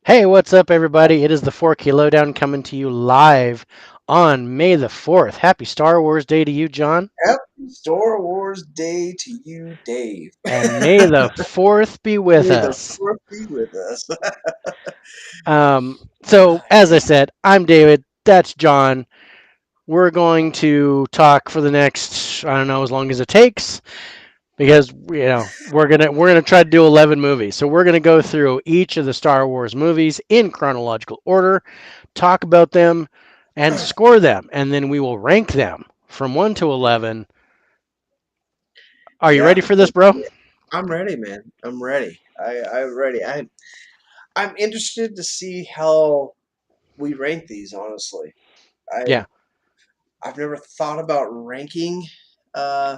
Hey, what's up, everybody? It is the 4K Lowdown coming to you live on May the 4th. Happy Star Wars Day to you, John. Happy Star Wars Day to you, Dave. And May the 4th be with May the us. fourth be with us. So, as I said, I'm David. That's John. We're going to talk for the next, I don't know, as long as it takes, because we're gonna try to do 11 movies. So we're gonna go through each of the Star Wars movies in chronological order, talk about them, and score them, and then we will rank them from 1 to 11. Are you Yeah, ready for this, bro? I'm ready, man. I'm ready. I'm ready. I'm interested to see how we rank these. Honestly, Yeah. I've never thought about ranking uh,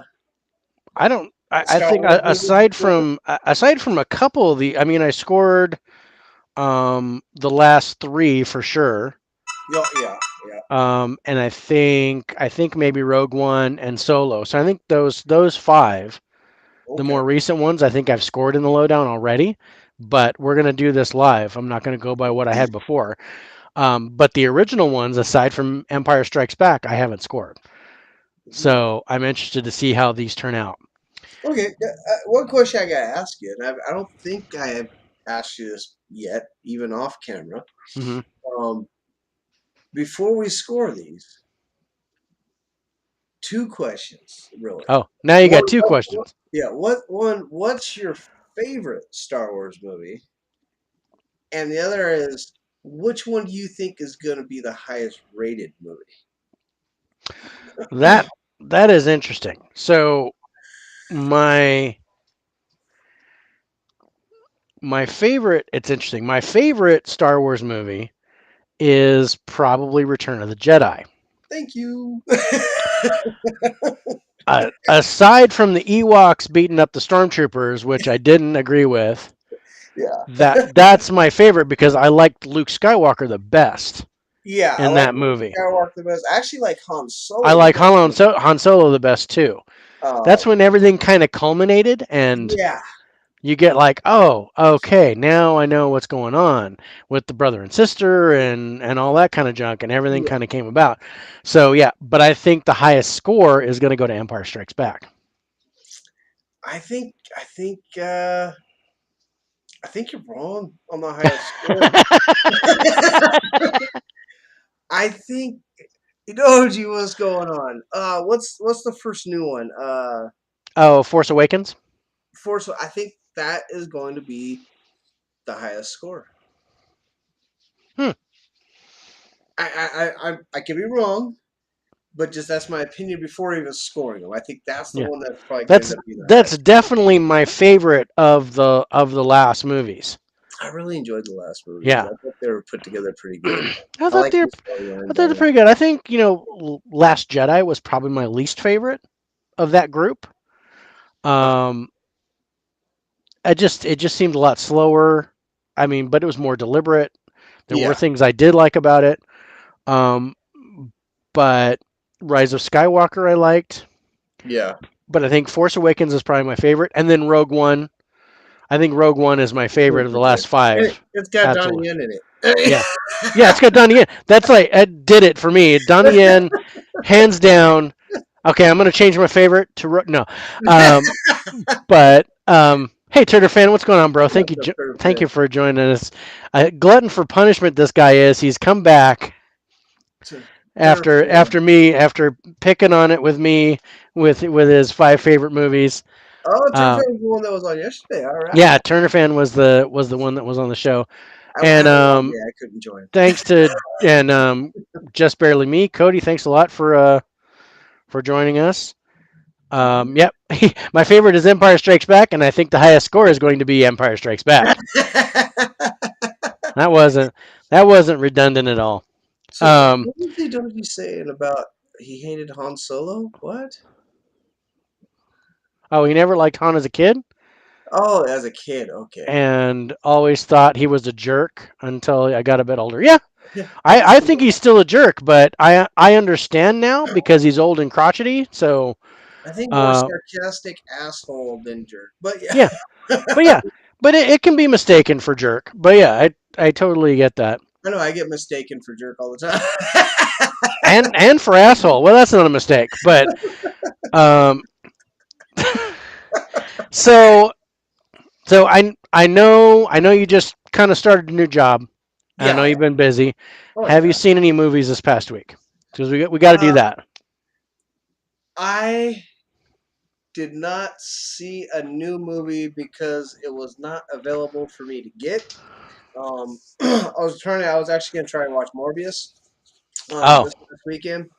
I don't. I Star think Wars movies before. aside from a couple of the, I mean, I scored the last three for sure. Yeah, yeah, yeah. And I think maybe Rogue One and Solo. So I think those five, the Okay. more recent ones, I think I've scored in the lowdown already. But we're gonna do this live. I'm not gonna go by what I had before. But the original ones, aside from Empire Strikes Back, I haven't scored. Mhm. So I'm interested to see how these turn out. Okay. One question I gotta ask you, and I don't think I have asked you this yet, even off camera. Hmm. Um, Before we score these, two questions really. Oh, now you One, got two what questions. yeah, what one? What's your favorite Star Wars movie? And the other is, which one do you think is going to be the highest rated movie? That that is interesting. So my my favorite. It's interesting. My favorite Star Wars movie is probably Return of the Jedi. Thank you. Aside from the Ewoks beating up the stormtroopers, which I didn't agree with, Yeah, that's my favorite because I liked Luke Skywalker the best yeah. I in like that Luke movie. Skywalker the best. I actually like Han I Solo the like best. Han Solo the best too. That's Um, when everything kind of culminated, and yeah, you get like, oh, okay, now I know what's going on with the brother and sister and all that kind of junk, and everything yeah. kind of came about. So yeah, but I think the highest score is going to go to Empire Strikes Back. I think you're wrong on the highest score. I think you know, gee, what's going on? What's the first new one? Oh, Force Awakens. Force. I think that is going to be the highest score. Hmm. I could be wrong, but just that's my opinion before even scoring them. I think that's the Yeah, one that's probably going to that's end up being the that's highest. definitely my favorite of the last movies. I really enjoyed the last movies. Yeah, I thought they were put together pretty good. I I thought like they're the storyline I thought they're better. pretty good. I think Last Jedi was probably my least favorite of that group. Um, it just seemed a lot slower. I mean, but it was more deliberate. There were Yeah, things I did like about it. Um, but Rise of Skywalker I liked. yeah. But I think Force Awakens is probably my favorite, and then Rogue One. I think Rogue One is my favorite of the Super good. last And five. it's got Donnie Absolutely. Yen in it. Yeah. Yeah, it's got Donnie Yen. That's like it did it for me. Donnie Yen, hands down. Okay, I'm gonna change my favorite to no. Um, but hey, Turtle fan, what's going on, bro? What's up, Thank you Perfect? for joining us. Glutton for punishment. This guy is. He's come back Turtle. after picking on it with me with his five favorite movies. Oh, Uh, Turtle was the one that was on yesterday. All right. yeah, Turner fan was the one that was on the show, I and had a long day. I couldn't join. thanks to and just barely me, Cody. Thanks a lot for joining us. Yep, my favorite is Empire Strikes Back, and I think the highest score is going to be Empire Strikes Back. That wasn't that wasn't redundant at all. So, Um, what was he going to be saying about he hated Han Solo? What? oh, he never liked Han as a kid, Oh, as a kid. Okay. and always thought he was a jerk until I got a bit older. Yeah, Yeah. I think he's still a jerk, but I understand now because he's old and crotchety. So I think more uh, sarcastic asshole than jerk. But yeah. yeah, but yeah, but it can be mistaken for jerk. But yeah, I totally get that. I know I get mistaken for jerk all the time. And for asshole. Well, that's not a mistake, but um, so so I know you just kind of started a new job. I know Yeah. you've been busy. Oh Have you yeah. seen any movies this past week? Because we got to do Uh, that. I did not see a new movie because it was not available for me to get. I was actually gonna try and watch Morbius Oh, this past weekend,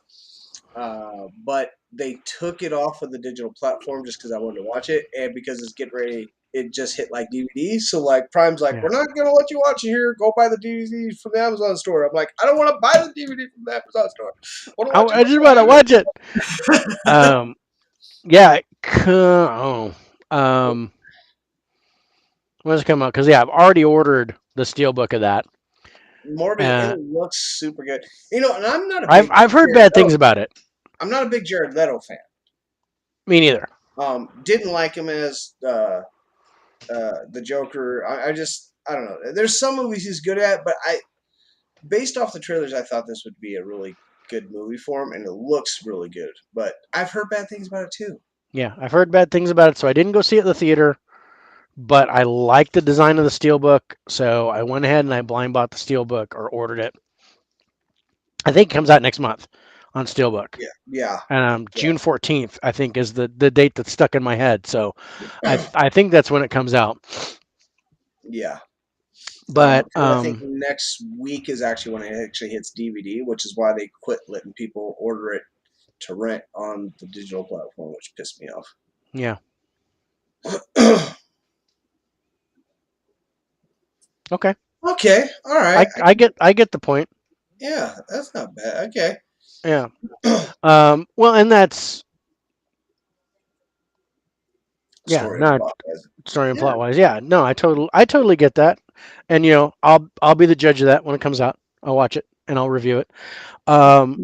but they took it off of the digital platform just because I wanted to watch it, and because it's getting ready. It just hit like DVD, so like Prime's like, yeah. we're not gonna let you watch it here. Go buy the DVD from the Amazon store. I'm like, I don't want to buy the DVD from the Amazon store. I want to watch it I just want to watch it. Um, yeah. Oh, um, when does it come out? Because yeah, I've already ordered the steelbook of that. Morbius. It Uh, looks super good. And I'm not a I've big I've heard Jared bad Leto. things about it. I'm not a big Jared Leto fan. Me neither. Didn't like him as the Joker. I don't know. There's some movies he's good at, but I based off the trailers, I thought this would be a really good movie for him, and it looks really good. But I've heard bad things about it too. Yeah, I've heard bad things about it, so I didn't go see it at the theater. But I like the design of the steelbook, so I went ahead and I blind bought the steelbook or ordered it. I think it comes out next month on steelbook. Yeah, yeah, June 14th, I think, is the date that's stuck in my head. So I think that's when it comes out. yeah. But Because I think next week is actually when it actually hits DVD, which is why they quit letting people order it to rent on the digital platform, which pissed me off. yeah, okay, Okay, all right. I get the point. Yeah, that's not bad. Okay. Yeah. Well, and that's yeah, Story and not plot wise. story and Yeah. plot wise. Yeah, no, I totally get that. And I'll be the judge of that when it comes out. I'll watch it and I'll review it. Um,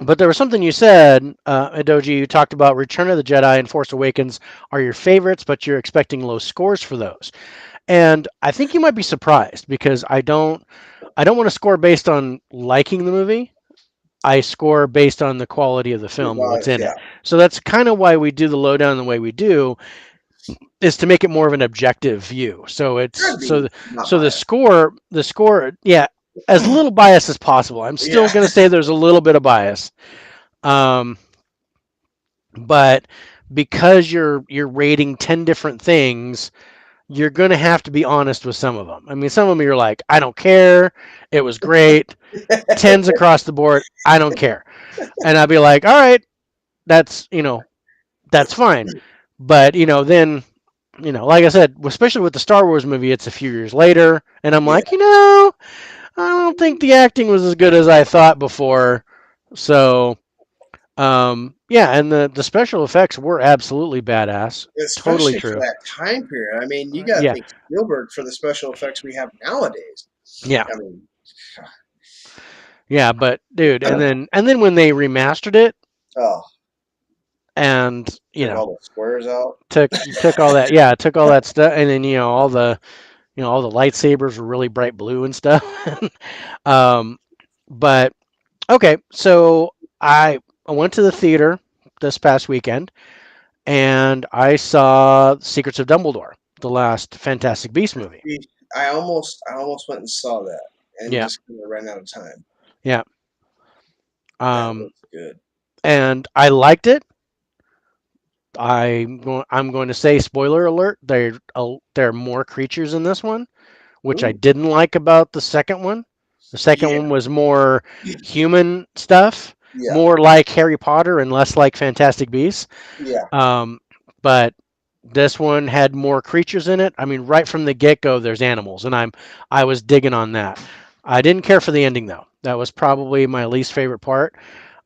but there was something you said, Adoji. You talked about Return of the Jedi and Force Awakens are your favorites, but you're expecting low scores for those. And I think you might be surprised because I don't want to score based on liking the movie. I score based on the quality of the film and what's Revised, in yeah. it. So that's kind of why we do the lowdown the way we do, is to make it more of an objective view. So Try to it's be not so the biased. score the score yeah, as little bias as possible. I'm still Yeah. going to say there's a little bit of bias. Um, but because you're rating 10 different things, you're going to have to be honest with some of them. I mean, some of them you're like, I don't care. It was great. Tens across the board. I don't care. And I'll be like, all right, that's, that's fine. But, then, like I said, especially with the Star Wars movie, it's a few years later. And I'm Yeah. like, I don't think the acting was as good as I thought before. So, yeah, and the special effects were absolutely badass. Totally Especially for true. that time period. I mean, you got to Yeah, think Spielberg for the special effects we have nowadays. yeah, I mean, yeah. But dude, and then when they remastered it, oh, and took all the squares out. took all that, yeah, took all that stuff, and then all the lightsabers were really bright blue and stuff. um, but okay, so I went to the theater this past weekend, and I saw Secrets of Dumbledore, the last Fantastic Beast movie. I almost went and saw that, and Yeah, just kind of ran out of time. yeah. That Um, looks good. and I liked it. I'm going to say, spoiler alert, there are more creatures in this one, which I Ooh, didn't like about the second one. The second yeah, one was more human stuff, yeah, more like Harry Potter and less like Fantastic Beasts. yeah. Um, but this one had more creatures in it. I mean, right from the get go, there's animals, and I was digging on that. I didn't care for the ending though. That was probably my least favorite part.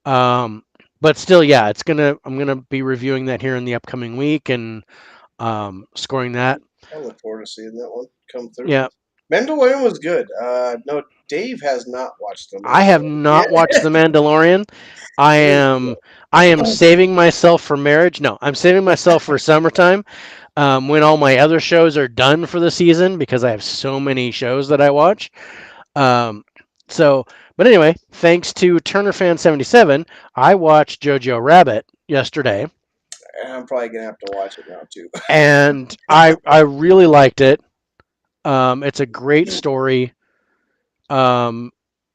Um, but still, yeah, I'm gonna be reviewing that here in the upcoming week and scoring that. I look forward to seeing that one come through. Yeah, Mandalorian was good. No, Dave has not watched The I have Mandalorian not yet. watched The Mandalorian. I It is am I am saving myself for marriage. No, I'm saving myself for summertime. when all my other shows are done for the season because I have so many shows that I watch. Um, so, but anyway, thanks to Turner Fan 77, I watched Jojo Rabbit yesterday, And I'm probably gonna have to watch it now too. and I really liked it. It's a great story. Um,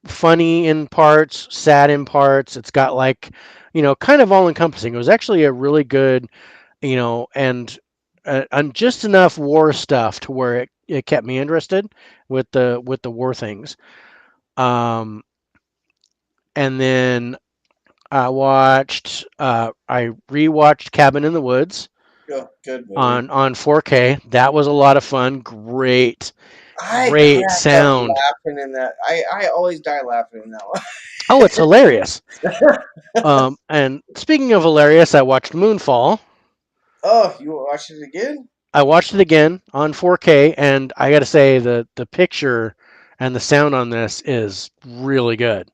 funny in parts, sad in parts. It's got like, kind of all encompassing. It was actually a really good, and just enough war stuff to where it kept me interested with the war things. Um, and then I rewatched Cabin in the Woods Good movie. on 4K. That was a lot of fun. Great, I great cracked up sound. laughing in that. I always die laughing in that Oh, it's hilarious. one. And speaking of hilarious, I watched Moonfall. Oh, you watched it again? I watched it again on 4K, and I got to say the picture and the sound on this is really good.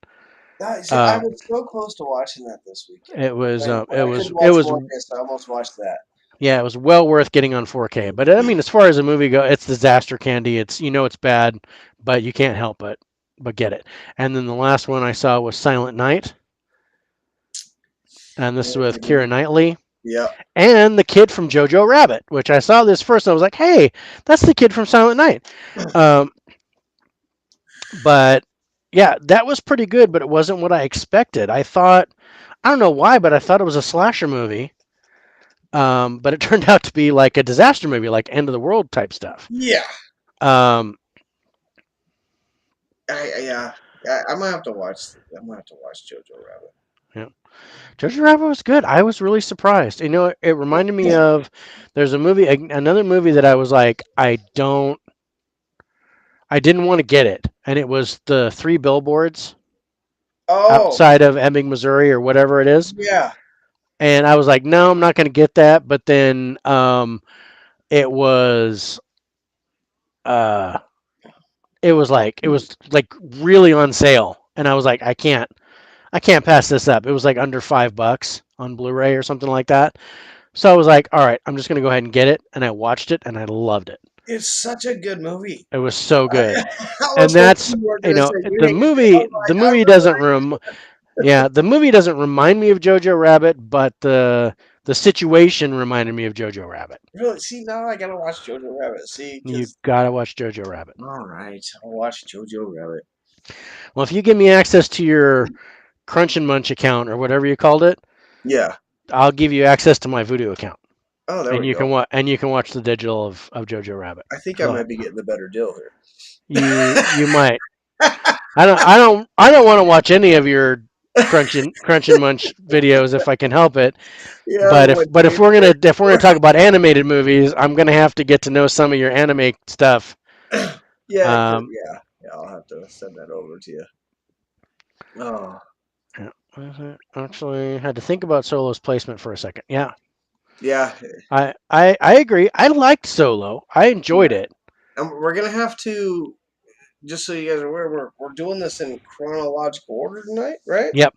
See, I Um, was so close to watching that this weekend. it was When I couldn't it watch was Morbius, I almost watched that. yeah, it was well worth getting on 4K. But I mean, as far as a movie go, it's disaster candy. It's bad, but you can't help but get it. And then the last one I saw was Silent Night, and this is with Mhm. Keira Knightley Yep. and the kid from Jojo Rabbit, which I saw this first and I was like, hey, that's the kid from Silent Night. Um, but yeah, that was pretty good, but it wasn't what I expected. I don't know why, but I thought it was a slasher movie. But it turned out to be like a disaster movie, like end of the world type stuff. Yeah. Um, Yeah. I'm gonna have to watch. I'm gonna have to watch Jojo Rabbit. yeah. Jojo Rabbit was good. I was really surprised. It reminded me of there's another movie that I was like, I didn't want to get it, and it was the Three Billboards Oh, outside of Ebbing, Missouri, or whatever it is. yeah. And I was like, no, I'm not going to get that. But then it was uh, it was like really on sale, and I was like, I can't pass this up. It was like under $5 on Blu-ray or something like that. So I was like, all right, I'm just going to go ahead and get it, and I watched it, and I loved it. It's such a good movie. It was so good. I And was hoping that's you were gonna say you the hate it. I movie was the like, I movie really doesn't like yeah, the movie doesn't remind me of Jojo Rabbit, but the situation reminded me of Jojo Rabbit. really. See, now I gotta watch Jojo Rabbit. See, You because gotta watch Jojo Rabbit. all right, I'll watch Jojo Rabbit. Well, if you give me access to your Crunch and Munch account or whatever you called it, Yeah. I'll give you access to my Voodoo account, Oh, there and we you go. can watch the digital of Jojo Rabbit. I think I So might be getting the better deal here. you might. I don't want to watch any of your Crunch and Munch videos if I can help it. Yeah, But the if one but you if we're gonna talk about animated movies, I'm gonna have to get to know some of your anime stuff. yeah, Um, yeah. I'll have to send that over to you. Oh, yeah, actually, had to think about Solo's placement for a second. Yeah, yeah, I agree. I liked Solo. I enjoyed yeah. it. And we're gonna have to, just so you guys are aware, we're doing this in chronological order tonight, right? Yep,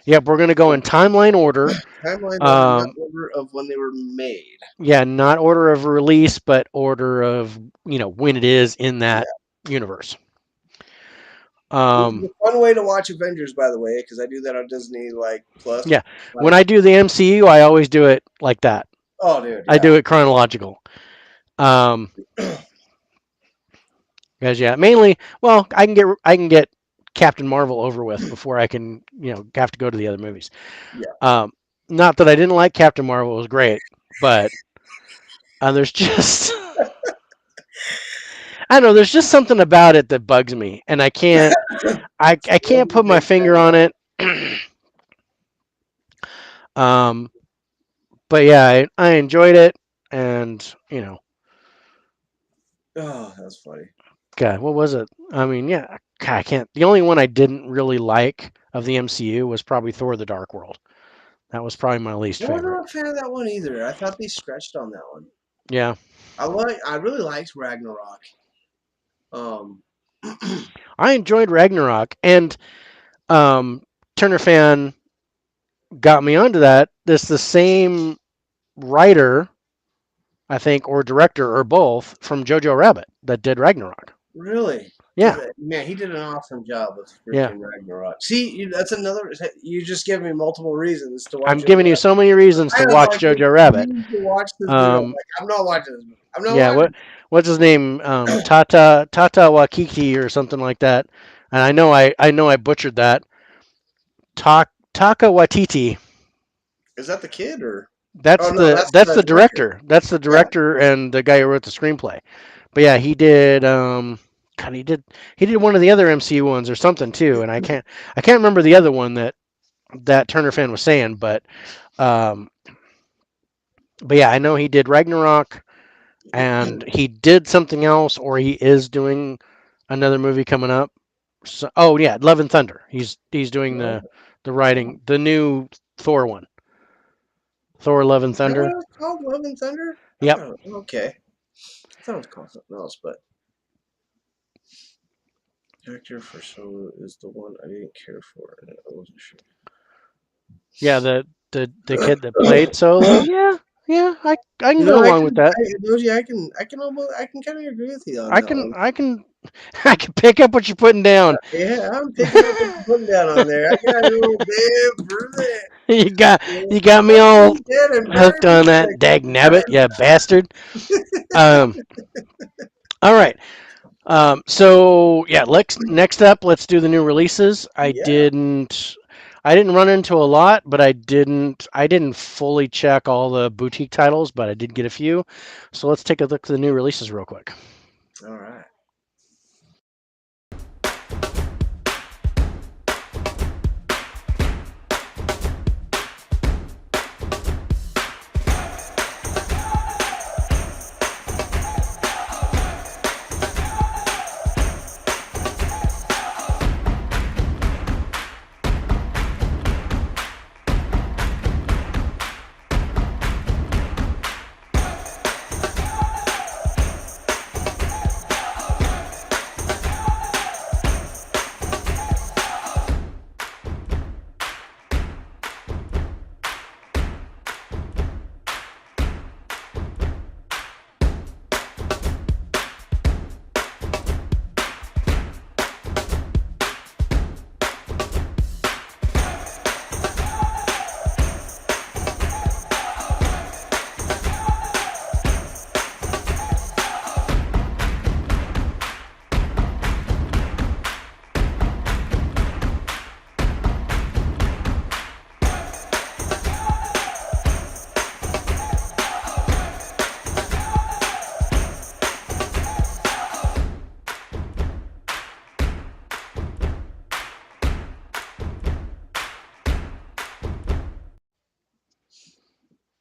yep. We're gonna go in timeline order. Timeline order, not Um, order of when they were made. yeah, not order of release, but order of when it is in that Yeah, universe. which is Um, a fun way to watch Avengers, by the way, because I do that on Disney like Plus. yeah, when Like, I do the MCU, I always do it like that. oh, dude, I yeah, do it chronological. Um, because yeah, mainly, well, I can get Captain Marvel over with before I can have to go to the other movies. yeah. Um, not that I didn't like Captain Marvel; it was great, but there's just I don't know. There's just something about it that bugs me, and I can't Wasn't a put my big finger fan. on it. um, but yeah, I enjoyed it, and Oh, that's funny. God, what was it? I mean, yeah, God, I can't. The only one I didn't really like of the MCU was probably Thor: The Dark World. That was probably my least I wasn't favorite. a fan of that one either. I thought they stretched on that one. Yeah, I really liked Ragnarok. Um, I enjoyed Ragnarok, and Turner fan got me onto that. This the same writer I think, or director, or both from Jojo Rabbit that did Ragnarok. Really? Yeah, Man, he did an awesome job with yeah. freaking Ragnarok. See, that's another. You just give me multiple reasons to I'm watch it. giving you so many reasons I to was watch like, Jojo you Rabbit. need to watch this movie. I'm Um, like, I'm not watching this movie. I'm not yeah, watching. what's his name? Tata Wakiki or something like that. And I know I butchered that. Taka Watiti. Is that the kid or? Oh That's no, the that's that's the the director. director. That's the Yeah. director and the guy who wrote the screenplay. But yeah, he did. God, he did one of the other MCU ones or something too. And I can't remember the other one that Turner fan was saying. Um, but yeah, I know he did Ragnarok, and he did something else, or he is doing another movie coming up. So, oh yeah, Love and Thunder. He's doing Oh, the writing, the new Thor one, Thor Love and is that what Thunder. it was called? Love and Thunder? I Yep. thought. Okay, I thought it was called something else, but actor for Solo is the one I didn't care for, and I wasn't sure. Yeah, the kid that played Solo. Yeah, yeah, I can You go know, along with that. Doji, I can kind of agree with you on I that can one. I can I can pick up what you're putting down. Yeah, I'm picking up what you're putting down on there. I got a little damn for you got that. you got me Fuck all you dead and hooked buried in on that dag Texas, nabbit, son. you bastard. Um, all right. So yeah, next up, let's do the new releases. Yeah. I didn't run into a lot, but I didn't fully check all the boutique titles, but I did get a few. So let's take a look at the new releases real quick. All right.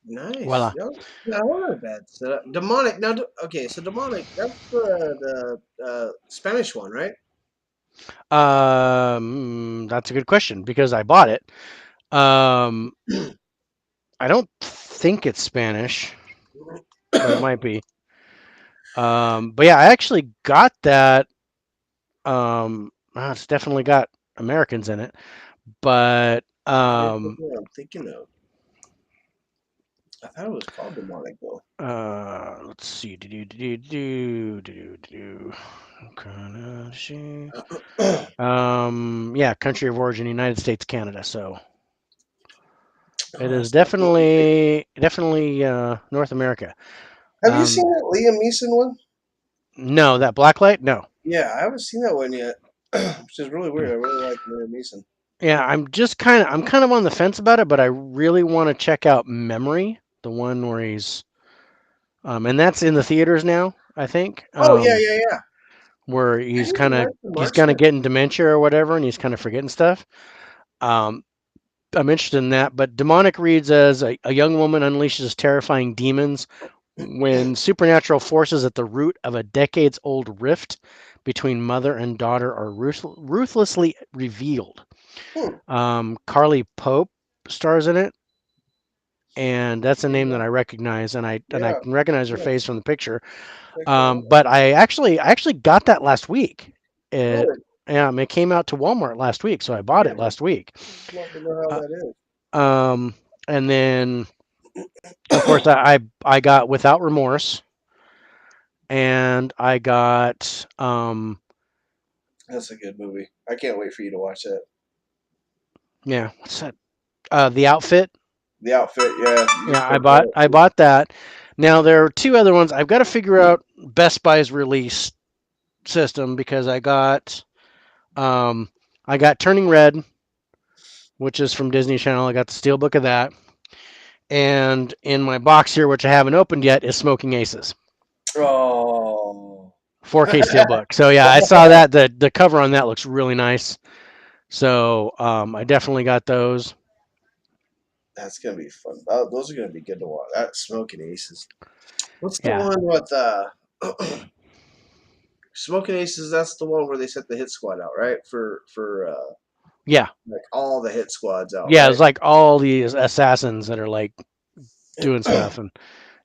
Nice. Voila. No, no, not a bad setup. Demonic. Now, okay, so demonic. That's the Spanish one, right? That's a good question because I bought it. Um, I don't think it's Spanish, but it might be. But yeah, I actually got that. It's definitely got Americans in it, but That is the one I'm thinking of. I thought it was called demonic though. let's see. Yeah, country of origin, United States, Canada. So it Oh, is that's not good. definitely North America. Have you Um, seen that Liam Neeson one? no, that Blacklight, no. Yeah, I haven't seen that one yet, which is really weird. I really like Liam Neeson. Yeah, I'm kind of on the fence about it, but I really want to check out Memory, the one where he's and that's in the theaters now, I think. Oh yeah, yeah, yeah. Where I didn't like the he's kind of marksman. getting dementia or whatever, and he's kind of forgetting stuff. Um, I'm interested in that. But demonic reads as a young woman unleashes terrifying demons when supernatural forces at the root of a decades-old rift between mother and daughter are ruthlessly revealed. Hmm. Carly Pope stars in it, and that's a name Yeah, that I recognize, and I yeah, can recognize her yeah. face from the picture. Check that out. But I actually got that last week. It Really? it came out to Walmart last week, so I bought Yeah. it last week. Just love to know how Uh, that is. um, and then Of course, I got Without Remorse, and I got That's a good movie. I can't wait for you to watch that. yeah, what's that? The Outfit. The Outfit, yeah, you Yeah, spoke about I it. bought that. Now there are two other ones. I've got to figure out Best Buy's release system because um I got Turning Red, which is from Disney Channel. I got the steelbook of that. And in my box here, which I haven't opened yet, is Smoking Aces. Oh, 4K steelbook. So yeah, I saw that. The cover on that looks really nice. So I definitely got those. that's gonna be fun. Those are gonna be good to watch. That Smoking Aces. What's the Yeah, one with Smoking Aces? That's the one where they set the hit squad out, right? For yeah, like all the hit squads out, yeah. right? It's like all these assassins that are like doing stuff, and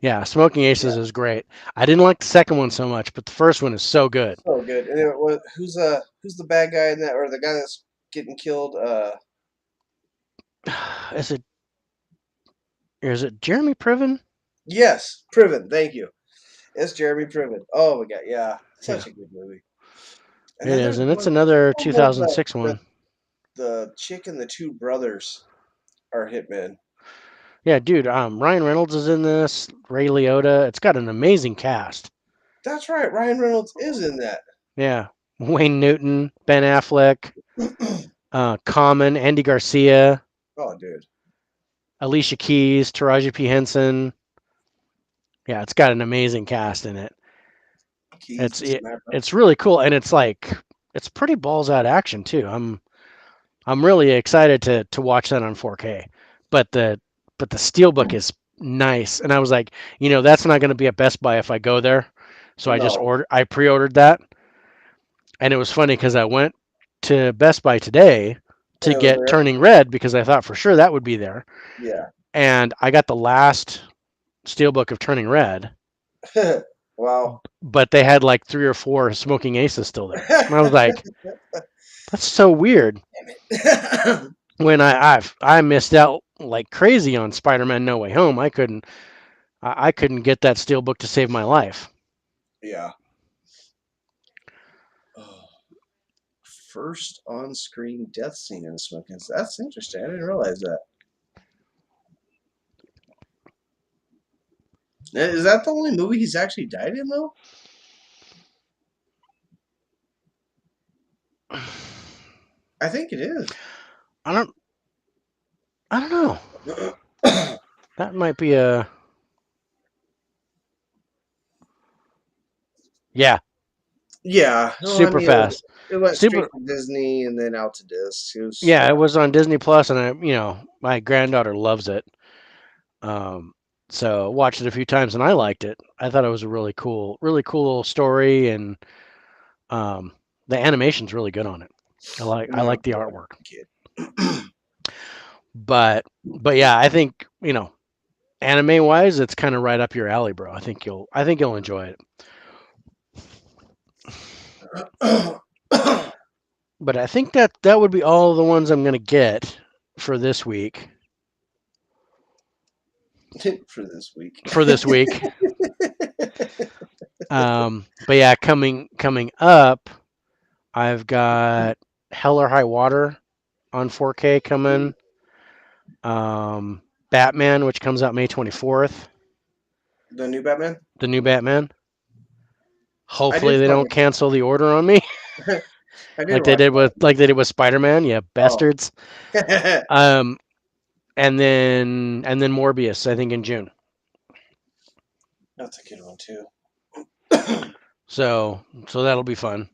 yeah, Smoking Aces Yeah, is great. I didn't like the second one so much, but the first one is so good. so good. And who's the bad guy in that, or the guy that's getting killed? Is it Jeremy Priven? Yes, Priven. Thank you. It's Jeremy Priven. Oh my god, yeah, Yeah, such a good movie. And it then is, there's and it's one. What's the another one where 2006 one. the chick and the two brothers are hitmen? Yeah, dude. Ryan Reynolds is in this. Ray Liotta. It's got an amazing cast. That's right. Ryan Reynolds is in that. Yeah, Wayne Newton, Ben Affleck, Common, Andy Garcia, Oh, dude. Alicia Keys, Taraji P Henson. Yeah, it's got an amazing cast in it. Keys It's the it, Snapper. it's really cool, and it's like it's pretty balls out action too. I'm really excited to watch that on 4K, but the steelbook is nice, and I was like, that's not going to be at Best Buy if I go there, so No, I pre-ordered that, and it was funny because I went to Best Buy today and to it was get there. Turning Red because I thought for sure that would be there, Yeah. and I got the last steelbook of Turning Red, Wow. but they had like three or four Smoking Aces still there, and I was like, that's so weird. When I missed out like crazy on Spider-Man No Way Home, I couldn't get that steelbook to save my life. Yeah. Oh, first on-screen death scene in Smoking. That's interesting. I didn't realize that. Is that the only movie he's actually died in, though? I I think it is. don't I don't know. That might be a yeah, Yeah. Well, I super mean, fast. it went straight Super to Disney and then out to disc. It was, yeah, yeah. it was on Disney Plus and my granddaughter loves it. Um so watched it a few times and I liked it. I thought it was a really cool little story and um the animation's really good on it. I No, like the I like artwork. the kid. But yeah, I think, anime wise, it's kind of right up your alley, bro. I think you'll enjoy it. But I think that would be all the ones I'm gonna get for this week. For this week. For this week. But yeah, coming up, I've got Hell or High Water on 4K coming. Batman, which comes out May 24th. The new Batman? The new Batman. I Hopefully did they don't find cancel the order on me I did watch that. like they did with Spider-Man. Yeah, Oh. bastards. Um, and then Morbius, I think in June. That's a good one too. So that'll be fun.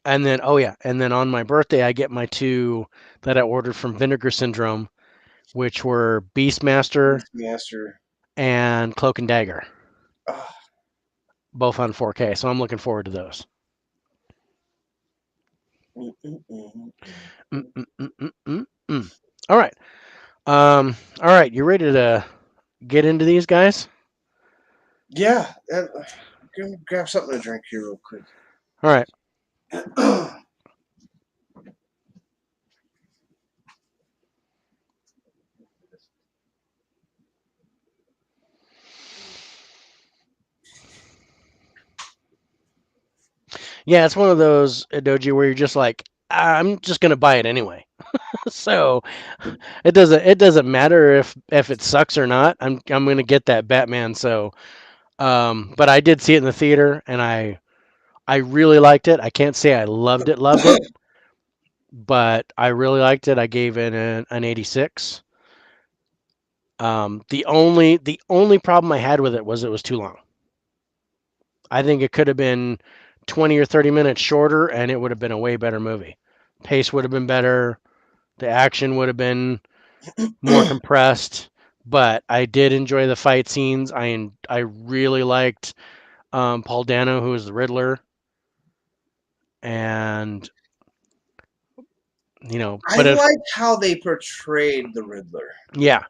And then oh yeah, and then on my birthday I get my two that I ordered from Vinegar Syndrome, which were Beastmaster Beastmaster. and Cloak and Dagger, Ah, both on 4K. So I'm looking forward to those. mm, mm, mm, Mm, mm. mm, mm, mm, mm, mm. All right. All right. You ready to get into these guys? Yeah, gonna grab something to drink here real quick. All right. Yeah, it's one of those doji where you're just like, I'm just gonna buy it anyway. So it doesn't matter if it sucks or not. I'm gonna get that Batman. So, but I did see it in the theater, and I really liked it. I can't say I loved it, but I really liked it. I gave it an 86. The only problem I had with it was it was too long. I think it could have been 20 or 30 minutes shorter, and it would have been a way better movie. Pace would have been better. The action would have been more compressed. But I did enjoy the fight scenes. I really liked Paul Dano, who was the Riddler, and I but like how they portrayed the Riddler. yeah,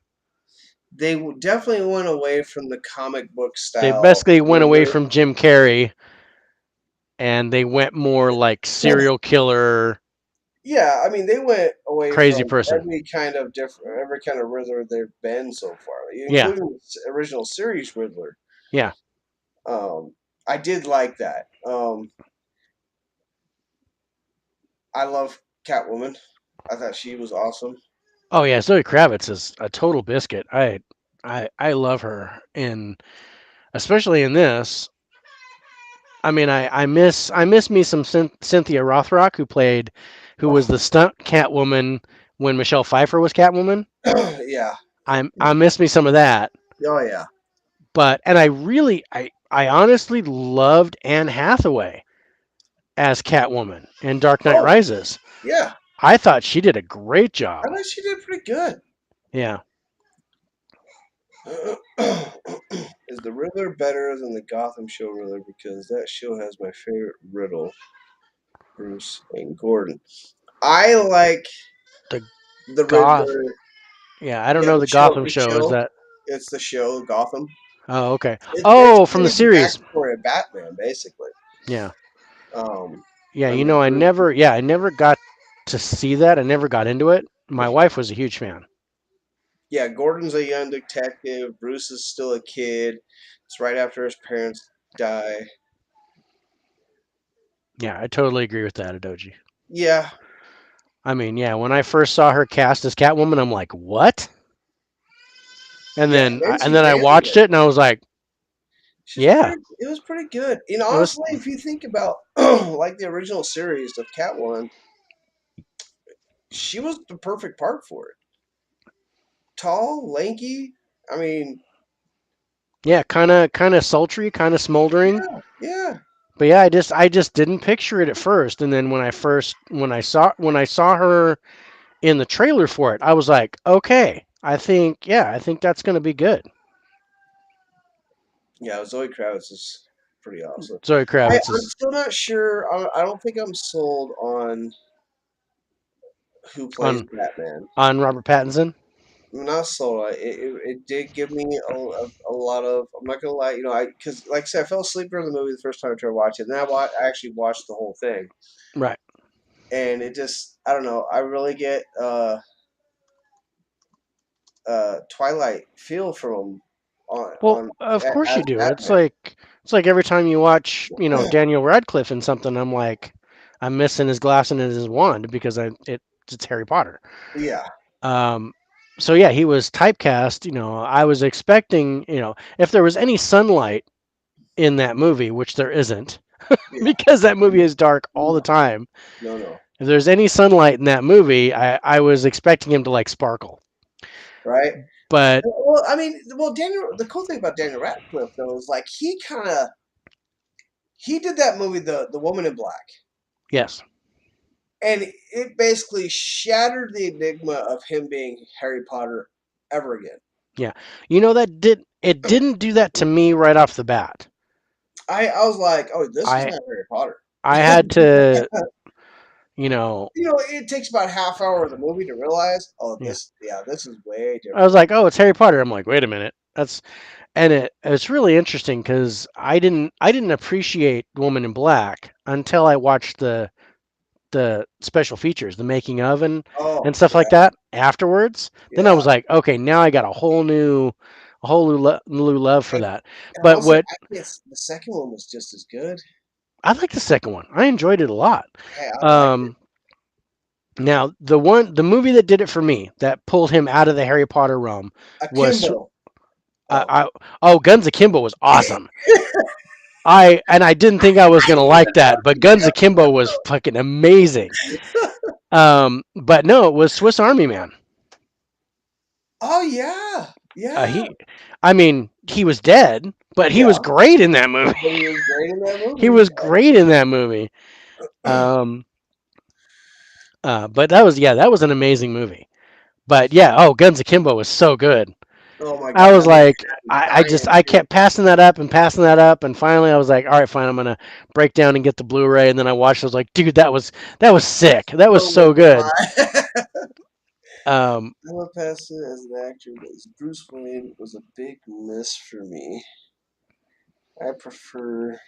They definitely went away from the comic book they style basically went away Riddler. from Jim Carrey and they went more like serial killer, Yeah, I mean, they went away crazy from person. every kind of Riddler there've been so far, Yeah, including the original series Riddler. yeah. Um, I did like that. I love Catwoman. I thought she was awesome. Oh yeah, Zoe Kravitz is a total biscuit. I love her, and especially in this. I mean, I miss me some Cynthia Rothrock who was Oh, the stunt Catwoman when Michelle Pfeiffer was Catwoman. yeah. I miss me some of that, Oh, yeah. but and I honestly loved Anne Hathaway as Catwoman in Dark Knight Oh, Rises. yeah. I thought she did a great I job. thought she did pretty good. Yeah. Is the Riddler better than the Gotham show Riddler? Because that show has my favorite riddle, Bruce and Gordon. I like The the Goth. Riddler. Yeah, I don't Yeah, know the the show. Gotham The show. Is show. that? It's the show Gotham. Oh, okay. It's Oh, from the really the series. backstory of Batman, basically. Yeah. Um, Yeah, I mean, Bruce. I never got to see that. I never got into it. My wife was a huge fan. Yeah, Gordon's a young detective. Bruce is still a kid. It's right after his parents die. Yeah, I totally agree with that, Adoji. Yeah, I mean, yeah, when I first saw her cast as Catwoman, I'm like, what? And yeah. then and Lindsay then I Bailey. watched it and I was like, She's yeah, pretty. It was pretty good. it was. Honestly, if you think about like the original series of Catwoman, she was the perfect part for it. Tall, lanky. I mean, Yeah, kind of sultry, kind of smoldering. yeah, yeah, But yeah, I just didn't picture it at first. And then when I saw her in the trailer for it, I was like, okay, I think that's gonna be good. yeah. Zoe Kravitz is pretty awesome. Zoe Kravitz I'm is still not sure. I don't think I'm sold on who plays on Batman. on Robert Pattinson. I'm not sold. It did give me a lot of. I'm not gonna lie. Because like I said, I fell asleep during the movie the first time I tried to watch it. Then I actually watched the whole thing, Right. and it just I don't know. I really get Twilight feel from him Well, on of course you as do. Batman. It's like every time you watch, Daniel Radcliffe in something, I'm like, I'm missing his glass and his wand because it's Harry Potter. Yeah, Um, so yeah, he was typecast. I was expecting, if there was any sunlight in that movie, which there isn't, yeah. because that movie is dark all the No, time. no, no. If there's any sunlight in that movie, I was expecting him to like sparkle. Right. But Well, I mean, Daniel. The cool thing about Daniel Radcliffe though is like he did that movie, the Woman in Black. yes, And it basically shattered the enigma of him being Harry Potter ever again. yeah, it didn't do that to me right off the bat. I was like, oh, this is I not Harry Potter. I had to, you know, It takes about half hour of the movie to realize, oh, yeah. this is way I was different. like, oh, it's Harry Potter. I'm like, wait a minute, it's really interesting because I didn't appreciate Woman in Black until I watched the special features, the making of and Oh, stuff like yeah, that afterwards. Then I yeah. was like, okay, now I got a whole new love for And, that. and But honestly, what I think the second one was just as good. I like the second one. I enjoyed it a lot. I liked it. Um, Now, the movie that did it for me, that pulled him out of the Harry Potter realm, was Akimbo. uh, Oh, I, oh, Guns Akimbo was awesome. I didn't think I was gonna like that, but Guns Akimbo was fucking amazing. But no, it was Swiss Army Man. oh yeah, yeah, He, I mean, he was dead, but he was yeah. great in that movie. But he was great in that He movie. was great in that movie. Um, but that was yeah, that was an amazing movie. But yeah, oh, Guns Akimbo was so good. Oh my I god, was that movie like, had me I dying too. kept passing that up and passing that up, and finally I was like, all right, fine, I'm gonna break down and get the Blu-ray, and then I watched. I was like, dude, that was sick. That was So much so good. fun. Um, Ella Pesta as an actor, but as Bruce Wayne was a big miss for me. I prefer.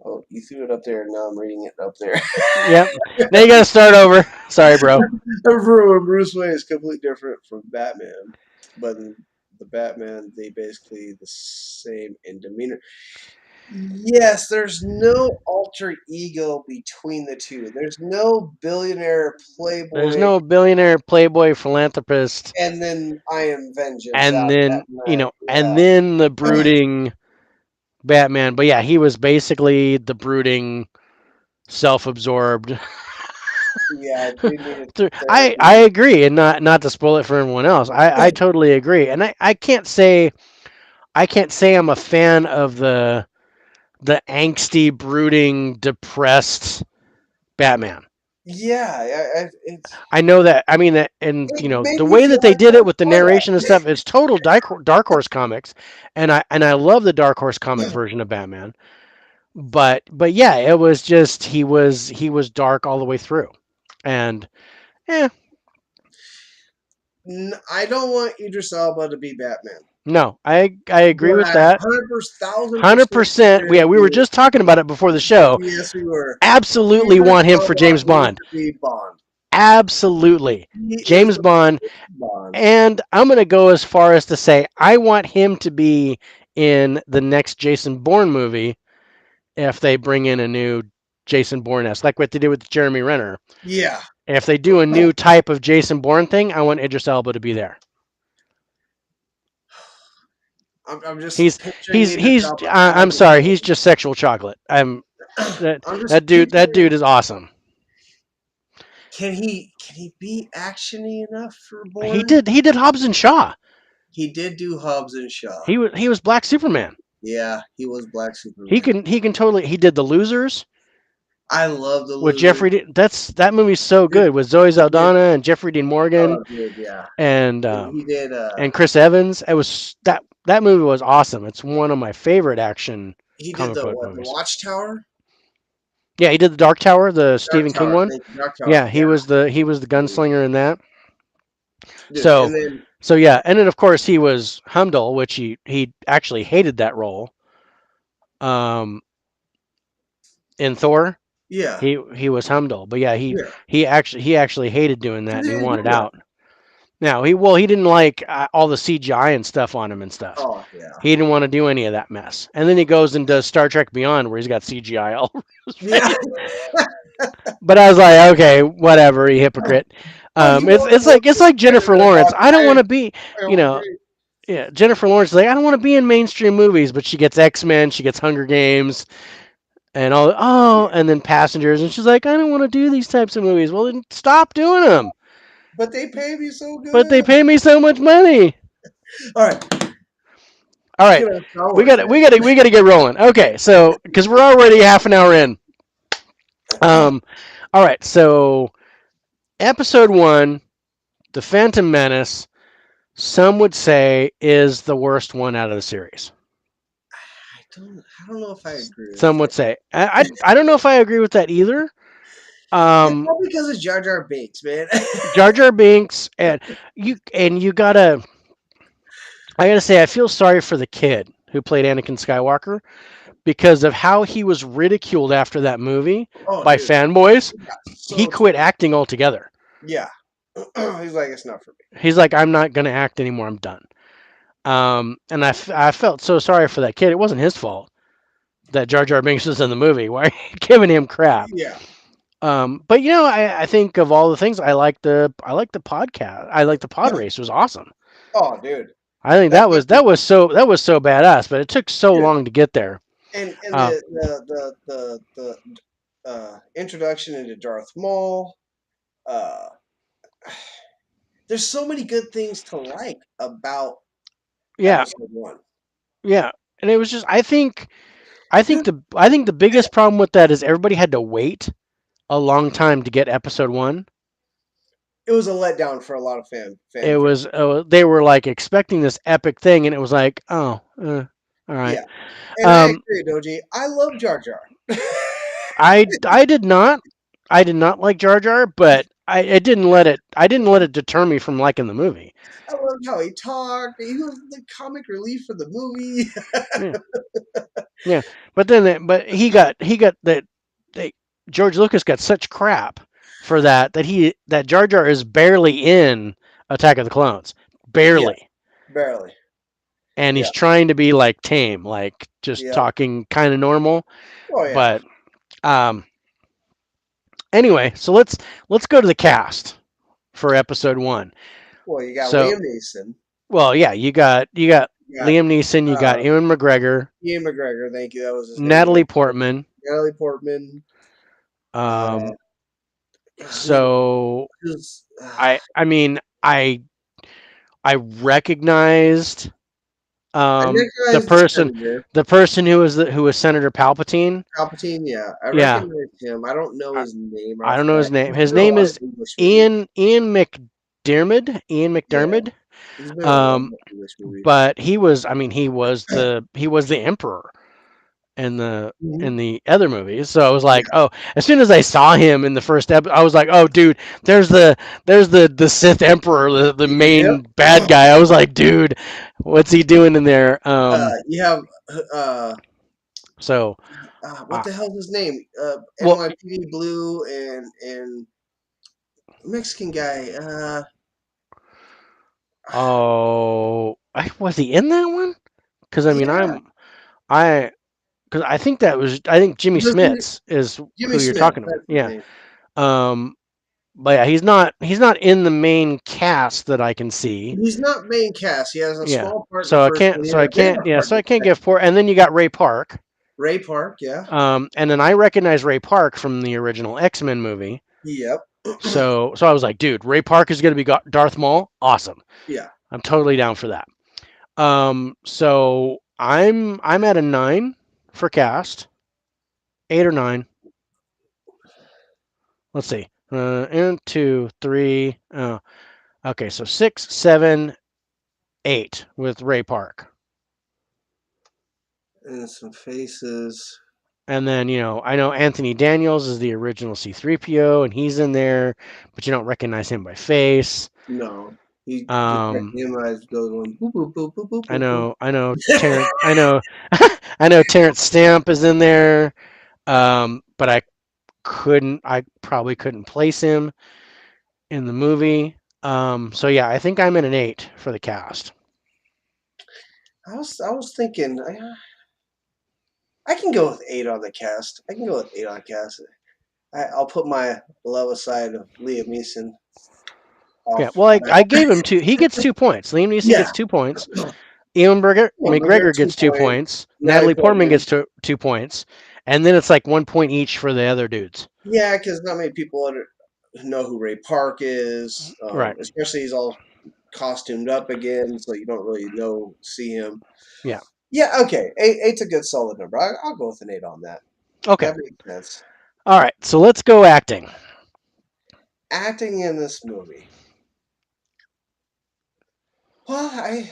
Oh, you threw it up there, and now I'm reading it up there. yep. Now you gotta start over. Sorry, bro. I prefer when Bruce Wayne is completely different from Batman, but in the Batman, they basically the same in demeanor. Yes, there's no alter ego between the two. There's no billionaire There's playboy no billionaire, playboy, philanthropist, and then I am vengeance and out of that then night. and then the brooding Batman. But yeah, he was basically the brooding, self-absorbed. Yeah, dude needed I therapy. agree, and not to spoil it for everyone else. I totally agree, and I can't say I'm a fan of the angsty, brooding, depressed Batman. Yeah, it's I know that. I mean that, and it the made me way that feel they like did it with the before narration and that. stuff, it's total Dark Horse comics, and I love the Dark Horse comic version of Batman. But yeah, it was just he was dark all the way through, and yeah, I don't want Idris Elba to be Batman, no, I agree but with I that. 100,000% 100%. agree Yeah, with we were you. just talking about it before the show. Yes, we were. Absolutely Idris want him for Elba James needs Bond. to be Bond. Absolutely. He is James the Bond. Bond. And I'm going to go as far as to say I want him to be in the next Jason Bourne movie if they bring in a new Jason Bourne-esque, like what they did with Jeremy Renner. Yeah, If they do a new type of Jason Bourne thing, I want Idris Elba to be there. I'm just picturing Idris He's Elba I'm as a sorry, he's villain. just sexual chocolate. I'm just That picturing. dude is awesome. Can he be actiony enough for Bourne? He did Hobbs and Shaw. He did do Hobbs and Shaw. He was Black Superman. Yeah, he was Black Superman. He can totally he did The Losers I love the with loser. That movie's so Dude, good with Zoe he did. Saldana and Jeffrey Dean Morgan Oh, dude, yeah. and He did. Chris Evans. It was that movie was awesome. It's one of my favorite action He did comic the book what? The movies. Watchtower. Yeah, he did the Dark Tower, the Dark Stephen King Tower. one. Thank you, Dark Tower. Yeah, Yeah, he was the gunslinger in that. dude. So And then yeah, and then of course he was Humdall, which he actually hated that role. Um, in Thor, yeah, he was Humdall, but yeah, yeah. he actually hated doing that Because and he he didn't do wanted enough. out. Now he didn't like all the CGI and stuff on him and stuff. Oh yeah, He didn't want to do any of that mess. And then he goes and does Star Trek Beyond, where he's got CGI all over his yeah. face. But I was like, okay, whatever, you hypocrite. Oh, you want to work It's with like Jennifer Canada, Lawrence. Bob? I don't want to be, I you don't know, agree. yeah. Jennifer Lawrence is like, I don't want to be in mainstream movies, but she gets X-Men, she gets Hunger Games, and all. Oh, and then Passengers, and she's like, I don't want to do these types of movies. Well, then stop doing them. But they pay me so But they good. pay me so much money. All right, All let's right, get on Star Wars, man. we got to get rolling. Okay, so because we're already half an hour in. Um, all right, so episode 1, The Phantom Menace, some would say is the worst one out of the series. I don't know if I agree with Some would that. say. I don't know if I agree with that either. It's Um, probably because of Jar Jar Binks, man. Jar Jar Binks and you gotta. I gotta say, I feel sorry for the kid who played Anakin Skywalker because of how he was ridiculed after that movie Oh, by dude, fanboys. he got He so quit acting altogether. yeah. He's like, it's not for me. He's like, I'm not gonna act anymore. I'm done. And I felt so sorry for that kid. It wasn't his fault. that Jar Jar Binks was in the movie. Why are you giving him crap? Yeah. But I think of all the things I like the podcast. I like the pod race. It was awesome. Oh, dude. I think That, that was so badass, but it took so dude. long to get there. And Uh, the introduction into Darth Maul. Uh, there's so many good things to like about yeah, episode one. yeah, and it was just I think the biggest problem with that is everybody had to wait a long time to get episode one. It was a letdown for a lot of It fanfare. was they were like expecting this epic thing, and it was like, oh, all right. Yeah, and I Um, agree, Doji. I love Jar Jar. I did not like Jar Jar, but I didn't let it deter me from liking the movie. I loved how he talked. He was the comic relief for the movie. Yeah, yeah. But he got that. They, George Lucas got such crap for that Jar Jar is barely in Attack of the Clones, Yeah, barely, barely. and Yeah, he's trying to be like tame, like just yeah. talking kind of normal. Oh yeah. But um, anyway, so let's go to the cast for episode one. Well, you got So, Liam Neeson. well, yeah, you got You got Liam Neeson, you got uh, Ewan McGregor, Ian McGregor. Thank you. That was his name. Natalie Portman. Natalie Portman. Um, God, so who's I mean I recognized I the recognize the person senator, who was Senator Palpatine. Palpatine. Yeah, I Yeah, recognize him. I don't know I, his name I off don't the know bat. his name. He's His been in a name lot of is English movies. Ian McDermott. Ian Yeah, McDermott. he's been in a lot Um, of English movies. but he was the Emperor in Mhm. the other movies. So I was like, Yeah. oh, as soon as I saw him in the first episode, I was like, oh, dude, there's the Sith Emperor, the Yep. main bad guy. I was like, dude, what's he doing in there? You have uh, So, what uh, the hell's his name? well, NYPD Blue and Mexican guy. oh, was he in that one? Because I mean, Yeah, I, because I think Jimmy he was in Smits is Jimmy who you're Smith. talking about. That's his Yeah. name. Um, but yeah, he's not in the main cast that I can see. He's not main cast. He has a Yeah. small part in the So I first can't. one. He So had I a bit of can't. a Yeah. part So in I the can't second. give four. And then you got Ray Park. Ray Park. Yeah. And then I recognize Ray Park from the original X-Men movie. Yep. So I was like, dude, Ray Park is going to be Darth Maul. Awesome. Yeah. I'm totally down for that. So I'm at a 9 for cast. 8 or 9. Let's see. And 2, 3. Oh, okay. So 6, 7, 8 with Ray Park. And some faces. And then, I know Anthony Daniels is the original C3PO, and he's in there, but you don't recognize him by face. No. He just Um, him eyes goes going boop boop boop boop boop I boop boop. know, I know, Terrence, I know, I know Terrence Stamp is in there, but I probably couldn't place him in the movie. So yeah, I think I'm in an 8 for the cast. I was thinking I can go with 8 on the cast. I can go with 8 on the cast. I'll put my love aside of Liam Neeson Yeah, off. well, I gave him two. He gets 2 points. Liam Neeson Yeah. gets 2 points. Ewan Well, McGregor McGregor 2 gets two points. points. Natalie Natalie Portman Portman. gets 2 points, and then it's like 1 point each for the other dudes. Yeah, because not many people know who Ray Park is. Right. Especially he's all costumed up again, so you don't really see him. Yeah. Yeah, okay. Eight's a good solid number. I'll go with an 8 on that. Okay. That makes sense. All right. So let's go acting. Acting in this movie. Well, I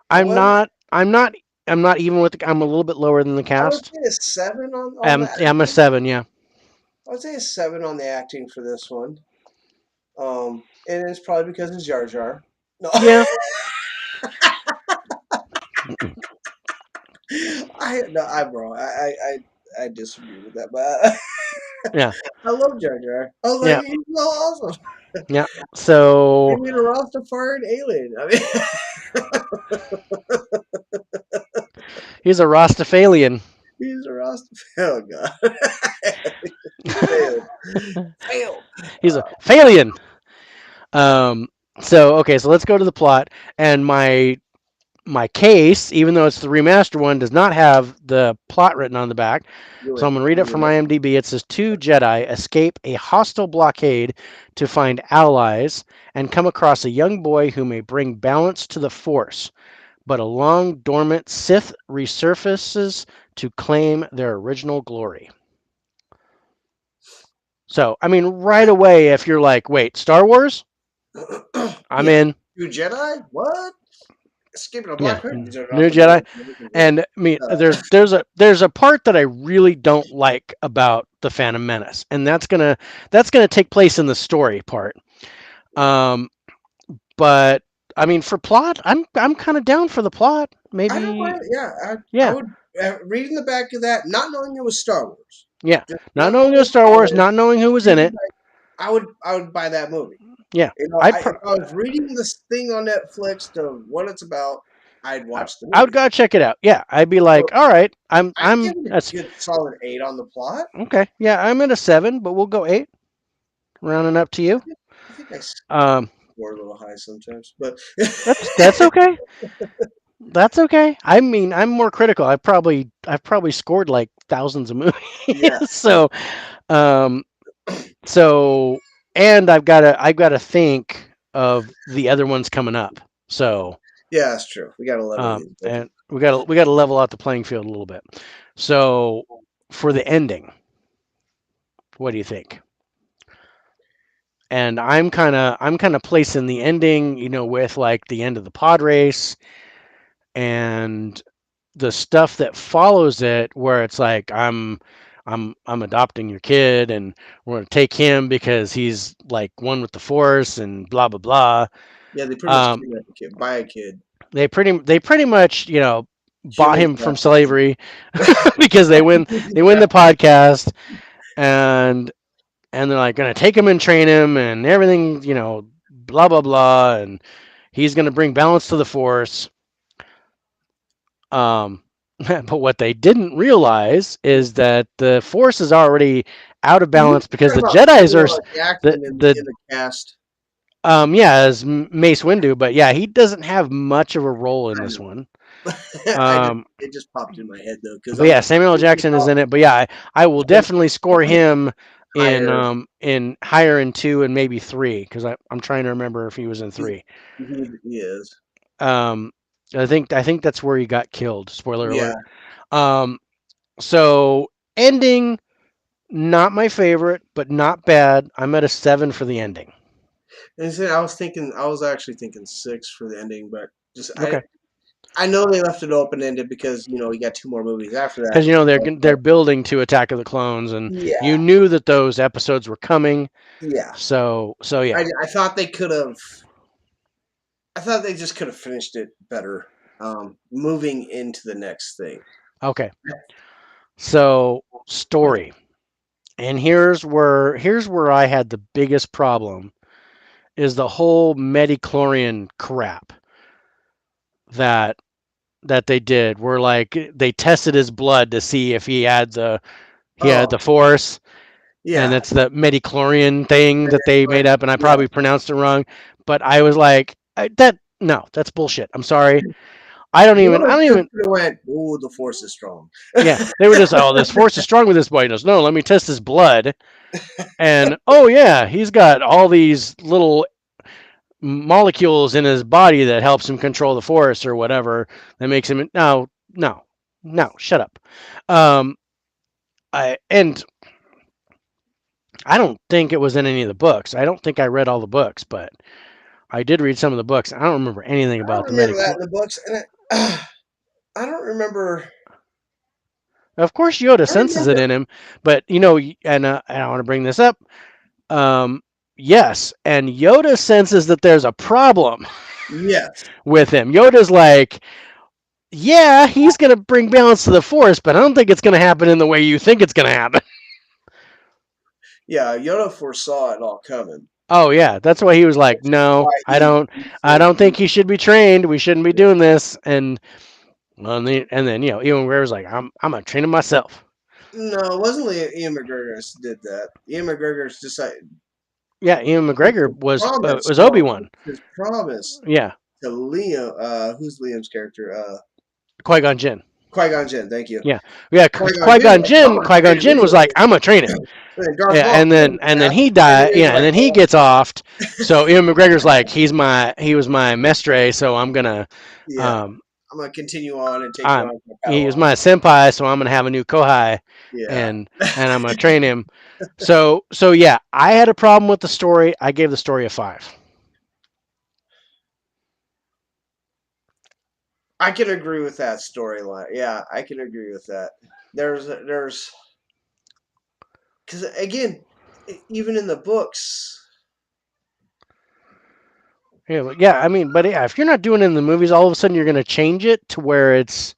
I'm was not. I'm not. I'm not even with. I'm a little bit lower than the I would cast. say a 7 on the I'm a acting. 7. Yeah. I would say a 7 on the acting for this one. And it's probably because it's Jar Jar. No, Yeah. I disagree with that, but Yeah. I love Jar Jar. I was like, Yeah. he's so awesome. Yeah. I So mean, a Rastafarian alien. I mean, he's a Rastafalian. He's a Rasta. Oh god, failed, failed. He's a Uh, Phalian. Um, so okay, so let's go to the plot. And my case, even though it's the remaster one, does not have the plot written on the back. So I'm going to read it from IMDb. It says two Jedi escape a hostile blockade to find allies and come across a young boy who may bring balance to the Force. But a long dormant Sith resurfaces to claim their original glory. So, I mean, right away, if you're like, wait, Star Wars? I'm yeah, in. two Jedi. What? Escaping a Yeah, black hole. These are not New the Jedi. Jedi. And I mean, there's a part that I really don't like about the Phantom Menace, and that's gonna take place in the story part. Um, but I mean, for plot, I'm kind of down for the plot. I don't Maybe, mind. Yeah, I yeah, would reading the back of that, not knowing it was Star Wars, yeah. just Not not knowing knowing it it was was Star Star Wars, Wars. not knowing who was in Reading it. back, I would buy that movie. Yeah, You know, I'd if I was reading this thing on Netflix to what it's about, I'd I, watch the I would movie. go check it out. Yeah, I'd be So like, all right, I'd give I'm it a that's good solid 8 on the plot. okay. Yeah, I'm at a 7, but we'll go 8, rounding up to you. I think I Um, score a little high sometimes, but that's okay. That's okay. I mean, I'm more critical. I've probably scored like thousands of movies. yeah, so um so and I've got to think of the other ones coming up. So yeah, that's true. We got to level these. and we got to level out the playing field a little bit. So for the ending, what do you think? And I'm kind of placing the ending, with like the end of the pod race and the stuff that follows it, where it's like I'm adopting your kid and we're gonna take him because he's like one with the Force and blah blah blah. Yeah, they pretty much Um, kidnap a kid, buy a kid, they pretty much bought him from humans that slavery because they win yeah, the podcast and they're like gonna take him and train him and everything, blah blah blah, and he's gonna bring balance to the Force. Um, but what they didn't realize is that the Force is already out of you balance because forgot the about Jedi's are Samuel L. the Jackson the in the cast. yeah, as Mace Windu, but yeah, he doesn't have much of a role in I this know. one. I just Um, it just popped in my head though because but I'm yeah, Samuel L. thinking Jackson is about in it. But yeah, I will him definitely score him in higher. in higher in 2 and maybe 3 because I'm trying to remember if he was in He's, 3. he is. Um, I think that's where he got killed. Spoiler Yeah. alert. Um, so ending, not my favorite, but not bad. I'm at a 7 for the ending. And so I was actually thinking 6 for the ending, but just Okay, I know they left it open ended because we got 2 more movies after because that. they're building to Attack of the Clones, and you Yeah, knew that those episodes were coming. yeah. So yeah. I thought they could have. I thought they just could have finished it better. Moving into the next thing. Okay. So story, and here's where I had the biggest problem is the whole Medichlorian crap that they did. Where like they tested his blood to see if he had Oh, the Force, and yeah. it's the Medichlorian thing that they made up, and I Yeah. probably pronounced it wrong. But I was like, that no, that's bullshit. I'm sorry. I don't even. I Yoda don't just even. could have went, "Ooh, the Force is strong." Yeah, they were just, oh, this Force is strong with this boy. He goes, no, let me test his blood, and oh yeah, he's got all these little molecules in his body that helps him control the Force or whatever that makes him. No, no, no, shut up. Um, and I don't think it was in any of the books. I don't think I read all the books, but I did read some of the books. I don't remember anything I don't about the remember that medical. in the books, and I don't remember. Of course, Yoda I senses it remember. in him, but and I want to bring this up. Um, yes, and Yoda senses that there's a problem Yes. with him. Yoda's like, yeah, he's gonna bring balance to the Force, but I don't think it's gonna happen in the way you think it's gonna happen. Yeah, Yoda foresaw it all coming. Oh yeah, that's why he was like, Which is no, why I don't, he I said, don't think he should be trained. We shouldn't be doing this. And And then Ewan McGregor's like, I'm gonna train him myself. No, it wasn't Ian McGregor that did that. Ian McGregor's decided Yeah, Ewan McGregor was Well, Obi-Wan. his promise Yeah, to Liam. Who's Liam's character? Qui-Gon Jinn. Qui Gon Jinn. Thank you. Yeah, yeah. Qui Because Gon Jinn Qui-Gon was like, I'm Jinn, gonna train Qui-Gon him Jinn was like, anyway. I'm gonna train him. And then Darth Yeah, Maul and told then him and then that, he and died. he was Yeah, and like, then he gets offed. So Ewan McGregor's like, he was my mestre, so I'm gonna yeah, um I'm gonna continue on and take you I'm on as my he was Padawan. my senpai, so I'm gonna have a new kohai, Yeah. and I'm gonna train him. So yeah, I had a problem with the story. I gave the story a 5. I can agree with that storyline. Yeah, I can agree with that. There's because again, even in the books, Yeah, I mean, but yeah, if you're not doing it in the movies, all of a sudden you're gonna change it to where it's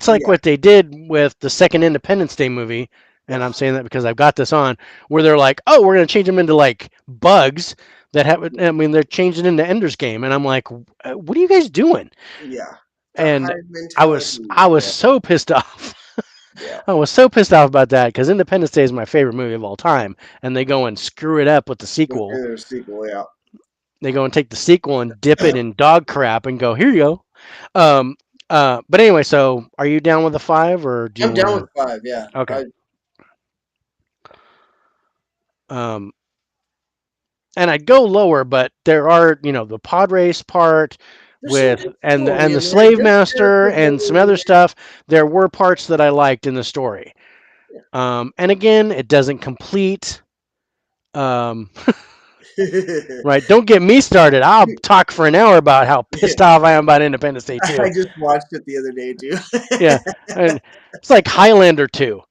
like yeah, what they did with the second Independence Day movie, and I'm ugh, saying that because I've got this on, where they're like, oh, we're gonna change them into like bugs that have. I mean, they're changing into Ender's Game, and I'm like, what are you guys doing? yeah, the And hive I was mentality. I was Yeah, so pissed off. yeah. I was so pissed off about that because Independence Day is my favorite movie of all time, and they go and screw it up with the With sequel. the sequel, yeah. They go and take the sequel and dip it in dog crap and go, here you go. Um, but anyway, so are you down with the 5, or do you I'm want down with to? 5. Yeah, Okay. Um, and I'd go lower, but there are, the pod race part there's some with good and story the in there. slave Good master character and some building. other stuff. There were parts that I liked in the story. And again, it doesn't complete. Um, Yeah. right. Don't get me started. I'll talk for an hour about how pissed off I am about Independence Day I 2. just watched it the other day too. Yeah. And it's like Highlander 2.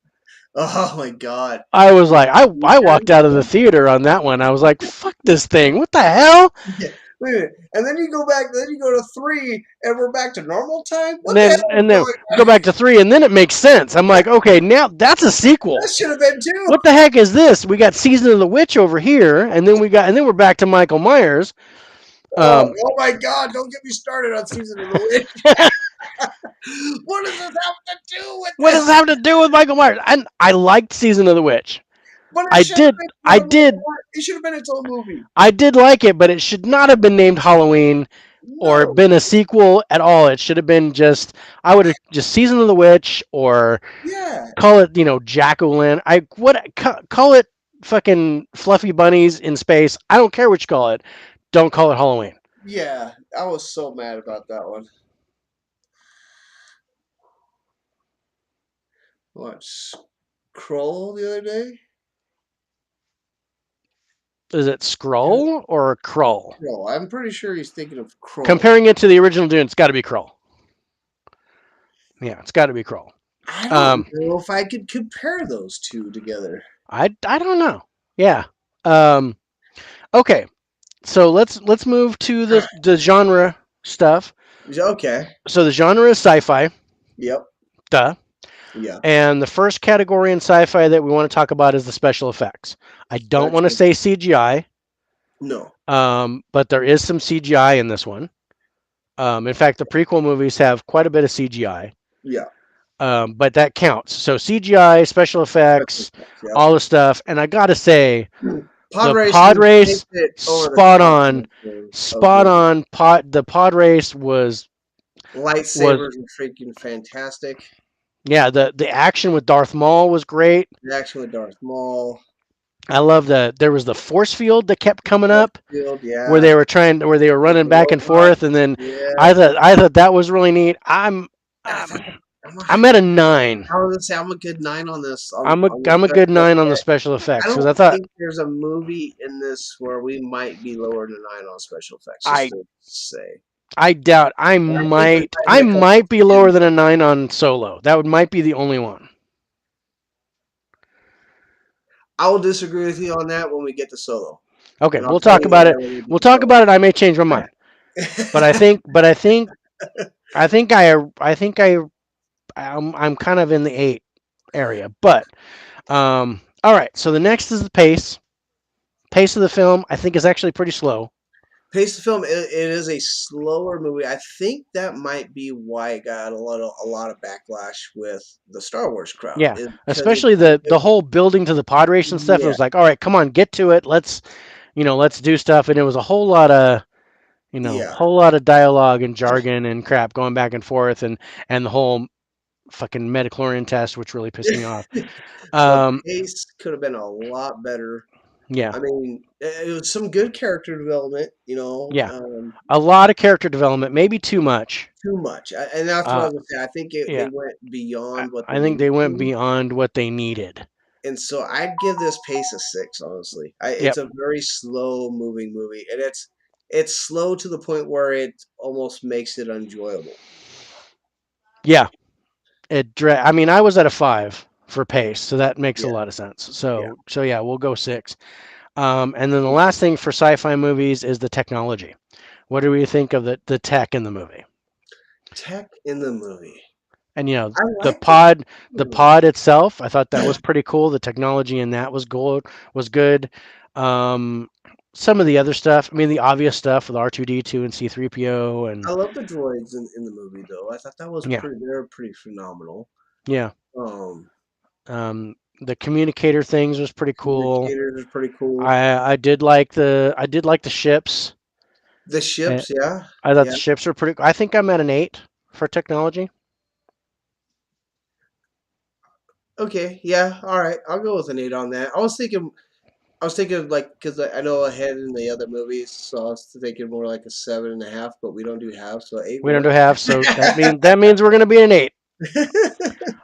Oh my god. I was like, You I sure? walked out of the theater on that one. I was like, fuck this thing. What the hell? Yeah. Wait a minute. And then you go back, then you go to 3, and we're back to normal time? And What the hell then is and then going on? go back to 3, and then it makes sense. I'm like, okay, now that's a That sequel. should have been 2. What the heck is this? We got Season of the Witch over here, and then we're back to Michael Myers. Um, Oh my god, don't get me started on Season of the Witch. What does this have to do with what does it this? have to do with Michael Myers? And I liked Season of the Witch. But it I should have did, been I no matter did, what. It should have been its own movie. I did like it, but it should not have been named Halloween or No. been a sequel at all. It should have been just I would have just Season of the Witch or Yeah. call it Jack O'Lantern. Call it fucking fluffy bunnies in space. I don't care what you call it. Don't call it Halloween. Yeah. I was so mad about that one. Watch Kroll the other day. Is it Skrull or Krull? Kroll. I'm pretty sure he's thinking of Kroll. Comparing it to the original Dune, it's got to be Krull. Yeah, it's got to be Krull. I don't Um, know if I could compare those two together. I don't know. Yeah. Um, okay. So let's move to the genre stuff. Okay. So the genre is sci-fi. Yep. Duh. Yeah. And the first category in sci-fi that we want to talk about is the special effects. I don't want to Special. say CGI, No. but there is some CGI in this one. In fact, the prequel movies have quite a bit of CGI, Yeah. but that counts. So CGI, special effects, Yep. all the stuff. And I got to say, Pod the racing pod race, takes it over the spot top on, of spot on. The pod race was lightsabers are freaking fantastic. yeah. The action with Darth Maul was great. The action with Darth Maul. I love there was the force field that kept coming up Field, yeah. where they were running back and forth, and then Yeah. I thought that was really neat. I'm at a 9. I was gonna say I'm a good 9 on this. I'm a good 9 on the special effects I because don't I thought think there's a movie in this where we might be lower than 9 on special effects. I Just to say, I doubt I think we might might be a couple be lower than a 9 on Solo. Might be the only one. I will disagree with you on that when we get to Solo. Okay, And I'll we'll tell talk you about why it. when we get We'll to talk Solo. about it. I may change my mind, but I think I'm kind of in the 8 area. But all right. So the next is the pace. Pace of the film I think is actually pretty slow. pace of film, it is a slower movie. I think that might be why it got a lot of backlash with the Star Wars crowd, Yeah, is because especially the whole building to the pod race and stuff. It yeah, was like, all right, come on, get to it. Let's do stuff. And it was a whole lot of yeah. whole lot of dialogue and jargon and crap going back and forth, and the whole fucking metachlorian test, which really pissed me off. The Um, pace could have been a lot better. yeah, I mean, it was some good character development, yeah, a lot of character development, maybe too much. too much, and that's what I Uh, was gonna say. I think they yeah, went I, beyond what they I think needed they went to, beyond what they needed. and so I'd give this pace a 6. Honestly, it's Yep. a very slow moving movie, and it's slow to the point where it almost makes it enjoyable. Yeah. I mean, I was at a 5 for pace, so that makes a Yeah, lot of sense. yeah. So yeah, we'll go 6. And then the last thing for sci-fi movies is the technology. What do we think of the tech in the movie? Tech in the movie. And I the like the pod, tech in the the movie. pod itself, I thought that was pretty cool. The technology in that was good. Um, some of the other stuff, I mean, the obvious stuff with R2D2 and C3PO, and I love the droids in the movie, though. I thought that was yeah, pretty. They're pretty phenomenal. yeah. Um, The communicator things was pretty cool. Communicators is pretty cool. I did like the ships. The Uh, ships, yeah, I thought yeah. the ships were pretty. I think I'm at an 8 for technology. Okay, yeah. All right, I'll go with an 8 on that. I was thinking like because I know ahead in the other movies, so I was thinking more like a 7.5, but we don't do half, so 8 We don't do works. half, so that means we're gonna be an 8.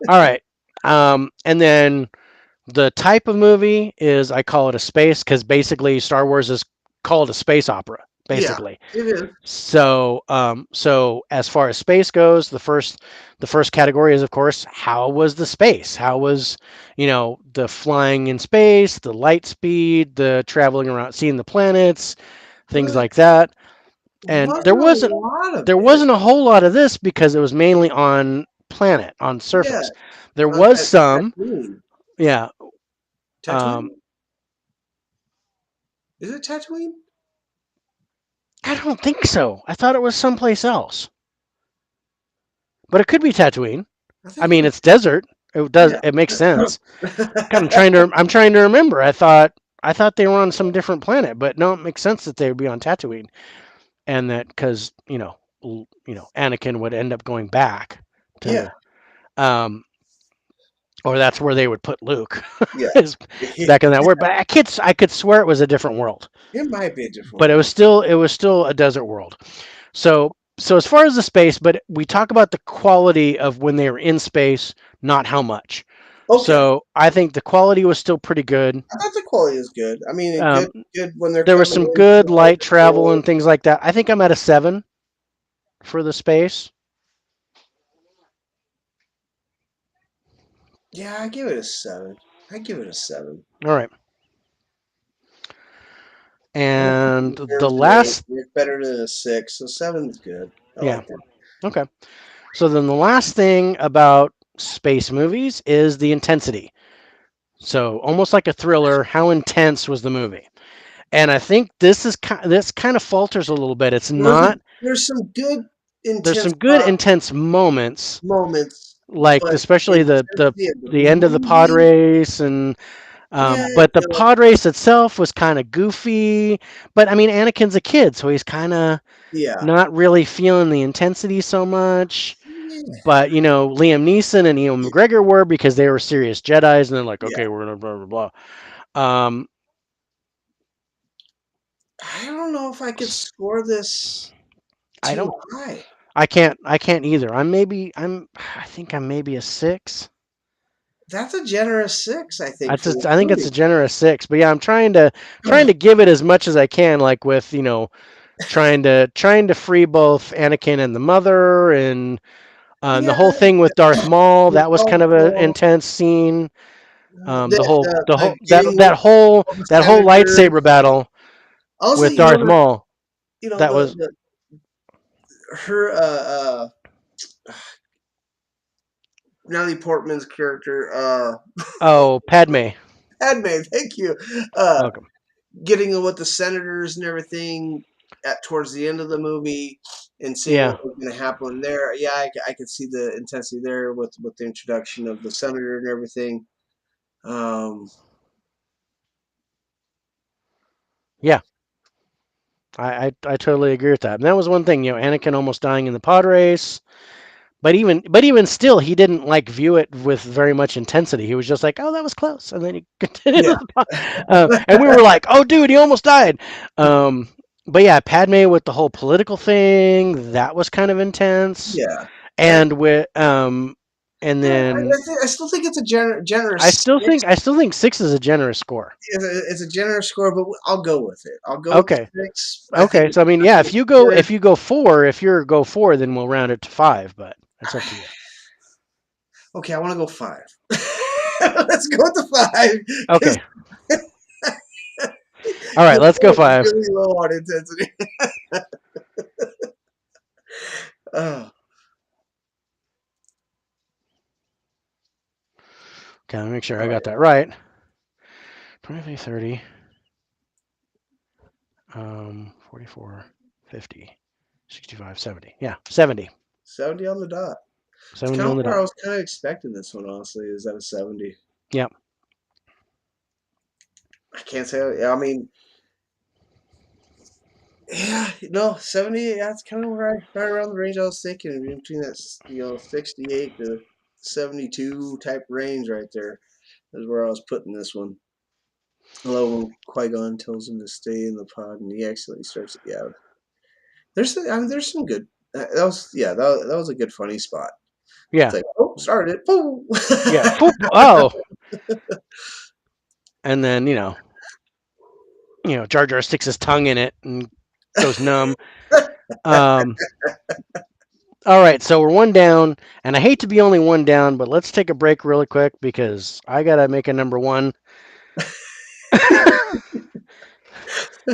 All right. And then the type of movie is I call it a space because basically Star Wars is called a space opera, Yeah, basically. it is. So as far as space goes, the first category is of course how was the space? How was the flying in space, the light speed, the traveling around, seeing the planets, things But like that. And wasn't a lot of there it. wasn't a whole lot of this because it was mainly on Yeah, surface. There on was some, Tatooine. yeah. Um, Tatooine? Is it Tatooine? I don't think so. I thought it was someplace else, but it could be Tatooine. I I think it mean, was. it's desert. It does. Yeah. It makes sense. I'm trying to remember. I thought they were on some different planet, but no, it makes sense that they would be on Tatooine, and that because Anakin would end up going back Yeah. to, um, or that's where they would put Luke, Yeah. is back in that world. But I could swear it was a different world, It might be a different but it was world. still it was still a desert world. So as far as the space, but we talk about the quality of when they were in space, not how much. Okay. So I think the quality was still pretty good. I thought the quality is good. I mean, Um, good when they're there was coming some in good from light the travel shore. and things like that. I think I'm at a 7 for the space. Yeah, I give it a 7. I give it a 7. All right. I think it And the deserves an 8. last, It's better than a 6, so 7's good. I yeah. like that. Okay. So then the last thing about space movies is the intensity. So almost like a thriller, how intense was the movie? And I think this kind of falters a little bit. It's not. There's some good There's intense some good intense moments, moments, like but especially the the intensity of the the end of the pod movie, race, and yeah, but the pod race itself was kind of goofy. But I mean, Anakin's a kid, so he's kind of yeah, not really feeling the intensity so much. yeah, But Liam Neeson and Ewan McGregor were, because they were serious Jedi's, and they're like, yeah. okay, we're gonna blah blah blah. I don't know if I could s- score this I too don't. high. I can't either. I think I'm maybe a 6. That's a generous 6, I think, for this I think it's movie. a generous 6, but yeah, I'm trying to give it as much as I can, like with trying to free both Anakin and the mother, and the Yeah, whole thing with Darth Maul. the That was kind Darth of an Maul, intense scene. The whole the the whole that getting rid that whole of the that whole senators. lightsaber battle Also, with Darth Maul. That was the her Natalie Portman's character, oh, Padme. Padme. Thank you. Uh, Welcome. Getting with the senators and everything. at towards the end of the movie and seeing Yeah, what was going to happen there. Yeah, I could see the intensity there with the introduction of the senator and everything. Um, yeah. I totally agree with that. And that was one thing, Anakin almost dying in the pod race. But even still, he didn't like view it with very much intensity. He was just like, "Oh, that was close," and then he continued yeah, with the pod. And we were like, "Oh, dude, he almost died." Um, but yeah, Padme with the whole political thing that was kind of intense, yeah. I, and and yeah, then I still think it's a I generous still think six. I still think 6 is a generous score. It's a generous score, but I'll go with it. I'll go with the Okay, six. okay. So I mean, I yeah, think if it's you go good. if you go 4, if you're go 4, then we'll round it to 5. But it's up to you. Okay, I want to go five. Let's go with the five because Okay. All right, the let's go four is 5. really low on intensity. Oh, Okay, let me make sure I oh got that right. 25, 30, 44, 50, 65, 70. Yeah, 70. 70 on the dot. It's 70 kind on of the where I dot. was kind of expecting this one, honestly, is at a 70. Yeah, I can't say, yeah, I mean, yeah, no, 70, that's kind of where right around the range I was thinking, between that, 68 to 72 type range right there is where I was putting this one. I love when Qui-Gon tells him to stay in the pod and he accidentally starts, yeah. I mean, there's some good, that was, yeah, that was a good funny spot. It's yeah, like, oh, started it, boom. yeah. Foop. Oh, and then Jar Jar sticks his tongue in it and goes numb. Um, all right, so we're one down, and I hate to be only one down, but let's take a break really quick because I gotta make a number one.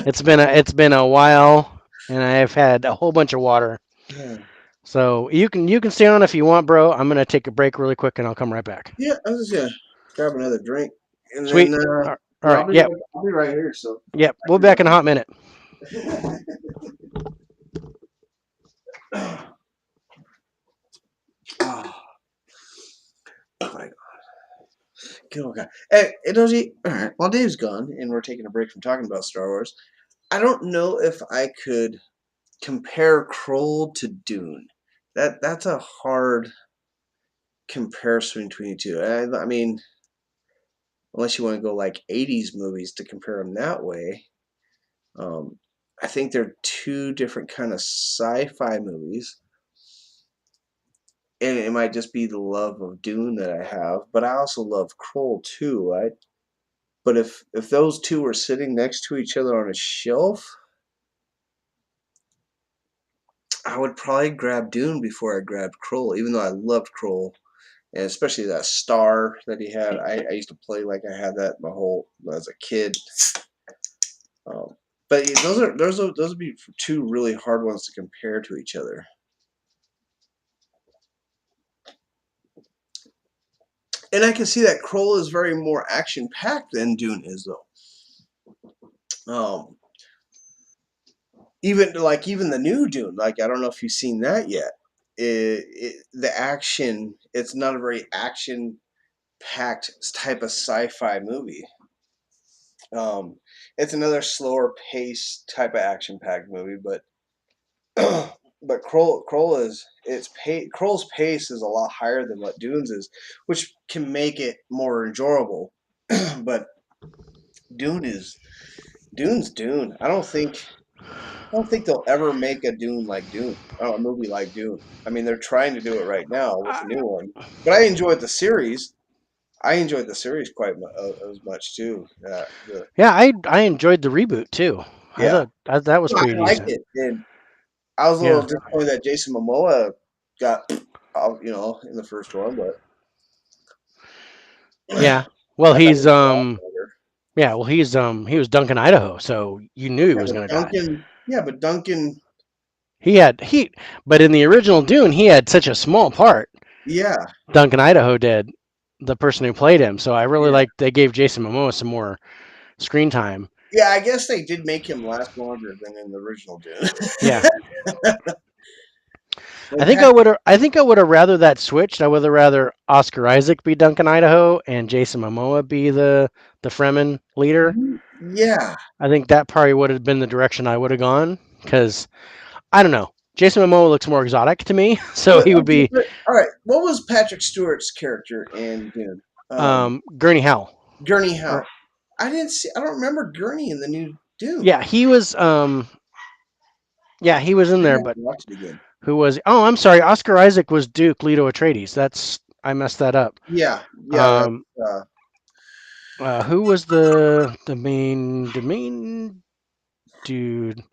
It's been a while, and I have had a whole bunch of water. Yeah. So you can stay on if you want, bro. I'm gonna take a break really quick, and I'll come right back. Yeah, I was just gonna grab another drink, and then Sweet. All yeah, right. Yep. I'll be right here. So Yep. We'll be back in a hot minute. oh my God, God. Hey, Doji, all right. While Dave's gone, and we're taking a break from talking about Star Wars, I don't know if I could compare Kroll to Dune. That's a hard comparison between the two. I mean, unless you want to go like '80s movies to compare them that way. Um, I think they're two different kind of sci-fi movies, and it might just be the love of Dune that I have, but I also love Kroll too. But if those two were sitting next to each other on a shelf, I would probably grab Dune before I grabbed Kroll, even though I loved Kroll, and especially that star that he had. I used to play like I had that my whole as a kid. Um, but yeah, those would be two really hard ones to compare to each other. And I can see that Kroll is very more action packed than Dune is, though. Um, even the new Dune, like I don't know if you've seen that yet. The action, it's not a very action packed type of sci-fi movie. Um, it's another slower pace type of action packed movie, but but Kroll is Kroll's pace is a lot higher than what Dune's is, which can make it more enjoyable. But Dune is Dune's Dune. I don't think they'll ever make a Dune like Dune. Oh, a movie like Dune. I mean, they're trying to do it right now with Uh, the new one. But I enjoyed the series. I enjoyed the series quite as much too. yeah, I enjoyed the reboot too. I Yeah, thought that was no, pretty I liked decent. it, and I was a little Yeah. disappointed that Jason Momoa got, in the first one, but Yeah. Well, I thought he he's was a lot better. yeah, well he was Duncan Idaho, so you knew he Yeah, was but going to die. Duncan, He but in the original Dune, he had such a small part. yeah, Duncan Idaho did, the person who played him. So I really yeah, like they gave Jason Momoa some more screen time. Yeah, I guess they did make him last longer than in the original Dune. Yeah, But Pat, I think I would have rather that switched. I would have rather Oscar Isaac be Duncan Idaho and Jason Momoa be the Fremen leader. yeah. I think that probably would have been the direction I would have gone because I don't know. Jason Momoa looks more exotic to me, so he would Okay, be but all right. What was Patrick Stewart's character in Dune? Gurney Howell. Gurney Howe. Or I didn't see. I don't remember Gurney in the new Dune. yeah, he was yeah, he was in I there, have but to watch it again. who was? Oh, I'm sorry. Oscar Isaac was Duke Leto Atreides. That's I messed that up. Yeah, yeah. That's Um, who was the main dude?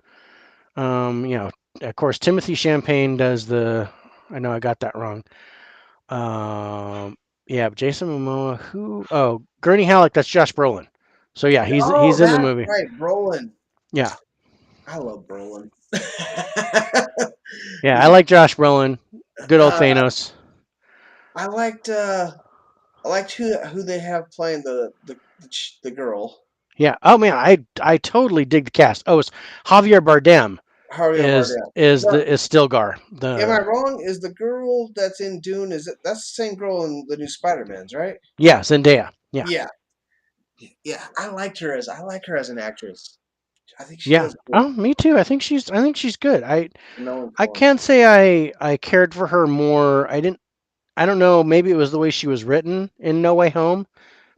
You know, of course, Timothy Champagne does the. I know I got that wrong. Um, yeah, but Jason Momoa. Who? Oh, Gurney Halleck. That's Josh Brolin. So yeah, oh, he's in the that's movie. right, Brolin. Yeah, I love Brolin. yeah. I He's like Josh Brolin. Good old uh, Thanos. I liked who they have playing the girl Yeah. Oh man, I totally dig the cast. Oh, it's Javier Bardem Javier Bardem. Now, is Stilgar. am I The wrong? Is the girl that's in Dune that's the same girl in the new Spider Mans, right? yeah, Zendaya. Yeah. Yeah, yeah. I like her as an actress. I think she Yeah. does good. Oh, me too. I think she's good. I Melancholy. can't say I cared for her more. I don't know, maybe it was the way she was written in No Way Home,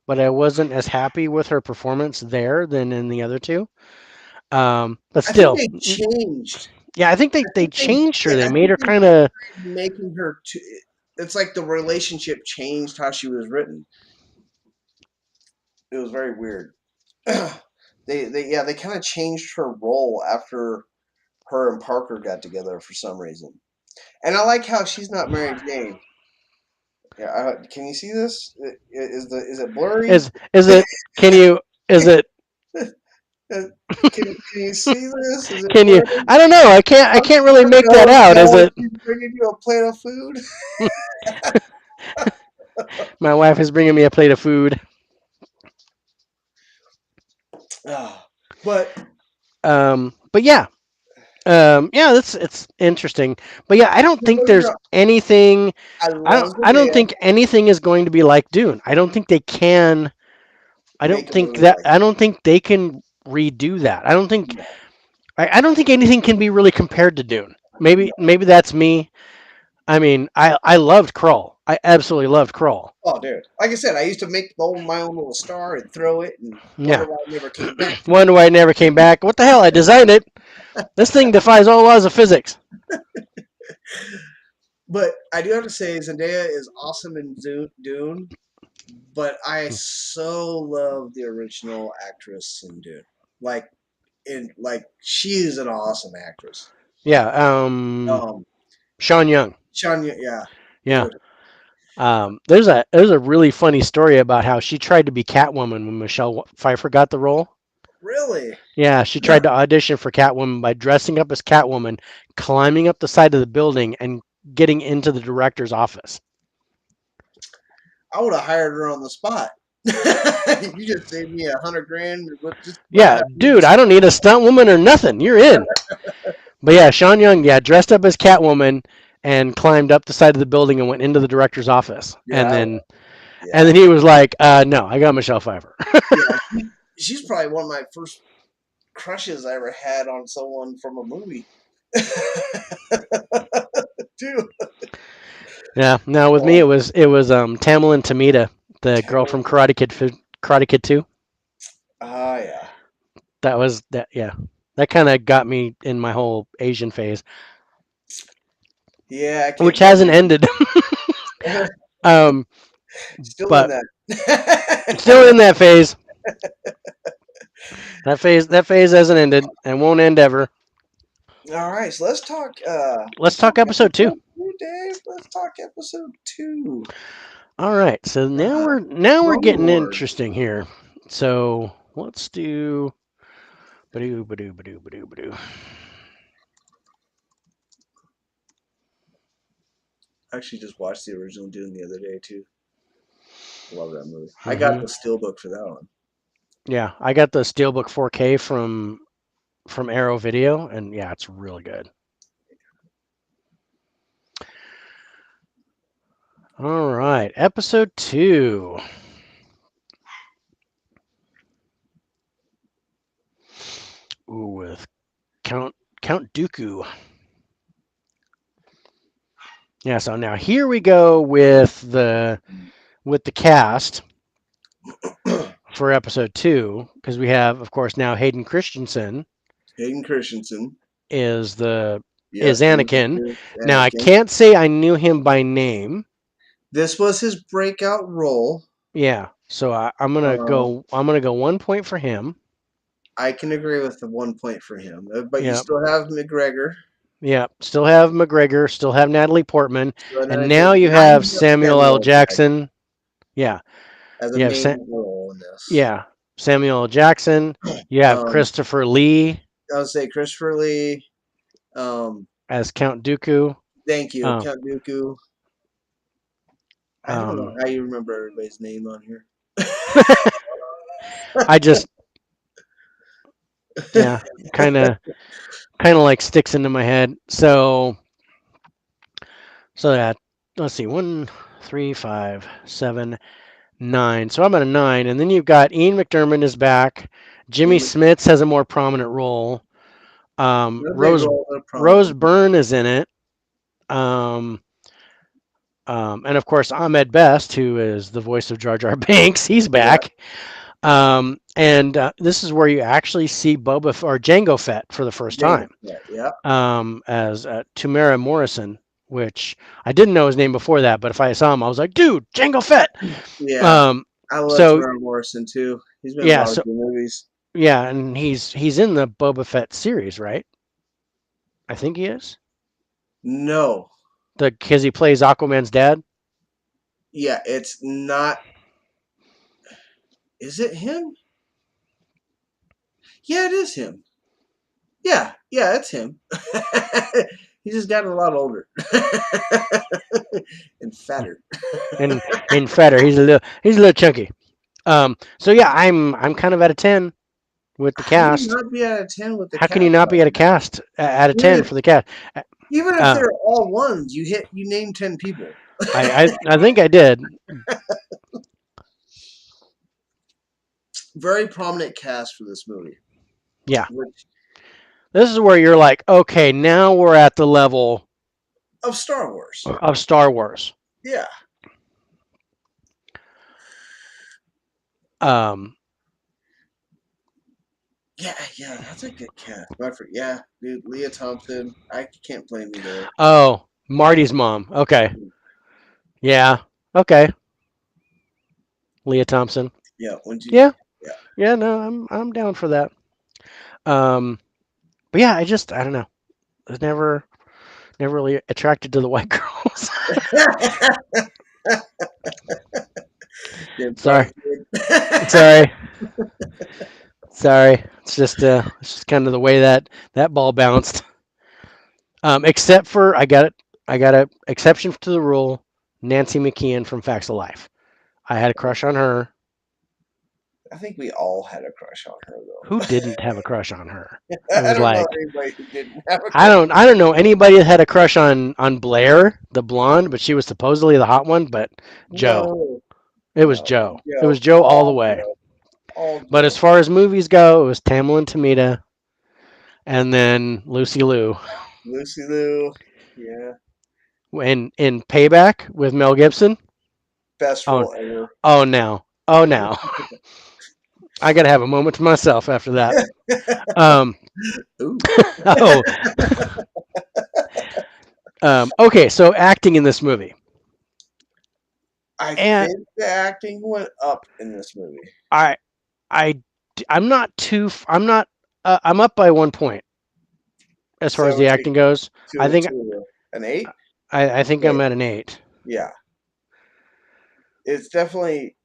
but I wasn't as happy with her performance there than in the other two. But I think still, they changed. yeah, I think I they think they changed her. yeah, They I made think her they kind of making her to. It's like the relationship changed how she was written. It was very weird. They kind of changed her role after her and Parker got together for some reason. And I like how she's not Mary Jane. Yeah, can you see this? Is it blurry? is it can you is it Can you see this? Is it can you blurry? I don't know. I I'm can't really make that sorry, out. Is no, it she's bringing you a plate of food. my wife is bringing me a plate of food? Ah, but But yeah, yeah, that's it's interesting. But yeah, I don't think there's anything. I love I don't Zendaya. think anything is going to be like Dune. I don't think they can. Make a movie like I don't think they can redo that. no, I don't think anything can be really compared to Dune. no. Maybe that's me. I mean, I loved Crawl. I absolutely loved Crawl. Oh, dude! Like I said, I used to make my own little star and throw it, and wonder Yeah. why it never came back to me. Wonder why it never came back. What the hell? I designed it. This thing defies all laws of physics. But I do have to say, Zendaya is awesome in Dune. But I so love the original actress in Dune. Like she is an awesome actress. Yeah. Um, Sean Young. Sean, yeah, Yeah. dude, There's a really funny story about how she tried to be Catwoman when Michelle Pfeiffer got the role. really. Yeah, she tried to audition for Catwoman by dressing up as Catwoman, climbing up the side of the building, and getting into the director's office. I would have hired her on the spot. You just saved me 100 grand with just about Yeah, having dude, I don't need a stunt woman or nothing. You're in. But yeah, Sean Young, yeah, dressed up as Catwoman and climbed up the side of the building and went into the director's office. yeah, And yeah, then he was like, no, I got Michelle Pfeiffer. yeah. She's probably one of my first crushes I ever had on someone from a movie. Dude, Yeah, no, with me oh, it was Tamlin Tomita, the girl from Tamara. Karate Kid 2. Ah, yeah, That was that yeah. That kind of got me in my whole Asian phase, yeah. I which can't blame hasn't ended. you. um, Still in but that. still in that phase. That phase hasn't ended and won't end ever. All right, so Let's talk episode 2. episode two, Dave. Let's talk episode two. All right. So now we're Clone getting Wars. interesting here. So, let's do badoo badoo badoo badoo badoo. I actually just watched the original Dune the other day too. Love that movie. I got Mhm. the steelbook for that one. Yeah, I got the Steelbook 4K from Arrow Video, and yeah, it's really good. All right, episode 2. Ooh, with Count Dooku. Yeah, so now here we go with the cast for episode 2, because we have, of course, now Hayden Christensen Hayden Christensen. is the Yep, is Anakin. Now I Anakin. can't say I knew him by name. This was his breakout role. Yeah, so Um, I'm gonna go 1 point for him. I can agree with the 1 point for him, but you Yeah, still have McGregor. yeah. Still have McGregor. Still have Natalie Portman, So and now you now have you have Samuel L. Samuel L. Jackson Jackson. Yeah, as a you have main role in this. yeah Samuel L. Jackson. You have Um, Christopher Lee I would say Christopher Lee. Um, as Count Dooku. thank you, Um, Count Dooku. I don't know um, how you remember everybody's name on here. I just yeah, kind of like sticks into my head. So that let's see, 1, 3, 5, 7, 9. So I'm at a 9, and then you've got Ian McDermott is back. Jimmy Amy, Smits has a more prominent role. no big Rose role, but Rose prominent. Byrne is in it. Um, and of course Ahmed Best, who is the voice of Jar Jar Binks, he's Yeah, back. And this is where you actually see or Jango Fett for the first Jango time, Fett. Yeah, as Tamara Morrison, which I didn't know his name before that, but if I saw him, I was like, dude, Jango Fett. yeah. Um, I love so Tamara Morrison too. He's been in a yeah, lot of so good movies. yeah, and he's in the Boba Fett series, right? I think he is. No, Because he plays Aquaman's dad. yeah, it's not. Is it him? Yeah, it is him. Yeah, yeah, it's him. He's just gotten a lot older and fatter. And in Fetter, he's a little chunky. So yeah, I'm kind of at a 10 with the How do you cast. not be at a 10 with the How can you cast not be like at a that? cast at a Even 10 if, for the cast? Uh, even if uh, they're all ones, you name 10 people. I think I did. Very prominent cast for this movie. Yeah, Which this is where you're like, okay, now we're at the level of Star Wars. of Star Wars. Yeah. Um, Yeah, yeah, that's a good cast. Yeah, dude, Leah Thompson. I can't blame you there. oh, Marty's mom. Okay, yeah, okay, Leah Thompson. Yeah, when you Yeah, yeah. yeah, no, I'm down for that. Um, but yeah, I don't know. I was never really attracted to the white girls. Did Sorry, probably good. sorry, sorry. It's just kind of the way that ball bounced. Except for I got a exception to the rule. Nancy Mckeon from Facts of Life. I had a crush on her. I think we all had a crush on her Who though. didn't have a crush on her? It I was don't know like anybody who didn't have a crush. I don't know anybody that had a crush on Blair, the blonde, but she was supposedly the hot one. But Joe, No, it was no, Joe. It was Joe, Joe all the way. all But as Joe. far as movies go, it was Tamlin Tomita and then Lucy Liu. Lucy Liu, yeah, In Payback with Mel Gibson. best Oh, role ever. oh now, oh now. I gotta have a moment to myself after that. Um, Ooh, oh, okay. So acting in this movie, I and think the acting went up in this movie. I, I, I'm not too. I'm not. I'm up by 1 point as far So as I the would take acting goes. I two think. to an 8. I think I'm Wait, at an 8 yeah, it's definitely.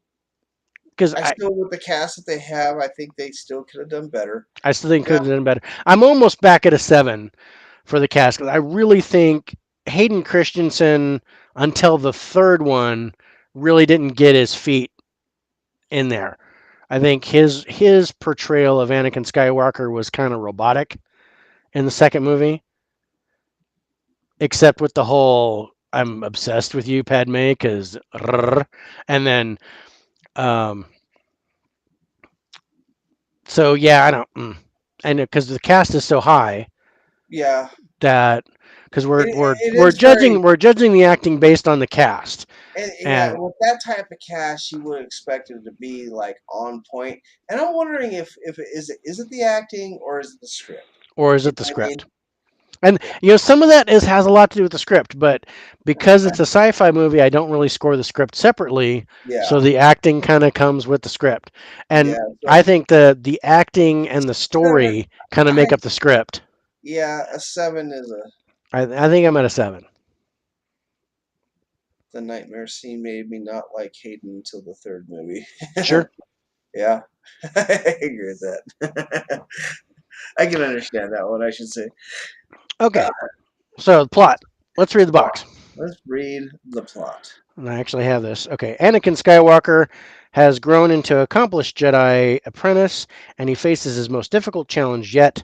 because I still with the cast that they have, I think they still could have done better. I still think Yeah, could have done better. I'm almost back at a 7 for the cast because I really think Hayden Christensen until the third one really didn't get his feet in there. I think his portrayal of Anakin Skywalker was kind of robotic in the second movie, except with the whole "I'm obsessed with you, Padme," because and then um, so yeah, I don't, and because the cast is so high Yeah, that because we're it, we're it we're is very. judging we're judging the acting based on the cast, And yeah, and with that type of cast, you would expect it to be like on point. And I'm wondering if it is it the acting or is it the script? or is You it the know what I mean? script? And some of that is has a lot to do with the script, but because it's a sci-fi movie, I don't really score the script separately, so Yeah, the acting kind of comes with the script. And yeah. So I think the acting and the seven, story kind of I make up the script. yeah, a seven is a I think I'm at a 7. the nightmare scene made me not like Hayden until the third movie. Sure. Yeah, I agree with that. I can understand that one. I should say. Okay. Uh, So the plot. Let's read the plot. box. Let's read the plot. And I actually have this. Okay. Anakin Skywalker has grown into accomplished Jedi apprentice, and he faces his most difficult challenge yet,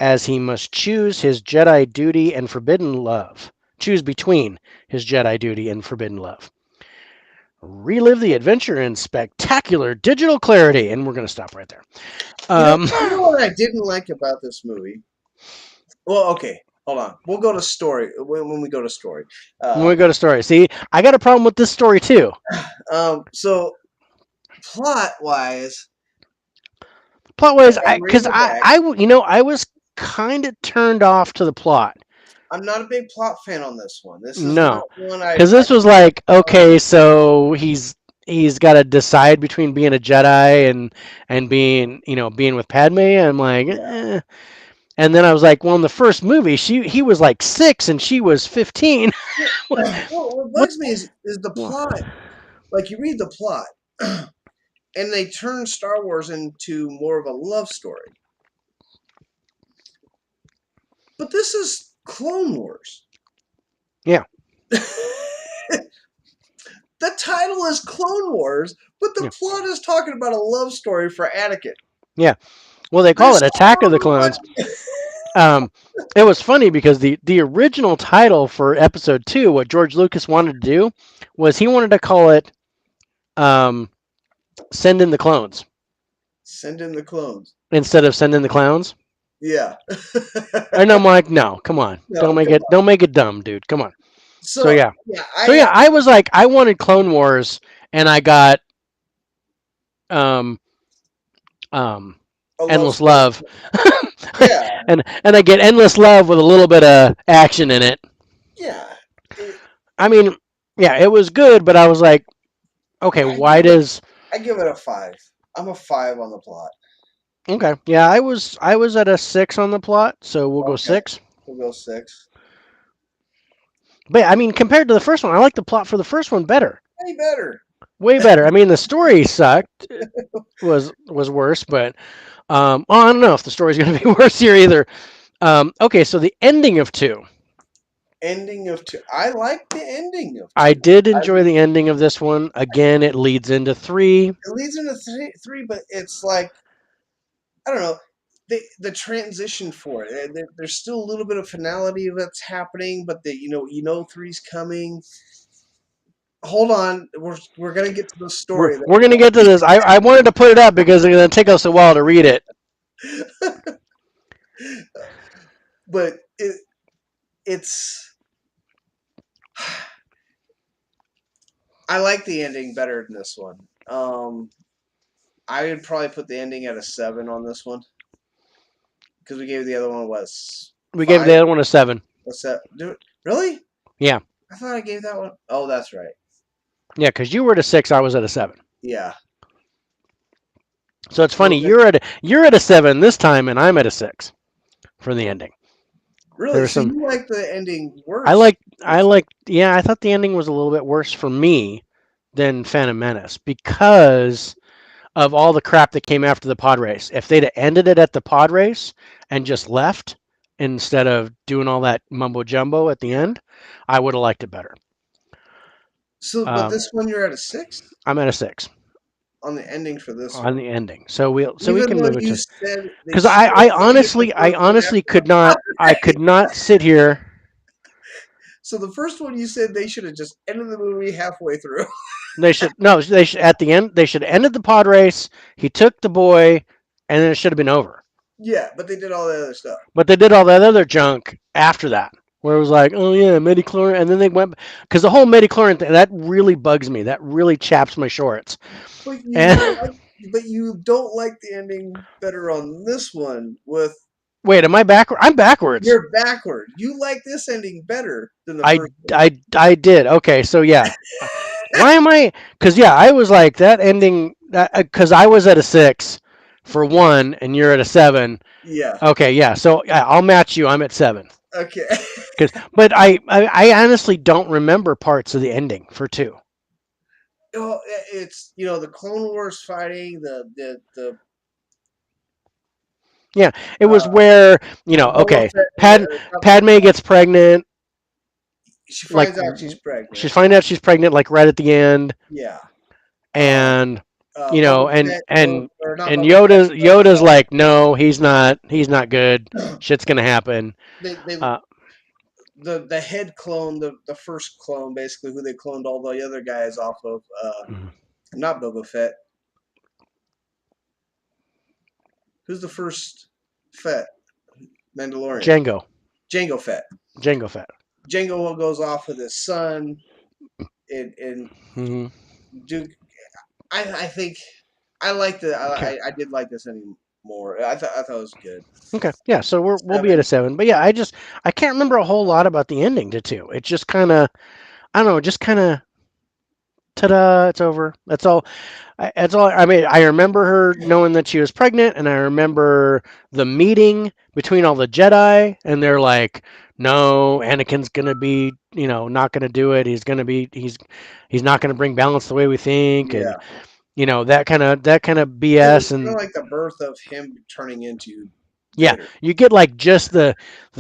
as he must choose his Jedi duty and forbidden love. Choose between his Jedi duty and forbidden love. Relive the adventure in spectacular digital clarity, and we're going to stop right there. You know, Um, you know what I didn't like about this movie. Well, okay, hold on. We'll go to story when we go to story. when we Um, go to story, see, I got a problem with this story too. so plot wise, Plot and, wise, and because reading it back, I was kind of turned off to the plot. I'm not a big plot fan on this one. This is not No, one because I this was like, okay, so he's got to decide between being a Jedi and being being with Padme. I'm like, yeah. eh. And then I was like, well, in the first movie, he was like 6 and she was 15. Well, what What? bugs me is the plot. Like you read the plot, and they turn Star Wars into more of a love story. But this is Clone Wars. Yeah, The title is Clone Wars, but the yeah, plot is talking about a love story for Anakin. yeah. Well, they call There's it Attack of the so Clones. much. Um, it was funny because the original title for Episode 2, what George Lucas wanted to do, was he wanted to call it um, "Send in the Clones" Send in the clones. instead of "Send in the Clowns." Yeah. And I'm like, no, come on, No, come on. don't make it dumb, dude. Come on. So So yeah, yeah, so yeah, I was like, I wanted Clone Wars, and I got um, um, a love Endless story. Love, Yeah, and I get Endless Love with a little bit of action in it. yeah. It, I mean, yeah, it was good, but I was like, okay, I why give it. does I give it a five. I'm a five on the plot. okay? Yeah, I was at a 6 on the plot, so we'll go Okay, 6. we'll go six. But I mean, compared to the first one, I like the plot for the first one better, Any better? way better. I mean, the story sucked, it was worse, but I don't know if the story's going to be worse here either. Okay, so the ending of 2. Ending of two. I like the ending of I two. did I enjoy the ending of this one. Again, it leads into 3. It leads into three, but it's like I don't know. The transition for it. There's still a little bit of finality that's happening, but the three's coming. Hold on, we're gonna get to the We're story. we're gonna get to this. I wanted to put it up because it's gonna take us a while to read it. But it's I like the ending better than this one. I would probably put the ending at a seven on this one because we gave the other one was We gave five. the other one a 7. What's that? Do it really? Yeah, I thought I gave that one. Oh, that's right. yeah, because you were at a 6, I was at a 7. Yeah, So it's little funny bit. you're at a 7 this time, and I'm at a 6 for the ending. There Really? was So some you like the ending I worse? like I like yeah, I thought the ending was a little bit worse for me than Phantom Menace because of all the crap that came after the pod race. If they'd have ended it at the pod race and just left instead of doing all that mumbo jumbo at the Yeah. end, I would have liked it better. So, but Um, this one you're at a six. I'm at a 6. on the ending for this on one. the ending. So we Even can though move it you to said they because should I have ended the honestly first one after could the not I pod. could not sit here. So the first one you said they should have just ended the movie halfway through. They should no. They should at the end. They should have ended the pod race. He took the boy, and then it should have been over. Yeah, but they did all the other stuff. But they did all that other junk after that, where it was like, oh yeah, Medichlorian, and then they went because the whole Medichlorian thing that really bugs me. That really chaps my shorts. But And you don't like the ending better on this one with wait, am I backward? I'm backwards. you're backward. You like this ending better than the I first one. I did. Okay, so yeah. Why am I? Because yeah, I was like that ending. Because I was at a 6 for one, and you're at a 7. Yeah. Okay, yeah. So yeah, I'll match you. I'm at 7. Okay. Cause, but I honestly don't remember parts of the ending for 2. Well, it's the Clone Wars fighting the Yeah, it was uh where Boba okay, Fett not Boba Padme Fett. gets pregnant, She like finds out she's pregnant. she finds out she's pregnant like right at the end, Yeah. Um. and Boba and Fett goes, or not Boba Yoda's like, no, he's not good. Fett. Shit's gonna happen. They Uh, the head clone, the first clone, basically who they cloned all the other guys off of. Not Boba Fett. Who's the first Fett Mandalorian? Django, Jango Fett. Django Fett. Jango goes off with his son, and Hmm. Duke. I think I liked it. Okay. I did like this anymore. I thought it was good. Okay. Yeah. So we'll be at a Seven. 7. But yeah, I can't remember a whole lot about the ending to 2. It just kind of I don't know. Just kind of ta-da. It's over. That's all. That's all. I mean, I remember her knowing that she was pregnant, and I remember the meeting between all the Jedi, and they're like, "No, Anakin's gonna be, not gonna do it. He's not gonna bring balance the way we think," and Yeah, that kind of it was BS, kind of and like the birth of him turning into yeah, Vader. you get like just the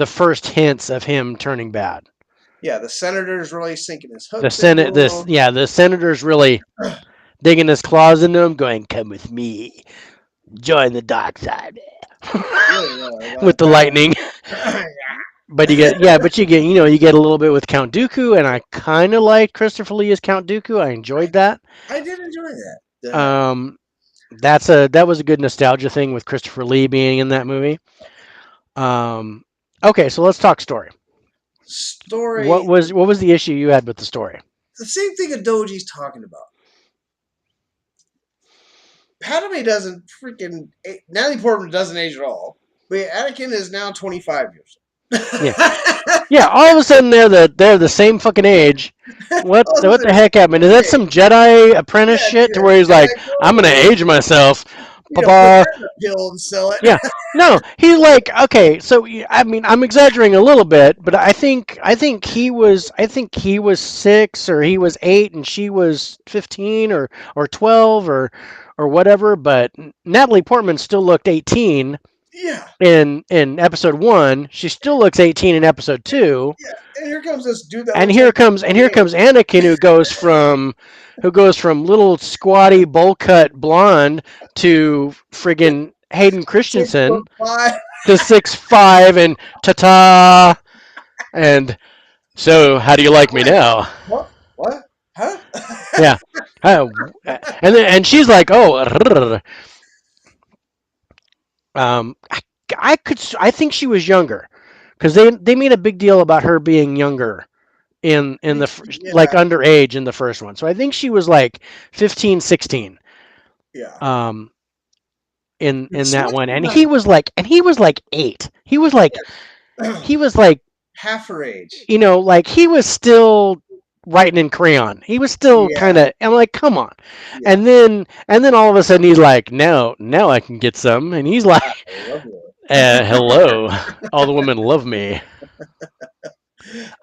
first hints of him turning bad. Yeah, the senator's really sinking his The hooks into Senate, this him. yeah, the senator's really digging his claws into him, going, "Come with me, join the dark side." Yeah, With the lightning. But you get but you get a little bit with Count Dooku, and I kind of liked Christopher Lee as Count Dooku. I enjoyed that. I did enjoy that. The Um, that was a good nostalgia thing with Christopher Lee being in that movie. Um, okay, so let's talk story. story, What was the issue you had with the story? the same thing Adoji's talking about. Padme doesn't freaking Natalie Portman doesn't age at all. But Anakin is now 25 years Yeah, old. yeah. All of a sudden they're the same fucking age. What the heck happened? Is that some Jedi apprentice Yeah, shit to yeah, where he's like, Jedi I'm gonna clone. age myself? Put Ba-ba. that in a pill and sell it. Yeah, no, he's like, okay, so I mean, I'm exaggerating a little bit, but I think he was 6 or he was 8 and she was 15 or 12 or whatever. But Natalie Portman still looked 18 Yeah, in episode 1. She still looks 18 in episode 2. yeah. And here comes this dude that And looks like here 28. comes Anakin, who goes from little squatty bowl cut blonde to friggin' Hayden Six Christensen foot five. to 6'5" and ta-ta. And so, how do you like me now? What? What? Huh? Yeah. Uh, and she's like, oh, I, I think she was younger because they made a big deal about her being younger in like Yeah, underage in the first one. So I think she was like 15, 16 yeah. um in She that looks one. about And he was like 8. He was like half her age. like he was still writing in crayon. He was still kind Yeah, of. I'm like, come on. yeah. And then all of a sudden he's like, now I can get some. And he's like, I love you. hello, all the women love me.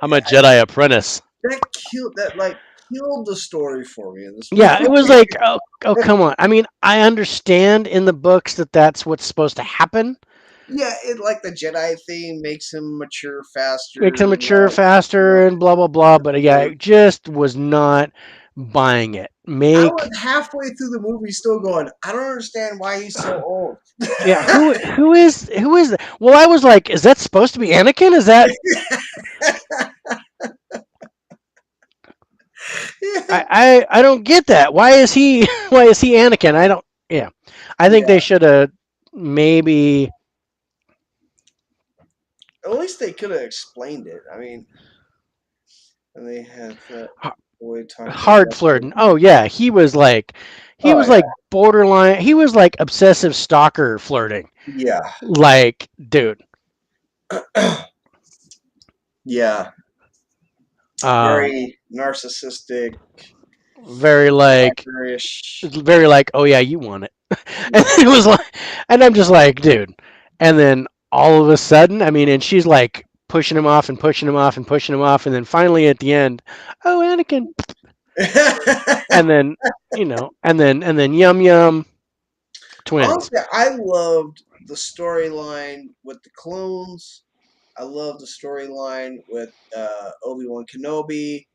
I'm a Yeah, Jedi apprentice. that killed the story for me in this Yeah, it was movie. like, oh, come on. I mean, I understand in the books that that's what's supposed to happen. Yeah, it like the Jedi thing makes him mature faster Makes him and mature all. faster and blah blah blah. But yeah, it just was not buying it. I was Make halfway through the movie still going, I don't understand why he's so old. Yeah, who is that? Well, I was like, is that supposed to be Anakin? Is that Yeah. I don't get that. Why is he why is he Anakin? I don't. Yeah, I think they Yeah. should have maybe At least they could have explained it. I mean, and they had that boy talking hard about flirting. it. Oh yeah, he Oh was yeah. like borderline. He was like obsessive stalker flirting. Yeah. Like, dude, Yeah. um, Very narcissistic, very like hackerish. very like, oh yeah, you want it. And Yeah. it was like, and I'm just like, dude. And then all of a sudden, I mean, and she's like pushing him off and pushing him off and pushing him off, and then finally at the end, oh Anakin, and then and then Yum Yum twins. Honestly, I loved the storyline with the clones. I loved the storyline with Obi-Wan Kenobi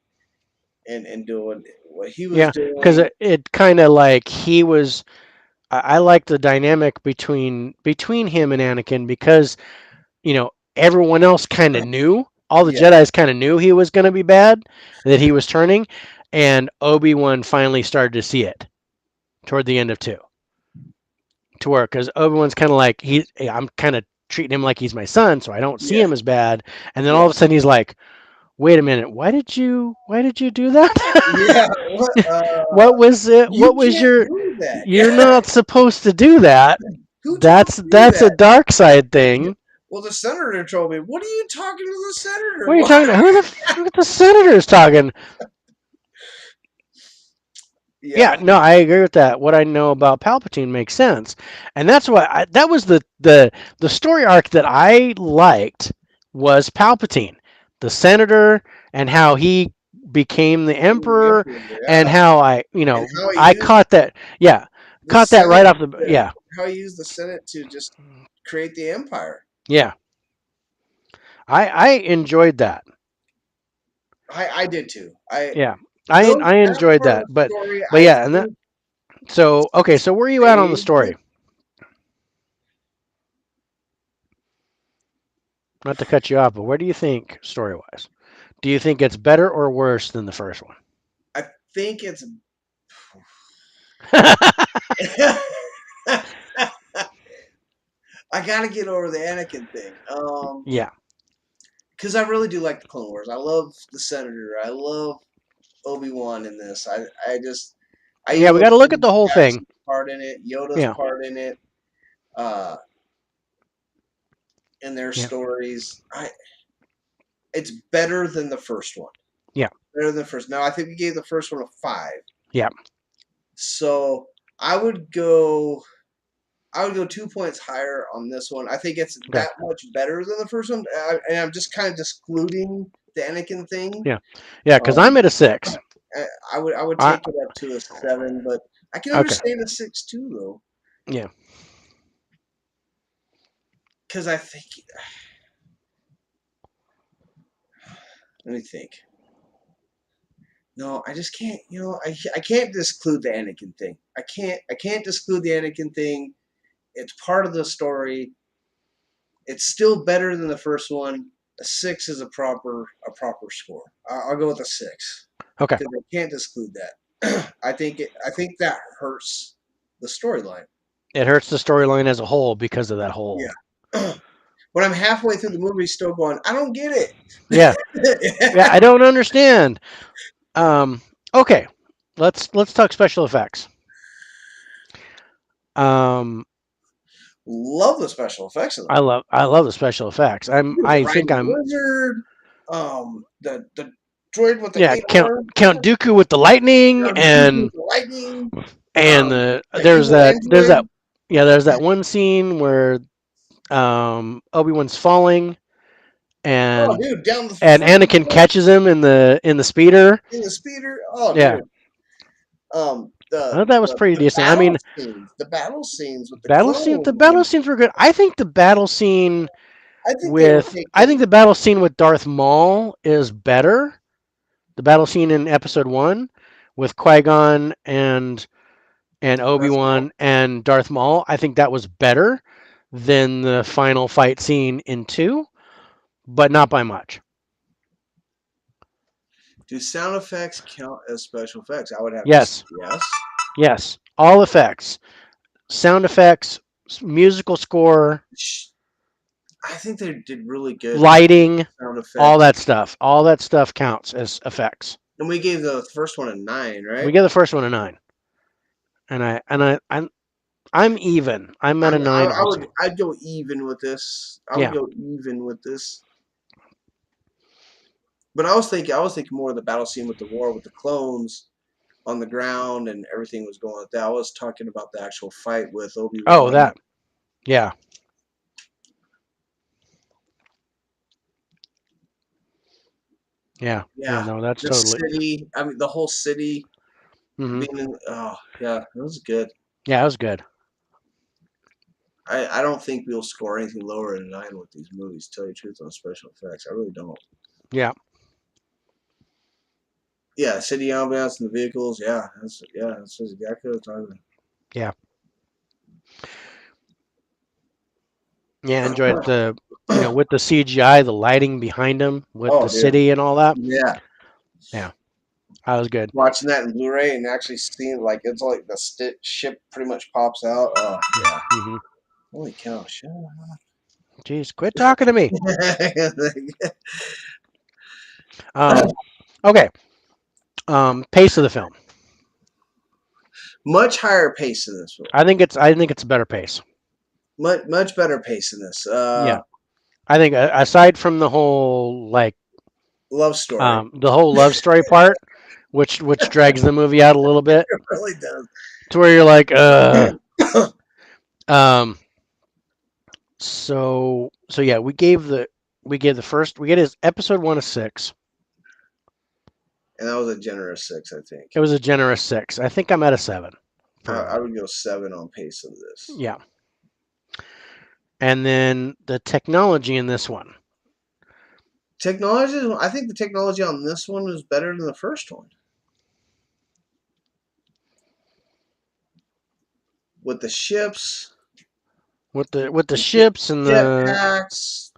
and doing what he was Yeah, because doing. it kind of like he was. I like the dynamic between him and Anakin because everyone else kind of knew. All the Yeah. Jedi's kind of knew he was going to be bad, that he was turning, and Obi Wan finally started to see it toward the end of two. To work because Obi Wan's kind of like I'm kind of treating him like he's my son, so I don't see Yeah. him as bad. And then all Yeah. of a sudden he's like, "Wait a minute, why did you do that? Yeah. What What was it? you What was can't your? do that. You're Yeah. not supposed to do that. Who told you That's a that? dark side thing. Well, the senator told me. What are you talking to the What senator? are you talking about? Who the senator's talking? Yeah, Yeah. no, I agree with that. What I know about Palpatine makes sense, and that's why that was the story arc that I liked was Palpatine, the senator, and how he became the emperor, and Yeah. how And how he I used caught that. Yeah, the caught that Senate right off the. to, Yeah, how he used the Senate to just create the empire. yeah, I enjoyed that. I did too. I Yeah, those I that enjoyed part of that, the but story but I yeah, and that think so okay, so where are you at on the saved it. story? Not to cut you off, but where do you think story wise? Do you think it's better or worse than the first one? I think it's I gotta get over the Anakin thing. Yeah. Because I really do like the Clone Wars. I love the Senator. I love Obi-Wan in this. I Yeah, even we love got to look at Samuel the whole thing. Jackson's part in it, Yoda's Yeah. part in it, uh, in their Yeah. stories. It's better than the first one. Yeah. Better than the first. Now I think we gave the first one a 5. Yeah. So I would go. I would go 2 points higher on this one. I think it's Okay. that much better than the first one, and I'm just kind of excluding the Anakin thing. Yeah. Yeah, cuz I'm Um, at a 6. I would I take it up to a 7, but I can Okay. understand a 6 too, though, Yeah. because I think. Let me think. No, I just can't. I can't disclude the Anakin thing. I can't disclude the Anakin thing. It's part of the story. It's still better than the first one. A 6 is a proper score. I'll go with a 6 Okay. because I can't disclude that. I think that hurts the storyline. It hurts the storyline as a whole because of that whole. Yeah. When I'm halfway through the movie, still going, I don't get Yeah. Yeah, it. I don't understand. Um okay. Let's talk special effects. Um Love the special effects in the movie. I love the special effects. Dude, the I think riding I'm lizard, the droid with the yeah, 8 arms, Count Dooku with the lightning Dooku with and the lightning, and the evil there's that android. yeah, there's that one scene where Obi-Wan's falling Oh, and dude, down the freaking Anakin cliff catches him in the speeder. in the speeder. Oh, Yeah. dude. The I thought that was the pretty the decent. I battle mean, scenes, the battle scenes with the the clones, battle and scenes were good. I think the battle scene I think they were I think taken. the battle scene with Darth Maul is better. The battle scene in episode 1 with Qui-Gon and That's Obi-Wan cool. and Darth Maul, I think that was better than the final fight scene in 2, but not by much. Do sound effects count as special effects? I would have to say Yes. yes. Yes. All effects. Sound effects, musical score, I think they did really good with lighting, sound all effects. that stuff. All that stuff counts as effects. And we gave the first one a 9, We right? give the first one a 9. I'm even. I'm at a 9 also. I'd go even with this. I would Yeah. go even with this. But I was thinking more of the battle scene with the war with the clones on the ground and everything was going like that. I was talking about the actual fight with Obi Oh, Wan. that. Yeah. Yeah. Yeah, Yeah, no, that's the totally. city. I mean, the whole city Mhm. being in. Oh, yeah, it was good. Yeah, it was good. I don't think we'll score anything lower than 9 with these movies. To tell you the truth, on special effects, I really don't. Yeah. Yeah, city ambiance and the vehicles. That's exactly what I'm talking Yeah. Yeah, I enjoyed about. the with the CGI, the lighting behind them with the Oh, dude, city and all that. yeah. Yeah. That was good. Watching that in Blu-ray and actually seeing like it's like the ship pretty much pops out. Oh yeah. Mhm. Holy cow! Shut Jeez, quit talking to me. up. Um okay. Pace of the film. Much higher pace in this one. I think it's a better pace. Much better pace in this. Yeah. I think aside from the whole Love story. the whole love story part, which drags the movie out a little bit, It really does. to where you're like, um. So yeah, we gave his episode 1 of 6. And that was a generous 6, I think. It was a generous 6. I think I'm at a 7 for I him. would go 7 on pace of this. Yeah. And then the technology in this one. Technology. I think the technology on this one is better than the first one. With the ships, With the the jet ships and the jetpacks.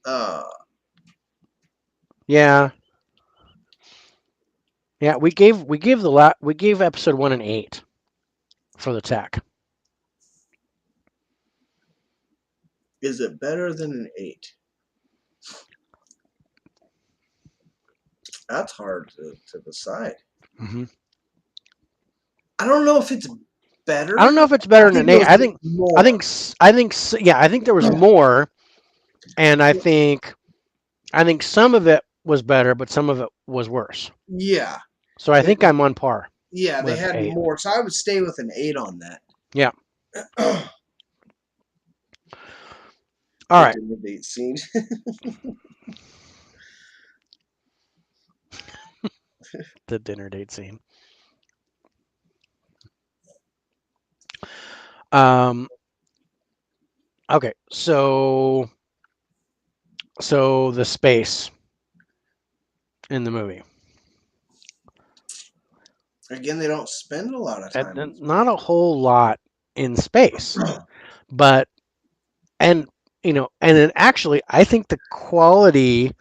Uh, yeah. Yeah, we gave episode 1 an 8 for the tech. is it better than an 8? That's hard to decide. Hmm. I don't know if it's I don't better. know if it's better I than think an there 8. was just more. I think there was more, and I think some of it was better, but some of it was worse. Yeah, So I They- think I'm on par yeah, they with had 8. more. So I would stay with an 8 on that. Yeah. All The right. dinner date scene. The dinner date scene. Um. Okay. So the space in the movie. Again, they don't spend a lot of time in Not a whole lot in space, space. but and and then actually, I think the quality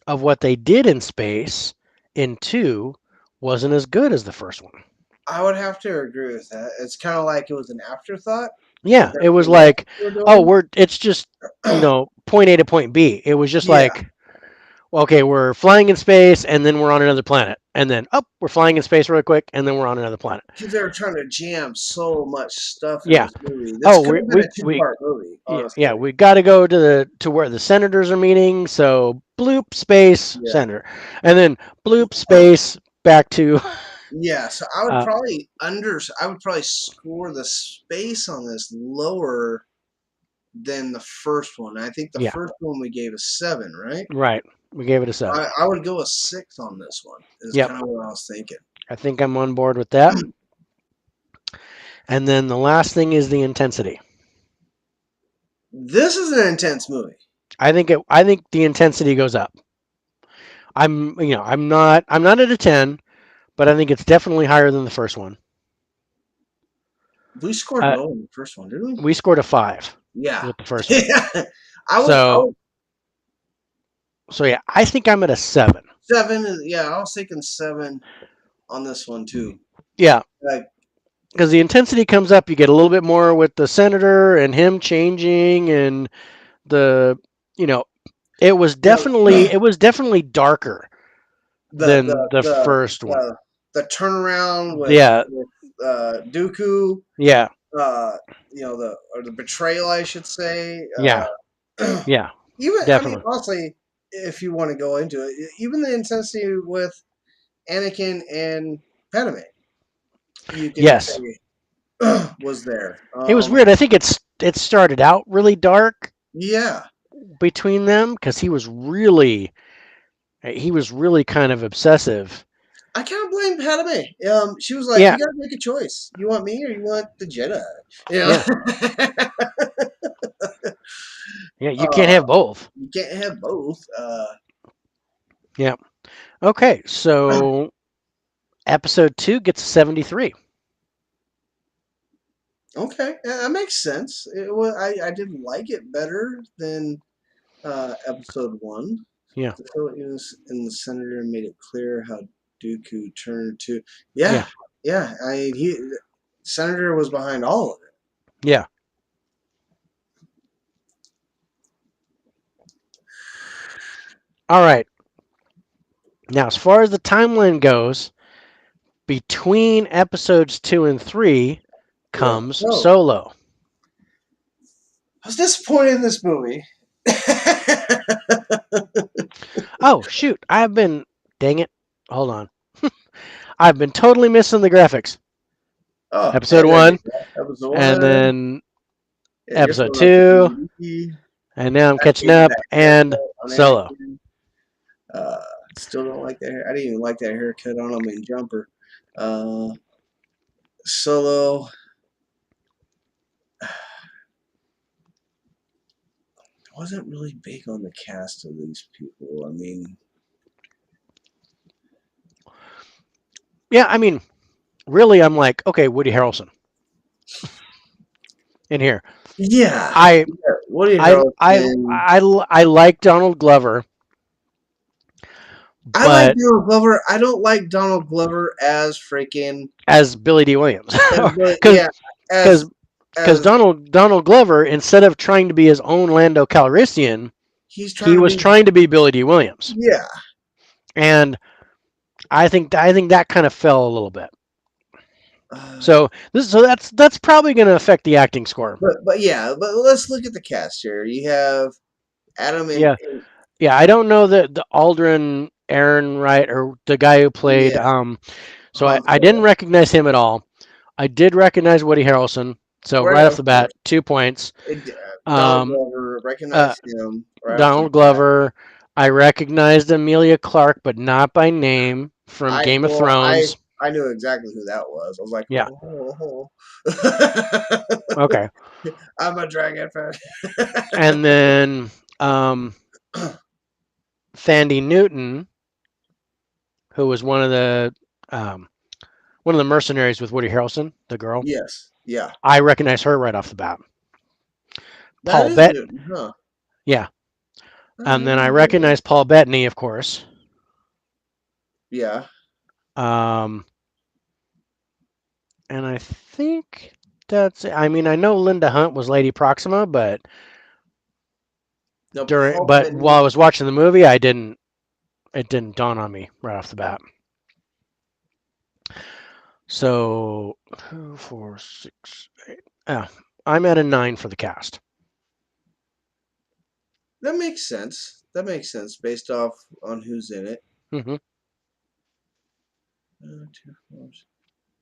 of what they did in space in 2 wasn't as good as the first one. I would have to agree with that. It's kind of like it was an afterthought with Yeah, it was everything else like, we're oh, doing. it's just point A to point B. It was just Yeah, like, well, okay, we're flying in space and then we're on another planet, and then we're flying in space really quick and then we're on another planet. because they were trying to jam so much stuff in Yeah. this movie. This Oh, could have been a we two-part movie, yeah, honestly. we got to go to where the senators are meeting. So bloop space Yeah. senator, and then bloop space back to Yeah, so uh, I would probably score the space on this lower than the first one. I think the yeah, first one we gave a 7, right? right. We gave it a 7. I would go a 6 on this one. Is Yep, kind of what I was thinking. I think I'm on board with that. And then the last thing is the intensity. This is an intense movie. I think the intensity goes up. I'm not at a 10, but I think it's definitely higher than the first one. We scored Uh, low in the first one, didn't we? we scored a 5 Yeah. with the first one. Yeah. I So was yeah, I think I'm at a 7. seven. Yeah, I was thinking seven on this one too. Yeah, Like, because the intensity comes up. You get a little bit more with the senator and him changing, and the you know you it was definitely darker the than the first one. the turnaround Yeah, with Dooku, yeah, uh, the betrayal, I should say. yeah, yeah, Even I mean, definitely. honestly, if you want to go into it, even the intensity with Anakin and Padme, you can Yes, say was there. it was weird. I think it started out really dark Yeah, between them because he was really kind of obsessive. I can't blame Padme. She was like, Yeah, "You got to make a choice. You want me or you want the Jedi?" yeah, yeah. You can't have both. You can't have both. Yeah. Okay, so episode 2 gets a 73. Okay, yeah, that makes sense. I did like it better than episode one. Yeah, The Philippines and the senator made it clear how Dooku turned to. yeah, Yeah, yeah. He senator was behind all of it. yeah. All right. Now, as far as the timeline goes, between episodes 2 and 3 Yeah. comes No, Solo. I was disappointed in this movie. Oh, shoot. Dang it. Hold on. I've been totally missing the graphics. Oh, hey, Episode there you 1, go. Episode and one. then Yeah, you're episode throwing up 2, the and now I'm I catching hated up, that and haircut on Solo. Anakin. Uh, Still don't like that hair. I didn't even like that haircut on him in Jumper. Uh, Solo. I wasn't really big on the cast of these people. I mean, Yeah, I mean, really, I'm like, okay, Woody Harrelson in here. yeah, I yeah. Woody I I Harrelson. I like Donald Glover, I like but Donald Glover. I don't like Donald Glover as freaking as Billy D. Williams, as because yeah because because as Donald Glover, instead of trying to be his own Lando Calrissian, he's trying he to was be. trying to be Billy D. Williams, Yeah, and I think that kind of fell a little bit. uh, So that's probably going to affect the acting score. but yeah. But let's look at the cast here. You have Adam Yeah, and yeah. I don't know the Aldrin Aaron Wright or the guy who played. yeah So Han I didn't Solo. recognize him at all. I did recognize Woody Harrelson. So Right right off off the the bat, 2 points. Donald Um, Glover, uh, recognize him right off the Donald bat. Glover. I recognized Amelia Clark, but not by name from Game of Thrones. I knew exactly who that was. I was like, Yeah. Okay. I'm a dragon fan. And then um, Thandie Newton, who was um, one of the mercenaries with Woody Harrelson, the girl. Yes, yeah, I recognize her right off the bat. that Paul is Bet, Newton, huh? yeah. And then I Uh, recognize Paul Bettany, of course. yeah, Um, and I think that's it. I mean, I know Linda Hunt was Lady Proxima, no, Paul but while I Bettany. was watching the movie, it didn't dawn on me right off the bat. So 2, 4, 6, 8. Yeah, I'm at a 9 for the cast. That makes sense. That makes sense based off on who's in it. Hmm. Two, four,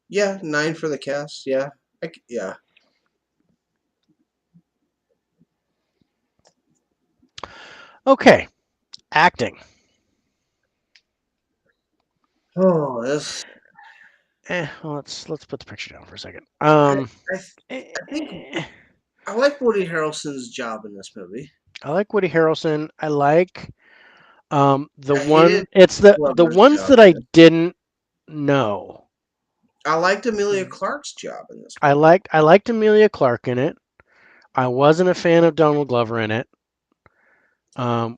yeah, nine for the cast. Yeah, yeah. Okay, acting. Oh, this. Well, let's put the picture down for a second. I, I, I think Eh, I like Woody Harrelson's job in this movie. I like Woody Harrelson. I like the I one. hated It's the Glover's ones job that in I it. didn't. No. I liked Amelia Clark's job in this movie. I liked Amelia Clark in it. I wasn't a fan of Donald Glover in it.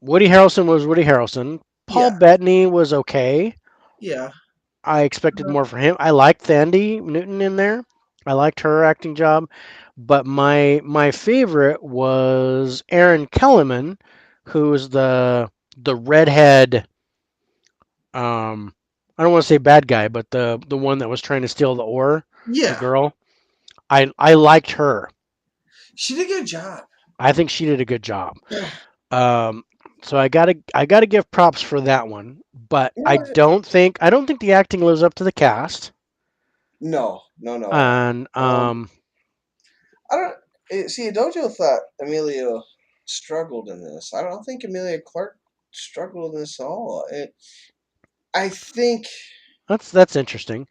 Woody Harrelson was Woody Harrelson. Paul Yeah, Bettany was okay. yeah, I expected uh, more from him. I liked Thandie Newton in there. I liked her acting job, but my favorite was Aaron Kelleman, who's the redhead. Um, I don't want to say bad guy, but the one that was trying to steal the ore, the yeah. girl. I liked her. She did a good job. I think she did a good job. Um, so I gotta give props for that one. But You I know, don't think the acting lives up to the cast. no, no, no. And I don't see. Dojo thought Amelia struggled in this. I don't think Amelia Clark struggled in this at all. I think that's interesting.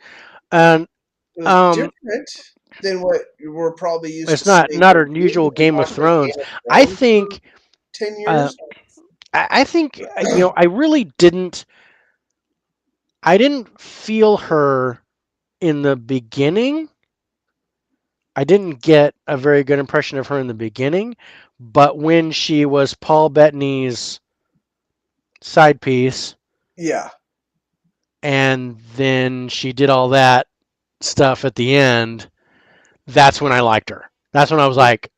And it was um, different than what we're probably used to it's not seeing not her our do. usual We've been Game of watching Thrones. Game of I Thrones for think 10 uh, years. I think I really didn't. I didn't feel her in the beginning. I didn't get a very good impression of her in the beginning, but when she was Paul Bettany's side piece, Yeah, and then she did all that stuff at the end, that's when I liked her. That's when I was like,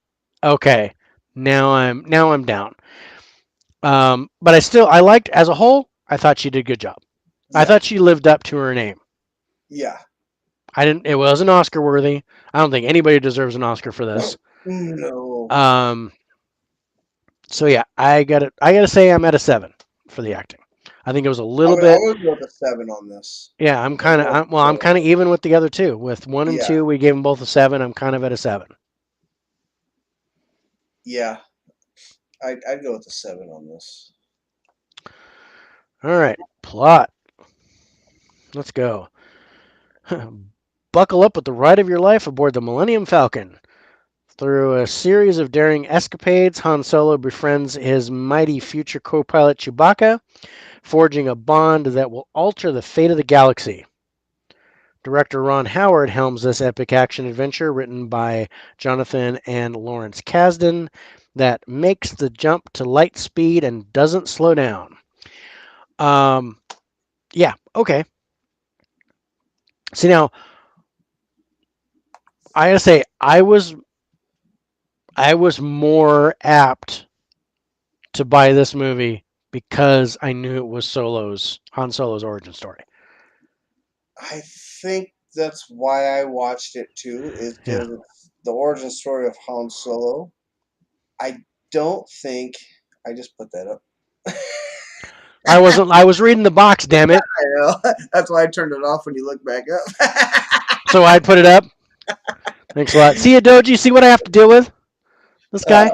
okay, now I'm down. But I liked as a whole. I thought she did a good job. I yeah, thought she lived up to her name. yeah. I didn't. It wasn't Oscar worthy. I don't think anybody deserves an Oscar for this. No. Um, so yeah, I gotta say I'm at a 7 for the acting. I think it was a I little would, I bit. would go with a 7 on this. Yeah, I'm I'd kind of. go with Well, a I'm 7 kind on of this. even with the other two. With one and Yeah, two, we gave them both a 7. I'm kind of at a 7. yeah. I'd go with a 7 on this. All right, plot. Let's go. Buckle up with the ride of your life aboard the Millennium Falcon. Through a series of daring escapades, Han Solo befriends his mighty future co pilot Chewbacca, forging a bond that will alter the fate of the galaxy. Director Ron Howard helms this epic action adventure written by Jonathan and Lawrence Kasdan that makes the jump to light speed and doesn't slow down. Um, yeah, okay. See now, I gotta say, I was more apt to buy this movie because I knew it was Han Solo's origin story. I think that's why I watched it too, is Yeah. because it's the origin story of Han Solo. I don't think I just put that up. I was reading the box, damn it. I know. That's why I turned it off when you look back up. So I'd put it up. Thanks a lot. See you, Doji. See what I have to deal with? This guy.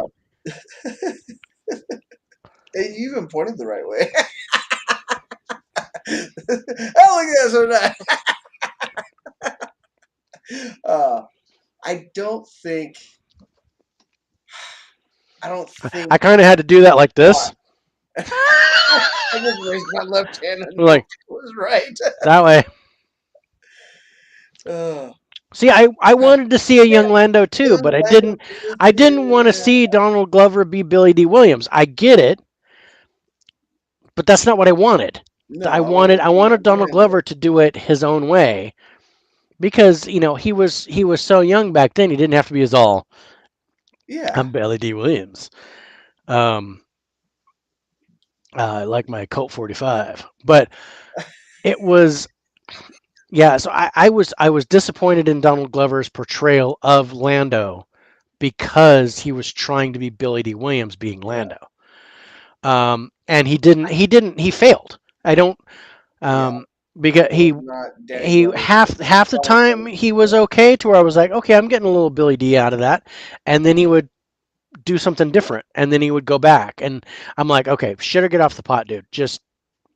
uh, you even pointed the right way. Oh, look at this or not. Uh, I don't think. I don't think. I kind of had to do that like Uh, this. I just raised my left hand and Like it was right. that way. Uh, See, I wanted to see a yeah, young Lando too, young but I Lando didn't. too. I didn't want to see Donald Glover be Billy D. Williams. I get it, but that's not what I wanted. No, I wanted to I see wanted young Donald Lando. Glover to do it his own way because he was so young back then. He didn't have to be as all Yeah, I'm Billy D. Williams. Um, like my Colt 45, but it was yeah. So I was disappointed in Donald Glover's portrayal of Lando because he was trying to be Billy D. Williams being yeah. Lando. And he failed. I don't Yeah, because it was not Danny he Glover. half the Donald time Glover. he was okay to where I was like, okay, I'm getting a little Billy D out of that, and then he would do something different, and then he would go back, and I'm like, okay, shit or get off the pot, dude. Just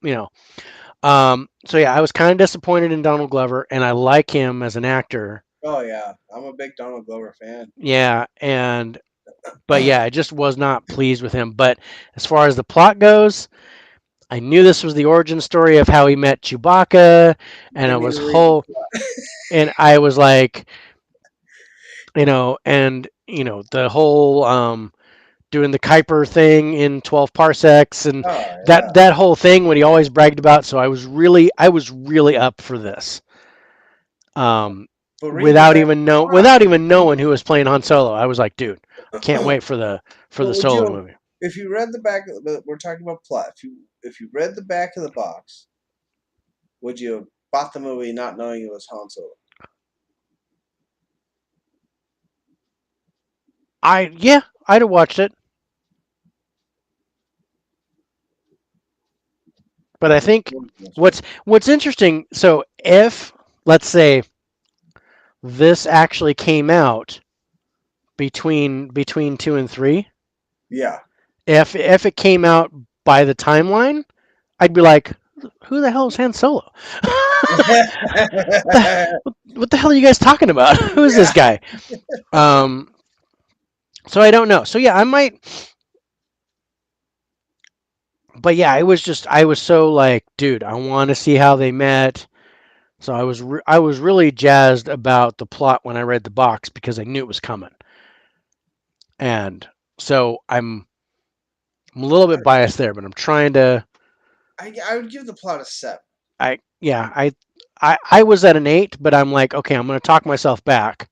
you know. So yeah, I was kind of disappointed in Donald Glover, and I like him as an actor. Oh yeah, I'm a big Donald Glover fan. Yeah, but yeah, I just was not pleased with him. But as far as the plot goes, I knew this was the origin story of how he met Chewbacca, and Didn't it need was to read the whole. plot. And I was like, and the whole doing the Kuiper thing in 12 parsecs, and Oh that yeah, that whole thing what he always bragged about. So I was really up for this. but read the Without back even of know the without even knowing who was playing Han Solo, I was like, dude, can't box. wait for the But would Solo you, movie. if you read the back? We're talking about plot. If you read the back of the box, would you have bought the movie not knowing it was Han Solo? Yeah, I'd have watched it, but I think what's interesting. So if let's say this actually came out between 2 and 3, Yeah. if it came out by the timeline, I'd be like, who the hell is Han Solo? what the what the hell are you guys talking about? Who is this Yeah. guy? Um, so I don't know. So yeah, I might, but yeah, I was so like, dude, I want to see how they met. So I was really jazzed about the plot when I read the box because I knew it was coming, and so I'm a little bit biased there, but I'm trying to. I would give the plot a 7. I yeah I was at an 8, but I'm like, okay, I'm going to talk myself back.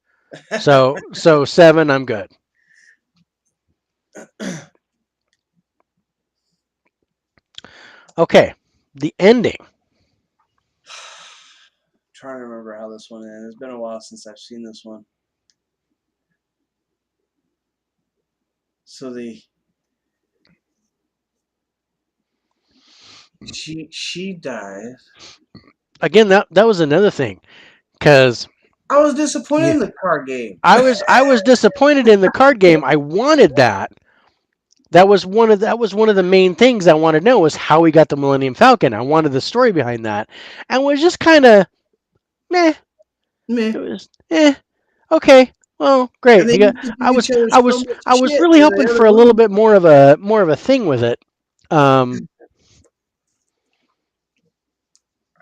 So 7, I'm good. Okay, the ending. Trying to remember how this one ends. It's been a while since I've seen this one. So the she dies. Again, that was another thing because I was disappointed yeah, in the card game. I was disappointed in the card game. I wanted that. That was one of the main things I wanted to know was how he got the Millennium Falcon. I wanted the story behind that, and was just kind of meh. Meh. It was okay. Well, And great. they He got. used to give each other so much I was shit really in the hoping other for a little movie. bit more of a thing with it. Um,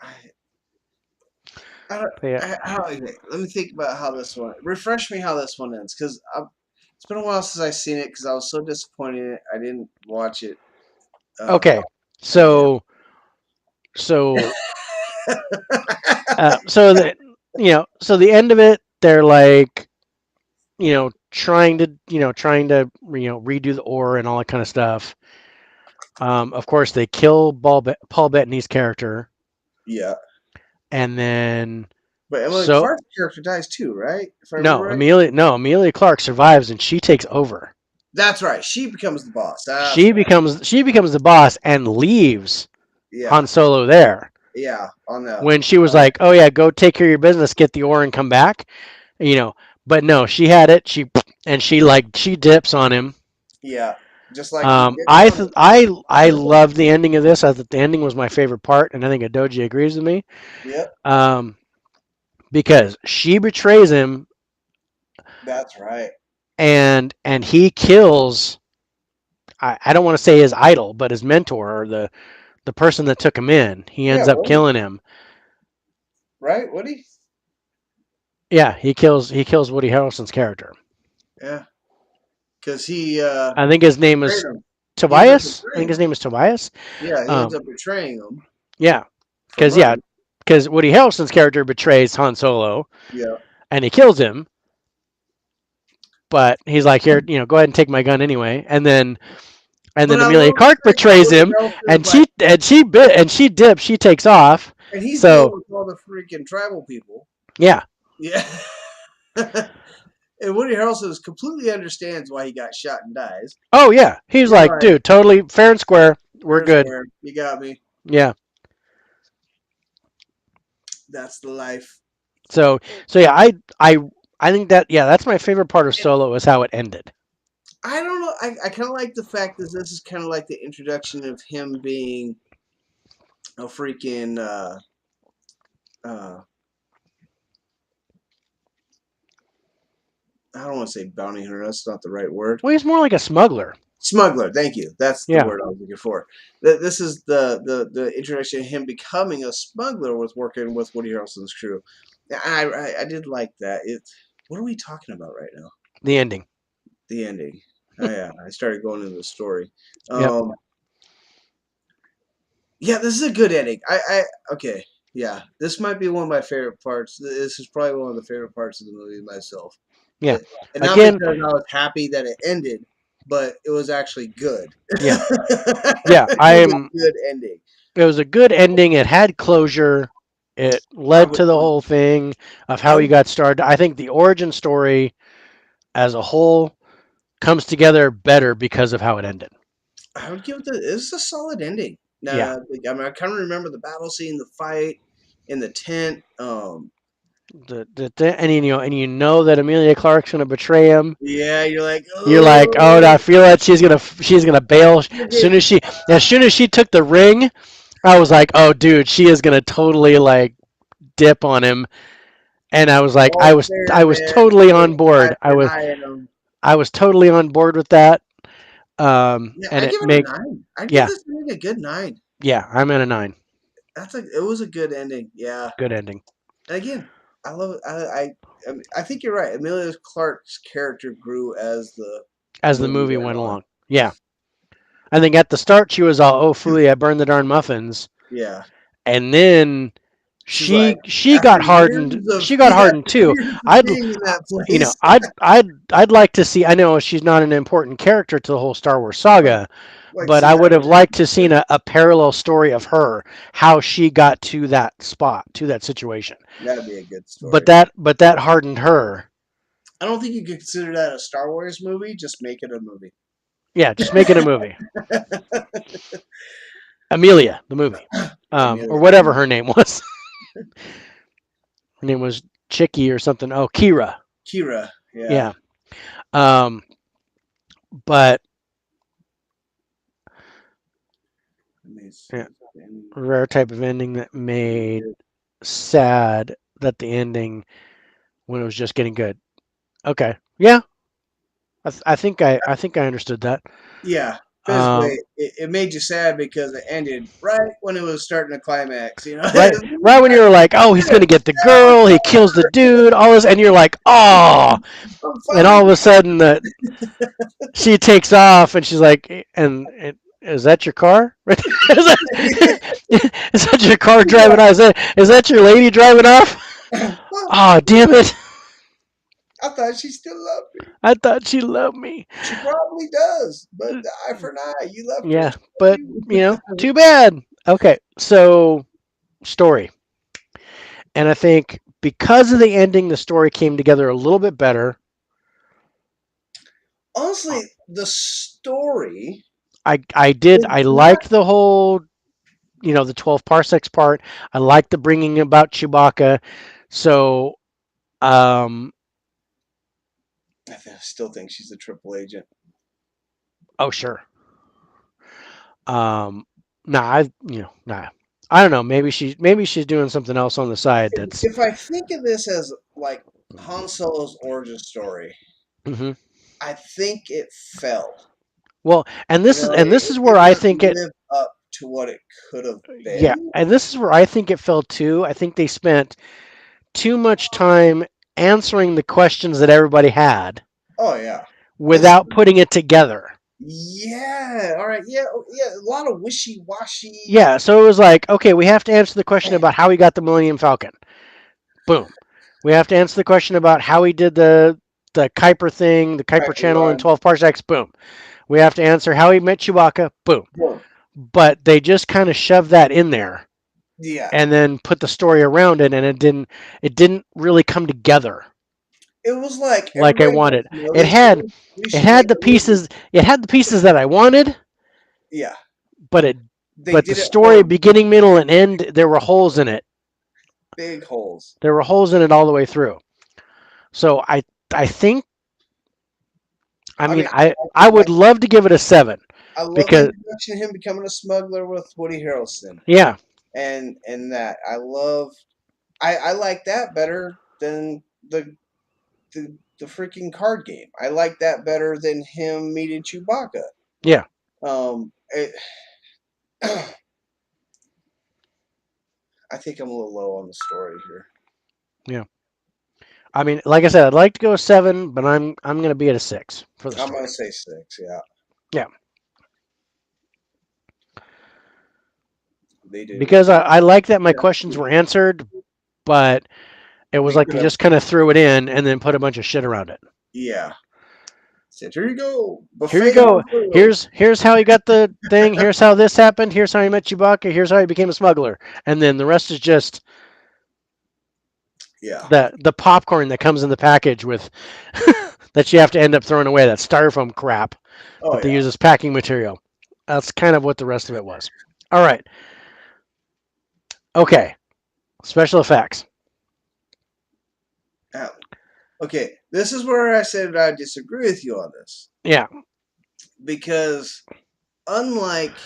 I, I don't. yeah. Okay, let me think about how this one. Refresh me how this one ends, because it's been a while since I've seen it. Because I was so disappointed in it, I didn't watch it uh, Okay. again. So so the so the end of it, they're like trying to redo the ore and all that kind of stuff. Of course, they kill Paul Bettany's character, Yeah, and then but Emily so Clark's character dies too, right? If I remember no, right. Amelia Clark survives and she takes over. That's right. She becomes the boss. That's right. She becomes the boss and leaves Yeah, Han Solo there yeah. On the when she was like, "Oh yeah, go take care of your business, get the ore, and come back." You know, but no, she had it. She dips on him. yeah, just like he did on it. I loved the ending of this. I thought the ending was my favorite part, and I think Adoji agrees with me. Yep, Um, because she betrays him, that's right. and he kills. I don't want to say his idol, but his mentor or the person that took him in. He Yeah, ends up Woody. killing him. Right, Woody. Yeah, he kills Woody Harrelson's character. Yeah, because he I think his name betrayed is him. He ends up Tobias. I think betraying his him. name is Tobias. Yeah, he ends Um, up betraying him yeah, for because money. Woody Harrelson's character betrays Han Solo Yeah, and he kills him, but he's like, here, go ahead and take my gun anyway. And but then I Amelia love the Clark fact that betrays Woody him, Harrelson is and like, she dips, she takes off. and he's dealing So with all the freaking tribal people. yeah, Yeah, and Woody Harrelson completely understands why he got shot and dies. oh yeah, he's You're like, like, dude, totally fair and square. We're fair good. square. You got me. Yeah. That's the life. So yeah, I think that yeah, that's my favorite part of Solo is how it ended. I don't know. I kind of like the fact that this is kind of like the introduction of him being a freaking uh, I don't want to say bounty hunter. That's not the right word. Well, he's more like a smuggler. Smuggler, thank you. That's the Yeah, word I was looking for. This is the introduction of him becoming a smuggler with working with Woody Harrelson's crew. I did like that. What are we talking about right now? the ending. The ending. Oh yeah, I started going into the story. Yep. Um, yeah, this is a good ending. I okay. Yeah, this might be one of my favorite parts. This is probably one of the favorite parts of the movie myself. Yeah. It, and not Again, because I was happy that it ended, but it was actually good. yeah. Yeah, It was I'm a good ending. it was a good ending. It had closure. It I led would, to the whole thing of I how he would, got started. I think the origin story as a whole comes together better because of how it ended. I would give it. This is a solid ending. Yeah. I mean, I kind of remember the battle scene, the fight in the tent. And you know that Amelia Clark's gonna betray him. Yeah, you're like, You're like, oh, I oh, feel like she's gonna bail. As soon as she took the ring, I was like, oh, dude, she is gonna totally like dip on him. And I was like, I all was there, I was man. totally Put on board. I an was eye in him. I was totally on board with that. Yeah, And I it give it a make 9. I'd give yeah, this ending a good 9. yeah, I'm at a 9. It was a good ending. Yeah, Good ending. and again, I love it. I think you're right. Amelia Clark's character grew as the As the movie movie went went on. along. Yeah. I think at the start she was all, oh, Fooey, I burned the darn muffins. Yeah, And then she's like, she after got hardened. years of She got hardened too. years of I'd being in I- that you know, place, I'd like to see. I know she's not an important character to the whole Star Wars like, saga, but see I how would have it liked to happened. seen a parallel story of her, how she got to that spot, to that situation. That'd be a good But story. that hardened her. I don't think you could consider that a Star Wars movie. Just make it a movie. Yeah, just make it a movie. Amelia, the movie, or Amelia, whatever her name was. Her name was Chicky or something. Oh, Kira. Kira, yeah. Yeah. Um, but Let me yeah, see. rare type of ending that made sad that the ending when it was just getting good. Okay. Yeah. I think I understood that. Yeah, Um, basically, it made you sad because it ended right when it was starting to climax. You know, right right when you're like, oh, he's gonna get the now girl, it's he kills the over. dude, all this, and you're like, oh, I'm and finally all of a sudden that she takes off and she's like, and is that your car? is, that, is that your car driving off? Is that your lady driving off? well, Oh, damn it. I thought she still loved me. I thought she loved me. She probably does, but eye for an eye. You left her. Yeah, She loved but, you. too bad. Okay, so story. And I think because of the ending, the story came together a little bit better. Honestly, the story I is not. liked the whole, the 12 parsecs part. I liked the bringing about Chewbacca. So, um, Still think she's a triple agent. oh, sure. Um, nah, nah. I don't know. Maybe she's doing something else on the side that's. If I think of this as like Han Solo's origin story, Mhm. I think it fell. Well, and You this is know, and this is it where I think didn't it. live up to what it could have Yeah, been. and this is where I think it fell too. I think they spent too much time answering the questions that everybody had Oh yeah, it's without putting it together. yeah. All right, yeah, yeah. A lot of wishy washy. Yeah, so it was like, okay, we have to answer the question about how he got the Millennium Falcon. Boom. We have to answer the question about how he did the Kuiper thing, the Kuiper Piper channel in run. 12 parsecs. Boom. We have to answer how he met Chewbacca. Boom. Boom. But they just kind of shoved that in there Yeah, and then put the story around it, and it didn't really come together it was like like I everybody wants wanted. to know It these had things. We it should had make the a movie. pieces it had the pieces that I wanted, Yeah, but it they but the did it story horribly. beginning, middle, and end, there were holes in it. Big holes. There were holes in it all the way through. So I think I I mean mean, I would like love to give it a 7 I love the because introduction of him becoming a smuggler with Woody Harrelson, yeah, and that I like that better than the freaking card game. I like that better than him meeting Chewbacca. Yeah, It, I think I'm a little low on the story here. yeah. I mean, like I said, I'd like to go 7, but I'm going to be at a 6 for the I'm gonna story. say 6. Yeah, Yeah, they did. because I like that my questions were answered, but it was They like could they have. just kind of threw it in and then put a bunch of shit around it. Yeah. Said, here you go, Here you buffet go. on Solo. Here's how he got the thing. Here's how this happened. Here's how he met Chewbacca. Here's how he became a smuggler. And then the rest is just Yeah. the popcorn that comes in the package with that you have to end up throwing away. That styrofoam crap Oh that they yeah. use as packing material. That's kind of what the rest of it was. All right. Okay. Special effects. Uh, Okay, this is where I said I disagree with you on this Yeah. because unlike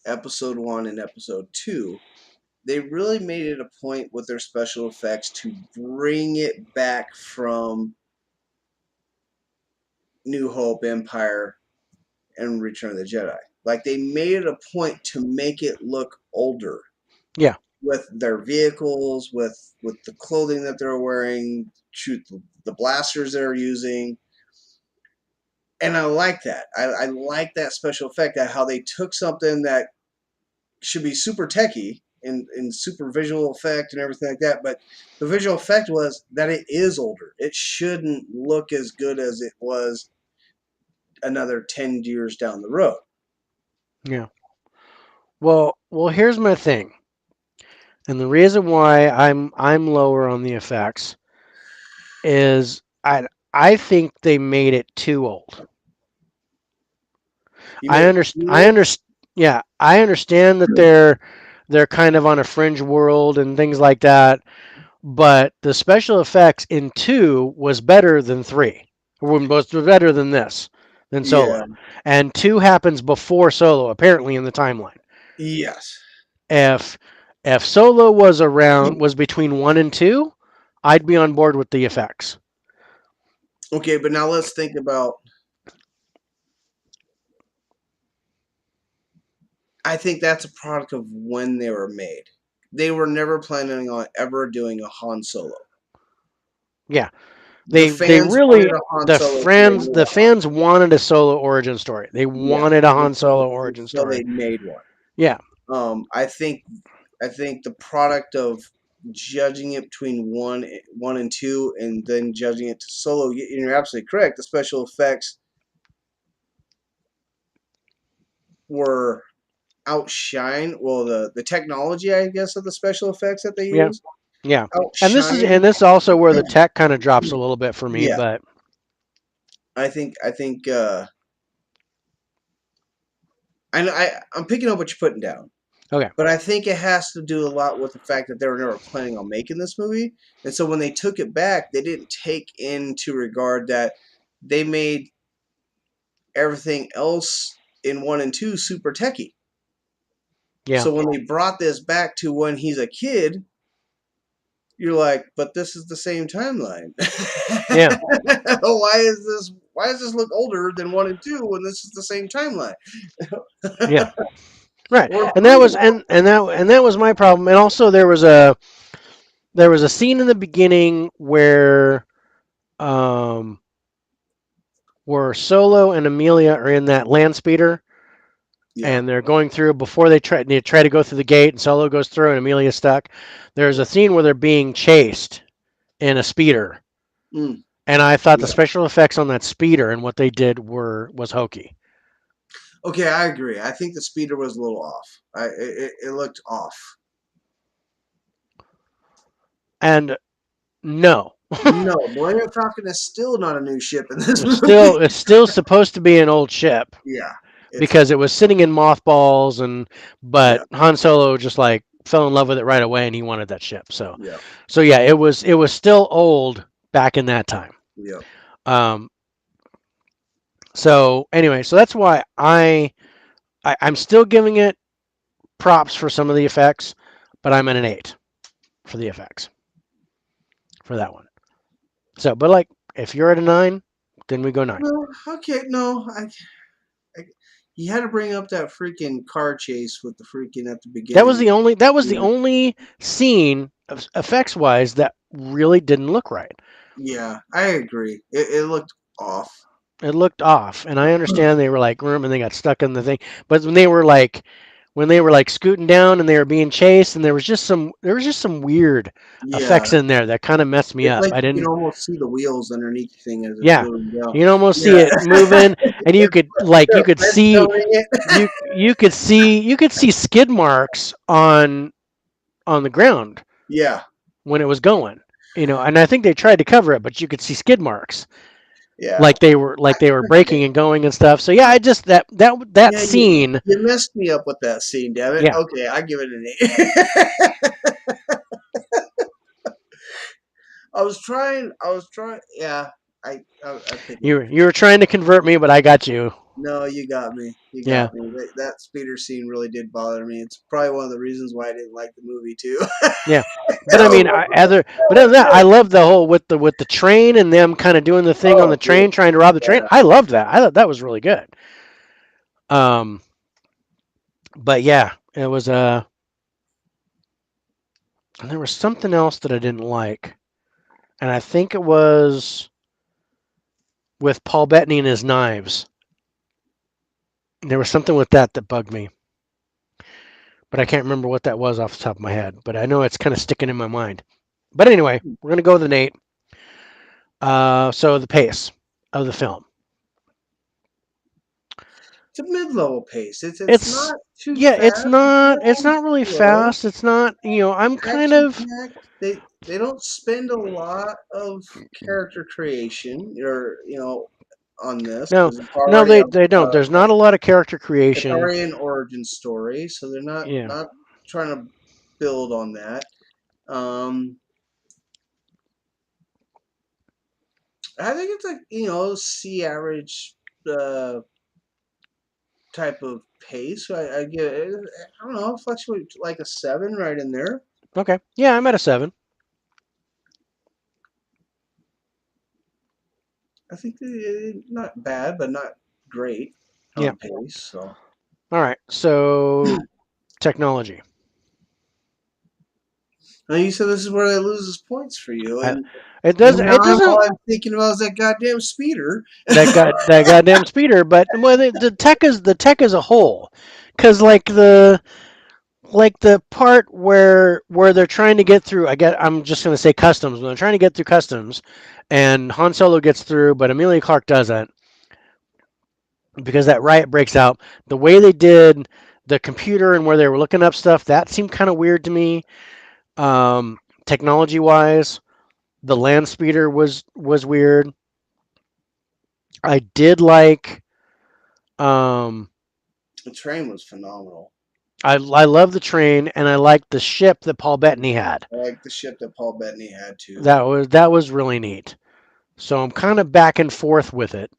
episode 1 and episode 2, they really made it a point with their special effects to bring it back from New Hope, Empire, and Return of the Jedi. Like they made it a point to make it look older Yeah. with their vehicles, with the clothing that they're wearing, shoot the blasters they're using. And I like that. I like that special effect, that how they took something that should be super techy and super visual effect and everything like that, but the visual effect was that it is older. It shouldn't look as good as it was another 10 years down the road. Yeah. Well, here's my thing. And the reason why I'm lower on the effects is I think they made it too old. You made it I cool. understand. Yeah, I understand that they're kind of on a fringe world and things like that. But the special effects in 2 was better than 3. Was better than this than Yeah. Solo, and 2 happens before Solo apparently in the timeline. Yes. If if Solo was between 1 and 2, I'd be on board with the effects. Okay, but now let's think about. I think that's a product of when they were made. They were never planning on ever doing a Han Solo. Yeah, The they fans wanted really a Han Solo, so they made the a Han fans Solo. wanted a Solo origin story. They Yeah, wanted a and Han so, Solo origin they story. made one. Yeah, I think the product of judging it between one and two, and then judging it to Solo. You're absolutely correct. The special effects were outshine. Well, the technology, I guess, of the special effects that they yeah, used yeah. outshine. This is also where the tech kind of drops a little bit for me. Yeah, But I think I'm picking up what you're putting down. okay, But I think it has to do a lot with the fact that they were never planning on making this movie. And so when they took it back, they didn't take into regard that they made everything else in 1 and 2 super techy. yeah, So when they brought this back to when he's a kid, you're like, but this is the same timeline. yeah, Why does this look older than 1 and 2 when this is the same timeline? yeah. Right, Or and that three. was and that was my problem. And also there was a scene in the beginning um where Solo and Amelia are in that land speeder Yeah. and they're going through before they try to go through the gate and Solo goes through and Amelia's stuck. There's a scene where they're being chased in a speeder, Mm, and I thought the yeah. special effects on that speeder and what they did was hokey. Okay, I agree. I think the speeder was a little off. It looked off. And no, No, Millennium Falcon is still not a new ship in this movie. it's still supposed to be an old ship Yeah, it's because it was sitting in mothballs but yeah, Han Solo just like fell in love with it right away and he wanted that ship. yeah, So yeah, it was still old back in that time. yeah. Um, so anyway, so that's why I'm still giving it props for some of the effects, but I'm at an 8 for the effects for that one. So, but like if you're at a 9, then we go 9. No, okay, no. he had to bring up that freaking car chase with the freaking at the That was beginning. the only Yeah, scene effects wise that really didn't look right. yeah, I agree. It looked off. It looked off, and I understand they were like room and they got stuck in the thing, but when they were like scooting down and they were being chased, and there was just some weird Yeah, effects in there that kind of messed me it's up. like I you can didn't. almost see the wheels underneath the thing as it's Yeah, moving down. you can almost see Yeah, it moving, and you they're could see redstoning it. you could see skid marks on the ground Yeah, when it was going. And I think they tried to cover it, but you could see skid marks yeah. like they were breaking and going and stuff. So yeah, I just that Yeah, scene. you messed me up with that scene, damn it. Yeah, Okay, I give it an 8. I was trying, yeah, I think it was. you were trying to convert me, but I got you. No, you got me. You Yeah, got me. That speeder scene really did bother me. It's probably one of the reasons why I didn't like the movie, too. yeah. But I mean, other than that, I love the whole with the train and them kind of doing the thing on Oh, the dude. train, trying to rob the train. Yeah. I loved that. I thought that was really good. Um, but yeah, it was and there was something else that I didn't like, and I think it was with Paul Bettany and his knives. There was something with that bugged me, but I can't remember what that was off the top of my head. But I know it's kind of sticking in my mind. But anyway, we're gonna go with an 8. So the pace of the film. It's a mid-level pace. It's It's not too yeah, fast. it's It's not really slow. fast. It's not, I'm kind Action of packed. They don't spend a lot of character creation or on this no, because no, they don't. There's not a lot of character it's creation. already an origin story, so they're Yeah. not trying to build on that. Um, I think it's like C average uh, type of pace. So I get it. I don't know, fluctuate like a 7 right in there. Okay. Yeah, I'm at a 7. I think not bad, but not great Yeah. on pace. So. All right. So technology. Now you said this is where it loses points for you, I, and it does. now It doesn't. all I'm thinking about is that goddamn speeder. That goddamn speeder. But well, the tech as a whole, because like the part where they're trying to get through. I'm just gonna say customs. When they're trying to get through customs, and Han Solo gets through, but Amelia Clark doesn't because that riot breaks out. The way they did the computer and where they were looking up stuff, that seemed kind of weird to me. Technology wise, the land speeder was weird. I did like. Um, The train was phenomenal. I love the train and I liked the ship that Paul Bettany had. I like the ship that Paul Bettany had too. That was really neat. So I'm kind of back and forth with it,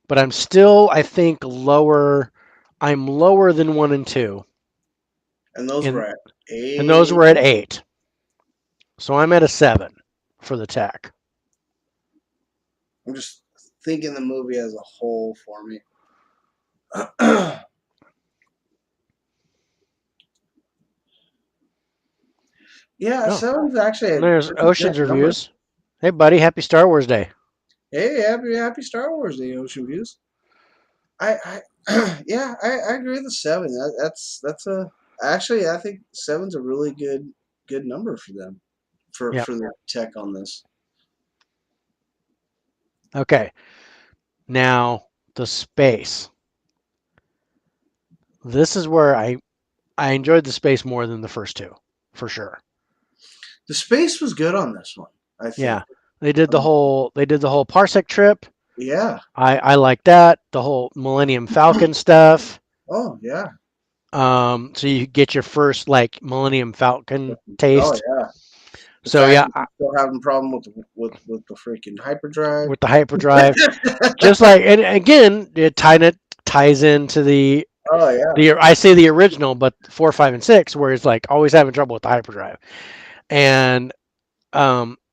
but I'm still I think lower. I'm lower than 1 and 2, And those were and at and those 8. were at 8. So I'm at a 7 for the tech. I'm just thinking the movie as a whole for me. Yeah, Oh, seven's actually a there's pretty good Ocean's number. reviews. Hey buddy, happy Star Wars Day. Hey, happy Star Wars Day, Ocean Views. Yeah, I agree with the 7. That's a actually I think seven's a really good number for them Yep. for the tech on this. Okay. Now the space. This is where I enjoyed the space more than the first two, for sure. The space was good on this one, I think. Yeah. They did the whole parsec trip. Yeah. I like that. The whole Millennium Falcon stuff. Oh yeah. So you get your first like Millennium Falcon Oh taste. yeah. The So fact yeah, that you're still having problem with the freaking hyperdrive. with the hyperdrive, just like and again, it ties into Oh yeah. I say the original, but 4, 5, and 6, where it's like always having trouble with the hyperdrive, and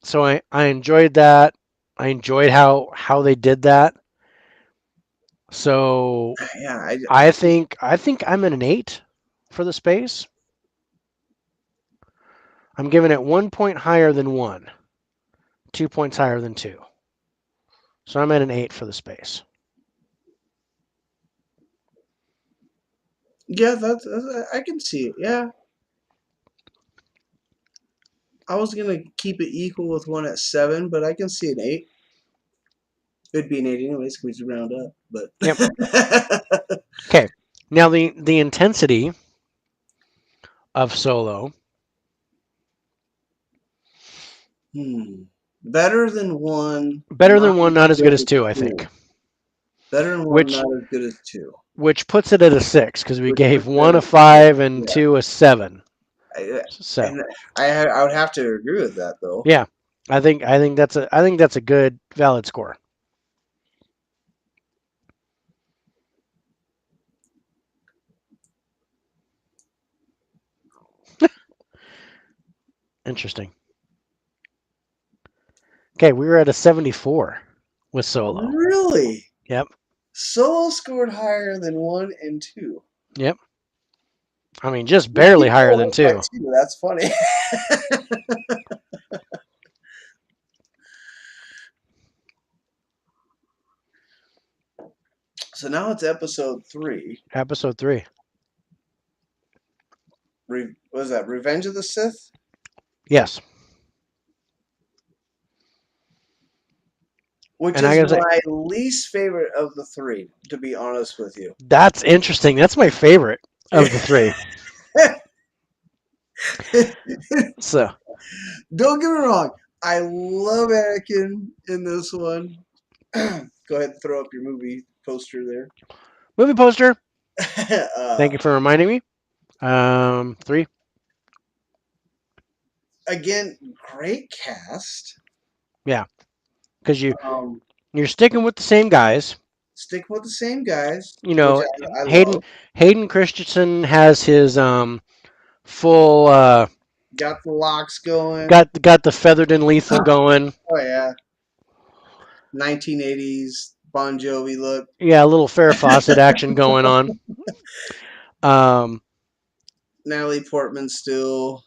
so I enjoyed that. I enjoyed how they did that. So Yeah, I think I'm at an 8 for the space. I'm giving it 1 point higher than 1, 2 points higher than 2. So I'm at an 8 for the space. yeah, I can see it. Yeah, I was gonna keep it equal with one at 7, but I can see an 8. It'd be an 8 anyways. We just round up, but Yep. Okay. Now the intensity of Solo, better than one, better not than 1, as not as good good as as 2, I think. 2. Better than one, Which not as good as 2. which puts it at a 6 because we Which gave puts it 1 a at 6. 5 and Yeah, 2 a 7. I, So and I would have to agree with that though. yeah, I think that's a good valid score. Interesting. Okay, we were at a 74 with Solo. Really, Yep. Solo scored higher than 1 and 2. Yep. I mean, just We barely keep higher going than up by 2. 2. That's funny. So now it's episode 3. Episode 3. What is that? Revenge of the Sith, Yes. which And I is gotta say, my least favorite of the 3, to be honest with you. that's interesting. That's my favorite of the 3. So, Don't get me wrong. I love Anakin in this one. Go ahead and throw up your movie poster there. movie poster. uh, Thank you for reminding me. 3. again, great cast. Yeah, because Um, you're sticking with the same guys. stick with the same guys, You which know, I Hayden love. Hayden Christensen has his full Got the locks going. got the feathered and lethal going. Oh yeah, 1980s Bon Jovi look. Yeah, a little Farrah Fawcett action going on. Um, Natalie Portman still.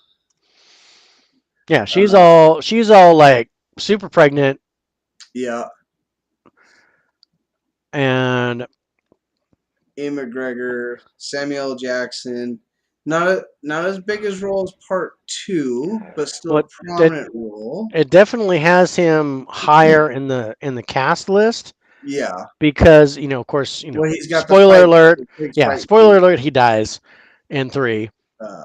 yeah, Uh, she's all like super pregnant yeah, and Ian McGregor, Samuel L. Jackson. Not as big as role as part 2, but still a what that prominent role. it definitely has him higher in the cast list Yeah. because of course Well, he's got spoiler alert. the pig's Yeah, fight spoiler scene. alert. He dies in 3. Uh,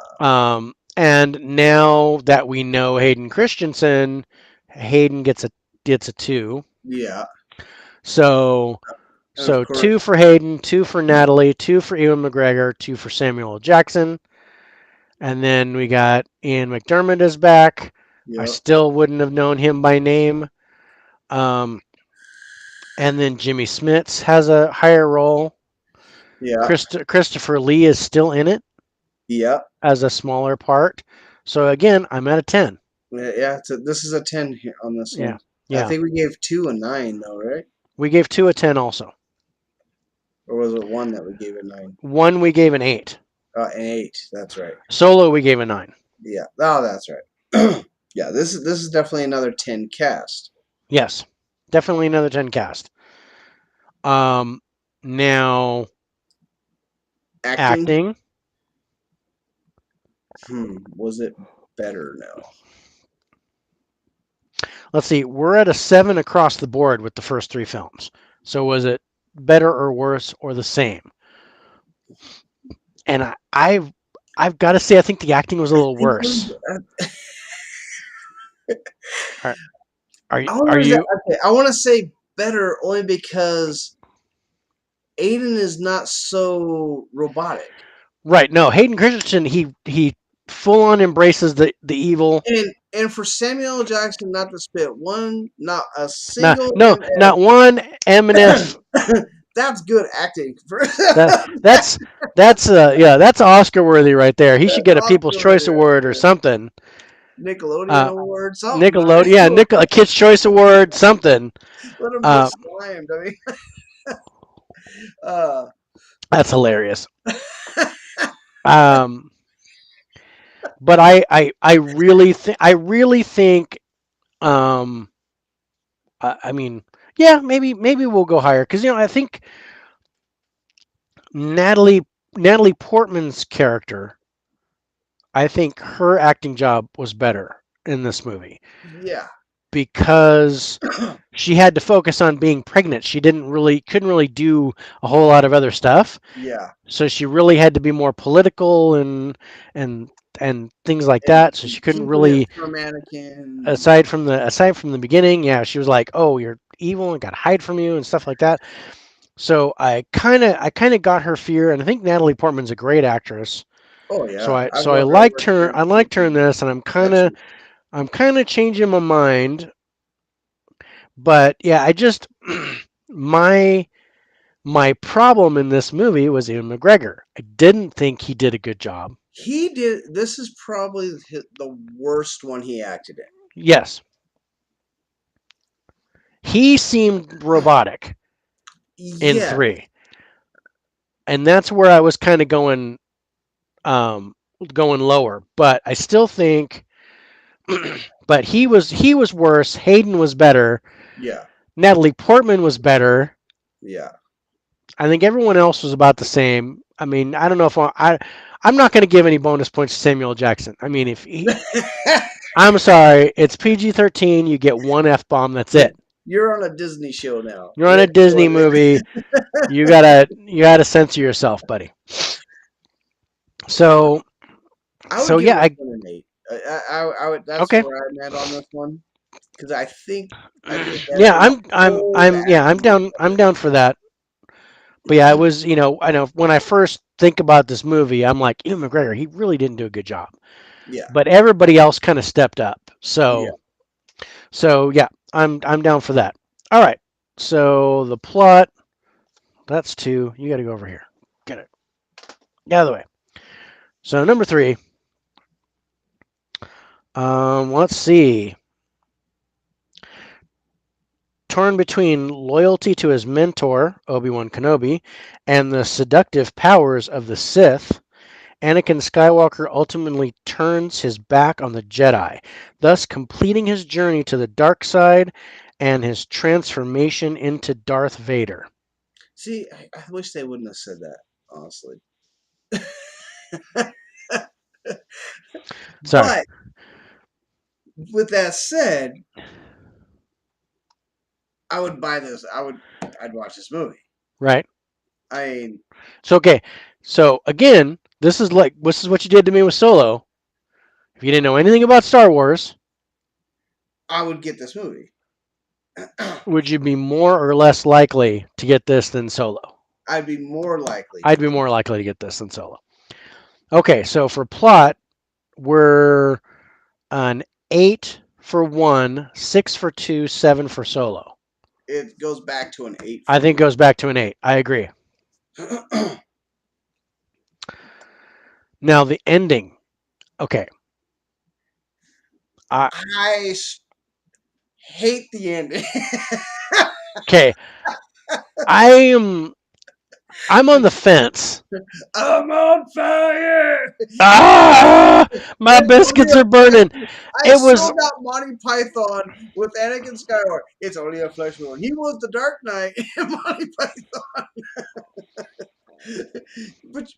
And now that we know Hayden Christensen, Hayden gets a 2. yeah, So and of so course, 2 for Hayden, 2 for Natalie, 2 for Ewan McGregor, 2 for Samuel L. Jackson, and then we got Ian McDermott is back. I yep, still wouldn't have known him by name. Um, and then Jimmy Smits has a higher role. yeah, Christopher Lee is still in it yeah, as a smaller part. So again, I'm at a 10. yeah. This is a 10 here on this Yeah, one. I yeah. think we gave 2 a 9 though, right? We gave 2 a 10 also. Or was it 1 that we gave a 9? 1 we gave an 8. An 8. That's right. Solo we gave a 9. Yeah. Oh, that's right. Yeah. This is definitely another 10 cast. Yes, definitely another 10 cast. Um, now Acting. acting. Was it better now? Let's see. We're at a 7 across the board with the first 3 films. So was it better or worse or the same? And I've got to say I think the acting was a little worse. Are are you I want to say better only because Aiden is not so robotic. right? No, Hayden Christensen he full on embraces the evil. And for Samuel L. Jackson not to spit not a Not single no not one MF, MNF. that's good acting. That that's yeah, that's Oscar worthy right there. He should That's get a People's Oscar Choice worthy right Award or there. something. Nickelodeon award, something. Nickelodeon, yeah, a Kids Choice Award, something. Let him get Uh, slimed. I mean, uh, That's hilarious. Um, but I really think um, I mean, yeah, maybe we'll go higher because I think Natalie Natalie Portman's character, I think her acting job was better in this movie yeah, because she had to focus on being pregnant. She couldn't really do a whole lot of other stuff. yeah, So she really had to be more political and and things like and that. So she couldn't keeping it really from Anakin. aside from the beginning, yeah, she was like, "Oh, you're evil and got to hide from you" and stuff like that. So I kind of got her fear, and I think Natalie Portman's a great actress. Oh So yeah, I I've so I worked. I liked worked with her. her I liked her in in this, and I'm kind of Dexter. I'm kind of changing my mind. But yeah, I just my my problem in this movie was Ian McGregor. I didn't think he did a good job. He did. This is probably the worst one he acted Yes, he seemed in. robotic in Yeah, 3, and that's where I was kind of um, going lower. But I still think, but he was worse. Hayden was better. yeah, Natalie Portman was better. yeah. I think everyone else was about the same. I mean, I don't know if I'm not going to give any bonus points to Samuel Jackson. I mean, if he, I'm sorry, it's PG-13. You get one F bomb. That's it. You're on a Disney show now. You're on You a have to go Disney movie. You gotta censor yourself, buddy. Uh, So I would so give yeah, this one an 8. I would. That's okay. where I'm at on this one because I think Yeah, as a whole, the I'm acting was down I'm better. down for that. But yeah, it was, I know when I first think about this movie, I'm like, Ewan McGregor, he really didn't do a good job. Yeah, But everybody else kind of stepped up. yeah. So yeah, I'm down for that. All right. So the plot, that's 2. You got to go over here. Get it. Get out of the way. So number 3, let's see. Torn between loyalty to his mentor, Obi-Wan Kenobi, and the seductive powers of the Sith, Anakin Skywalker ultimately turns his back on the Jedi, thus completing his journey to the dark side and his transformation into Darth Vader. See, I wish they wouldn't have said that. Honestly, Sorry, but with that said, I would buy this. I'd watch this movie. right? I mean, So okay, so again, this is what you did to me with Solo. If you didn't know anything about Star Wars, I would get this movie. would you be more or less likely to get this than Solo? I'd be more likely I'd to. be more likely to get this than Solo. Okay, so for plot, we're an 8 for one, 6 for two, 7 for Solo. It goes back to an 8 I for think it me. goes back to an 8. I agree. Now the ending. Okay. I, I hate the ending. okay. I am. I'm on the fence. I'm on fire. Ah, my It's only biscuits a are burning. flesh wound. I It was sold out Monty Python with Anakin Skywalker. It's only a flesh wound. He was the Dark Knight in Monty Python.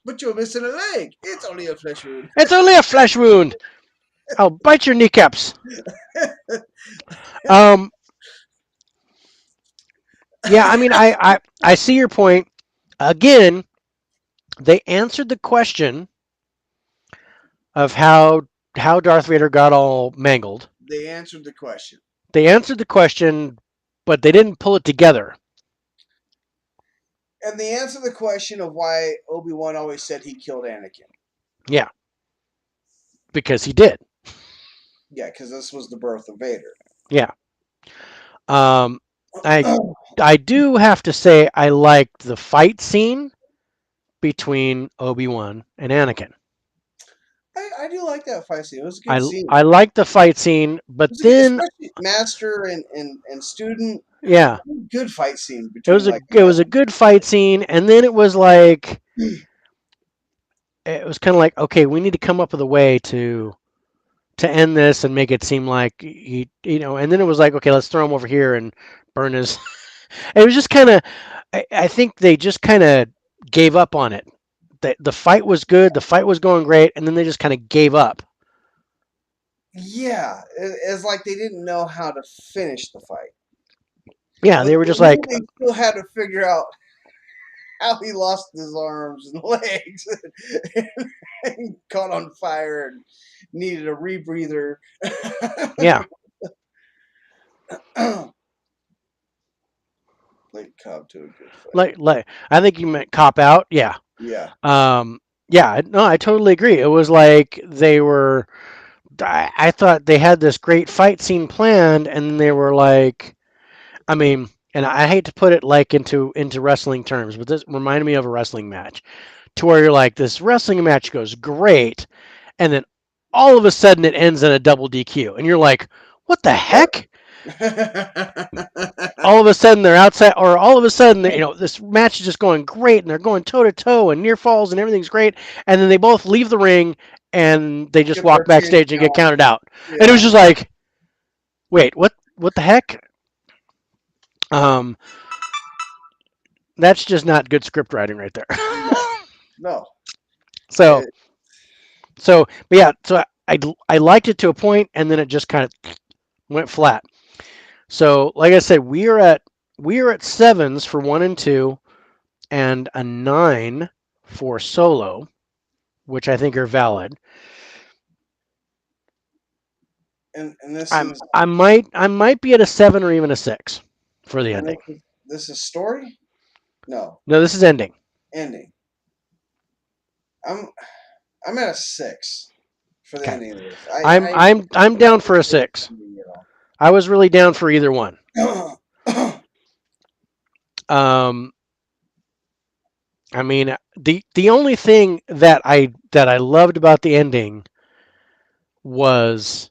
but you're missing a leg. It's only a flesh wound. it's only a flesh wound. I'll bite your kneecaps. Um, yeah, I mean, I see your point. Again, they answered the question of how Darth Vader got all mangled. They answered the question. They answered the question, but they didn't pull it together. And they answered the question of why Obi-Wan always said he killed Anakin. Yeah, because he did. Yeah, because this was the birth of Vader. Yeah. Um, I I do have to say I liked the fight scene between Obi-Wan and Anakin. I do like that fight scene. It was a good I scene. I liked the fight scene, but It was then especially master and student. Yeah, Good fight scene it between was a like it was a good fight scene, and then it was like it was kind of like, okay, we need to come up with a way to end this and make it seem like and then it was like, okay, let's throw him over here and burn his. It was just kind of, I think they just kind of gave up on it. The fight was good, the fight was going great, and then they just kind of gave up. yeah, it's like they didn't know how to finish the fight, Yeah, but they were they just knew like, they still had to figure out how he lost his arms and legs and caught on fire and needed a rebreather. yeah, Late Cobb to a good fight. like I think you meant cop out. Yeah, Yeah, um, yeah, no, I totally agree. It was like they were. I thought they had this great fight scene planned, and they were like, I mean, and I hate to put it like into wrestling terms, but this reminded me of a wrestling match, to where you're like, this wrestling match goes great, and then all of a sudden it ends in a double DQ, and you're like, what the what? heck? All of a sudden they're outside, or all of a sudden this match is just going great, and they're going toe to toe, and near falls, and everything's great, and then they both leave the ring, and they just Get walk their pin backstage and get count. counted out, and it was Yeah, just like, wait, what the heck? Um, that's just not good script writing right there. no, no. so It, but yeah, I liked it to a point, and then it just kind of went flat. So like I said, we are at sevens for one and two, and a 9 for Solo, which I think are valid. and this I'm is I might be at a 7 or even a 6 for the and ending. this is story. No, No, this is ending. ending. I'm I'm at a 6 for the Okay. ending of this. I'm I down for didn't a get the 6. ending I was really down for either one. at all. Um I mean, the only thing that I loved about the ending was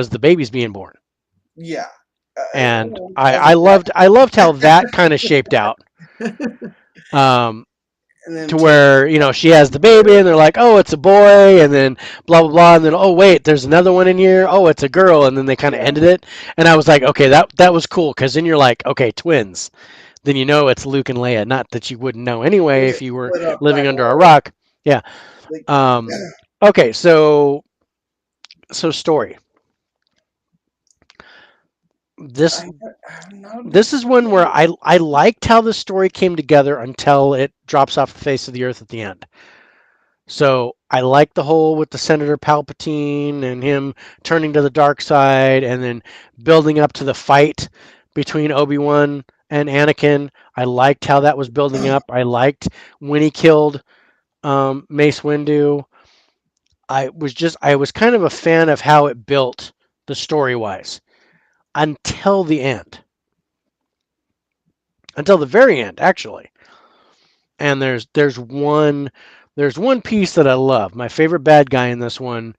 the babies being born. Yeah, And as a I loved how that kind of shaped out. dad, Um and then to taking where she has the baby and they're like, oh, it's a boy, and then blah blah blah, and then, oh wait, there's another one in here, oh, it's a girl, and then they kind of yeah, ended it, and I was like, okay, that was cool, because then you're like, okay, twins, then it's Luke and Leia, not that you wouldn't know anyway if you were split up living back under a away. rock. Yeah. Like, um okay, so story, this I'm not a big this is one where I liked how the story came together until it drops off the face of the earth at the end. So I like the whole with the Senator Palpatine and him turning to the dark side, and then building up to the fight between Obi-Wan and Anakin. I liked how that was building up. I liked when he killed Mace Windu. I was kind of a fan of how it built the story wise until the end, until the very end actually. And there's one piece that I love. My favorite bad guy in this one.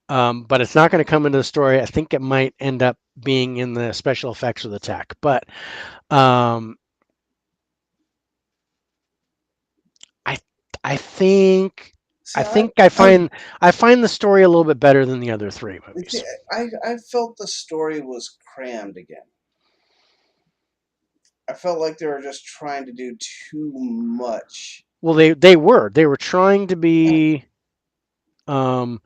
But it's not going to come into the story. I think it might end up being in the special effects of the tech. But um, I I think see, I think I find the story a little bit better than the other three movies. I felt the story was crammed again. I felt like they were just trying to do too much. Well, they were trying to be. Um,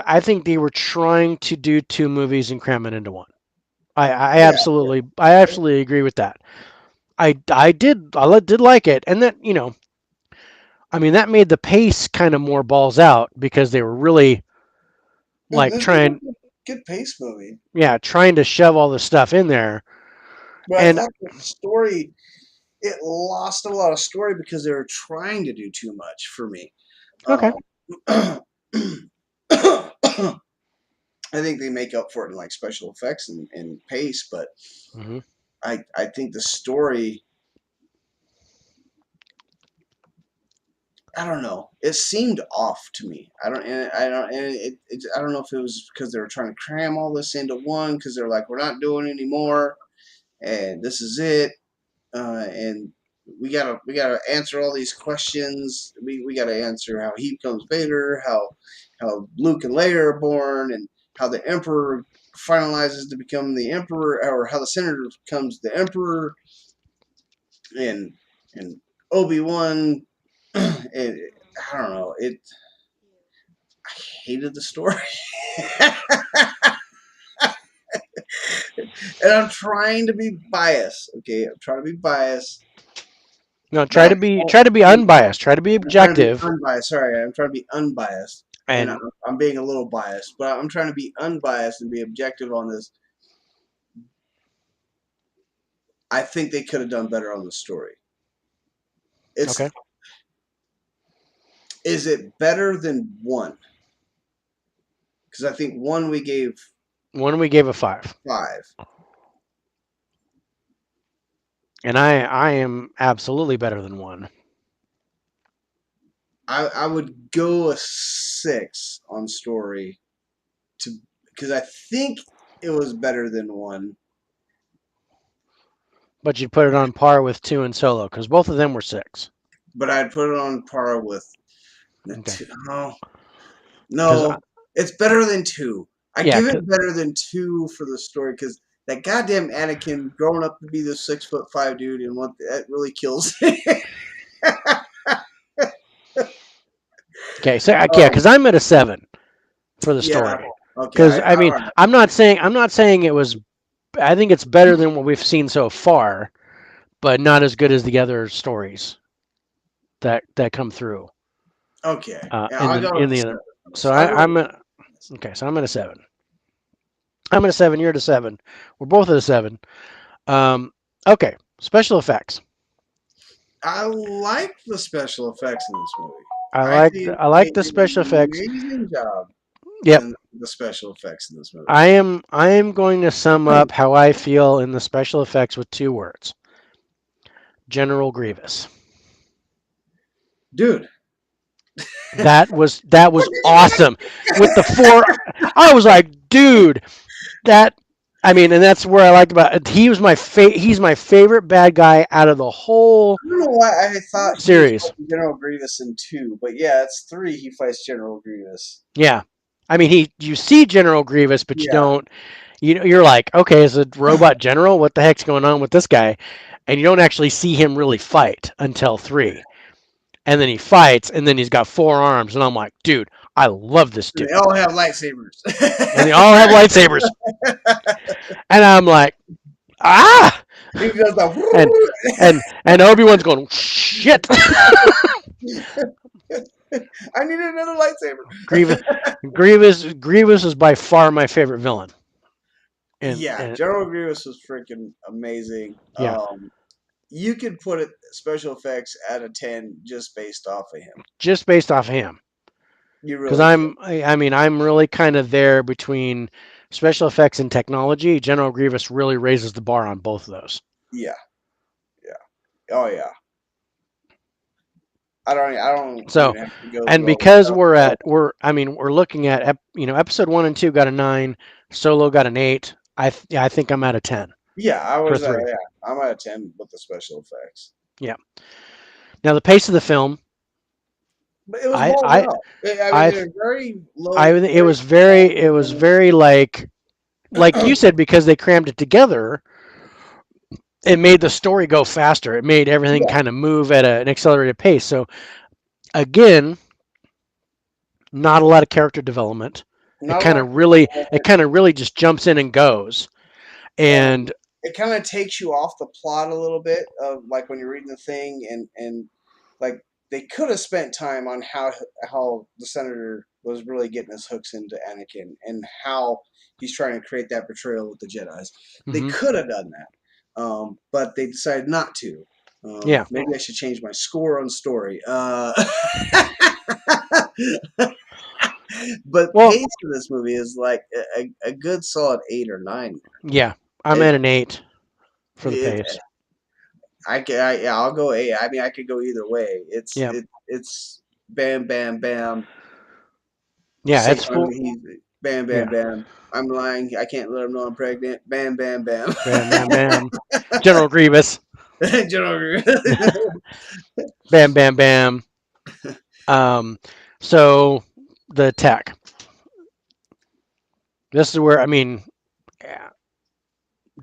I think they were trying to do two movies and cram it into one. I Yeah, absolutely agree with that. I did like it, and that I mean, that made the pace kind of more balls out, because they were really like this was trying, a good pace movie, yeah, trying to shove all this stuff in there. but I And thought that the story it lost a lot of story because they were trying to do too much for me. okay, Um, I think they make up for it in like special effects and pace, but hmm I think the story I don't know. It seemed off to me. I don't know if it was because they were trying to cram all this into one because they're like we're not doing anymore. and this is it. And we gotta answer all these questions. We gotta answer how he becomes Vader, how Luke and Leia are born, and how the Emperor finalizes to become the Emperor, or how the Senator becomes the Emperor, and and Obi-Wan. I don't know. I hated the story. And I'm trying to be biased. Okay, I'm trying to be biased, No, but try to be unbiased. Try to be I'm trying to be objective. unbiased. Sorry, I'm trying to be unbiased, and And I'm being a little biased, but I'm trying to be unbiased and be objective on this. I think they could have done better on the story. It's okay, Is it better than one? Because I think one we gave one we gave a 5, 5. and I am absolutely better than one. I would go a 6 on story to because I think it was better than one. But you'd put it on par with 2 and Solo because both of them were 6. But I'd put it on par with the Okay, two. Oh, because no, it's better than 2. I yeah, give it better than 2 for the story because that goddamn Anakin growing up to be the 6'5" dude and what that really kills me. okay, so yeah, um, because I'm at a 7 for the yeah. story. Okay. Because I All mean, right. I'm not saying it was. I think it's better than what we've seen so far, but not as good as the other stories that come through Okay. Yeah, I'll go in with the the other. 7. So I'll go I'm with at, okay. So I'm at a 7. I'm at a 7. You're at a 7. We're both at a 7. Okay. Special effects. I like the special effects in this movie. I think I they like the did an special effects. amazing job Yep. in the special effects in this movie. I am going to sum up how I feel in the special effects with 2 words. General Grievous. Dude. That was awesome. With the 4, I was like, dude, that I mean, and that's where I liked about it. He's my favorite bad guy out of the whole I don't know why I thought he was series. fighting General Grievous in 2, but yeah, it's 3 he fights General Grievous. Yeah. I mean, you see General Grievous, but you Yeah. don't. You're like, okay, is a robot general? What the heck's going on with this guy? And you don't actually see him really fight until 3. And then he fights, and then he's got 4 arms, and I'm like, dude, I love this And they dude. all have lightsabers. And they all have lightsabers, and I'm like, ah, He does and the and Obi-Wan's going, shit. I need another lightsaber. Grievous, Grievous is by far my favorite villain. Yeah, And General Grievous was freaking amazing. yeah, You could put it special effects at a 10 just based off of him. just based off of him, You because really could. I mean, I'm really kind of there between special effects and technology. General Grievous really raises the bar on both of those. Yeah, yeah. Oh yeah. I don't So, even have to go and through all the because stuff. I mean, we're looking at episode 1 and 2 got a 9, Solo got an 8. Yeah, I think I'm at a 10 Yeah, for 3. yeah, I'm at a 10 with the special effects. Yeah. Now the pace of the film, But it was I well I done. I mean, I they're very I low, very it was slow. very like you said, because they crammed it together, it made the story go faster. It made everything Yeah, kind of move at an accelerated pace. So again, not a lot of character development. not a lot. It kind of really just jumps in and goes. Um, And it kind of takes you off the plot a little bit of like when you're reading the thing, and like they could have spent time on how the senator was really getting his hooks into Anakin and how he's trying to create that betrayal with the Jedi's. They mhm, could have done that, but they decided not to. yeah, Maybe I should change my score on story. But well, pace for this movie is like a good solid 8 or 9. yeah, I'm It, at an 8 for the it pace. yeah, I'll go 8. I mean, I could go either way. Yeah, It's bam, bam, bam. yeah, Same it's time full. he's Bam, bam, Yeah. bam. I'm lying. I can't let him know I'm pregnant. Bam, bam, bam. Bam, bam, bam. General Grievous. General. Bam, bam, bam. Um, so the tech. This is where I mean, yeah,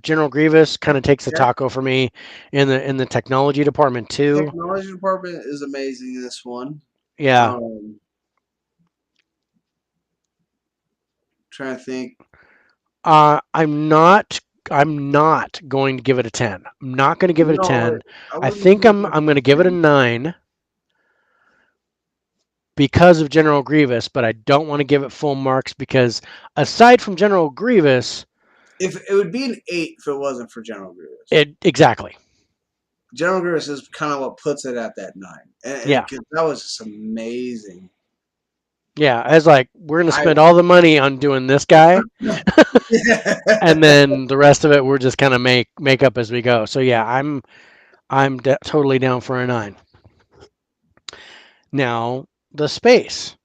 General Grievous kind of takes the Yeah, taco for me in the technology department too. technology department is amazing in this one. Yeah. Um, trying to think. I'm not. I'm not going to give it a 10. I'm not going to give it a No, 10. I I wouldn't think give it I'm going to give it a 10. 9 because of General Grievous, but I don't want to give it full marks because aside from General Grievous, If it would be an 8 if it wasn't for General Grievous. it exactly. General Grievous is kind of what puts it at that 9, and Yeah. 'cause that was just amazing. Yeah, I was like, we're going to I spend all the money on doing this guy, and then the rest of it we're just kind of make up as we go. So yeah, I'm totally down for a 9. Now, the space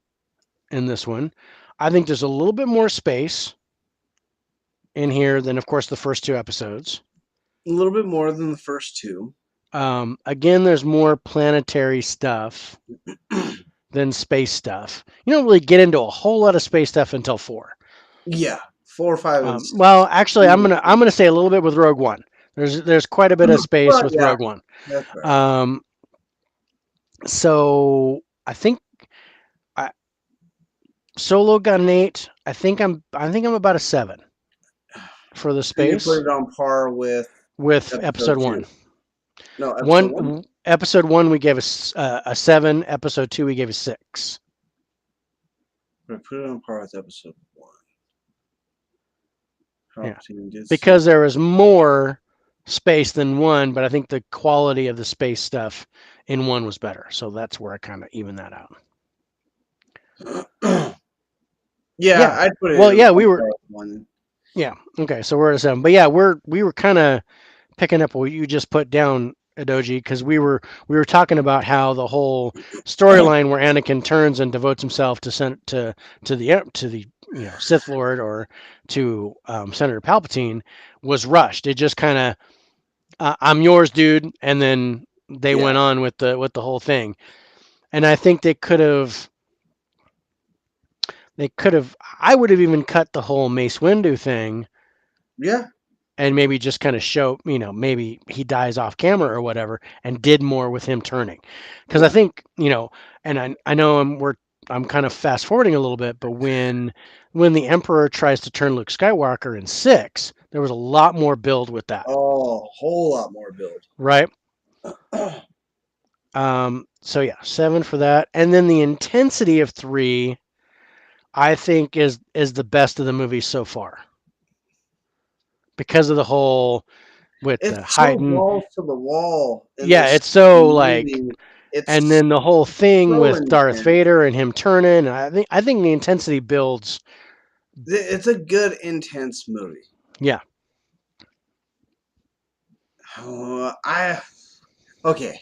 in this one, I think there's a little bit more space in here than of course the first 2 episodes. a little bit more than the first 2. Again, there's more planetary stuff than space stuff. You don't really get into a whole lot of space stuff until 4. Yeah, 4, 5, and Well, 6. actually, I'm gonna say a little bit with Rogue One. There's quite a bit of space Well, with yeah, Rogue One. that's fair. Um, so I think I, Solo got an 8. I think I'm about a 7 for the And you put space it on par with with episode episode 1. 2. No, episode 1? Episode 1 we gave a 7. Episode 2 we gave a 6. I put it on par with episode 1. Yeah, Palpatine did because there was more space than 1, but I think the quality of the space stuff in 1 was better. So that's where I kind of even that out. Yeah, Yeah. I'd put it Well, in yeah, on we were. par with 1. Yeah. Okay. So we're at a 7. But yeah, we were kind of picking up what you just put down, Adoji, because we were talking about how the whole storyline where Anakin turns and devotes himself to the Sith Lord or to Senator Palpatine was rushed. It just kind of I'm yours, dude, and then they Yeah. went on with the whole thing. And I think they could have I would have even cut the whole Mace Windu thing Yeah. and maybe just kind of show, maybe he dies off camera or whatever and did more with him turning. Because I Yeah. think, and I know I'm kind of fast forwarding a little bit, but when the Emperor tries to turn Luke Skywalker in 6, there was a lot more build with that, Oh, a whole lot more build. right? So yeah, 7 for that. And then the intensity of 3, I think is the best of the movies so far. Because of the whole with the It's so heightened, balls to the wall in yeah, this it's so like, movie. and It's then the whole thing so with Darth intense. Vader and him turning, I think the intensity builds. It's a good, intense movie. Yeah. Okay.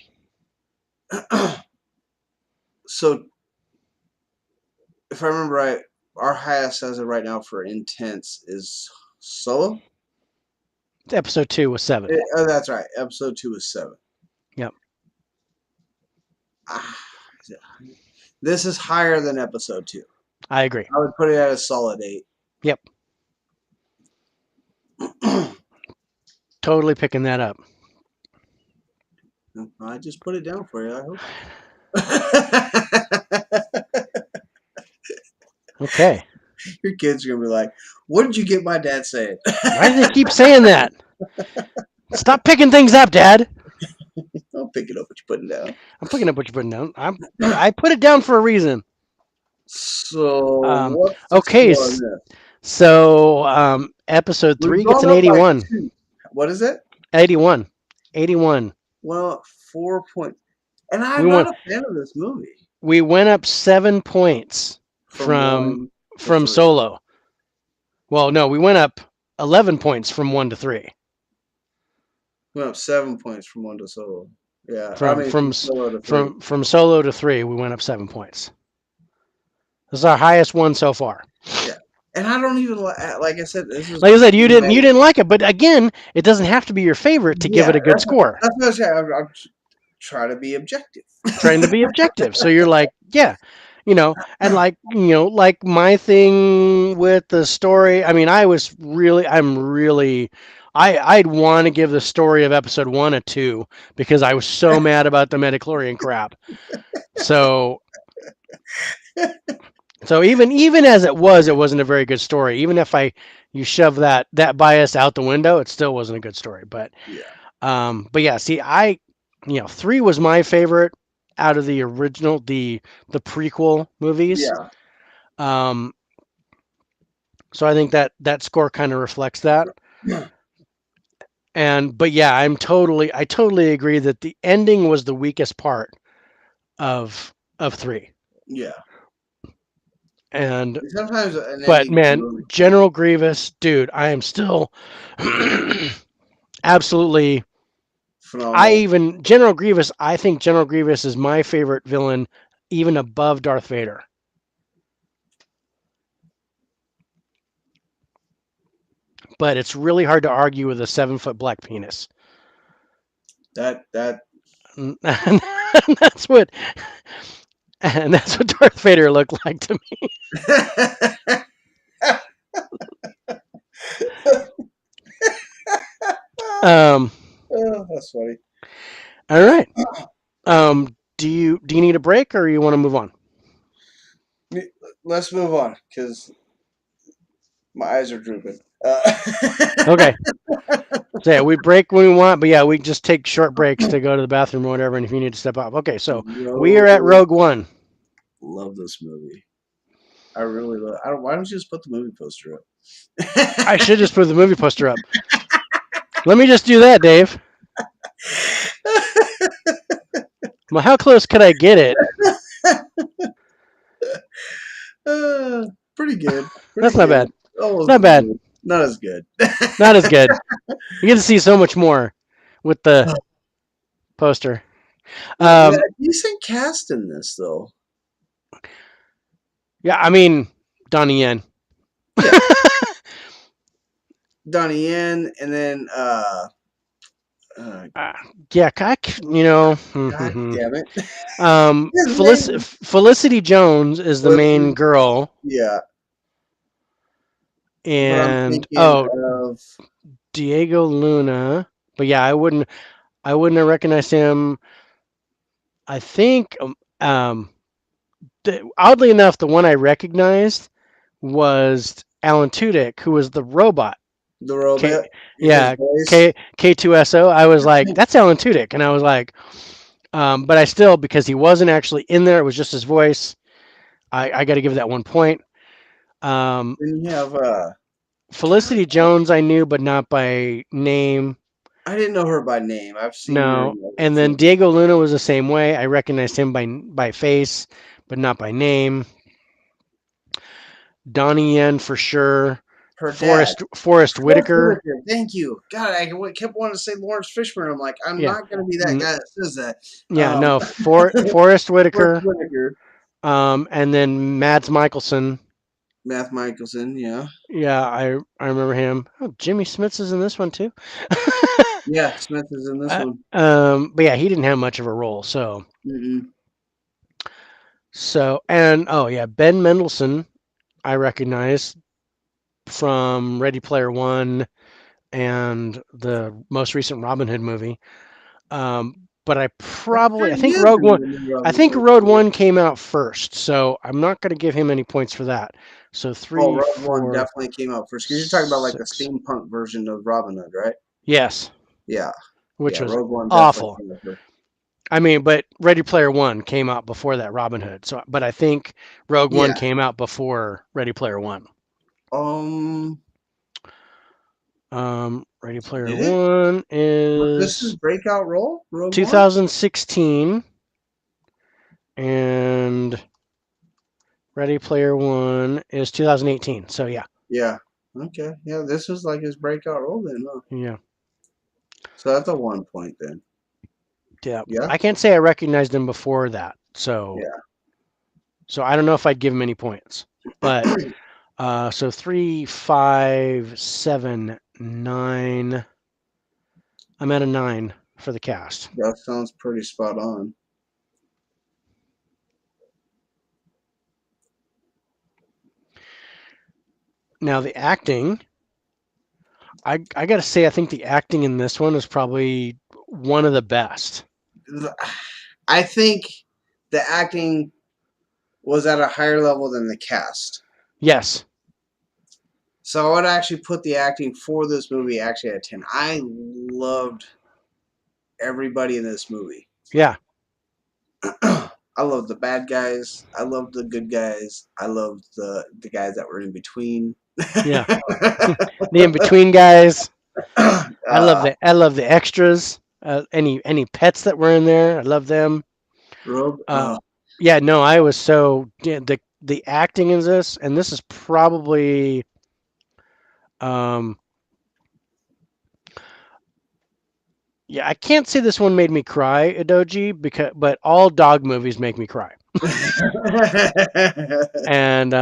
So, if I remember right, our highest as of right now for intense is Solo. Episode 2 was 7. Oh, that's right. Episode 2 is 7. Yep. Ah, this is higher than episode 2. I agree. I would put it at a solid 8. Yep. Totally picking that up. I just put it down for you, I hope. Okay. Your kids are going to be like, what did you get my dad saying? Why do they keep saying that? Stop picking things up, Dad. Don't pick it up what you're putting down. I'm picking up what you're putting down. I put it down for a reason. So, what's the Okay. score on this? So episode 3 We've gets gone an up by 81. 2. What is it? 81. 81. Well, 4 points. And We I'm not won. a fan of this movie. We went up 7 points From 1 to from 3. Solo. Well, no, we went up 11 points from 1 to 3. We went up 7 points from 1 to Solo. Yeah, From Solo to 3. from Solo to 3, we went up 7 points. This is our highest one so far. Yeah, And I don't even like I said. This is Like I said, you my didn't like it, but again, it doesn't have to be your favorite to give yeah. it a good score. That's what I say. I'm trying to be objective. Trying to be objective. So you're like, yeah, and like, like my thing with the story, I mean, I'd want to give the story of episode 1 a 2 because I was so mad about the Metachlorian crap. So even as it wasn't a very good story. Even if you shove that bias out the window, it still wasn't a good story. Yeah, But yeah, see, 3 was my favorite out of the original, the prequel movies. yeah, Um, so I think that score kind of reflects that. But yeah, I totally agree that the ending was the weakest part of 3. yeah. And Sometimes an but ending man, really General Grievous, dude, I am still absolutely. phenomenal. I think General Grievous is my favorite villain, even above Darth Vader. But it's really hard to argue with a 7-foot black penis. That And that's what and that's what Darth Vader looked like to me. Um, oh, that's funny. all right. Do you need a break or you want to move on? Let's move on because my eyes are drooping. Okay. So yeah, we break when we want, but yeah, we just take short breaks to go to the bathroom or whatever, and if you need to step up. Okay, so we are at Rogue, Rogue One. love this movie. I really love. I don't. Why don't you just put the movie poster up? I should just put the movie poster up. Let me just do that, Dave. Well, how close could I get it? Pretty good. That's Pretty not bad. good. Almost Not bad. good. Not as good. Not as good. You get to see so much more with the poster. Yeah, Um, decent cast in this though. yeah, I mean Donnie Yen. Yeah, Donnie Yen, and then uh Uh, yeah, you know. God damn it, his name is Felicity Jones is the main Felicity. girl, Yeah, but I'm and thinking of Diego Luna. But yeah, I wouldn't have recognized him. I think oddly enough, the one I recognized was Alan Tudyk, who was the robot. the K, robot. His yeah, voice. K2SO. I was like, that's Alan Tudyk, and I was like, but I still, because he wasn't actually in there, it was just his voice. I got to give that 1 point. Um, Then you have God, Felicity Jones, I knew, but not by name. I didn't know her by name. I've seen her No, in other and then things. Diego Luna was the same way. I recognized him by face, but not by name. Donnie Yen for sure. Her dad. Forrest Forrest Whitaker. Whitaker. Thank you. God, I kept wanting to say Lawrence Fishburne. I'm like, I'm Yeah, not going to be that guy that says that. yeah. No, Forrest Forrest Whitaker. Whitaker. And then Mads Mikkelsen. Matt Michelson. Yeah. Yeah, I remember him. Oh, Jimmy Smits is in this one too. Yeah. Smith is in this one. But yeah, he didn't have much of a role. Mm-mm. And oh yeah, Ben Mendelsohn, I recognize from Ready Player One and the most recent Robin Hood movie. But That's I pretty think good. Rogue One. The new I Robin think Hood Rogue movie. One came out first, so I'm not going to give him any points for that. So Oh, three, Rogue One four, definitely came out first because you're talking about like the six. steampunk version of Robin Hood, right? Yes, Yeah. which Yeah. was Rogue One definitely awful. came out first. I mean, but Ready Player One came out before that Robin Hood. But I think Rogue One Yeah. came out before Ready Player One. Um. Ready Player Did it? One Was this his is breakout role? Rogue One. 2016, and Ready Player One is 2018. So yeah, Yeah. Okay. Yeah. This was like his breakout role then, huh? yeah, So that's a 1 point then. yeah. Yeah. I can't say I recognized him before that. So Yeah. I don't know if I'd give him any points, but So 3, 5, 7, 9. I'm at a 9 for the cast. That sounds pretty spot on. Now the acting, I gotta say, I think the acting in this one is probably one of the best. I think the acting was at a higher level than the cast. Yes. So I would actually put the acting for this movie actually at 10. I loved everybody in this movie. Yeah. I love the bad guys. I love the good guys. I love the guys that were in between. Yeah. The in between guys. uh, I love the extras. Any pets that were in there, I love them. Rogue. Uh, yeah, no, I was so yeah, the acting in this, and this is probably um, yeah, I can't say this one made me cry, Adoji, because but all dog movies make me cry, and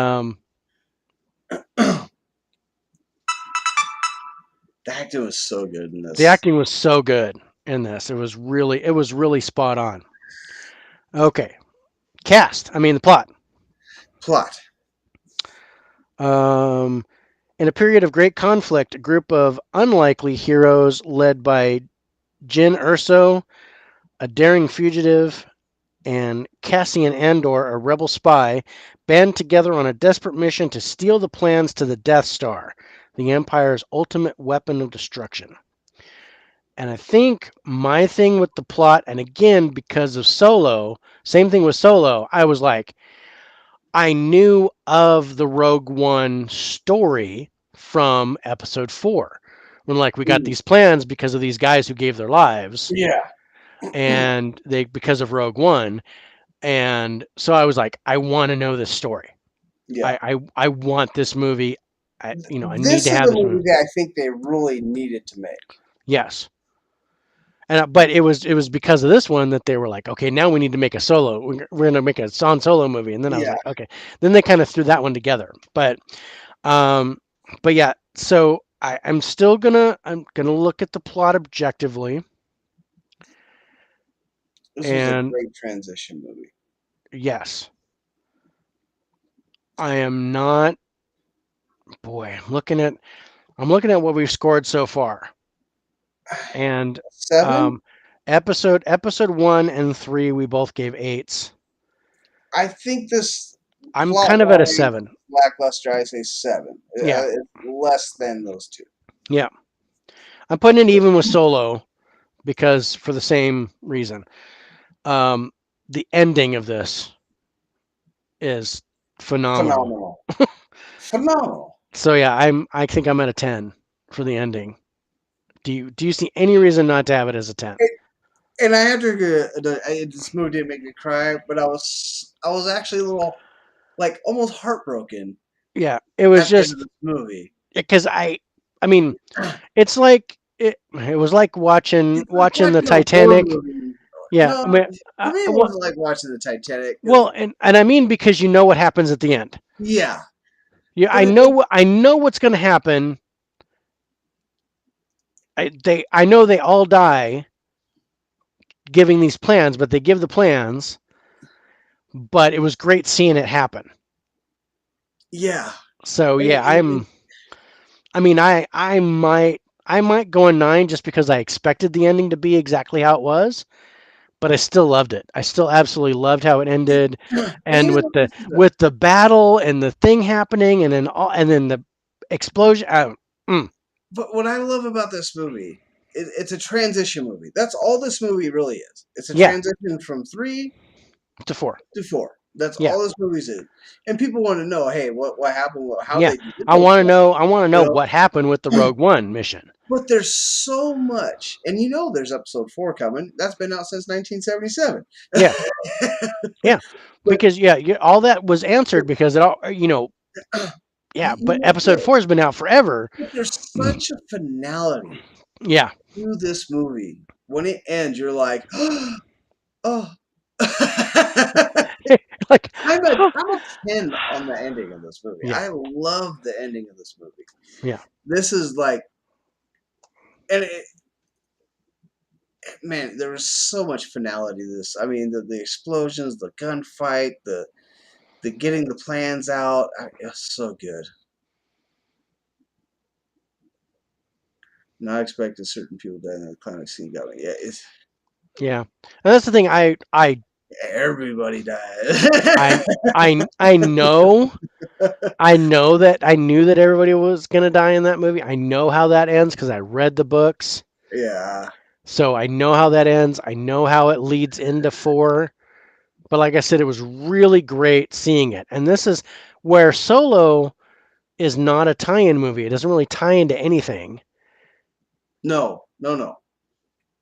The acting was so good in the this. acting was so good in this. It was really spot on. Okay, cast. I mean the plot. Plot. Um, in a period of great conflict, a group of unlikely heroes led by Jin Urso, a daring fugitive, and Cassian Andor, a rebel spy, band together on a desperate mission to steal the plans to the Death Star, the Empire's ultimate weapon of destruction. And I think my thing with the plot, and again, because of Solo, same thing with Solo, I was like, I knew of the Rogue One story from episode 4. When like we got Mm, these plans because of these guys who gave their lives yeah. and they because of Rogue One. And so I was like, I want to know this story. Yeah. I want this movie. I need This to is have the this movie movie. that I think they really needed to make. Yes. And but it was because of this one that they were like, okay, now we need to make a solo. We're gonna make a Han Solo movie, and then I was Yeah. like, okay. Then they kind of threw that one together. Um, but yeah. So I'm gonna look at the plot objectively, This was a and great transition movie. yes, I am not. Boy, I'm looking at what we've scored so far, and 7? um, episode 1 and 3 we both gave 8s. I think this I'm plot kind of at a wise 7. lackluster. I say 7. Yeah, It's less than those two. yeah. I'm putting it even with Solo because for the same reason. Um, the ending of this is phenomenal. Phenomenal. Phenomenal. So yeah, I think I'm at a 10 for the ending. Do you see any reason not to have it as a 10? And I had to this movie didn't make me cry, but I was actually a little like almost heartbroken Yeah, it was at the end of just this movie. because I mean, it's like it was like It's like watching the watching a horror Titanic. movie. Yeah, No, I mean, for me it well, wasn't like watching the Titanic. well, and I mean because you know what happens at the end. Yeah, Yeah, but it I know what's going to happen. I know they all die giving these plans, but they give the plans. But it was great seeing it happen. yeah. So And, yeah, and, and I mean, I might go a 9 just because I expected the ending to be exactly how it was, but I still loved it. I still absolutely loved how it ended, and and with the battle and the thing happening, and then the explosion. Mm, but what I love about this movie, it's a transition movie. That's all this movie really is. It's a yeah, transition from 3 to 4. to 4. That's Yeah, all this movie is. And people want to know, hey, what happened? How yeah. they did those plans, I want to know you what happened with the know? Rogue One mission. But there's so much, and there's episode 4 coming. That's been out since 1977. Yeah, yeah. but Because all that was answered because it all yeah. But episode this, 4 has been out forever. but there's such a finality Yeah, to this movie. When it ends, you're like, oh. like I'm a 10 on the ending of this movie. Yeah, I love the ending of this movie. yeah, This is like, and it, man, there was so much finality to this. I mean, the explosions, the gunfight, the getting the plans out. It's so good. Not expecting certain people die in the climax scene got me. Yeah, it's yeah. And that's the thing. everybody died. I, I know that I knew that everybody was gonna die in that movie. I know how that ends because I read the books, Yeah. so I know how that ends. I know how it leads into four. But like I said, it was really great seeing it. And this is where Solo is not a tie-in movie. It doesn't really tie into anything. No, no, no.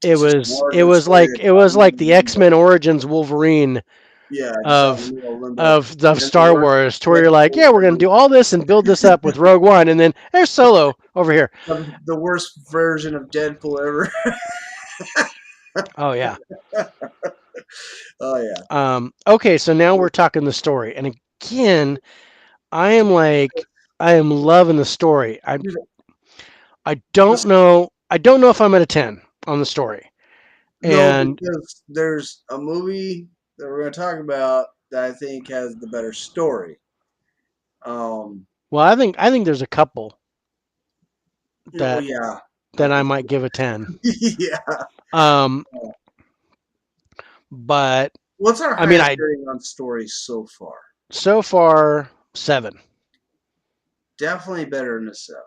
It It's just was more of it the was story like of it John was like the Limbo. X-Men Origins Wolverine Yeah, just out in of the middle of limbo. of And then the Star worst Wars, to where you're like, Deadpool yeah, we're gonna ever. do all this and build this up with Rogue One, and then there's Solo over here. The worst version of Deadpool ever. Oh yeah. Oh yeah. Okay, so now we're talking the story, and again, I am like, I am loving the story. Dude, this, I don't know if I'm at a 10 on the story. no, And because there's a movie that we're going to talk about that I think has the better story. Um, well, I think there's a couple oh that yeah, I that I think might give a 10. yeah. Um, but What's our I mean, highest I rating on story so far? so far 7. Definitely better than a 7.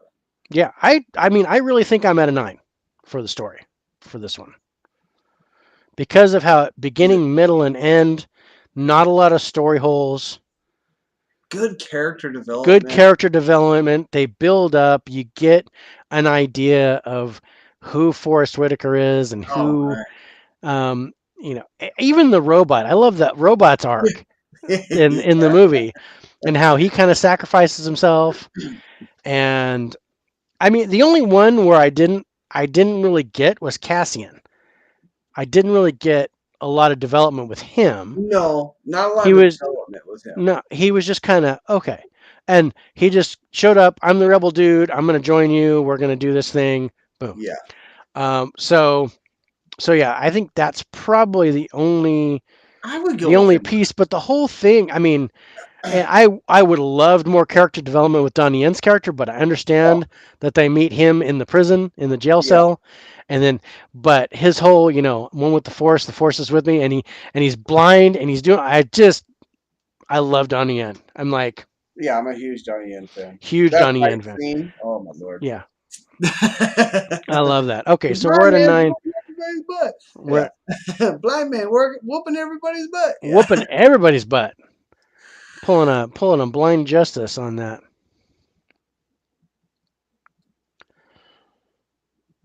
Yeah, I mean, I really think I'm at a 9 for the story for this one because of how beginning, middle, and end. Not a lot of story holes. Good character Good development. character development. They build up. You get an idea of who Forrest Whitaker is and Oh who, even the robot. I love that robot's arc in the movie and how he kind of sacrifices himself. And I mean, the only one where I didn't really get was Cassian. I didn't really get a lot of development with him. No, not a lot He of was development with him. no, he was just kind of okay. And he just showed up. I'm the rebel dude. I'm going to join you. We're going to do this thing. Boom. Yeah, Um, so so yeah, I think that's probably I would go the with only him. piece. But the whole thing, I mean, and I would have loved more character development with Donnie Yen's character, but I Oh, understand that they meet him in the prison, in the jail yeah, cell, and then but his whole, one with the force is with me, and he's blind and he's doing. I love Donnie Yen. I'm like yeah. I'm a huge Donnie Yen fan. huge That Donnie Yen fight fan. scene. Oh my lord. Yeah, The I love that. Okay, so we're blind at a man's 9. whooping everybody's butt. We're Yeah, blind man whooping everybody's butt. Yeah, whooping everybody's butt, pulling a blind justice on that.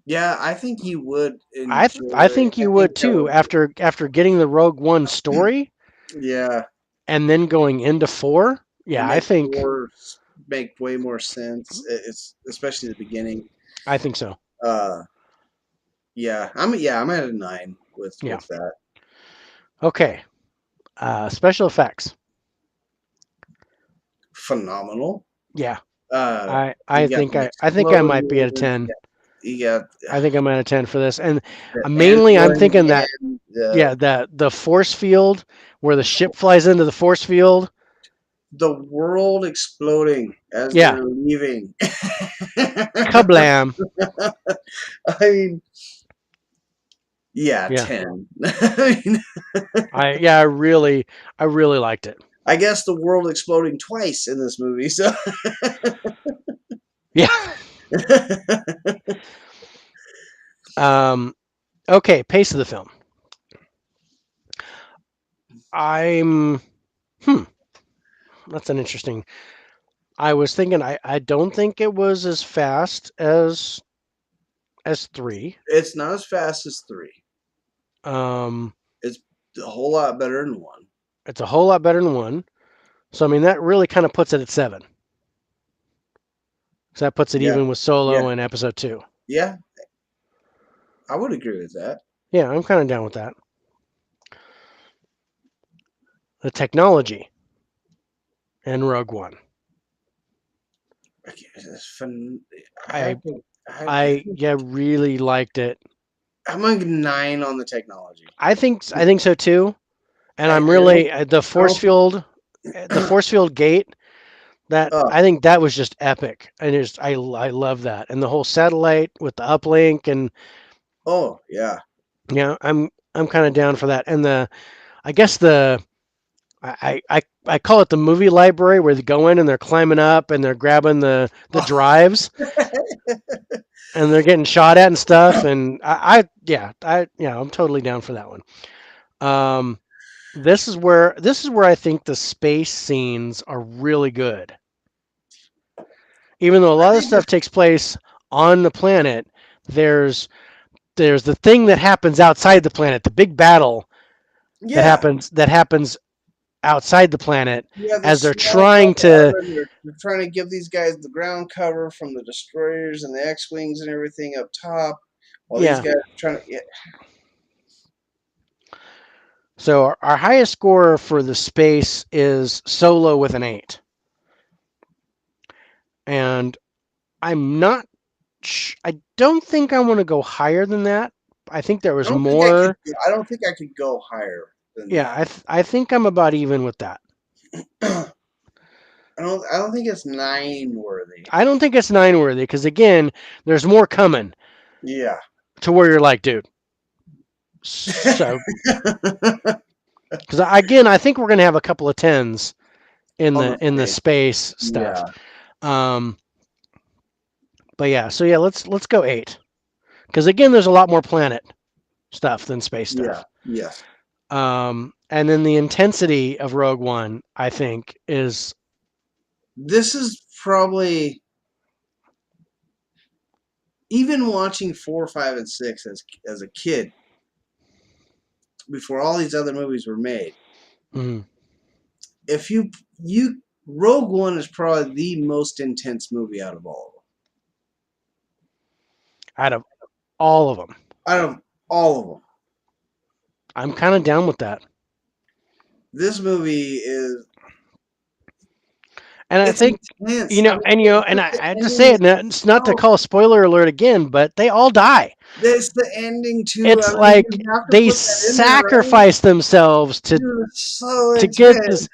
yeah. I think you would enjoy. I think I you think would that too would. after getting the Rogue One story Yeah, and then going into 4. it Yeah, makes more make way more sense. It's especially the beginning. I think so. Uh, I'm at a 9 Yeah. with that. Okay. Special effects. Phenomenal. Yeah. Uh, you got the I think I might be at a explosions. 10. You got I think I'm at a 10 for this. And the mainly I'm android thinking that and yeah, the force field where the ship flies into the force field. the world exploding as Yeah. they're leaving. Kablam. I mean, yeah, Yeah. 10. I mean, I really liked it. I guess the world exploding twice in this movie. So Yeah. Um okay, pace of the film. I'm hmm, that's an interesting. I was thinking I don't think it was as fast as 3. it's not as fast as 3. Um It's a whole lot better than 1. it's a whole lot better than 1. So I mean that really kind of puts it at 7. So that puts it Yeah, even with yeah, Solo and Episode 2. yeah. I would agree with that. Yeah, I'm kind of down with that. The technology. and Rogue One. It's fun. I I have to. I yeah really liked it. I'm like 9 on the technology. I think so too. And I I'm don't. really I don't think. the force field gate. That Oh I think that was just epic. And I love that. And the whole satellite with the uplink and oh yeah. yeah, I'm kind of down for that. And the I guess the I call it the movie library where they go in and they're climbing up and they're grabbing the Oh, drives and they're getting shot at and stuff. And yeah I'm totally down for that one. Um, this is where I think the space scenes are really good. Even though a I lot of the think stuff this. takes place on the planet, there's there's the thing that happens outside the planet, the big battle Yeah. that happens outside the planet You have as this they're small trying bubble to island. They're trying to give these guys the ground cover from the destroyers and the X-wings and everything up top, while these yeah. guys are trying to. Yeah, So our highest score for the space is Solo with an 8. And I'm not I don't think I want to go higher than that. I think there I was don't think I could. more. I don't think I could go higher than Yeah, that. I think I'm about even with that. I don't think it's 9 worthy. I don't think it's 9 worthy because again, there's more coming Yeah. to where you're like, dude. So because again, I think we're gonna have a couple of tens On the in the space. space stuff. Yeah. Um, but yeah, so yeah, let's go 8 because again, there's a lot more planet stuff than space Yeah. stuff. Yes. And then the intensity of Rogue One, I think, is This is probably even watching 4, 5, and 6 as a kid before all these other movies were made. mm, If you Rogue One is probably the most intense movie out of all out of all of them. of them. Out of all of them, I'm kind of down with that. this movie is And I it's think intense. I mean, and I the had to say ending it. is It's not to so. call a spoiler alert again, but they all die. There's the ending too. I It's mean, you like have to they put that in there, right? sacrifice themselves Dude, it's so to get intense. this.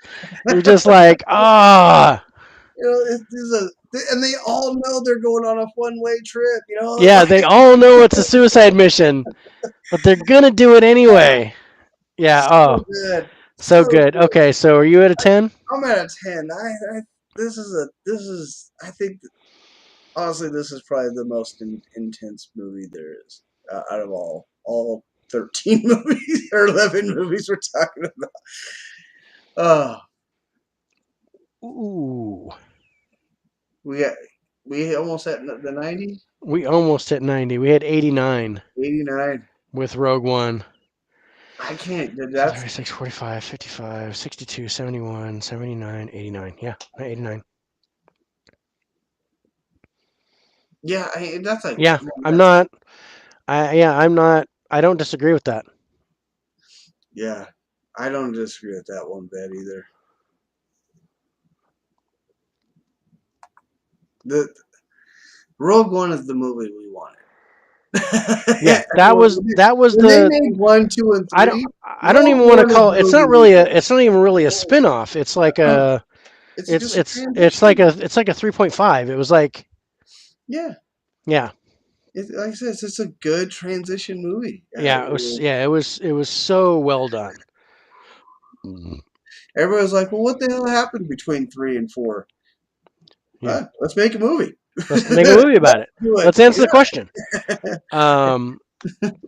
You're just like ah, It's and they all know they're going on a one-way trip. yeah. They all know it's a suicide mission, but they're gonna do it anyway. Yeah. So Oh, good, so so good. good. Okay, so are you at a 10? I'm at a 10. This is I think honestly this is probably the most intense movie there is out of all 13 movies or 11 movies we're talking about. Oh, Ooh, we got we almost at the 90, we almost hit 90. We had 89 89. with Rogue One. I can't. So That's 36, 45, 55, 62, 71, 79, 89. Yeah, 89. yeah. That's a Yeah, I'm not. I'm not. I don't disagree with that. yeah. I don't disagree with that one bit either. The Rogue One is the movie we wanted. Yeah, that was When they the. made 1, 2, and three, I don't Rogue even want to One is call the it. It's movie not we really a. wanted. It's not even really a spin-off. It's like a. It's just a It's like transition. a 3.5. It was like Yeah, yeah. like I said, it's just a good transition movie. It was so well done. Everyone's like, "Well, what the hell happened between 3 and 4? Yeah. Let's make a movie. Let's make a movie about it. Do it. Let's answer the question. Um,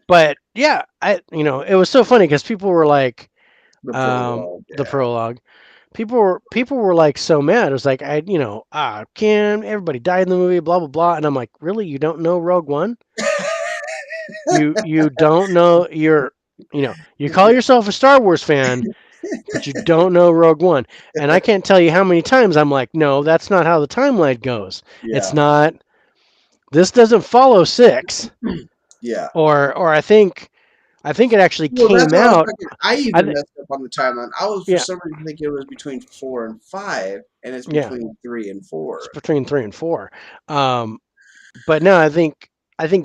but yeah, it was so funny because people were like, The prologue. the Yeah, prologue. People were like so mad. It was like can everybody died in the movie, blah blah blah. And I'm like, really? You don't know Rogue One? You don't know you call yourself a Star Wars fan, but you don't know Rogue One. And I can't tell you how many times I'm like, no, that's not how the timeline goes. It's yeah, not. This doesn't follow 6, yeah. or I think. I think it actually Well, that's came what I was out. thinking. I I even th- messed up on the timeline. I was for yeah, some reason thinking it was between 4 and 5, and it's yeah, between 3 and 4. it's between 3 and 4. Um, but no, I think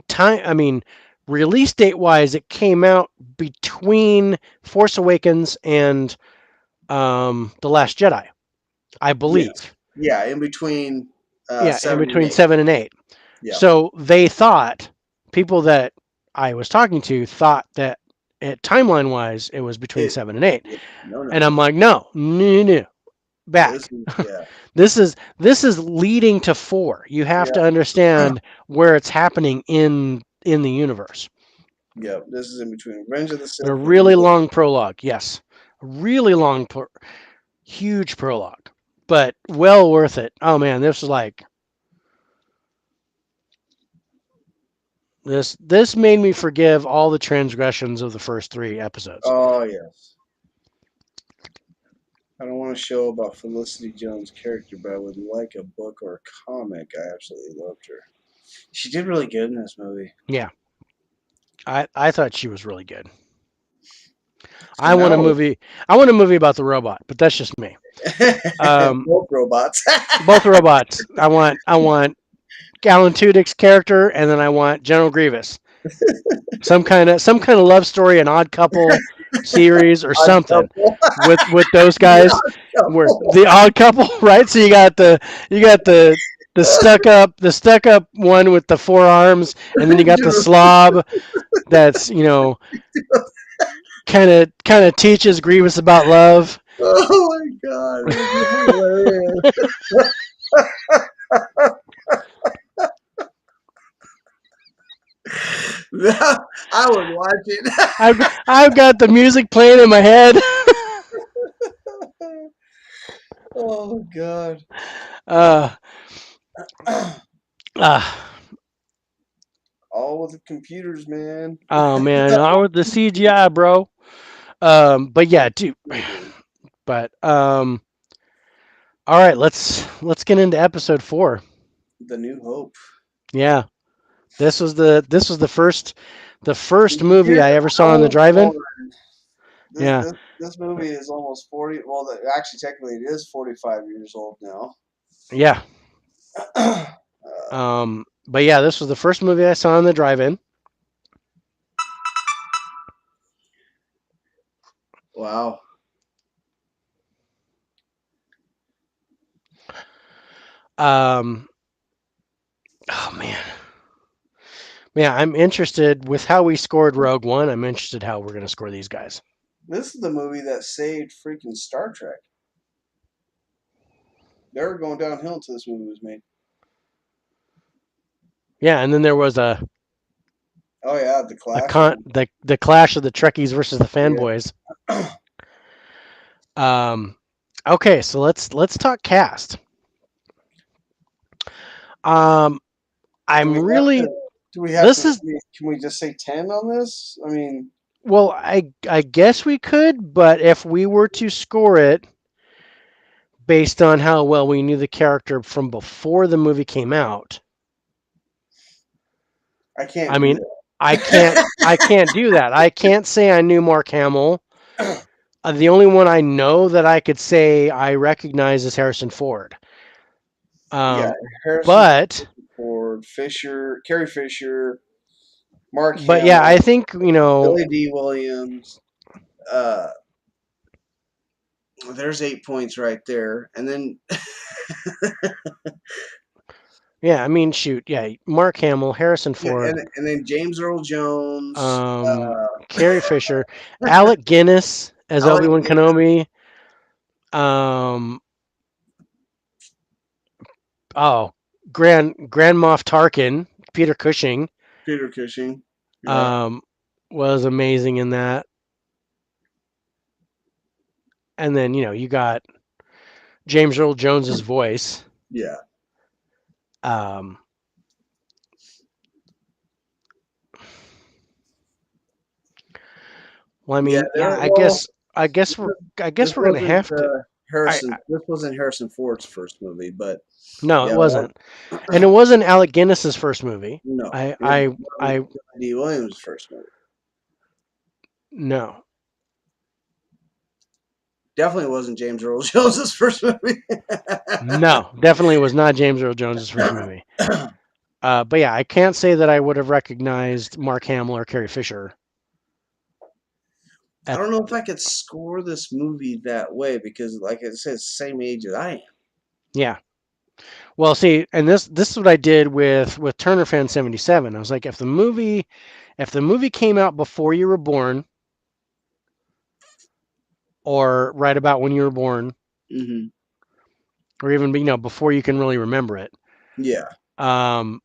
time. I mean, release date wise, it came out between Force Awakens and the Last Jedi, I Yes. believe. Yeah, in between Yeah, in 7 and between 8. 7 and 8. Yeah. So they thought, people that I was talking to thought that timeline wise it was between It, 7 and 8, no, and I'm no. like, no, no, no, This back. is, yeah. This is leading to 4. You have Yeah. to understand where it's happening in the universe. Yeah. This is in between Revenge of the And a Sith and really long prologue, yes, a really long, huge prologue, but well worth it. Oh man, this made me forgive all the transgressions of the first 3 episodes. Oh, yes. I don't want to show about Felicity Jones' character, but I would like a book or a comic. I absolutely loved her. She did really good in this movie. Yeah, I thought she was really good. So I want a now, movie. I want a movie about the robot, but that's just me. Um, both robots. both robots. I want Alan Tudyk's character, and then I want General Grievous. Some kind of love story, an odd couple series or Odd something couple. with those The guys. odd Where couple. the odd couple, right? So you got the stuck up one with the 4 arms, and then you got the General- slob that's kind of teaches Grievous about love. Oh my god, this is hilarious. I would watch it. I've got the music playing in my head. Oh god. uh, uh, All with the computers, man. oh man, I with the CGI, bro. But yeah, dude. But all right, let's get into episode 4. The New Hope. Yeah, this was the first movie Here's I an ever saw in the old drive-in. one. This Yeah, this this movie is almost 40. Well, actually, technically, it is 45 years old now. yeah. uh, But yeah, this was the first movie I saw in the drive-in. wow. Um, oh man, yeah, I'm interested with how we scored Rogue One. I'm interested how we're gonna score these guys. This is the movie that saved freaking Star Trek. They were going downhill until this movie was made. Yeah, and then there was Oh yeah, the a Clash of con the clash of the Trekkies versus the yeah. fanboys. Um, okay, so let's talk cast. Um, Do I'm we have really to? Do we have this to? is Can we just say 10 on this? I mean, well, I guess we could, but if we were to score it based on how well we knew the character from before the movie came out, I can't I do mean, I can't do that. I can't say I knew Mark Hamill. that. The only one I know that I could say I recognize is Harrison Ford. Yeah, Um, Harrison but Ford, Fisher, Carrie Fisher, Mark but yeah, Hamill, I think Billy D. Williams. Uh, there's 8 points right there, and then yeah. I mean, shoot, yeah. Mark Hamill, Harrison yeah, Ford, and then James Earl Jones, Carrie Fisher, Alec Guinness as Alec Obi-Wan Guinness, Kenobi. Um, oh, Grand Moff Tarkin, Peter Cushing, Peter Cushing. Yeah, um, was amazing in that. And then you got James Earl Jones's voice. yeah, Um, well, I yeah. mean, yeah, There. I Well, guess I guess we're this, I this guess we're gonna wasn't have to. I Harrison. This wasn't Harrison Ford's first movie, but No, it yeah, wasn't, and it wasn't Alec Guinness's first movie. no, I it was I I Billy D. Williams' first movie. No, Definitely wasn't James Earl Jones' first movie. no, definitely was not James Earl Jones's first movie. But yeah, I can't say that I would have recognized Mark Hamill or Carrie Fisher. I At don't know if I could score this movie that way because, like I said, same age as I am. yeah, well, see, and this is what I did with Turner Fan 77. I was like, if the movie came out before you were born, or right about when you were born, Hmm. or even before you can really remember it, Yeah. um,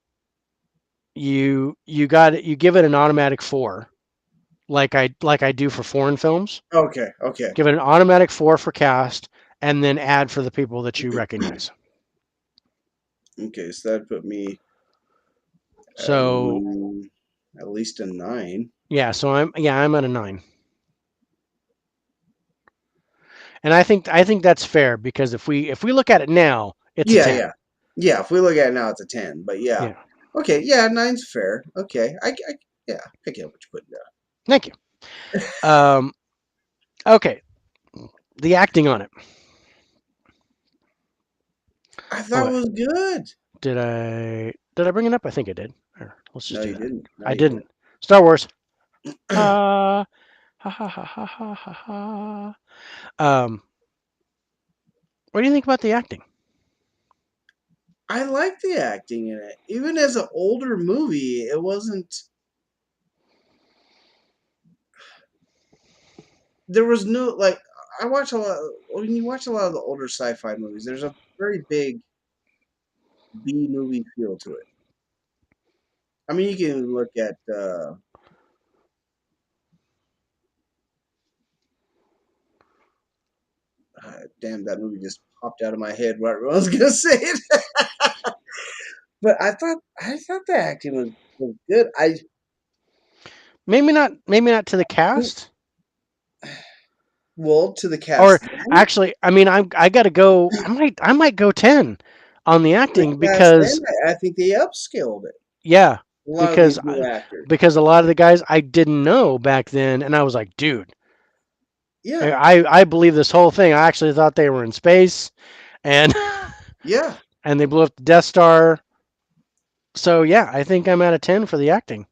you give it an automatic 4, like I do for foreign films. Okay. Okay. Give it an automatic 4 for cast, and then add for the people that you recognize. Okay. So that put me at, So at least a 9. yeah, I'm at a 9, and I think that's fair because if we look at it now, it's a Yeah. 10. Yeah. Yeah. If we look at it now, it's a 10. But yeah. Yeah, Okay. Yeah. Nine's fair. Okay. Yeah. I get what you're putting down. thank you. Um, okay, the acting on it. I Oh, thought it was good. did I bring it up? I think I did. Here, let's just No, do you that. didn't. Not I yet. didn't. Star Wars. Ha ha ha ha ha ha ha. What do you think about the acting? I like the acting in it. Even as an older movie, it wasn't. There was no like. I watch a lot. When you watch a lot of the older sci-fi movies, there's a very big B movie feel to it. I mean, you can look at. Damn, that movie just popped out of my head. What I was gonna say it, but I thought the acting was good. Maybe not to the cast. Well, to the Or cast then, actually, I mean, I gotta go. I might go 10 on the the acting cast then, because I think they upscaled it. yeah, A lot of because these new actors. because a lot of the guys I didn't know back then, and I was like, dude, Yeah, I believe this whole thing. I actually thought they were in space, and yeah. and they blew up the Death Star. So yeah, I think I'm at a 10 for the acting.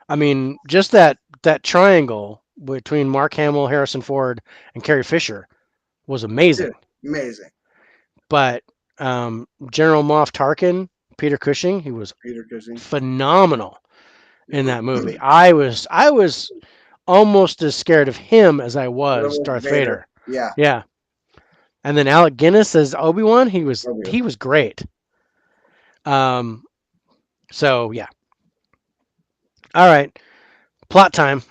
I mean, just that triangle between Mark Hamill, Harrison Ford, and Carrie Fisher was Dude, amazing. amazing. But General Moff Tarkin, Peter Cushing, he was Peter Cushing. phenomenal in that movie. I was almost as scared of him as I That was was Darth Vader. Vader. Yeah. Yeah. And then Alec Guinness as Obi-Wan, he was Love you. he was great. Um so yeah. All right. Plot time.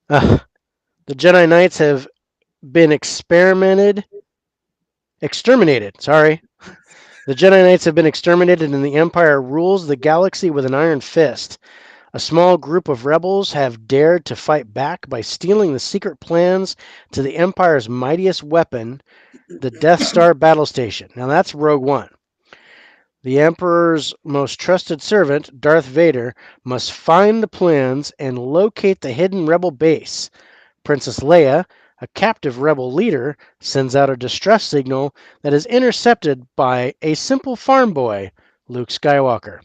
Uh, the Jedi Knights have been exterminated. Sorry. The Jedi Knights have been exterminated and the Empire rules the galaxy with an iron fist. A small group of rebels have dared to fight back by stealing the secret plans to the Empire's mightiest weapon, the Death Star battle station. Now that's Rogue One. The Emperor's most trusted servant, Darth Vader, must find the plans and locate the hidden rebel base. Princess Leia, a captive rebel leader, sends out a distress signal that is intercepted by a simple farm boy, Luke Skywalker.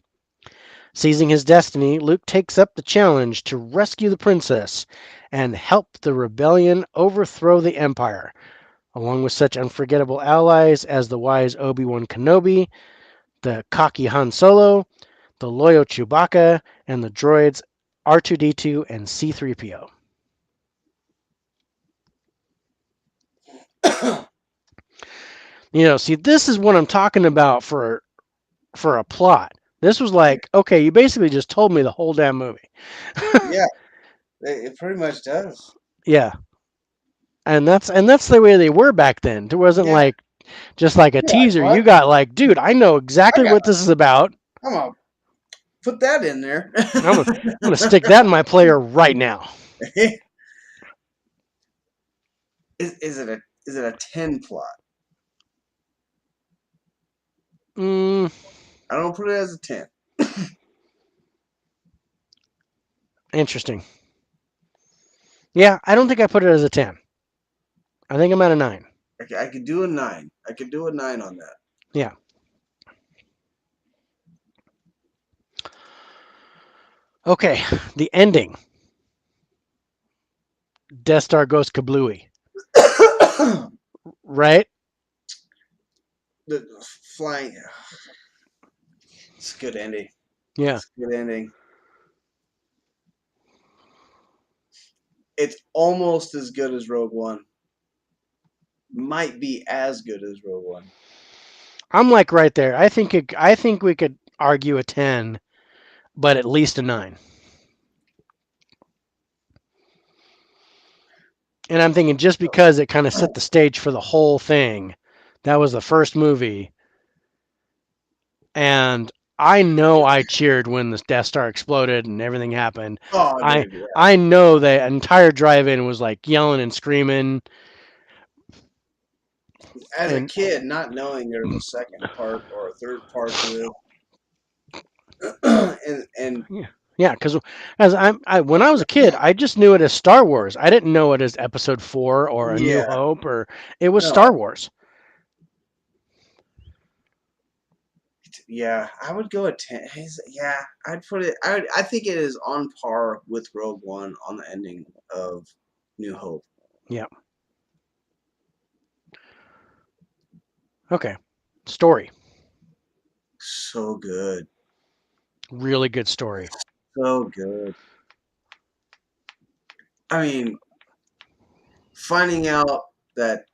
Seizing his destiny, Luke takes up the challenge to rescue the princess and help the rebellion overthrow the Empire, along with such unforgettable allies as the wise Obi-Wan Kenobi, the cocky Han Solo, the loyal Chewbacca, and the droids R2-D2 and C-3PO. See, this is what I'm talking about for a plot. This was like, okay, you basically just told me the whole damn movie. Yeah, it pretty much does. Yeah, and that's the way they were back then. It wasn't Yeah. like just like a You're like, teaser. You what? got like, dude, I know I exactly got what this is about. I'm gonna put that in there. I'm gonna stick that in my player right now. Is it a 10 plot? Mm, I don't put it as a 10. Interesting. Yeah, I don't think I put it as a 10. I think I'm at a 9. Okay, I could do a 9. I could do a 9 on that. Yeah. Okay, the ending. Death Star goes kablooey, right? The flying. It's a good ending. Yeah. It's a good ending. It's almost as good as Rogue One. Might be as good as Rogue One. I'm like right there. I think we could argue a 10, but at least a 9. And I'm thinking just because it kind of set the stage for the whole thing. That was the first movie, and I know I cheered when the Death Star exploded and everything happened. Oh, I dude, yeah. I know the entire drive-in was like yelling and screaming, As a and kid, not knowing there was a second part or a third part to this, and yeah, yeah. Because when I was a kid, I just knew it as Star Wars. I didn't know it as Episode 4 or A New yeah, Hope, or it was no, Star Wars. yeah, I would go a 10. Yeah, I'd put it. I think it is on par with Rogue One on the ending of New Hope. Yeah. Okay. Story. So good, Really good story. so good. I mean, finding out that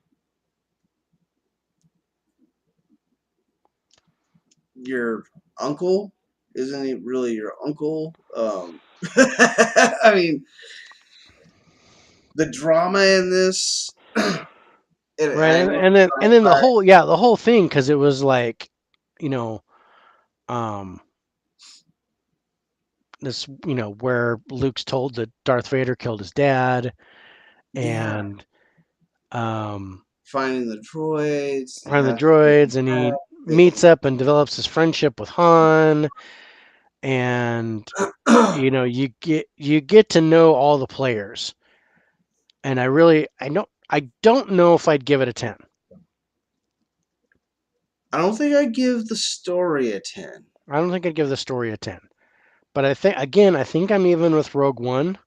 your uncle isn't he really your uncle. I mean, the drama in this, Right. and I And, know and then it's and then sci-fi. the whole thing, because it was like, you know, um this, where Luke's told that Darth Vader killed his dad, Yeah, and um finding the droids, around the yeah, droids, and he it, meets up and develops his friendship with Han, and you get to know all the players, and I don't know if I'd give it a 10. I don't think I give the story a 10. I don't think I'd give the story a 10. But I think I'm even with Rogue One,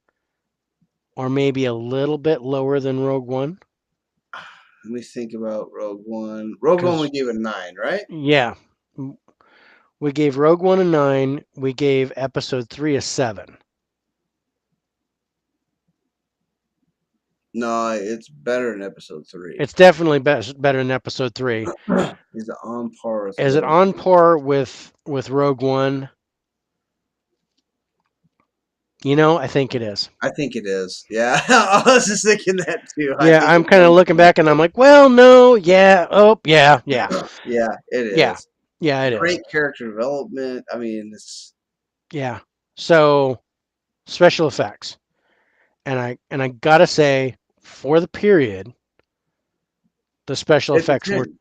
or maybe a little bit lower than Rogue One, Let me think about Rogue One. Rogue One we because gave a 9, right? yeah, we gave Rogue One a 9. We gave Episode 3 a 7. No, it's better than Episode 3. It's definitely better than Episode 3. Is it on par with Is it Rogue on One? par with Rogue One? I think it is. I think it is. Yeah, I was just thinking that too. I Yeah, think I'm it's kind of on looking par. back and I'm like, well, no, yeah, oh, yeah, yeah, Yeah, it yeah, is. yeah, it is. Great character development. I mean, Yeah. So special effects, and I gotta say, for the period, the special it's a effects were 10.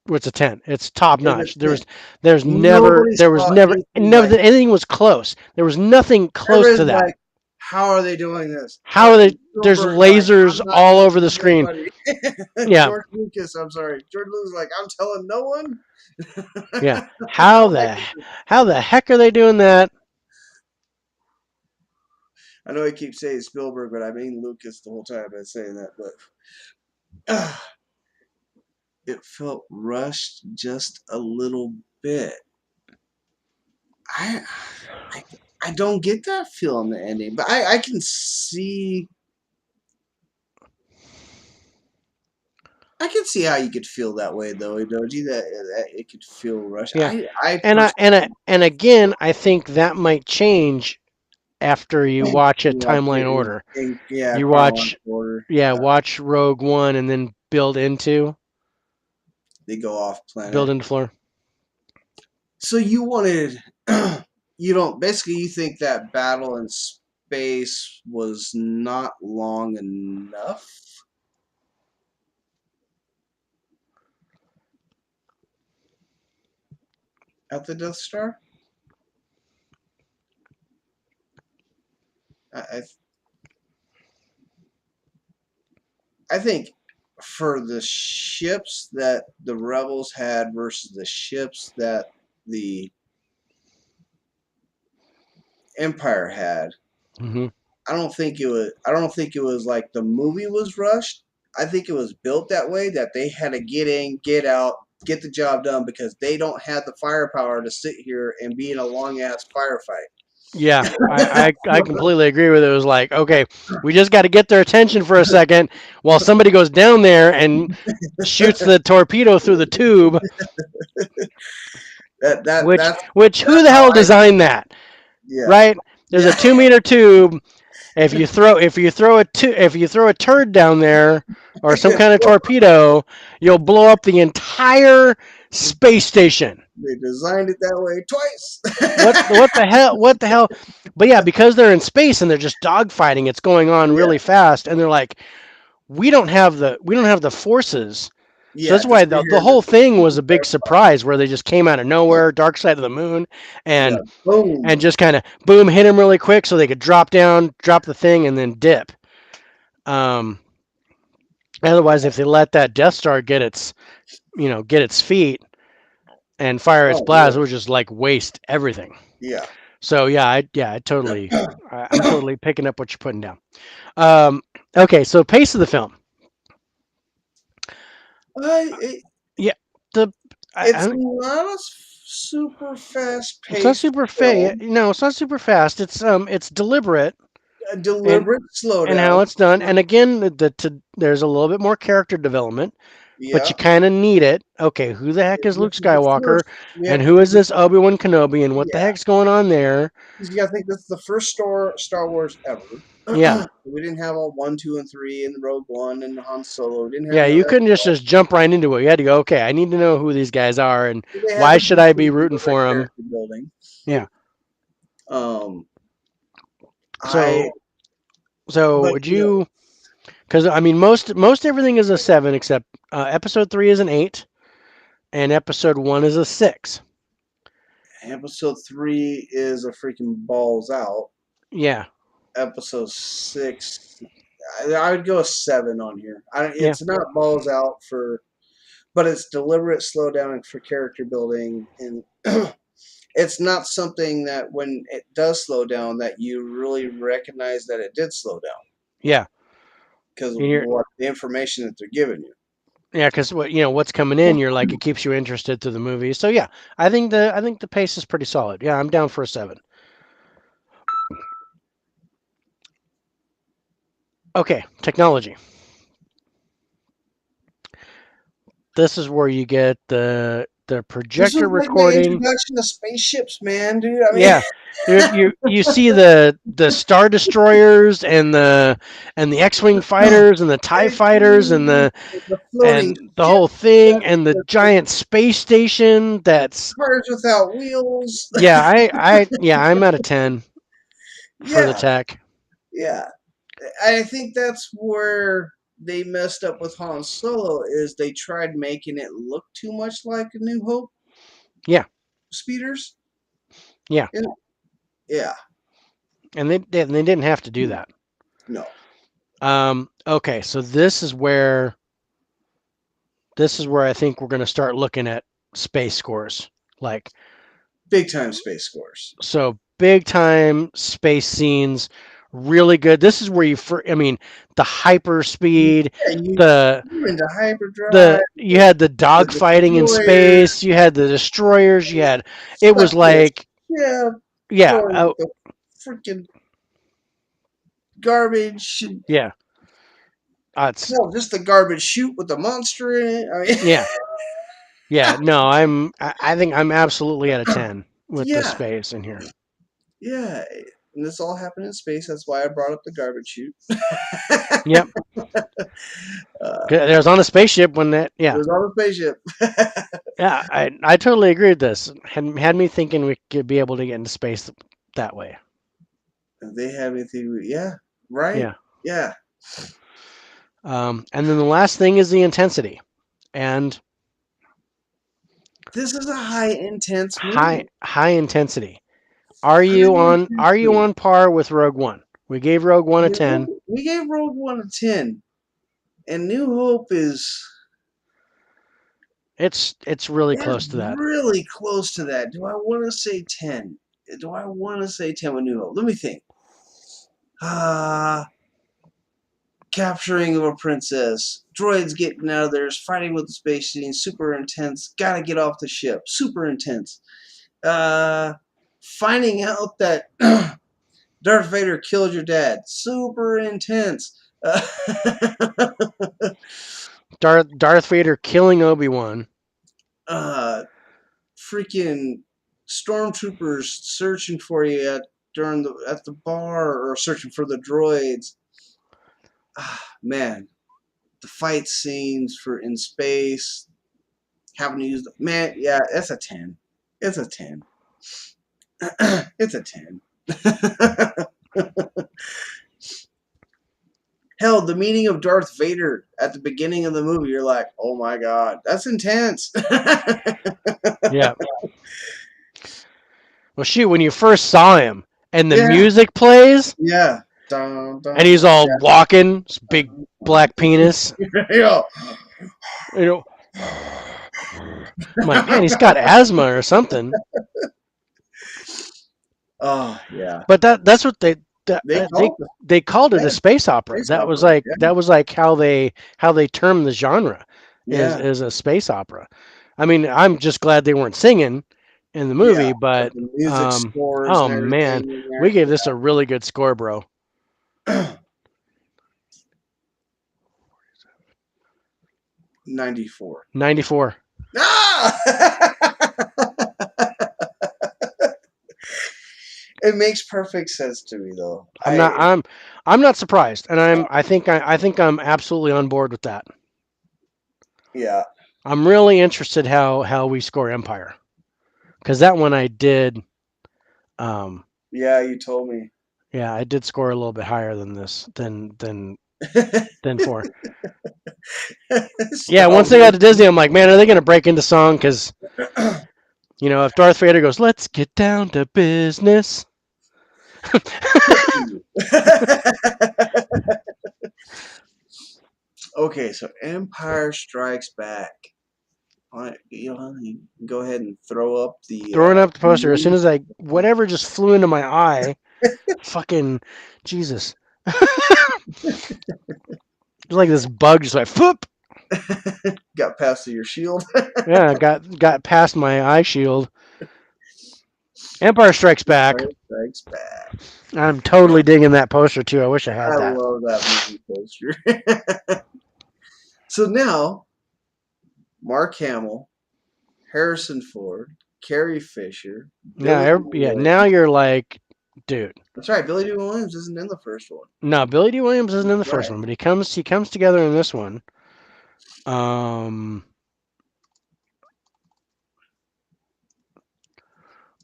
it's a 10. It's top It's notch. a 10. There's never Nobody there was saw never anything never like that anything was close. There was nothing close to everybody's that. like, how are they doing this? How are they? There's Spielberg's like, lasers I'm not all over the telling screen. nobody. Yeah, George Lucas, I'm sorry. George Lucas is like, I'm telling no one. yeah. I'm like, How the heck are they doing that? I know I keep saying Spielberg, but I mean Lucas the whole time I'm saying that, but it felt rushed just a little bit. I, I, I don't get that feel in the ending, but I can see. I can see how you could feel that way, though, Doji. That it could feel rushed. Yeah, I personally and again, I think that might change after you think watch it you watch timeline it order. in yeah You watch, chronological order. yeah, Yeah, watch Rogue One and then they go off build planet. into Floor. So you wanted, you don't basically you think that battle in space was not long enough at the Death Star? I I think for the ships that the rebels had versus the ships that the Empire had, Hmm. I don't think it was like the movie was rushed. I think it was built that way that they had to get in, get out, get the job done because they don't have the firepower to sit here and be in a long ass firefight. Yeah, I completely agree with it. It was like, okay, we just got to get their attention for a second while somebody goes down there and shoots the torpedo through the tube. Which which who That's the how hell I designed that? yeah. Right? There's a Yeah. 2 meter tube. If you throw a turd down there or some kind of torpedo, you'll blow up the entire space station. They designed it that way What the hell? What the hell? But yeah, because they're in space and they're just dogfighting, it's going on yeah. really fast, and they're like, we don't have the forces. So Yeah. that's To why sit the here whole thing and was a big surprise where they just came out of nowhere, dark side of the moon, yeah. and Boom. just kind of boom hit them really quick so they could drop down, drop the thing, and then dip. Um, Otherwise, if they let that Death Star get its feet and fire its Oh blast, yeah. it would just like waste everything. Yeah. So yeah, I'm totally picking up what you're putting down. Um, okay, so pace of the film. It, Yeah, the it's I think not a super fast it's not paced super fast. film. No, it's not super fast. It's deliberate A and deliberate how slowdown. it's done. And again, there's a little bit more character development, but Yeah. you kind of need it. Okay, who the heck is Luke This is the Skywalker, first. We have and to who think is this. this Obi-Wan Kenobi, and what the Yeah. heck's going on there? 'Cause you got to think this is the first Star Wars ever. Yeah, We didn't have all one, two, and three, and Rogue One, and Han Solo. We didn't have yeah. any of You that couldn't stuff. just jump right into it. You had to go. Okay, I need to know who these guys are, and So they had why to should I be do rooting deliberate for them? character building. Yeah. Um, I So so but would you? Because I mean, most everything is a 7 except episode 3 is an 8 and episode 1 is a 6. episode three is a freaking balls out. Yeah, Episode six, I would go a seven on here. yeah, It's not balls out for, but it's deliberate slowdown for character building, and it's not something that when it does slow down that you really recognize that it did slow down yeah. because of And you're what the information that they're giving you. Yeah, because what's coming in, you're like it keeps you interested through the movie. So yeah, I think the pace is pretty solid. Yeah, I'm down for a 7. Okay, technology. This is where you get the This was projector like my recording. introduction to spaceships, man, dude. I mean, Yeah, you see the star destroyers and the X-wing fighters and the Tie fighters the floating and the whole ships, thing and the the giant space station. That's cars without wheels. yeah, I'm at a 10 for the Yeah, tech. yeah. I think that's where they messed up with Han Solo is they tried making it look too much like a New Hope Yeah, speeders. yeah, And yeah, and they didn't have to do hmm, that. no, Okay, so this is where I think we're going to start looking at space scores. Like, big time space scores. so big time space scenes, really good. This is where I mean, the hyper speed, Yeah, the you're into hyperdrive, you had the the dogfighting in destroyers, space, you had the destroyers, you had it was stuck to a like ship, yeah, going with the freaking garbage. yeah, it's No, just the garbage chute with the monster in it. yeah, yeah. No, I think I'm absolutely at a 10 with the Yeah, space in here. yeah. And this all happened in space. That's why I brought up the garbage chute. Yep. It was on a spaceship when that. It Yeah, was on a spaceship. yeah. I totally agree with this. Had me thinking we could be able to get into space that way. They have anything? Yeah, right. Yeah. Yeah, And then the last thing is the intensity and this is a high intense movie. high intensity. High Are you intensity. on par with Rogue One? We gave Rogue One a 10. We gave Rogue One a 10, and New Hope is It's really close to that. really close to that. Do I want to say 10? Do I want to say 10 with New Hope? Let me think. Capturing of a princess, droids getting out of there, fighting with the space scene, super intense. Gotta get off the ship, super intense. Finding out that Darth Vader killed your dad, super intense. Darth Vader killing Obi-Wan. Freaking stormtroopers searching for you at the bar, or searching for the droids. Man, the fight scenes for in space, having to use the man. Yeah, that's a 10. It's a 10. It's a 10. Hell, the meeting of Darth Vader at the beginning of the movie, you're like, oh my god, that's intense. Yeah. Well, shoot, when you first saw him and the Yeah, music plays yeah. Dun, and dun, he's all yeah. walking, his big black penis, Yo. you know, I'm like, man, he's got asthma or something. Oh yeah, But that's what they that, they they called the they called it a yeah, space opera. space opera. That was like how they term the genre Yeah, is a space opera. I mean, I'm just glad they weren't singing in the yeah. movie, But but the music scores oh and man, everything in we there. gave this a really good score, bro. Yeah. 94. 94. Ah! It makes perfect sense to me, though. I'm not surprised, and Uh, I think I'm absolutely on board with that. yeah, I'm really interested how we score Empire, because that one I did. Um, yeah. You told me. yeah, I did score a little bit higher than this than 4. Yeah, Star once they got Wars. to Disney, I'm like, man, are they gonna break into song? Because if Darth Vader goes, "Let's get down to business." Okay, so Empire Strikes Back. All right, you can go ahead and throw up the Throwing up the poster as soon movie. as whatever just flew into my eye. Fucking Jesus! It's like this bug just like, whoop. Got past your shield. Yeah, got past my eye shield. Empire Strikes Back. Empire Strikes Back. I'm totally digging that poster too. I wish I I had that. love that movie poster. So now, Mark Hamill, Harrison Ford, Carrie Fisher, Billy Yeah, Dee yeah. Williams. Now you're like, dude. That's right, Billy Dee Williams isn't in the first one. No, Billy D. Williams isn't in the first Right. one, but he comes together in this one. Um,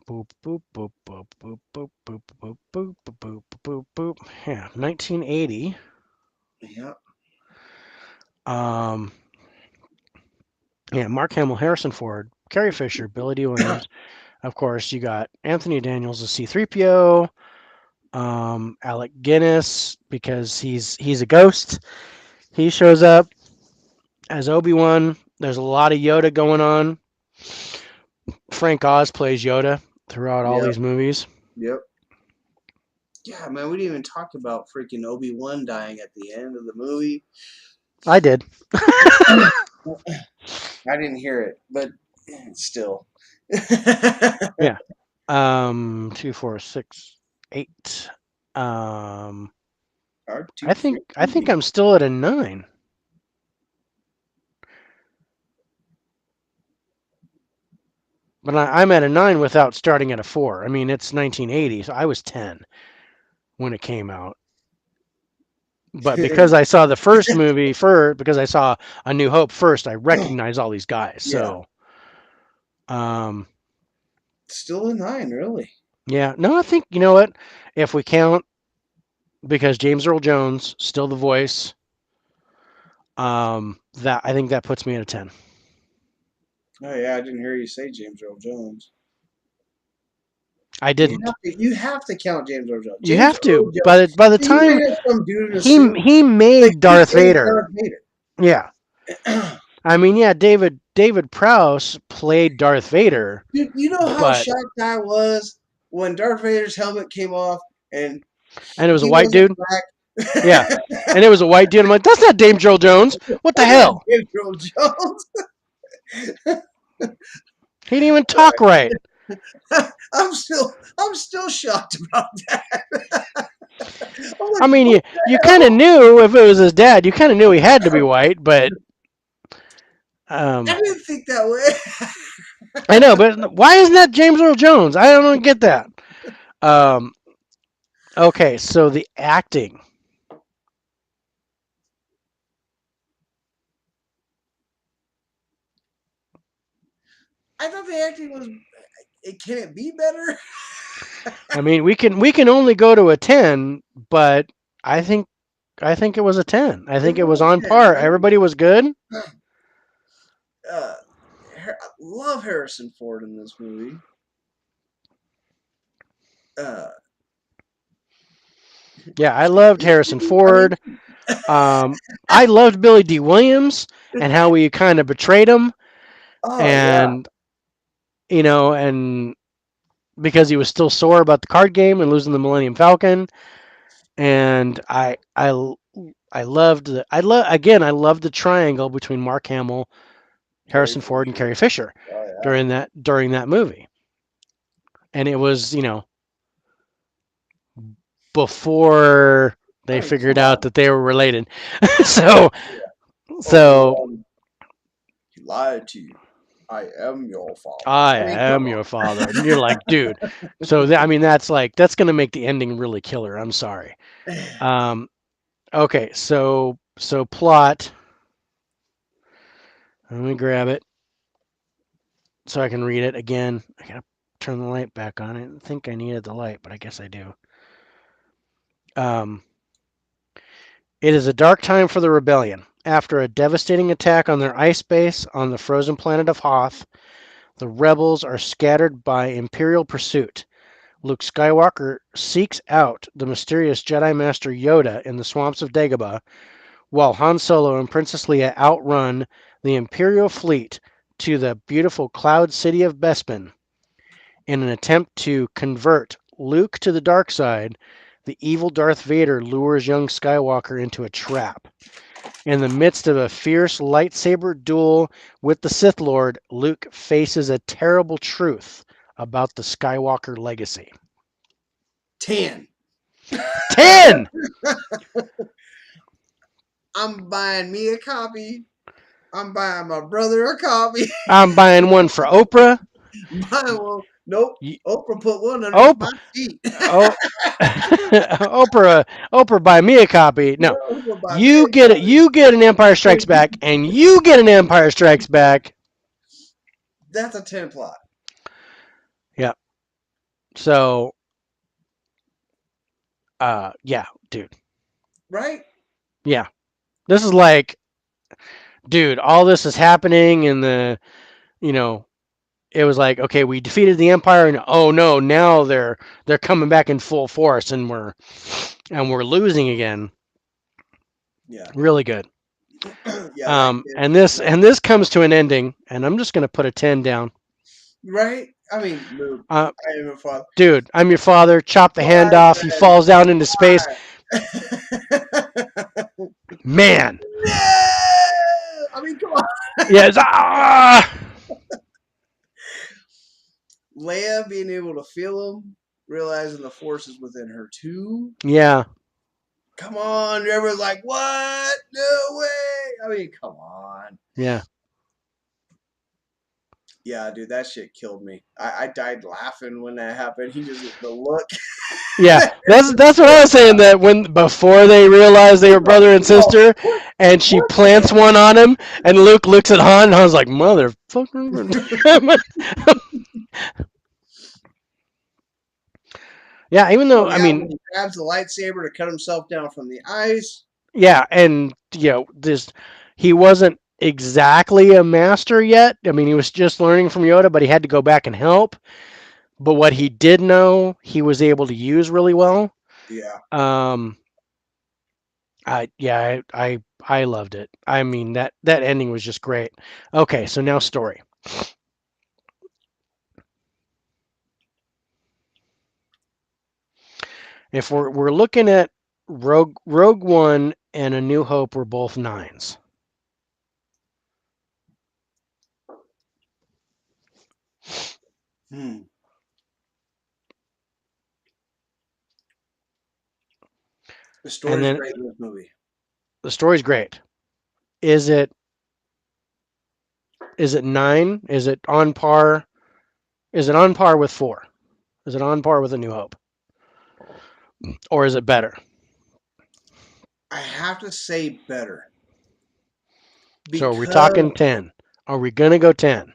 boop boop boop boop boop boop boop boop boop boop boop boop. Yeah, 1980. Yeah. Um, yeah, Mark Hamill, Harrison Ford, Carrie Fisher, Billy D. Williams. Of course, you got Anthony Daniels as C-3PO. Alec Guinness because he's a ghost. He shows up as Obi-Wan. There's a lot of Yoda going on. Frank Oz plays Yoda throughout all Yep. these movies. Yep. Yeah, man, we didn't even talk about freaking Obi-Wan dying at the end of the movie. I did. I didn't hear it, but still. Yeah. 2, 4, 6, 8. Um, I think I'm still at a 9. But I'm at a 9 without starting at a 4. I mean, it's 1980, so I was 10 when it came out. But because I saw the first movie first, because I saw A New Hope first, I recognize all these guys. Yeah. So, um, Still a 9, really. yeah, no, I think you know what? If we count, because James Earl Jones still the voice, that I think that puts me at a 10. Oh, yeah, I didn't hear you say James Earl Jones. I didn't. You have to count James Earl Jones. You James have Earl to. Jones. By the He time made it some dude in a he suit. he Like made he Darth played Vader. Darth Vader. Yeah. I mean, yeah, David Prowse played Darth Vader, Dude, you know how but shocked I was when Darth Vader's helmet came off and and it was a he white wasn't dude. Yeah, black. and it was a white dude. I'm like, that's not James Earl Jones. What the That's not hell? James Earl Jones. He didn't even talk right. I'm still shocked about that. I'm I like, mean, what you the kind of hell? knew if it was his dad. You kind of knew he had to be white, but I um, didn't think that way. I know. But why isn't that James Earl Jones? I don't get that. Um, okay, so the acting. I thought the acting was. Can it be better? I mean, we can only go to a 10, but I think I think it was a 10. I It think it was was on 10, par. right? Everybody was good. Uh, I love Harrison Ford in this movie. Uh, Yeah, I loved Harrison I mean, Ford. Um, I loved Billy D. Williams and how he kind of betrayed him, oh yeah, and and because he was still sore about the card game and losing the Millennium Falcon, and I loved I loved the triangle between Mark Hamill, Carrie Harrison Ford, and Fisher. Carrie Fisher Oh yeah. during that movie, and it was before I they mean, figured come out on. that they were related. so Obi so Wan, he lied to you. I am your father. I I mean, come am on. your father, and you're like, dude. So I mean, that's gonna make the ending really killer. I'm sorry. Um, okay, so plot. Let me grab it so I can read it again. I gotta turn the light back on. I didn't think I needed the light, but I guess I do. Um, it is a dark time for the rebellion. After a devastating attack on their ice base on the frozen planet of Hoth, the rebels are scattered by Imperial pursuit. Luke Skywalker seeks out the mysterious Jedi Master Yoda in the swamps of Dagobah, while Han Solo and Princess Leia outrun the Imperial fleet to the beautiful Cloud City of Bespin. In an attempt to convert Luke to the dark side, the evil Darth Vader lures young Skywalker into a trap. In the midst of a fierce lightsaber duel with the Sith Lord, Luke faces a terrible truth about the Skywalker legacy. 10. 10! I'm buying me a copy. I'm buying my brother a copy. I'm buying one for Oprah. Buying one. Nope. Oprah put one underneath my Oprah. seat. Oh, Oprah, buy me a copy. No, Oprah buy me you a get it. copy. You get an Empire Strikes Back, and you get an Empire Strikes Back. That's a 10 plot, Yeah. So, yeah, dude. right? Yeah, this is like, dude. All this is happening, and you know, it was like, okay, we defeated the Empire, and oh no, now they're coming back in full force, and we're losing again. Yeah. Really good. Yeah, that kid. And this comes to an ending, and I'm just gonna put a 10 down. Right? I mean, Luke, Uh, I am a father. dude, I'm your father. Chop the hand Why, off. He man? falls down into space. Why? Man, No! I mean, come on. yeah, Leia being able to feel him, realizing the force is within her too. yeah, Come on, everyone's like, "What? No way!" I mean, come on. yeah, Yeah, dude, that shit killed me. I died laughing when that happened. He just the look. yeah. That's what I was saying. That when before they realized they were brother and Oh, sister, and she what plants one on him, and Luke looks at Han, and Han's like, "Motherfucker." Yeah, even Oh though I yeah, mean, when he grabs the lightsaber to cut himself down from the ice. yeah, and this he wasn't exactly a master yet. I mean, he was just learning from Yoda, but he had to go back and help. but what he did know, he was able to use really well. Yeah. Um, I loved it. I mean that ending was just great. Okay, so now story. If we're looking at Rogue One and A New Hope were both nines. Hmm. The And story's then great in this movie. the story's great. Is it nine? Is it on par? Is it on par with four? Is it on par with A New Hope? Or is it better? I have to say better So are we talking because 10? Are we going to go 10?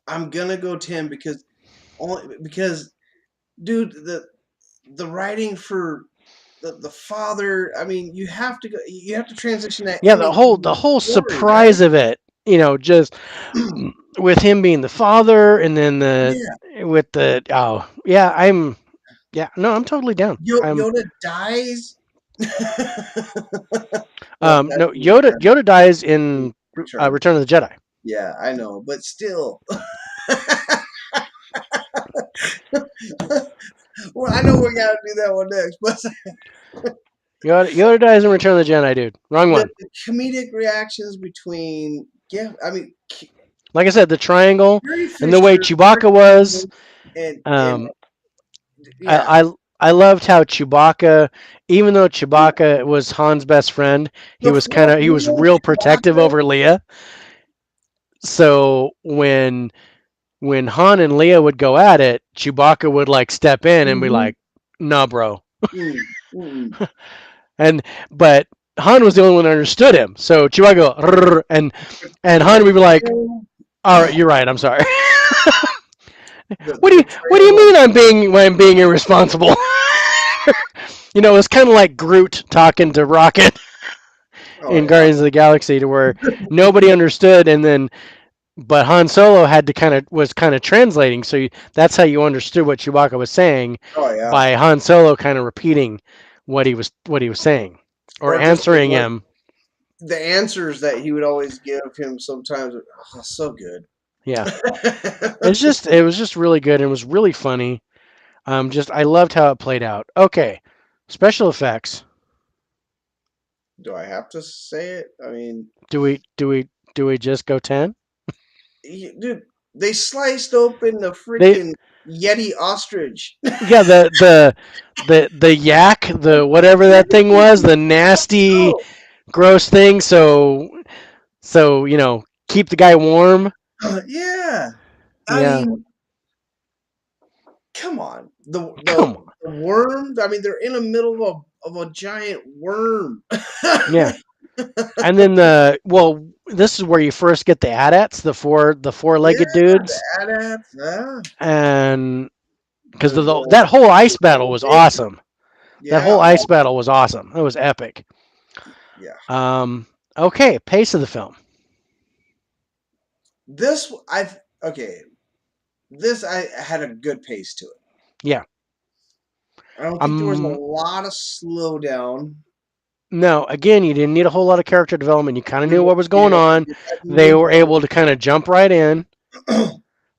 I'm gonna go 10 because dude, the writing for the father. I mean, you have to transition that Yeah, ending the into whole the story, right? surprise of it, just with him being the father and then the Yeah. with the oh, yeah, no, I'm totally down. I'm Yoda dies. Well, no, that's Yoda dies in in Return. Return of the Jedi. Yeah, I know, but still. Well, I know we gotta do that one next, but Yoda dies in Return of the Jedi, dude. Wrong the one. comedic reactions between, yeah, I mean, Like I said, the triangle Carrie and the way Fisher, Mark Chewbacca was. Hamill, and Um, yeah, I loved how Chewbacca, even though Chewbacca was Han's best friend, he was little real protective Chewbacca. over Leia. So when Han and Leia would go at it, Chewbacca would like step in and be Mm-hmm. like, "Nah, bro." Mm, mm, And but Han was the only one that understood him. So Chewbacca go, "Rrr," and Han would be like, betrayal. "All right, you're right. I'm sorry." The What do you betrayal of. mean I'm being irresponsible? It's kind of like Groot talking to Rocket Oh in yeah. Guardians of the Galaxy, to where nobody understood, and then but Han Solo had to kind of translating, so that's how you understood what Chewbacca was saying Oh yeah. by Han Solo kind of repeating what he was saying or Or just answering him. the answers that he would always give him sometimes. Oh, so good. Yeah, it was just really good and it was really funny. Just I loved how it played out. Okay, special effects. Do I have to say it? I mean, Do we just go 10? dude, they sliced open the They freaking Yeti ostrich. Yeah, the yak, the whatever that thing was, the nasty Oh, gross thing, so keep the guy warm. yeah. I Yeah. mean, come on. Come on. The worm. I mean, they're in the middle of a giant worm. Yeah. And then this is where you first get the AT-ATs, the Yeah, four-legged the dudes, AT-ATs. Yeah. and because The that whole ice the battle was robotic. awesome. That Yeah. whole ice battle was awesome. That was epic. Yeah. Um, okay, pace of the film. This I okay. This I had a good pace to it. Yeah. I don't think there was a Um, lot of slowdown. no, again, you didn't need a whole lot of character development. You kind of knew You what was going yeah, on. you had to They move were able to kind of jump right in.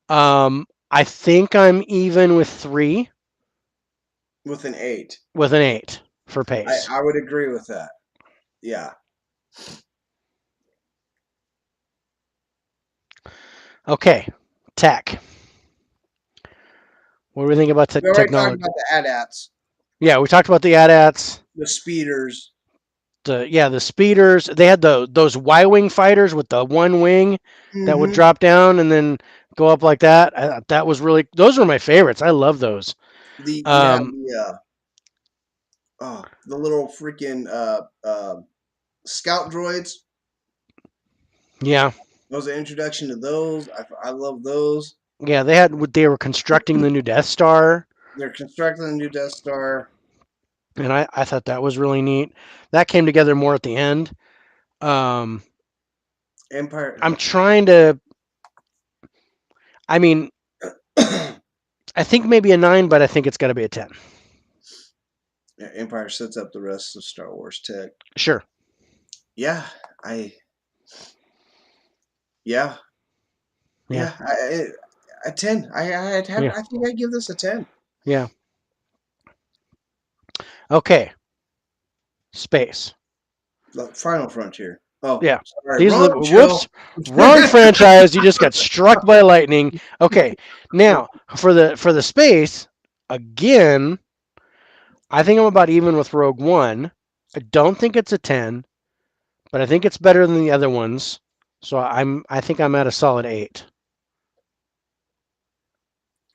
on I think I'm even with three, with an 8. with an eight for pace. I would agree with that. Yeah. Okay, tech. What do we think about We already talked technology? about the AT-ATs, Yeah, we talked about the AT-ATs. the speeders. The speeders. They had those Y-wing fighters with the one wing that would Mm-hmm. drop down and then go up like that. That was really those were my favorites. I love those. You had Um, the little freaking scout droids. yeah, That was the introduction to those. I love those. yeah. They were constructing the new Death Star, They're constructing a new Death Star. and I thought that was really neat. That came together more at the end. Um, Empire. I'm trying to. I mean, I think maybe a 9, but I think it's got to be a 10. Yeah, Empire sets up the rest of Star Wars tech. Sure. Yeah, I. Yeah, Yeah. yeah. A 10. I'd have. Yeah. I think I'd give this a 10. Yeah. Okay. Space. The Final Frontier. Oh, Yeah. sorry, These are the wrong show. whoops. Wrong franchise. You just got struck by lightning. Okay. Now for the space again. I think I'm about even with Rogue One. I don't think it's a 10, but I think it's better than the other ones. So I think I'm at a solid 8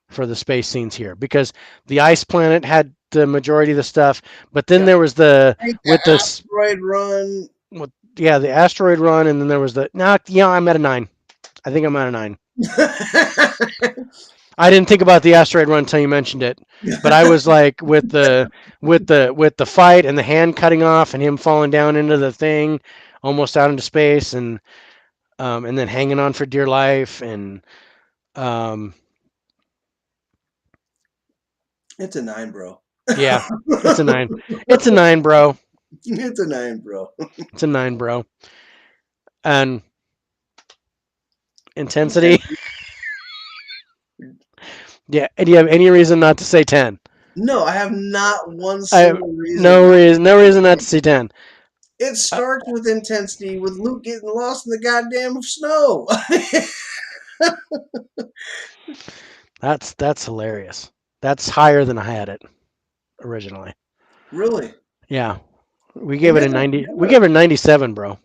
for the space scenes here because the ice planet had the majority of the stuff, but then Yeah, there was the I think the with this asteroid run. with yeah the asteroid run, and then there was the no yeah I'm at a 9. I think I'm at a 9. I didn't think about the asteroid run until you mentioned it, but I was like with the fight and the hand cutting off and him falling down into the thing, almost out into space, and then hanging on for dear life, and um, It's a 9, bro. yeah, it's a 9. It's a 9, bro. It's a 9, bro. It's a 9, bro. And intensity, Intensity. yeah. And do you have any reason not to say 10? No, I have not one I have single reason no reason not to say 10. It Uh, starts with intensity, with Luke getting lost in the goddamn snow. that's hilarious. That's higher than I had it originally. Really? Yeah, we We gave it a gotta, 90. we We gotta, gave it a 97, bro.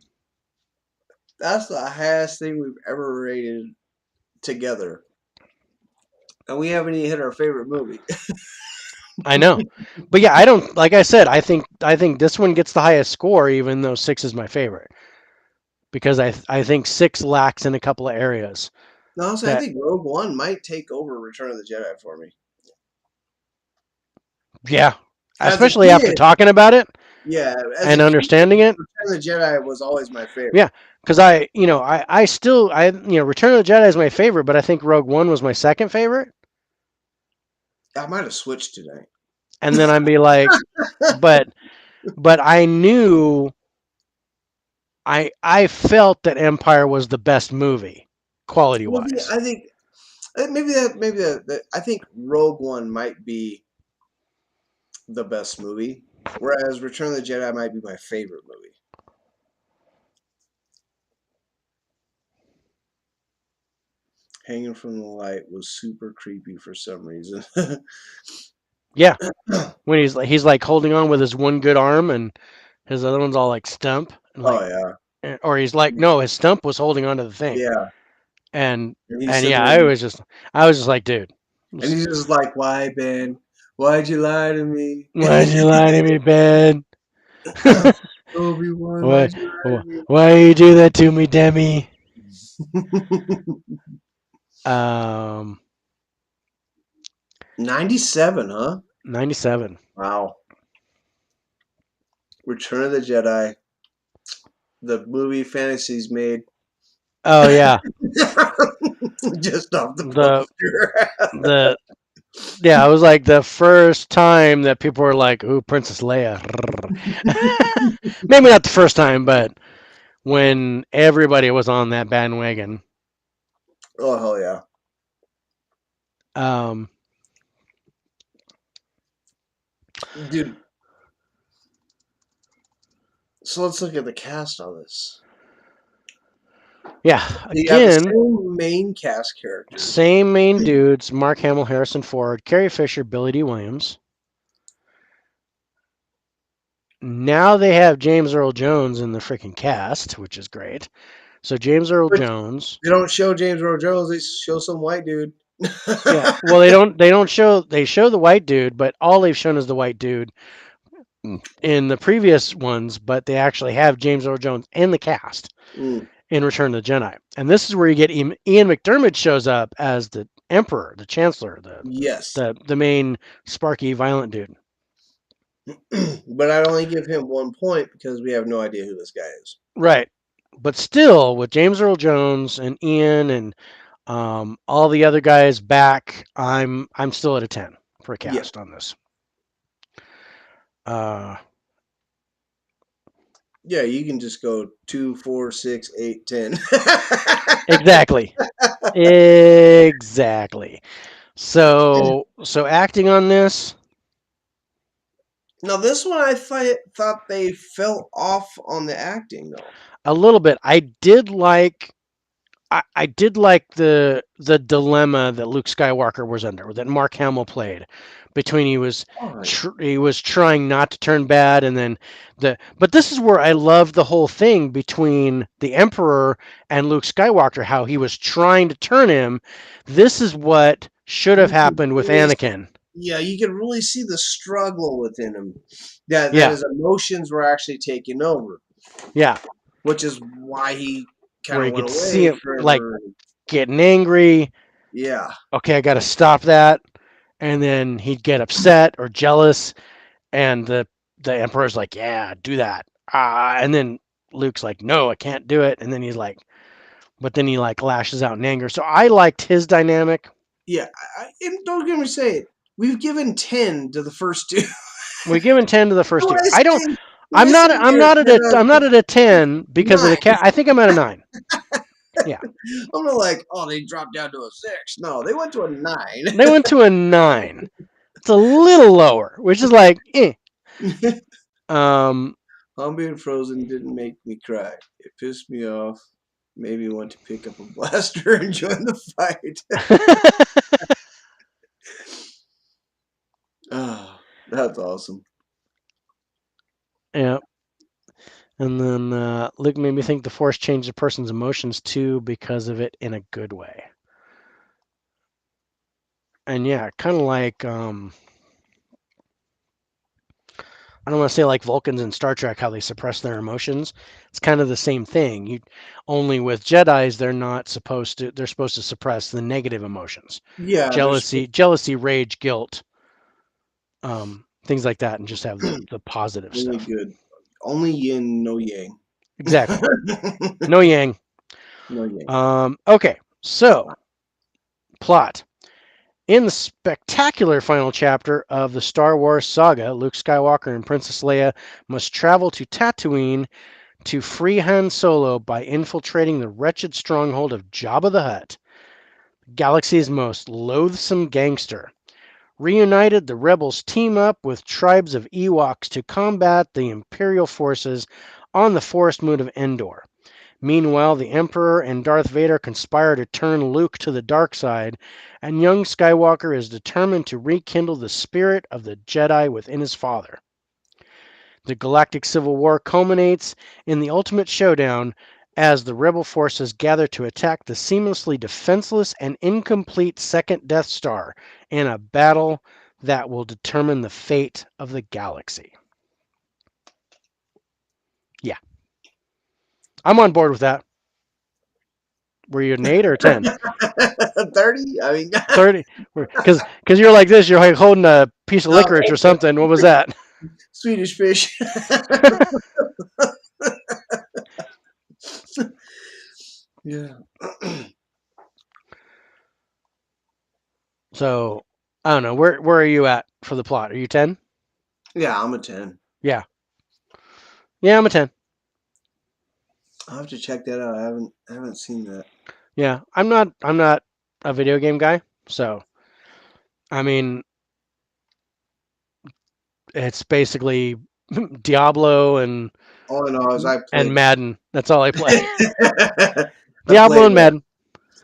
that's the highest thing we've ever rated together. And we haven't even hit our favorite movie. I know, but yeah, I don't. Like I said, I think this one gets the highest score, even though 6 is my favorite, because I think 6 lacks in a couple of areas. Honestly, I That think Rogue One might take over Return of the Jedi for me. yeah, As a especially after kid, talking about it yeah, as a and kid, understanding it. Return of the Jedi was always my Yeah, favorite. because I still Return of the Jedi is my favorite, but I think Rogue One was my second favorite, I might have switched tonight. and then I'd be like, but I knew I felt that Empire was the best movie, quality Well, wise. I think I think Rogue One might be the best movie, whereas Return of the Jedi might be my favorite movie. Hanging from the Light was super creepy for some reason. Yeah, when he's like holding on with his one good arm and his other one's all like stump and like, Oh yeah, or he's like no, his stump was holding onto the thing, yeah. and And he's and sitting yeah, there, I was just like, dude, and he's just like, "Why, Ben? Why'd you lie to me? why'd you lie to me, Ben? Obi-Wan, Why, why'd you lie why you do that to me, Demi? to me?" Um, 97, huh? 97. Wow. Return of the Jedi, the movie fantasies made Oh yeah, just off the the poster. the yeah, it was like the first time that people were like, "Ooh, Princess Leia." Maybe not the first time, but when everybody was on that bandwagon. Oh hell yeah, Um, dude! So let's look at the cast on this. yeah, You have the again, same main cast characters. same main dudes: Mark Hamill, Harrison Ford, Carrie Fisher, Billy D. Williams. Now they have James Earl Jones in the freaking cast, which is great. So James Earl But Jones. they don't show James Earl Jones. They show some white dude. Yeah. Well, they don't show they show the white dude, but all they've shown is the white dude in the previous ones, but they actually have James Earl Jones in the cast Mm, in Return of the Jedi. And this is where you get Ian McDermott shows up as the Emperor, the Chancellor, the yes, the the main sparky violent dude. but I'd only give him 1 point because we have no idea who this guy is. Right. But still with James Earl Jones and Ian and All the other guys back. I'm still at a 10 for a Yeah. cast on this. Uh, Yeah, you can just go 2, 4, 6, 8, 10. exactly. Exactly. So acting on this Now, this one I thought they fell off on the acting, though. a little bit. I did like the dilemma that Luke Skywalker was under, that Mark Hamill played, between Oh, yeah. he was trying not to turn bad, and then but this is where I love the whole thing between the Emperor and Luke Skywalker, how he was trying to turn him. This is what should have You could happened with really, Anakin. yeah, you could really see the struggle within him. That Yeah, his emotions were actually taking over, yeah, which is why he kind where of you went could see away him like forever. getting angry. Yeah, Okay, I got to stop that, and then he'd get upset or jealous, and the emperor's like, yeah, do that, and then Luke's like, no, I can't do it, and then he's like, but then he like lashes out in anger. So I liked his dynamic. yeah. And don't get me say it. We've given 10 to the first two. We given 10 to the So first two. I say, when I I'm say not I'm not at a 10 because of the 9, cat. I think I'm at a 9. Yeah, I'm not like, oh, they dropped down to a 6. No, they went to a 9. they went to a 9. It's a little lower, which is like, eh. Um, Hum being frozen didn't make me cry. It pissed me off. Made me want to pick up a blaster and join the fight. Oh, that's awesome. yeah. And then Luke made me think the Force changed a person's emotions too because of it in a good way. And yeah, kind of like I don't want to say like Vulcans in Star Trek, how they suppress their emotions. It's kind of the same thing. You only with Jedi's, they're not supposed to. They're supposed to suppress the negative emotions, Yeah, they're supposed jealousy, rage, guilt, things like that, and just have the positive to be really stuff. good. Only yin, no yang. Exactly. No yang. No yang. Okay, so plot. In the spectacular final chapter of the Star Wars saga, Luke Skywalker and Princess Leia must travel to Tatooine to free Han Solo by infiltrating the wretched stronghold of Jabba the Hutt, galaxy's most loathsome gangster. Reunited, the rebels team up with tribes of Ewoks to combat the Imperial forces on the forest moon of Endor. Meanwhile, the Emperor and Darth Vader conspire to turn Luke to the dark side, and young Skywalker is determined to rekindle the spirit of the Jedi within his father. The Galactic Civil War culminates in the ultimate showdown as the rebel forces gather to attack the seamlessly defenseless and incomplete second Death Star in a battle that will determine the fate of the galaxy. Yeah, I'm on board with that. Were you an 8 or a 10? 30? I mean, 30? Because you're like this, you're like holding a piece of no, licorice or something. What was that? Swedish fish. Yeah. So, I don't know. Where are you at for the plot? Are you 10? Yeah, I'm a 10. Yeah. Yeah, I'm a 10. I'll have to check that out. I haven't seen that. Yeah. I'm not a video game guy. So, I mean, it's basically Diablo All I know is I and played. Madden. That's all I play. I Diablo played. and Madden.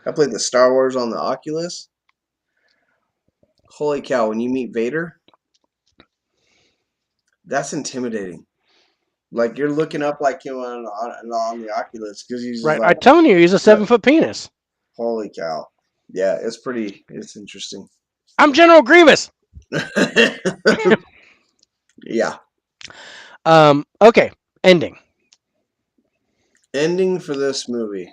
I played the Star Wars on the Oculus. Holy cow! When you meet Vader, that's intimidating. Like you're looking up like him on the Oculus because he's just Right. like, I'm telling you, he's a yeah, 7-foot penis. holy cow. Yeah, it's pretty. It's interesting. I'm General Grievous. Yeah. Okay. Ending. Ending for this movie.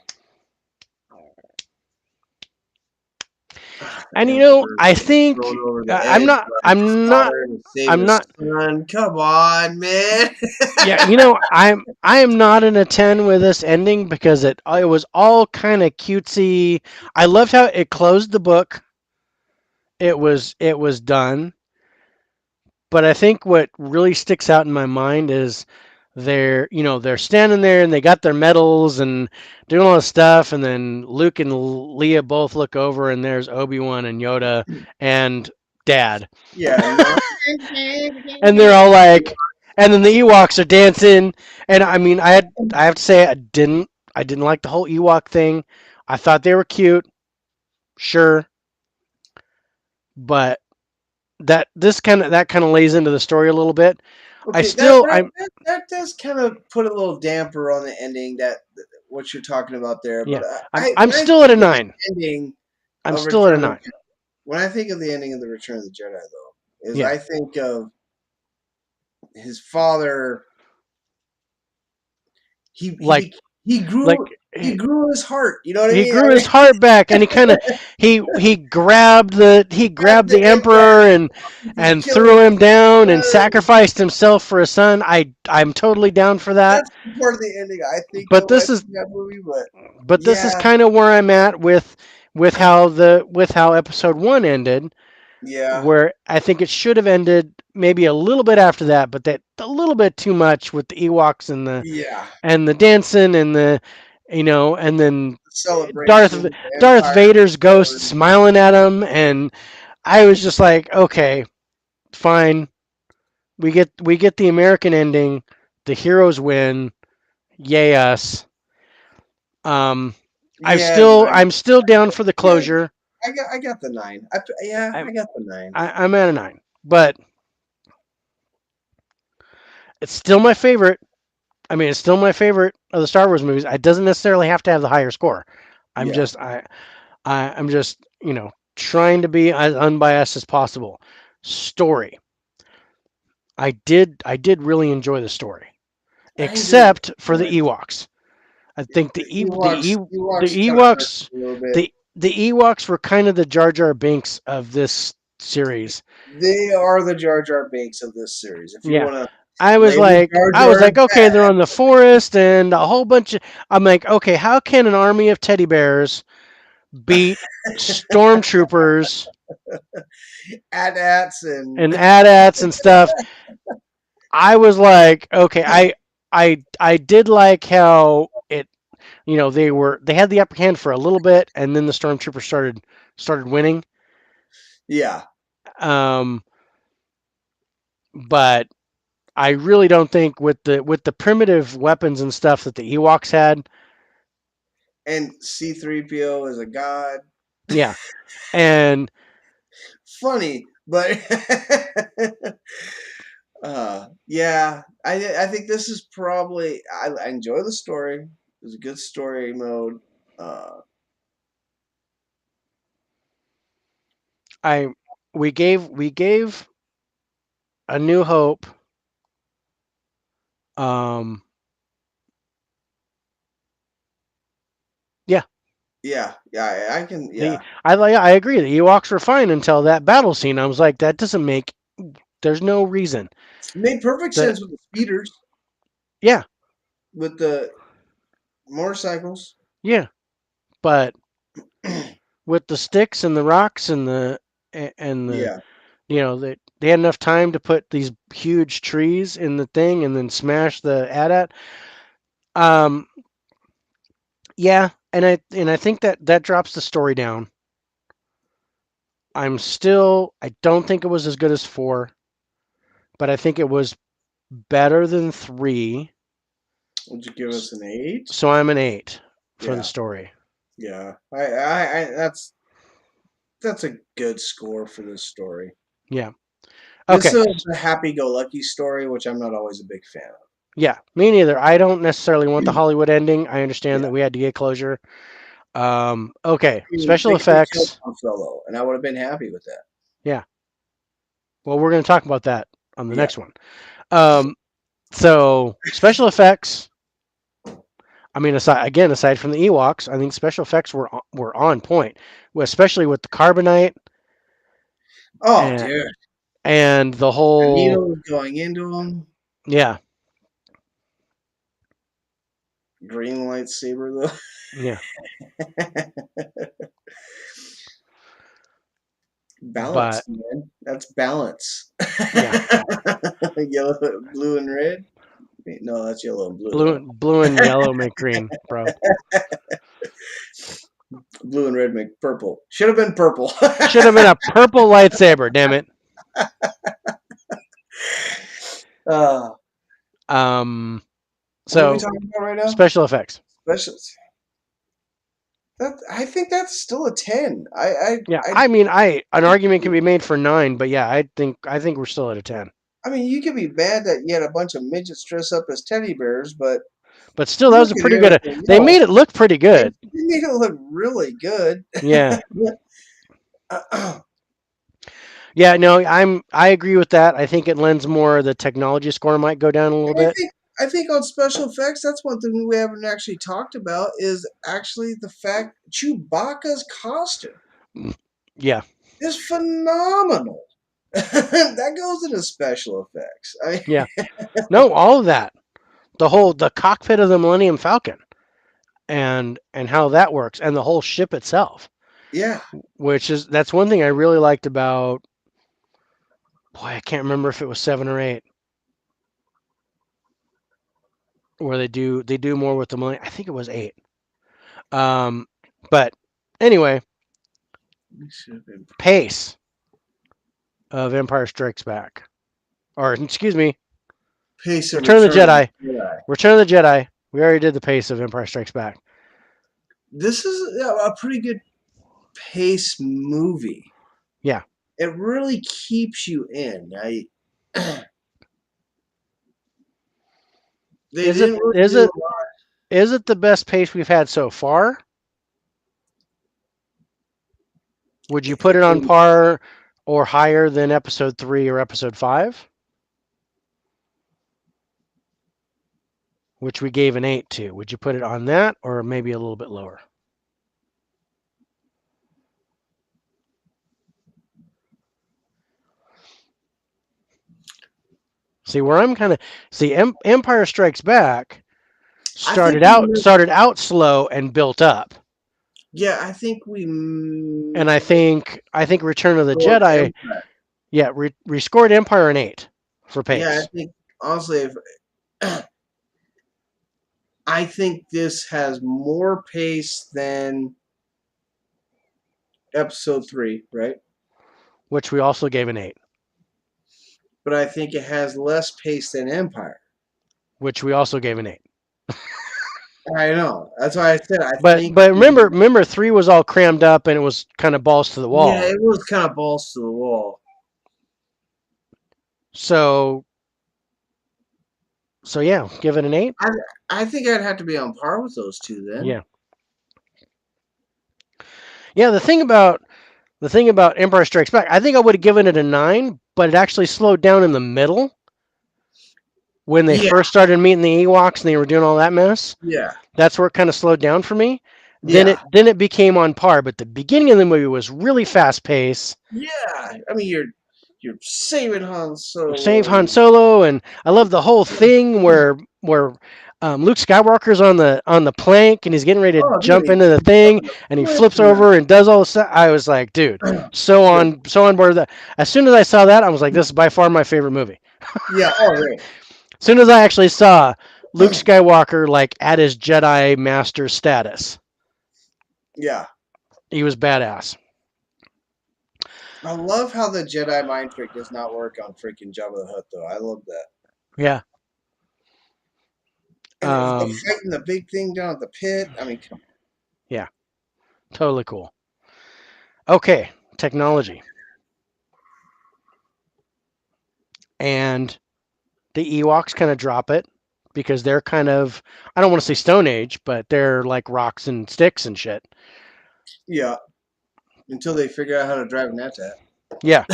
And and Thor I getting thrown think over the I'm edge not, by his I'm not, father to save I'm his not. son. Come on, man. Yeah, I am not in a 10 with this ending because it was all kind of cutesy. I loved how it closed the book. It was done. But I think what really sticks out in my mind is they're standing there and they got their medals and doing all this stuff, and then Luke and Leia both look over and there's Obi-Wan and Yoda and Dad. Yeah, no. And they're all like, and then the Ewoks are dancing, and I mean, I have to say I didn't like the whole Ewok thing. I thought they were cute, sure, but that kind of lays into the story a little bit. I Okay, still I'm that does kind of put a little damper on the ending that what you're talking about there. But Yeah, I'm I I'm when I still at think a of the 9. ending I'm of still at a Return of 9. the when I think of the ending of the Return of the Jedi, though, is Yeah, I think of his father. He he like be, he like grew he grew his heart. You know what I he mean? grew his heart back, and he Grabbed grabbed the the Emperor emperor and from killing threw his him down and son. sacrificed himself for a son. I'm totally down for that. That's the part of the ending I think But of when I this is think of that movie. But this is yeah, kind of where I'm at with how episode 1 ended, yeah, where I think it should have ended maybe a little bit after that, but that a little bit too much with the Ewoks yeah. and the dancing and and then The Darth celebration, the Darth Empire Vader's ghost Sword. smiling at him, and I was just like, okay, fine, we get the American ending, the heroes win, yay us. Um, Yeah, I'm still down for the yeah. closure. I got the 9. Yeah, I'm I got the 9. I'm at a 9, but it's still my favorite. I mean, it's still my favorite of the Star Wars movies. It doesn't necessarily have to have the higher score. I'm Yeah, just I'm just trying to be as unbiased as possible. Story. I did really enjoy the story, I enjoyed it except for the so much. Ewoks. I think The Ewoks, The Ewoks kind of hurt Ewoks me a little bit. the Ewoks were kind of the Jar Jar Binks of this series. They are the Jar Jar Binks of this series. If you Yeah. want to I was label like Jar I was Jar like okay, they're bad, on the forest and a whole bunch of I'm like okay, how can an army of teddy bears beat stormtroopers AT-ATs and and AT-ATs and stuff? I was like, okay, I did like how they had the upper hand for a little bit, and then the stormtroopers started winning. yeah, Um, but I really don't think with the primitive weapons and stuff that the Ewoks had. and C-3PO is a god. Yeah, and Funny, but yeah, I think this is probably I enjoy the story. It was a good story mode. Uh, I we gave A New Hope. Um, yeah, yeah, yeah, I can, the yeah. I agree. The Ewoks were fine until that battle scene. I was like, that doesn't make. There's no reason. It made perfect The sense with the speeders, Yeah, with the motorcycles. yeah, but with the sticks and the rocks and the Yeah, they had enough time to put these huge trees in the thing and then smash the AT-AT. Um, yeah, and I think that drops the story down. I don't think it was as good as 4, but I think it was better than 3. would you give us an 8? So I'm an 8 for the Yeah, story. yeah. I that's a good score for this story. Yeah. This Okay. is a happy-go-lucky story, which I'm not always a big fan of. Yeah, me neither. I don't necessarily want the Hollywood ending. I understand Yeah, that we had to get closure. Okay. I mean, Special they could have killed effects. one fellow, and I would have been happy with that. Yeah. Well, we're going to talk about that on the Yeah, next one. Um, so special effects. I mean, aside from the Ewoks, I think special effects were on point, especially with the carbonite Oh, and dude, the the whole needle going into him, yeah green lightsaber yeah. though. Balance, But man. That's balance. yeah, Yellow, blue, and red. Wait, no, that's yellow and blue, huh? blue and yellow make green, bro. Blue and red make purple. Should have been purple. Should have been a purple lightsaber. Damn it. uh, Um. what are we So talking about right now? special effects. Specials. I think that's still a 10. Yeah, I mean, an argument can be made for 9, but yeah, I think we're still at a 10. I mean, you could be mad that you had a bunch of midgets dress up as teddy bears, but But still, that look was a at pretty good. everything They made else. it look pretty They good. made it look really good. Yeah, I yeah. No, I agree with that. I think it lends more. The technology score might go down a little bit, think I think on special effects, that's one thing we haven't actually talked about is actually the fact Chewbacca's costume yeah, is phenomenal. That goes into special effects. yeah. No, all of that. The cockpit of the Millennium Falcon and how that works, and the whole ship itself, yeah, that's one thing I really liked about. Boy, I can't remember if it was 7 or 8, where they do more with the Millennium. I think it was 8. Um, but anyway, pace of Empire Strikes Back, or excuse me, Pace of Return of the Return of Jedi. the Jedi. Return of the Jedi. We already did the pace of Empire Strikes Back. This is a pretty good pace movie. Yeah. It really keeps you in. They Is it didn't really is do it a lot. is it the best pace we've had so far? Would you put it on par or higher than Episode 3 or Episode 5, which we gave an 8 to? Would you put it on that or maybe a little bit lower? See where I'm kind of see Empire Strikes Back I think started out slow and built up. yeah, I think we And I think Return of the scored Jedi, Impact. yeah, we scored Empire an 8 for Yeah, I pace, think honestly, if I think this has more pace than Episode 3, right? which we also gave an 8, But I think it has less pace than Empire. which we also gave an 8. I know. That's why I said I But think. but remember 3 was all crammed up and it was kind of balls to the Yeah, wall. it was kind of balls to the wall. So yeah, give it an 8. I I think I'd have to be on par with those two then. Yeah. Yeah, the thing about Empire Strikes Back, I think I would have given it a 9, but it actually slowed down in the middle when they Yeah, first started meeting the Ewoks and they were doing all that mess. yeah, That's where it kind of slowed down for me. Then yeah, it became on par, but the beginning of the movie was really fast paced. yeah. I mean, you're saving Han Save Solo. Han Solo, and I love the whole thing where Luke Skywalker's on the plank and he's getting ready to Oh, dude, jump he into the jumps up thing in the and he cliff flips and over and does all this stuff. I was like, dude, the, so on board with that. As soon as I saw that, I was like, this is by far my favorite movie. yeah. Oh, yeah. As soon as I actually saw Luke Skywalker like at his Jedi Master status, Yeah. he was badass. I love how the Jedi mind trick does not work on freaking Jabba the Hutt, though. I love that. Yeah. And the Um, fighting the big thing down at the pit. I mean, come yeah. Totally cool. Okay, technology. And the Ewoks kind of drop it because they're kind of, I don't want to say Stone Age, but they're like rocks and sticks and shit. yeah. Until they figure out how to drive an AT-AT. Yeah.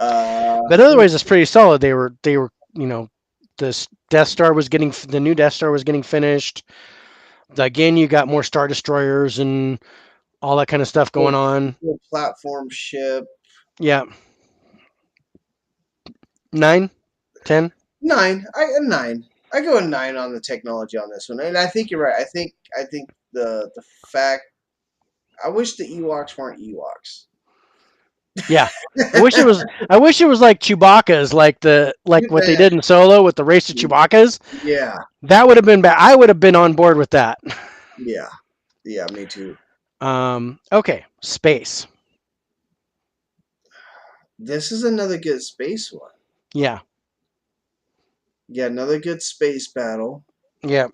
uh, But otherwise, it's pretty solid. They were Death Star was getting the new Death Star was getting finished. Again, you got more Star Destroyers and all that kind of stuff going Little, on. little platform ship. Yeah, 9, 10. 9. A 9. I go a 9 on the technology on this one, and I think you're right. I think the fact I wish the Ewoks weren't Ewoks. Yeah. I wish it was like Chewbacca's, like what they did in Solo with the race to Chewbacca's. Yeah, That would have been bad. I would have been on board with that. yeah, yeah. Me too. Okay, space. This is another good space one. Yeah, Yeah, another good space battle. yeah,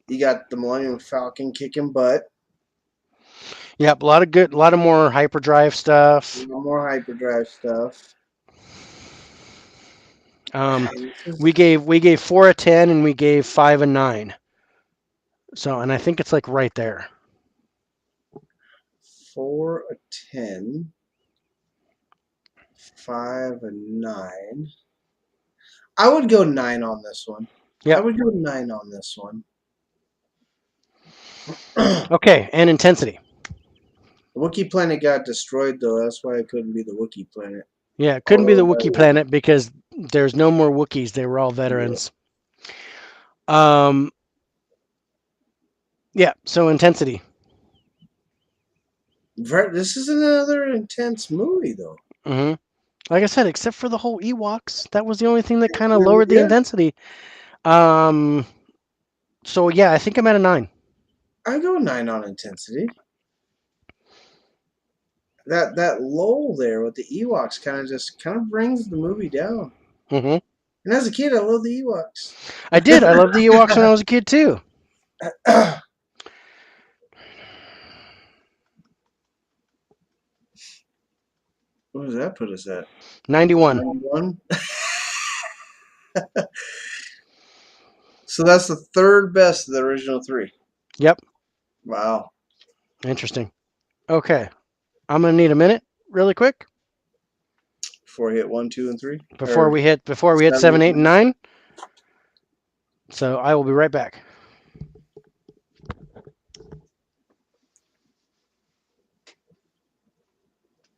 You got the Millennium Falcon kicking butt. yep. A lot of more hyperdrive stuff. No more hyperdrive stuff. Um, This is we gave 4 a 10 and we gave 5 a 9. So and I think it's like right there. 4 a 10, 5 a 9. I would go 9 on this one. I Yep. would go 9 on this one. The Okay, and intensity. Wookiee planet got destroyed though. That's why it couldn't be the Wookiee planet. Yeah, it couldn't be Although the that Wookiee would, planet because there's no more Wookiees. They were all yeah. veterans. Um, yeah. So intensity. This is another intense movie though. Hmm. Like I said, except for the whole Ewoks, that was the only thing that kind of lowered the Yeah, intensity. Um, so yeah, I think I'm at a 9. I go 9 on intensity. That lull there with the Ewoks kind of brings the movie down. Hmm. And as a kid, I love the Ewoks. I did. I loved the Ewoks when I was a kid too. What does that put us at? 91. 91? So that's the third best of the original three. Yep. Wow. Interesting. Okay, I'm gonna need a minute, really quick, Before I hit 1, 2, and 3? before Or we hit 7, 8, 7, 8, and 9? 9. So I will be right back.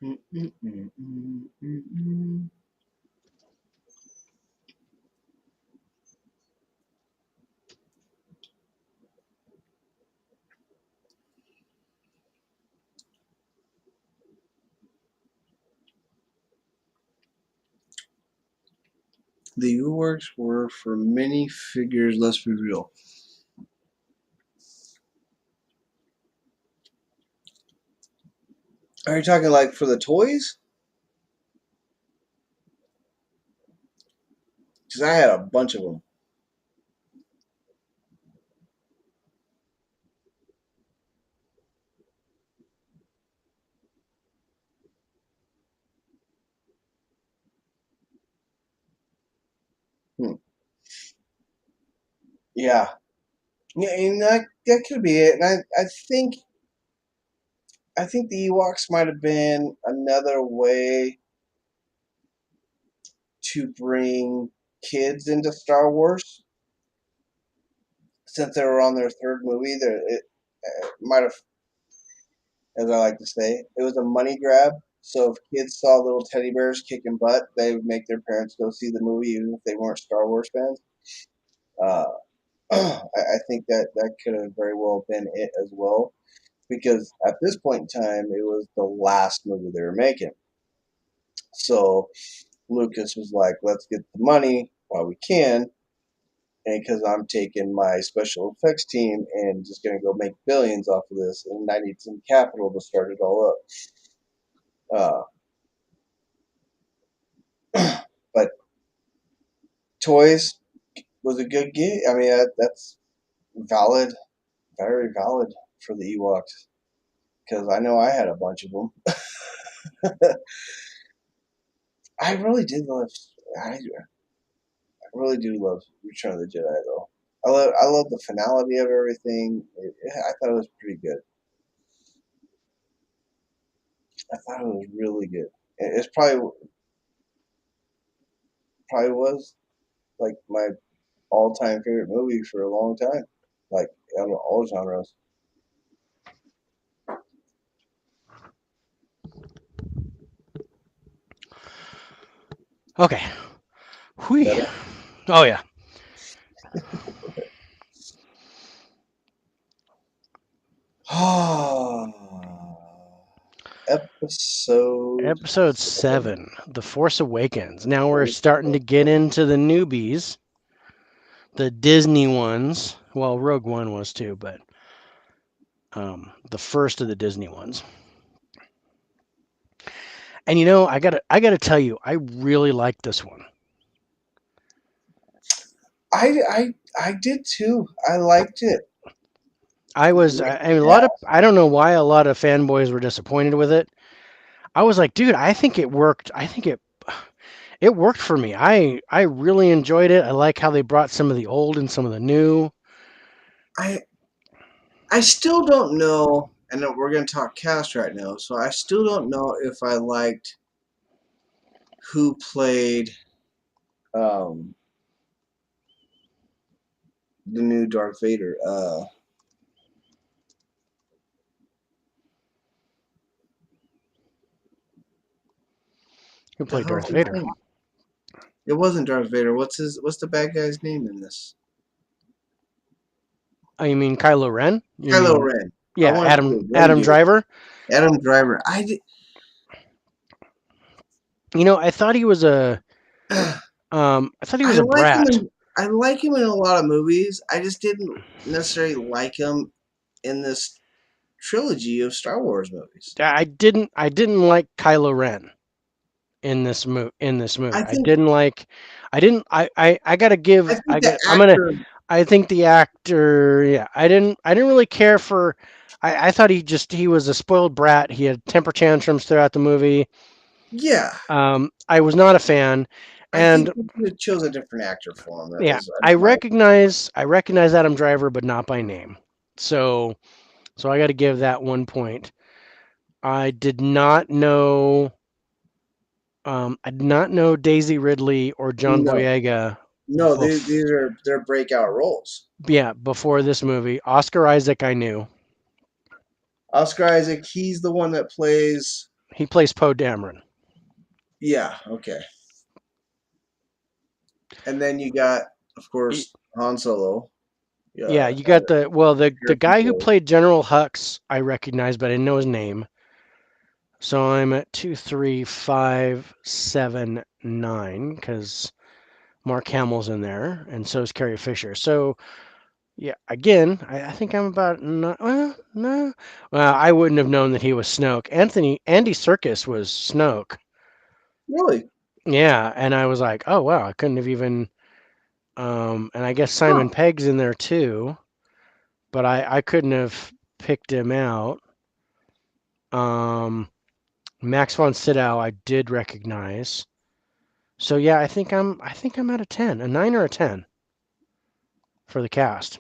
Mm, mm, mm, mm, mm, mm. The Ewoks were for many figures, let's be real. Are you talking like for the toys? Because I had a bunch of them. Hmm. Yeah. Yeah, and that could be it. And I think the Ewoks might have been another way to bring kids into Star Wars since they were on their third movie. It might have, as I like to say, it was a money grab. So if kids saw little teddy bears kicking butt, they would make their parents go see the movie, even if they weren't Star Wars fans. Uh, I think that could have very well been it as well, because at this point in time, it was the last movie they were making. So Lucas was like, "Let's get the money while we can." And because I'm taking my special effects team and just going to go make billions off of this, and I need some capital to start it all up. But toys was a good gig. I mean, that's valid, very valid for the Ewoks because I know I had a bunch of them. I really did love. I really do love Return of the Jedi, though. I love the finality of everything. I thought it was pretty good. I thought it was really good. It's probably was like my all-time favorite movie for a long time. Like out of all genres. Okay. Whee. Better. Oh yeah. Episode Episode 7. 7, The Force Awakens. Now we're starting to get into the newbies, the Disney ones. Well, Rogue One was too, but the first of the Disney ones. And I gotta tell you, I really like this one. I did too. I liked it. I mean, I don't know why a lot of fanboys were disappointed with it. I was like, dude, I think it worked. It worked for me. I really enjoyed it. I like how they brought some of the old and some of the new. I I still don't know, and we're gonna talk cast right now. So I still don't know if I liked who played um, the new Darth Vader. Who The played hell's Darth his Vader? name? It wasn't Darth Vader. What's the bad guy's name in this? Oh, you mean Kylo Ren? You Kylo mean Ren. I yeah, wanted to Adam say Adam Reindeer. Driver? Adam Driver. I did. I thought he was a I thought he was I a like him brat. in I like him in a lot of movies. I just didn't necessarily like him in this trilogy of Star Wars movies. I didn't like Kylo Ren in this I movie. I think didn't like I didn't I got to I give think the I'm going to actor. I think the actor, yeah, I didn't really care for I thought he was a spoiled brat. He had temper tantrums throughout the movie. Yeah, I was not a fan. I think And we could have chose a different actor for him. That yeah, was my. I recognize Adam Driver, but not by name. So I got to give that 1 point. I did not know Daisy Ridley or John No, Boyega. no, these Bef- are their breakout roles. yeah, before this movie. Oscar Isaac, I knew. Oscar Isaac, he's the one that plays. He plays Poe Dameron. Yeah, okay. And then you got, of Y- course, Han Solo. Yeah, you got the Harrison guy who Ford. played General Hux. I recognize, but I didn't know his name. So I'm at 2, 3, 5, 7, 9 because Mark Hamill's in there, and so is Carrie Fisher. So yeah, again, I think I'm about no, no. Well, I wouldn't have known that he was Snoke. Andy Serkis was Snoke. Really? Yeah, and I was like, oh wow, I couldn't have even. And I guess Huh. Simon Pegg's in there too, but I couldn't have picked him out. Um, Max von Sydow I did recognize. So yeah, I think I'm at a 10, a 9 or a 10 for the cast.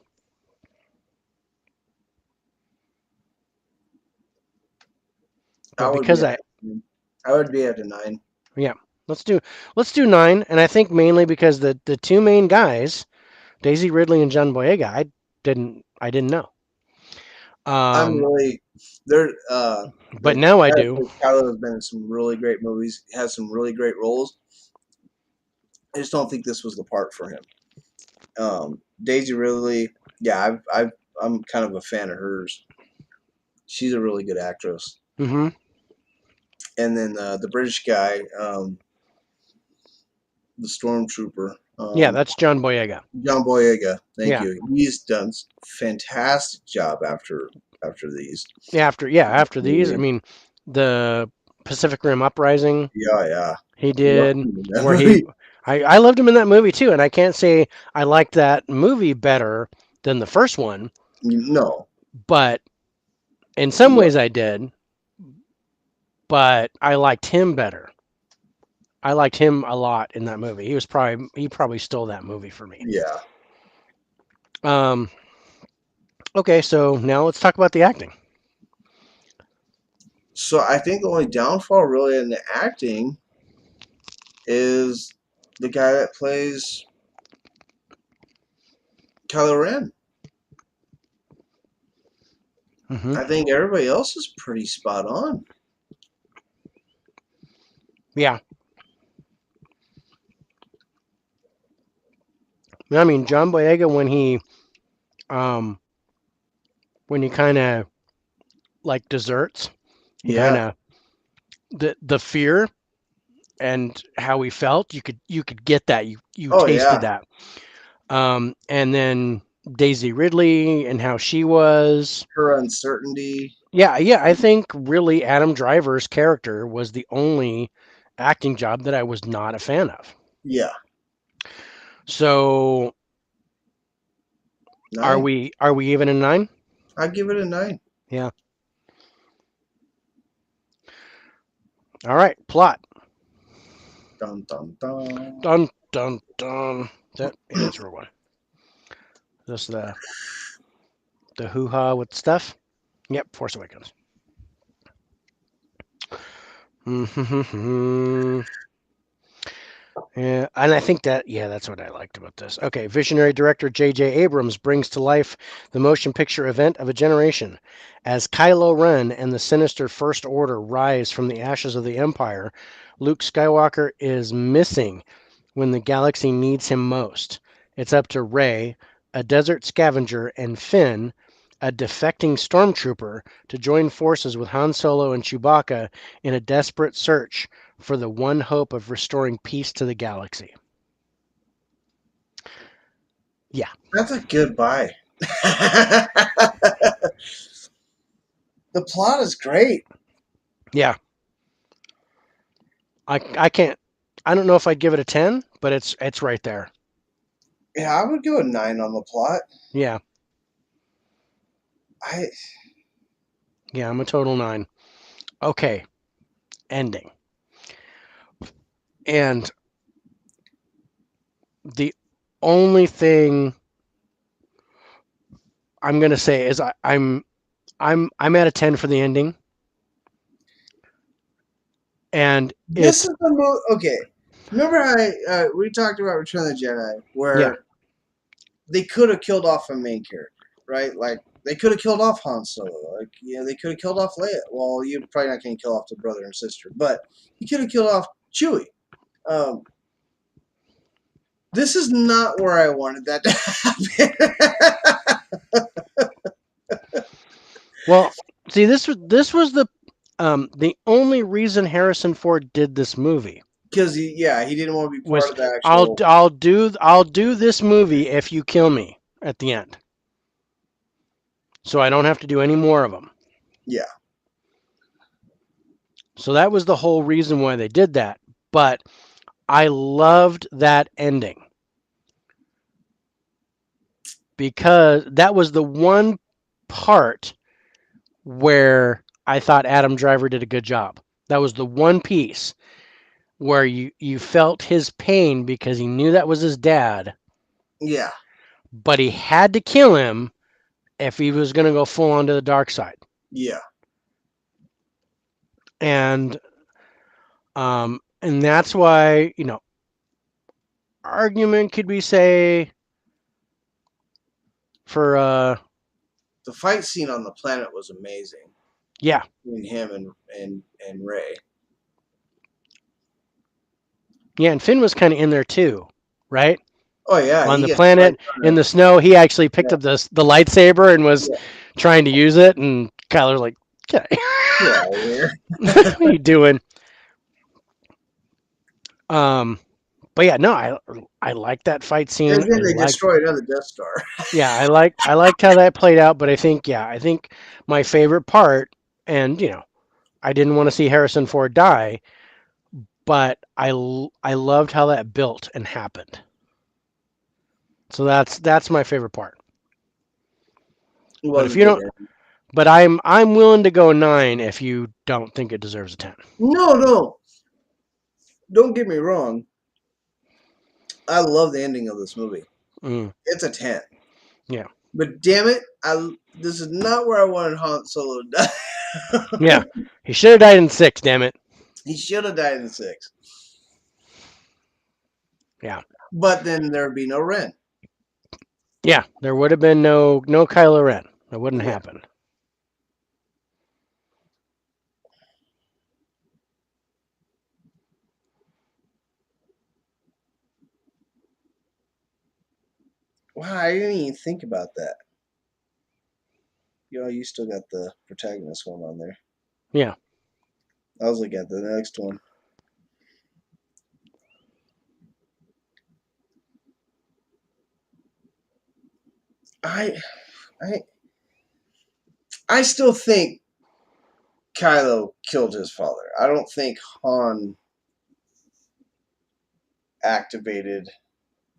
I But would be because at. I would be at a 9. yeah, let's do let's do 9, and I think mainly because the two main guys, Daisy Ridley and John Boyega, I didn't know. I'm Um, really there. but The now I guy that do. plays Kylo has been in some really great movies. Has some really great roles. I just don't think this was the part for him. Daisy Ridley, yeah, I'm kind of a fan of hers. She's a really good actress. Hmm. And then the British guy, the stormtrooper, Yeah, that's John Boyega. John Boyega. Thank Yeah. you. He's done fantastic job after these. After these, I mean, the Pacific Rim Uprising Yeah, yeah. he I love did, him in that where he movie. I loved him in that movie too, and I can't say I liked that movie better than the first one, No, but in some no, ways I did, but I liked him better. I liked him a lot in that movie. He probably stole that movie for me. yeah. Um, okay, so now let's talk about the acting. So I think the only downfall really in the acting is the guy that plays Kylo Ren. Hmm. I think everybody else is pretty spot on. Yeah. I mean, John Boyega um, when he kind of like desserts, he kind Yeah. of the fear and how he felt. You could get that. You Oh tasted yeah. that. And then Daisy Ridley and how she was. Her uncertainty. Yeah, yeah. I think really Adam Driver's character was the only acting job that I was not a fan of. Yeah. So are 9. we even in 9? I give it a 9. Yeah. All right. Plot. Dun dun dun. Dun dun dun. Yeah, that's where one. Just the hoo ha with stuff. Yep. Force Awakens. Yeah, and I think that's what I liked about this. Okay, visionary director J.J. Abrams brings to life the motion picture event of a generation. As Kylo Ren and the sinister First Order rise from the ashes of the Empire, Luke Skywalker is missing when the galaxy needs him most. It's up to Rey, a desert scavenger, and Finn, a defecting stormtrooper, to join forces with Han Solo and Chewbacca in a desperate search for the one hope of restoring peace to the galaxy. Yeah, That's a good buy. The plot is great. yeah. I can't. I don't know if I'd give it a 10, but it's right there. Yeah, I would go a 9 on the plot. Yeah, I yeah. I'm a total 9. Okay, ending. And the only thing I'm gonna say is I'm at a 10 for the ending, and This it's is the okay. Remember how we talked about Return of the Jedi, yeah, where they could have killed off a main character, right? Like they could have killed off Han Solo. Like they could have killed off Leia. Well, you're probably not going to kill off the brother and sister, but you could have killed off Chewie. Um, this is not where I wanted that to happen. well, see, this was the only reason Harrison Ford did this movie Because he didn't want to be part was of the I'll actual. I'll do this movie if you kill me at the end, so I don't have to do any more of them. Yeah, So that was the whole reason why they did that. But I loved that ending because that was the one part where I thought Adam Driver did a good job. That was the one piece where you felt his pain because he knew that was his dad, yeah, but he had to kill him if he was going to go full on to the dark side. yeah. And and that's why, argument could we say for The fight scene on the planet was amazing yeah, between him and Ray. yeah, and Finn was kind of in there too, right? Oh yeah, On he the gets right planet in in front the of snow, he actually picked yeah, up the lightsaber and was yeah. trying to use it, and Kyler's like, "Okay, Get out of here. what are you doing?" Um, but yeah, no, I like that fight And scene. then they destroy another Death Star. Yeah, I liked how that played out. But I think my favorite part, and I didn't want to see Harrison Ford die, but I loved how that built and happened. So that's my favorite part. It But was if a you good don't, end. but I'm willing to go 9 if you don't think it deserves a 10. No, no. Don't get me wrong. I love the ending of this movie. Mm, It's a 10. yeah, But damn it, this is not where I wanted Han Solo to die. yeah. He should have died in 6. Damn it. He should have died in 6. Yeah. But then there'd be no Ren. Yeah, there would have been no Kylo Ren. That wouldn't Yeah. happen. Wow, I didn't even think about that. You still got the protagonist one on there. Yeah. I was looking at the next one. I, I, I still think Kylo killed his father. I don't think Han activated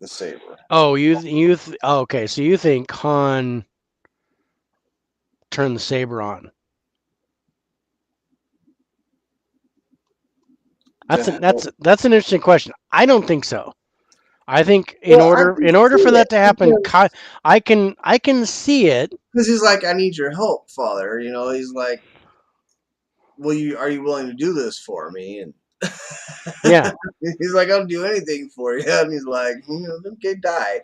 the saber. Oh, okay, so you think Han turned the saber on? To help. That's an interesting question. I don't think so. I think Well, I can in order see for it that to happen, I can see it. because he's like, "I need your help, father." He's like, "Will you? Are you willing to do this for me?" And Yeah. he's like, "I'll do anything for you." And he's like, "Okay, die."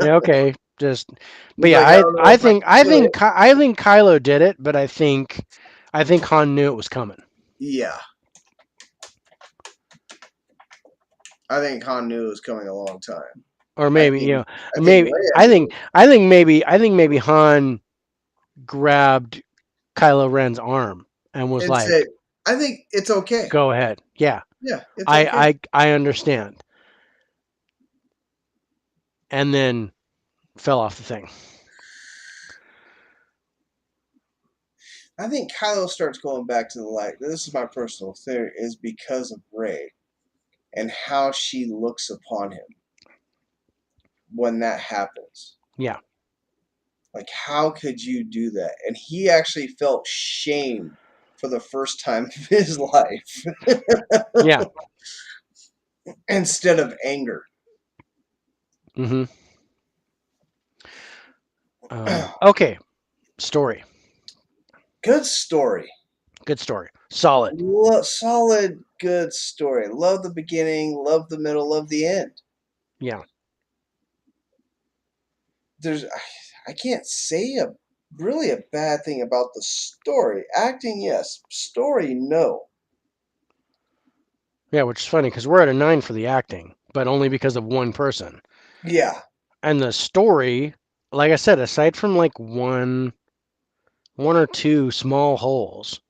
Yeah. Okay. Just, but He's yeah, like, "I don't know if I can do it." I think Kylo did it, but I think Han knew it was coming, Yeah, I think Han knew it was coming a long time. or I maybe think I think Leia knew. I think maybe Han grabbed Kylo Ren's arm and was And said, like, "I think it's okay. "Go ahead." Yeah, Yeah, it's okay." I understand, and then fell off the thing. I think Kylo starts going back to the light. This is my personal theory, is because of Rey and how she looks upon him when that happens. Yeah. Like, how could you do that? And he actually felt shame for the first time of his life Yeah. instead of anger. Hmm. Okay. Story. Good story. Good story. Solid. Solid, good story. Love the beginning, love the middle, love the end. Yeah. There's, I can't say really a bad thing about the story. Acting, yes. Story, no. Yeah, which is funny because we're at a 9 for the acting, but only because of one person. Yeah, And the story, like I said, aside from like one or two small holes,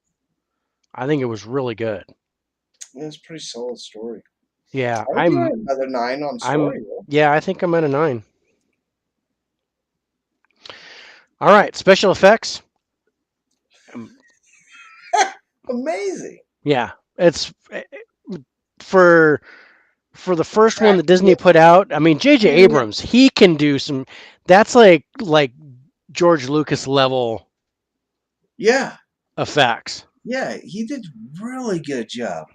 I think it was really good. it's a pretty solid story. Yeah, I would give it another 9 on story, though. yeah, I think I'm at a 9. All right, special effects. Um, Amazing. yeah, it's for for the first one that Disney Yeah, put out. I mean, J.J. yeah, Abrams, he can do some. That's like George Lucas level yeah, effects. yeah, he did really good job.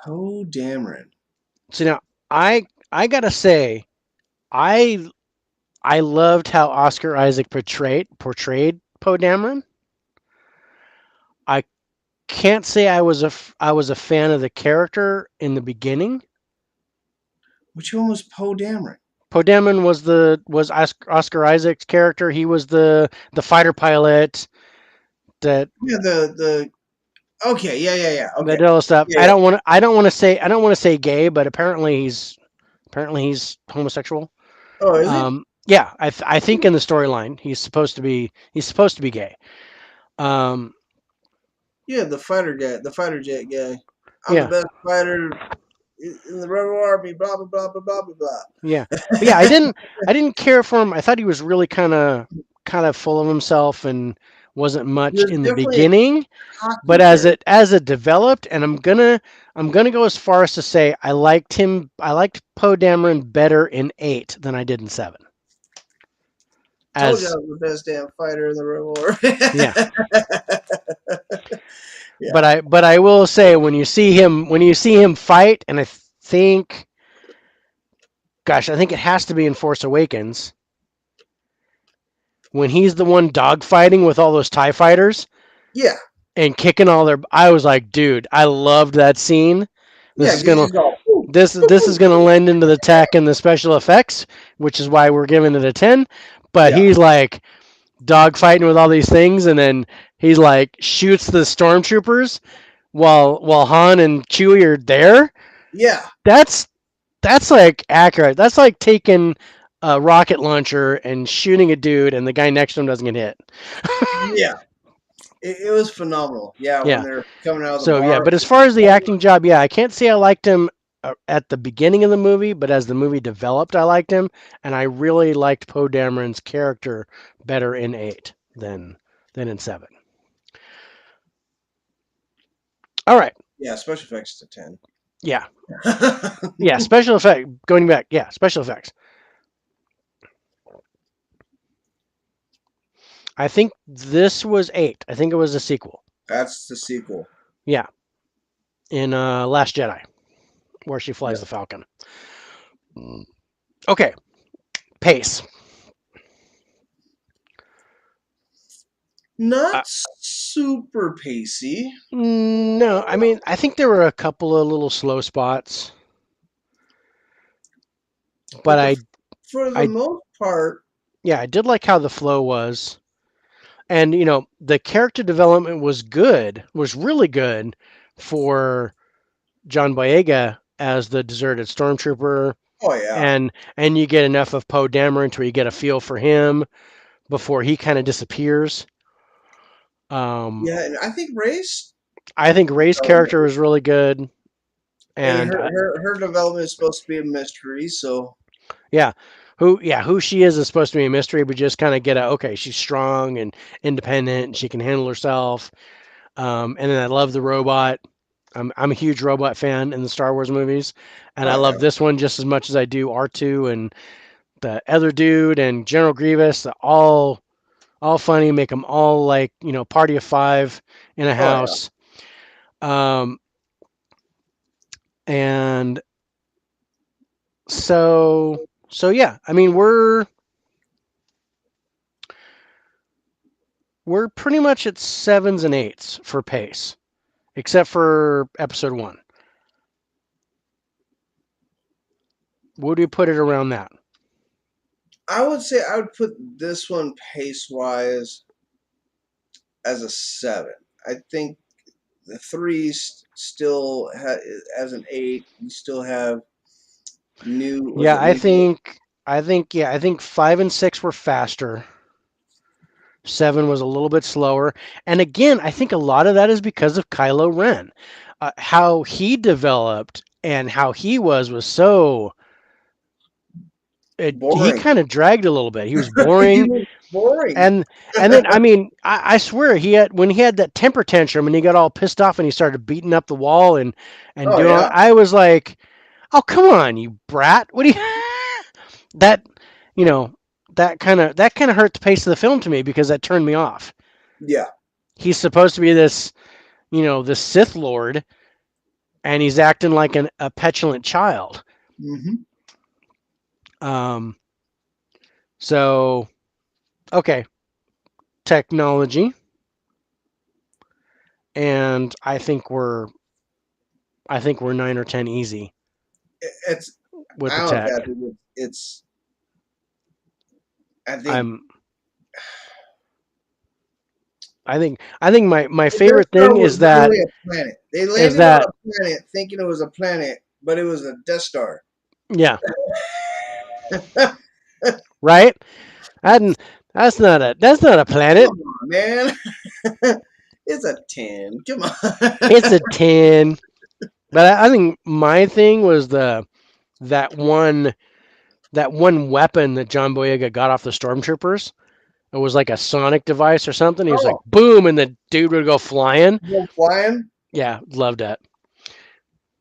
Poe Dameron. So now I gotta say I I loved how Oscar Isaac portrayed Poe Dameron. I can't say I was a fan of the character in the beginning. Which one was Poe Dameron? Poe Dameron was Oscar Isaac's character. He was the fighter pilot that Yeah, the okay, yeah, that okay, did all the stuff. yeah, yeah. I don't want to say gay, but apparently he's homosexual. Oh, is he? Yeah, I think in the storyline he's supposed to be gay. Um, Yeah, the fighter guy, the fighter jet guy. I'm the yeah, best fighter in the Rebel Army. Blah blah blah blah blah yeah, blah. but yeah, I didn't care for him. I thought he was really kind of full of himself and wasn't He much was in the definitely a beginning. But cocky character. as it developed, and I'm gonna go as far as to say I liked Poe Dameron better in 8 than I did in 7. Told you I As was the best damn fighter in the Rebel Yeah, Army. Yeah. but I will say when you see him fight, and think, gosh, I think it has to be in Force Awakens when he's the one dogfighting with all those Tie fighters Yeah. and kicking all their. I was like, dude, I loved that scene. This Yeah, is because gonna he's all. this is going to lend into the tech and the special effects, which is why we're giving it a 10. But Yeah, he's like dogfighting with all these things, and then he's like shoots the stormtroopers while Han and Chewie are there. yeah, That's like accurate. That's like taking a rocket launcher and shooting a dude, and the guy next to him doesn't get hit. yeah. It was phenomenal. Yeah, when Yeah. they're coming out of the So yeah, bar. but as far as the acting job, yeah, I can't say I liked him at the beginning of the movie, but as the movie developed, I liked him, and I really liked Poe Dameron's character better in 8 than in 7. All right. Yeah, special effects is a 10. Yeah. Yeah, special effect going back. Yeah, special effects. I think this was 8. I think it was a sequel. That's the sequel. Yeah, in Last Jedi where she flies Yeah. the Falcon. Okay, pace. Not Uh, super pacey. no, I mean I think there were a couple of little slow spots, but But I for the I most part, yeah, I did like how the flow was. And the character development was good, was really good for John Boyega as the deserted stormtrooper, oh yeah, and you get enough of Poe Dameron to where you get a feel for him before he kind of disappears. Um, yeah, and I think Ray's I think Ray's development, character was really good, and and her development is supposed to be a mystery. So yeah, who she is supposed to be a mystery, but just kind of get a okay, she's strong and independent, and she can handle herself. And then I love the robot. I'm a huge robot fan in the Star Wars movies, and I oh yeah, love this one just as much as I do R2 and the other dude and General Grievous. All funny, make them all like party of 5 in a oh yeah. house. Um, and so yeah, I mean we're pretty much at 7s and 8s for pace, except for episode 1. Would you put it around that? I would say I would put this one pace wise as a 7. I think the threes still as an 8. You still have new. Was Yeah, it new? I think 5 and 6 were faster. 7 was a little bit slower. And again, I think a lot of that is because of Kylo Ren. How he developed and how he was so he Boring. kind of dragged a little bit. He was He boring. was boring. And then I mean, I swear when he had that temper tantrum and he got all pissed off and he started beating up the wall and Oh doing yeah, I was like, "Oh, come on, you brat. What do you that you know that kind of hurt the pace of the film to me because that turned me off. yeah. He's supposed to be this this Sith Lord, and he's acting like a petulant child. Hmm. Um, so okay, technology, and I think we're 9 or 10 easy It's with I the don't know, tech. Kathy. It's I think I'm I think my the Death favorite Star thing was literally a planet. They is landed on that a planet thinking it was a planet, but it was a Death Star. yeah, right. That, that's not a planet. Come on, man. It's a 10. Come It's a on. 10. But I think my thing was that one that one weapon that John Boyega got off the stormtroopers. It was like a sonic device or something. He was like Oh, boom, and the dude would go flying. go flying. Yeah, loved that.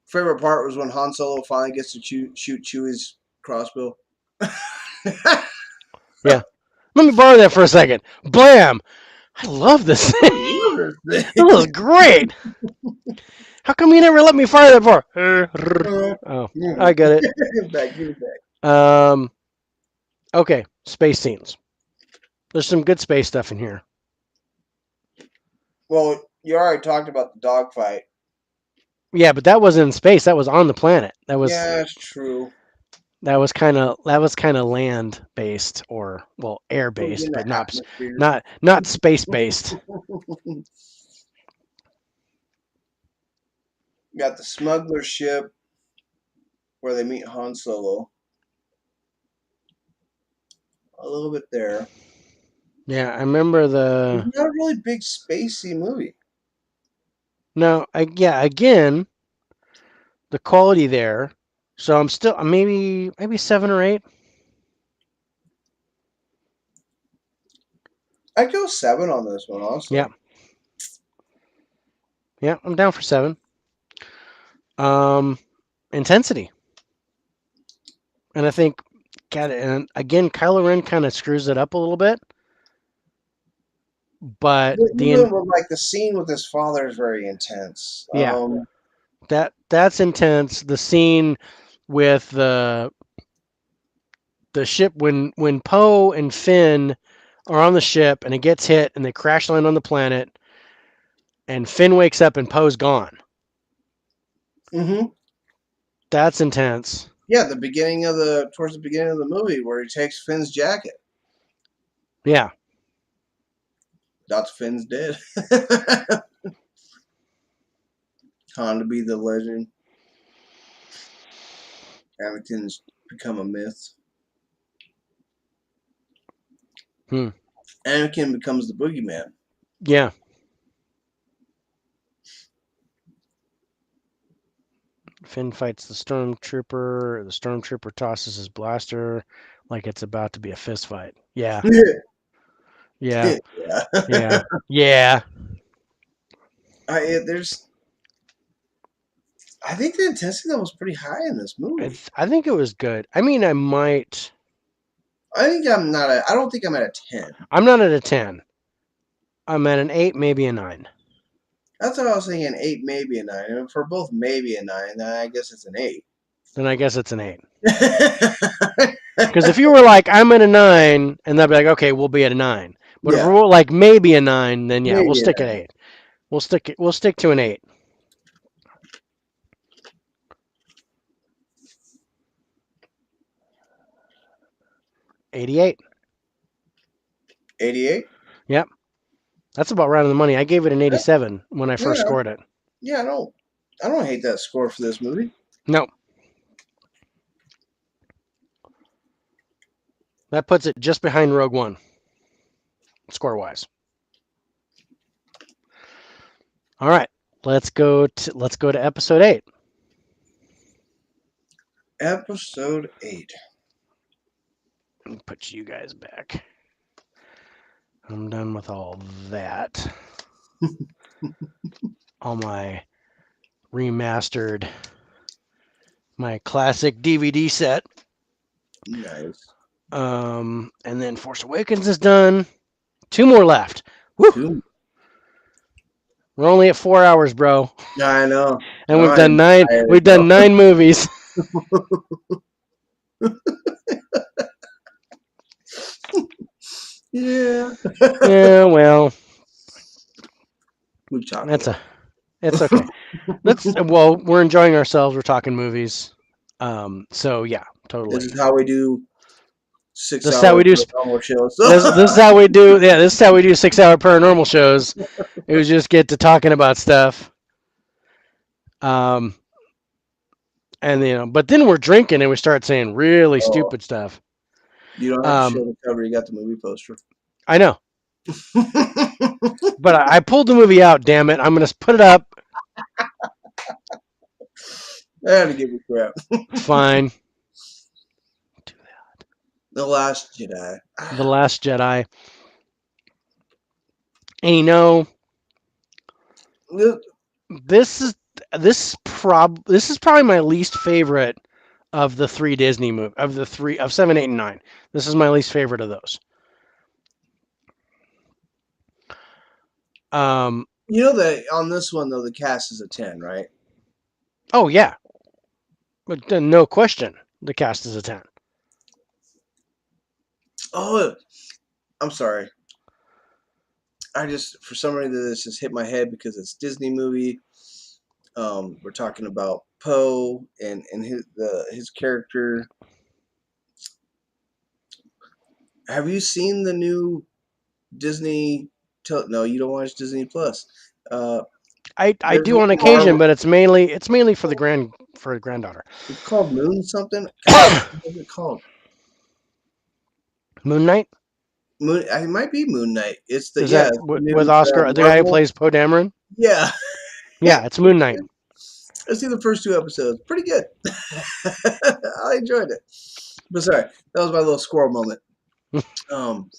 Favorite part was when Han Solo finally gets to shoot Chewie's crossbow. Yeah, let me borrow that for a second. Blam! I love this I thing. love this This is thing. great. How come you never let me fire that before? Oh, I get it. Back, give it back. Um, okay, space scenes. There's some good space stuff in here. Well, you already talked about the dogfight. Yeah, but that wasn't in space. That was on the planet. Yeah, it's true. That was kind of land based, or well, air It was in based, the but atmosphere. not space based. Got the smuggler ship where they meet Han Solo. A little bit there. Yeah, I remember It's the not a really big spacey movie. no, yeah, again, the quality there. So I'm still maybe 7 or 8. I'd go 7 on this one, Yeah, honestly. yeah, I'm down for 7. Um, Intensity, and I think, God, and again, Kylo Ren kind of screws it up a little bit, but But even with like the scene with his father is very intense. yeah, that's intense. The scene with the ship when Poe and Finn are on the ship and it gets hit and they crash land on the planet and Finn wakes up and Poe's gone. hmm That's intense. Yeah, the beginning of the towards the beginning of the movie where he takes Finn's jacket. Yeah. That's Finn's dead. Time to be the legend. Anakin's become a myth. Hmm. Anakin becomes the boogeyman. Yeah. Finn fights the stormtrooper. The stormtrooper tosses his blaster like it's about to be a fist fight. Yeah. Yeah. Yeah. Yeah. Yeah. There's. I think the intensity level was pretty high in this movie. I think it was good. I mean, I might. I think I'm not. I don't think I'm at a 10. I'm not at a 10. I'm at an 8, maybe a 9. That's what I was thinking. 8, maybe a 9. And for both, maybe a 9. Then I guess it's an 8. Then I guess it's an 8. Because if you were like, I'm at a 9, and they'd be like, okay, we'll be at a 9. But if Yeah, we're like maybe a 9, then yeah, we'll maybe a stick at 9. 8. We'll stick to an 8. 88. 88. Yep. That's about right on the money. I gave it an 87 when I first Yeah, scored it. yeah. I don't hate that score for this movie. No. That puts it just behind Rogue One, score wise. All right. Let's go to episode 8. Episode 8. Put you guys back. I'm done with all that. All my remastered, my classic DVD set. Nice. And then Force Awakens is done. 2 more left. Woo! 2. We're only at 4 hours, bro, Yeah, I know. and I am tired, We've bro. done 9 movies. Yeah. Yeah, well, We've talked a that's lot. a it's okay. We're enjoying ourselves. We're talking movies. So yeah, This totally. is how we do six This is how hour we do. paranormal shows. This is how we do. Yeah, this is how we do 6 hour paranormal shows. It was just get to talking about stuff. Um, and but then we're drinking and we start saying really Oh, stupid stuff. you don't have to show Um, the cover. You got the movie poster. I know, I but I pulled the movie out. Damn it! I'm gonna put it up. had to give you crap. Fine. The Last Jedi. The Last Jedi. And this is this is probably my least favorite of the 3 Disney movie of the 3 of 7, 8, and 9. This is my least favorite of those. Um. You know that on this one though, the cast is a 10, right? Oh yeah, but no question, the cast is a 10. Oh, I'm sorry. I just for some reason this just hit my head because it's Disney movie. We're talking about Poe and his character. Have you seen the new Disney? No, you don't watch Disney Plus. Uh, I there's do on one occasion, Marvel. but it's mainly for the granddaughter. It's called Moon something. God, what is it called? Moon Knight, Moon. It might be Moon Knight. It's the is yeah, that it's the with new Oscar, the guy who Marvel. plays Poe Dameron? Yeah, Yeah, it's Moon Knight. I see the first two episodes. Pretty good. I enjoyed it. But sorry, that was my little squirrel moment. Um,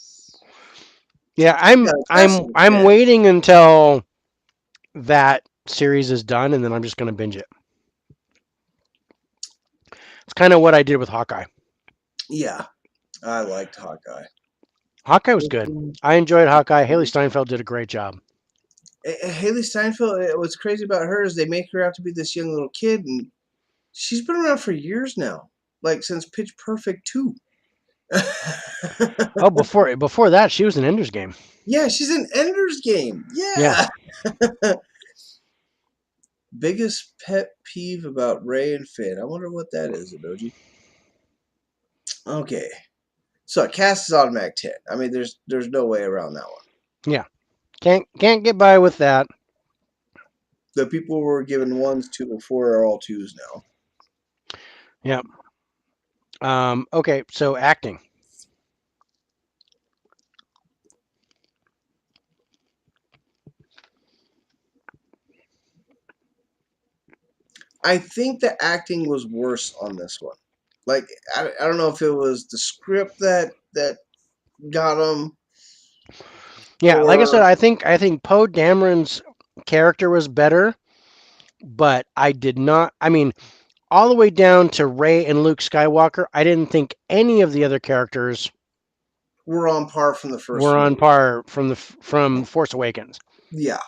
Yeah, yeah, I'm that's I'm I'm waiting until that series is done, and then I'm just gonna binge it. It's kind of what I did with Hawkeye. yeah. I liked Hawkeye. Hawkeye was good. I enjoyed Hawkeye. Haley Steinfeld did a great job. Haley Steinfeld. What's crazy about her is they make her out to be this young little kid, and she's been around for years now, like since Pitch Perfect 2. Oh, before that, she was in Ender's Game. Yeah, she's in Ender's Game. Yeah. Yeah. Biggest pet peeve about Ray and Finn. I wonder what that is, Adoji. Okay. So cast is automatic 10. I mean, there's no way around that one. Yeah. Can't get by with that. The people were given ones to before are all twos now. Yeah. Okay, so acting. I think the acting was worse on this one. Like I don't know if it was the script that got him Yeah, like I said, or I think Poe Dameron's character was better, but I did not. I mean, all the way down to Ray and Luke Skywalker, I didn't think any of the other characters were on par from the first were on movie. par from Force Awakens. Yeah,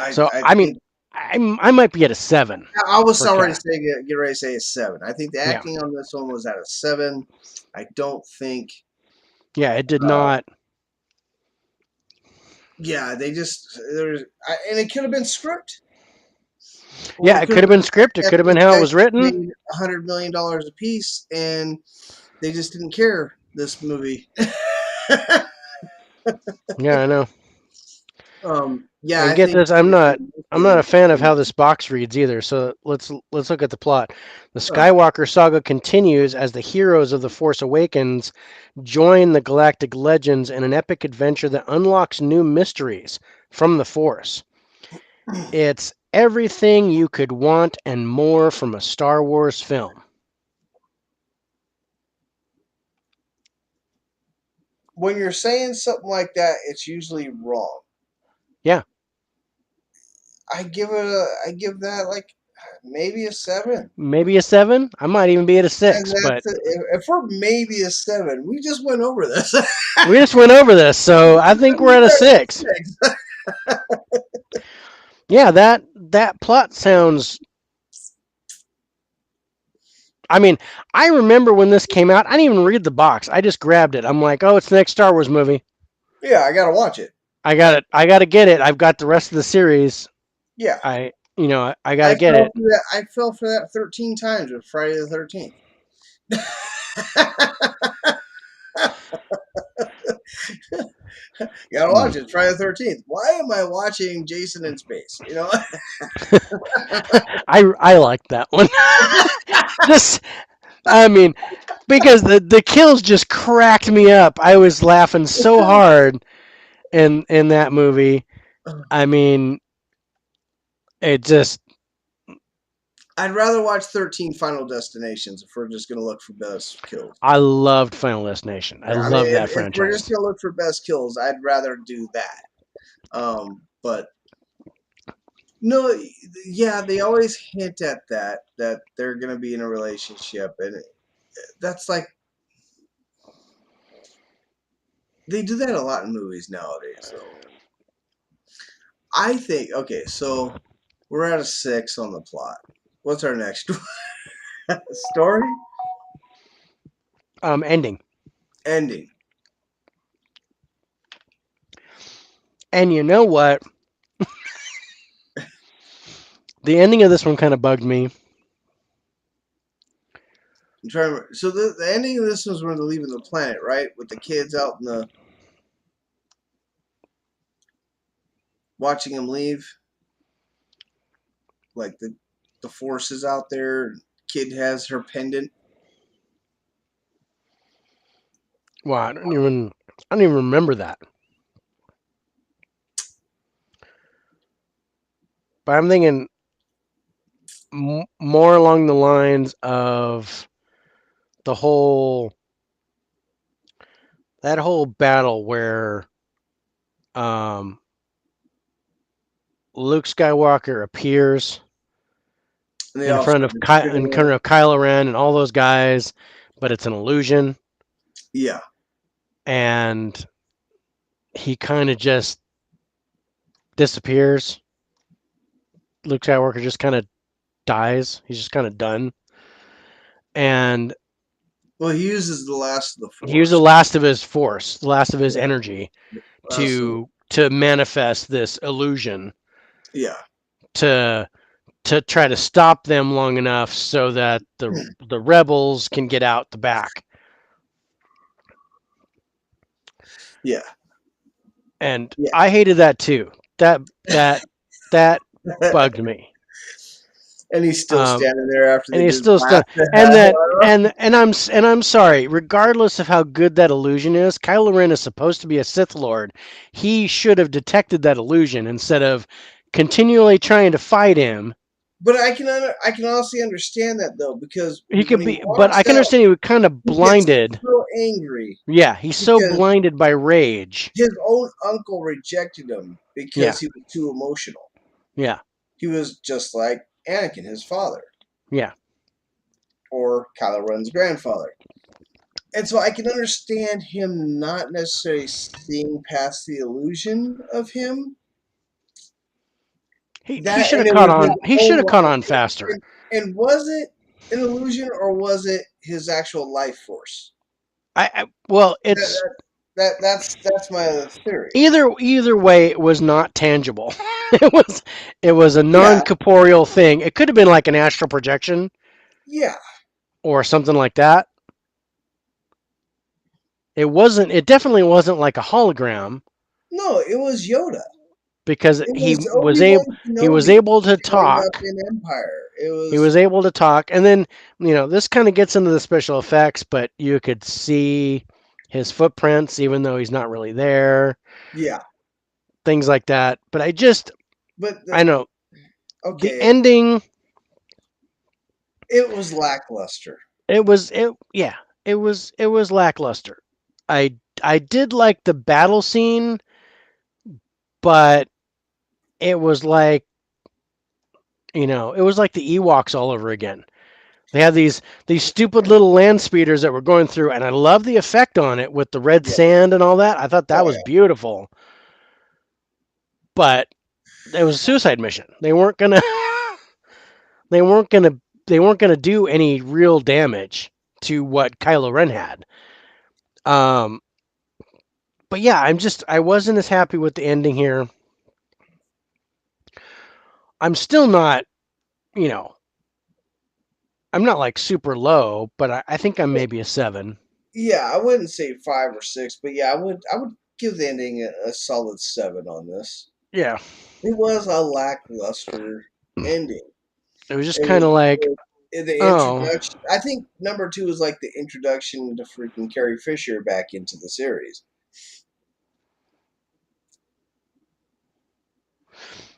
So I I mean, think I might be at a 7 I was for already cast. saying get ready to say a 7. I think the Yeah, acting on this one was at a 7. I don't think. yeah, it did Uh, not. yeah, they just there's and it could have been script, or Yeah, it it could could have have been been the fact scripted. It that could have these been how it guys was written. made $100 million a piece and they just didn't care. This movie. Yeah, I know. Yeah, And I get think this, I'm not a fan of how entertainment. this box reads either. So let's look at the plot. The Oh, Skywalker saga continues as the heroes of the Force Awakens join the galactic legends in an epic adventure that unlocks new mysteries from the Force. It's everything you could want and more from a Star Wars film. when you're saying something like that, it's usually wrong. Yeah, I give that like maybe a 7. maybe a 7. I might even be at a And 6, but that's if we're maybe a 7, we just went over this. we just went over this, so I think we're at a 6. 6. Yeah, that plot sounds. I mean, I remember when this came out. I didn't even read the box. I just grabbed it. I'm like, oh, it's the next Star Wars movie. Yeah, I gotta watch it. I got it. I got to get it. I've got the rest of the series. Yeah, I got to get it. I fell for that 13 times with Friday the 13th. Gotta watch it. Friday the 13th. Why am I watching Jason in space? I like that one. Just, I mean, because the kills just cracked me up. I was laughing so hard in that movie. I mean, it just. I'd rather watch 13 Final Destinations if we're just gonna look for best kills. I loved Final Destination. I Yeah, I mean, love that if we're just franchise. gonna look for best kills, I'd rather do that. But no, yeah, they always hint at that they're gonna be in a relationship, and that's like they do that a lot in movies nowadays. Though I think okay, so we're at a 6 on the plot. What's our next story? Ending. Ending. And you know what? The ending of this one kind of bugged me. I'm trying to remember. So the ending of this was when they're leaving the planet, right? With the kids out in the watching them leave, like the force is out there. Kid has her pendant. Wow, I don't even remember that. But I'm thinking more along the lines of the whole that whole battle where um, Luke Skywalker appears And they all started In screaming. front of Kylo Ren and all those guys, but it's an illusion, Yeah, and he kind of just disappears. Luke Skywalker just kind of dies. He's just kind of done, and well, he uses the last of the he used the force. last of his force, the last of his Yeah, energy last of to manifest this illusion yeah, to try to stop them long enough so that the rebels can get out the back. yeah, And yeah. I hated that too. That that bugged me. And he's still Um, standing there after and they he's just still blast stuck. the And hell that out of him. and I'm sorry. Regardless of how good that illusion is, Kylo Ren is supposed to be a Sith Lord. He should have detected that illusion instead of continually trying to fight him. But I can honestly understand that though, because He when could he be, but I walks can out, understand he was kind of he gets blinded. so angry Yeah, he's so because blinded by rage. his own uncle rejected him Yeah, because he was too emotional. yeah, He was just like Anakin, his father, yeah. or Kylo Ren's grandfather. And so I can understand him not necessarily seeing past the illusion of him. He That should and have it caught was his on. He should own have caught life. on faster. And was it an illusion or was it his actual life force? Well, That, it's that, that's my other theory. either way. It was not tangible. it was it was a non Yeah, corporeal thing. It could have been like an astral projection yeah. or something like that. It wasn't. It definitely wasn't like a hologram No, it was Yoda. because It was Obi Wan he was Kenobi able to showing up talk. in Empire. It He was was able to talk, and then this kind of gets into the special effects, but you could see his footprints even though he's not really there. yeah. Things like that. But But I know the okay, ending. it was lackluster. It was lackluster. I did like the battle scene, but it was like it was like the Ewoks all over again. They had these stupid little land speeders that were going through, and I love the effect on it with the red Yeah. sand and all that. I thought that Oh was beautiful, but it was a suicide mission. They weren't gonna they weren't gonna do any real damage to what Kylo Ren had. Um, but yeah, I wasn't as happy with the ending here. I'm still not, you know, I'm not like super low, but I think I'm yeah. maybe a 7. Yeah, I wouldn't say 5 or 6, but yeah, I would give the ending a solid 7 on this. Yeah. It was a lackluster ending. It was just It kind was of like, the oh, introduction. I think number 2 is like the introduction to freaking Carrie Fisher back into the series.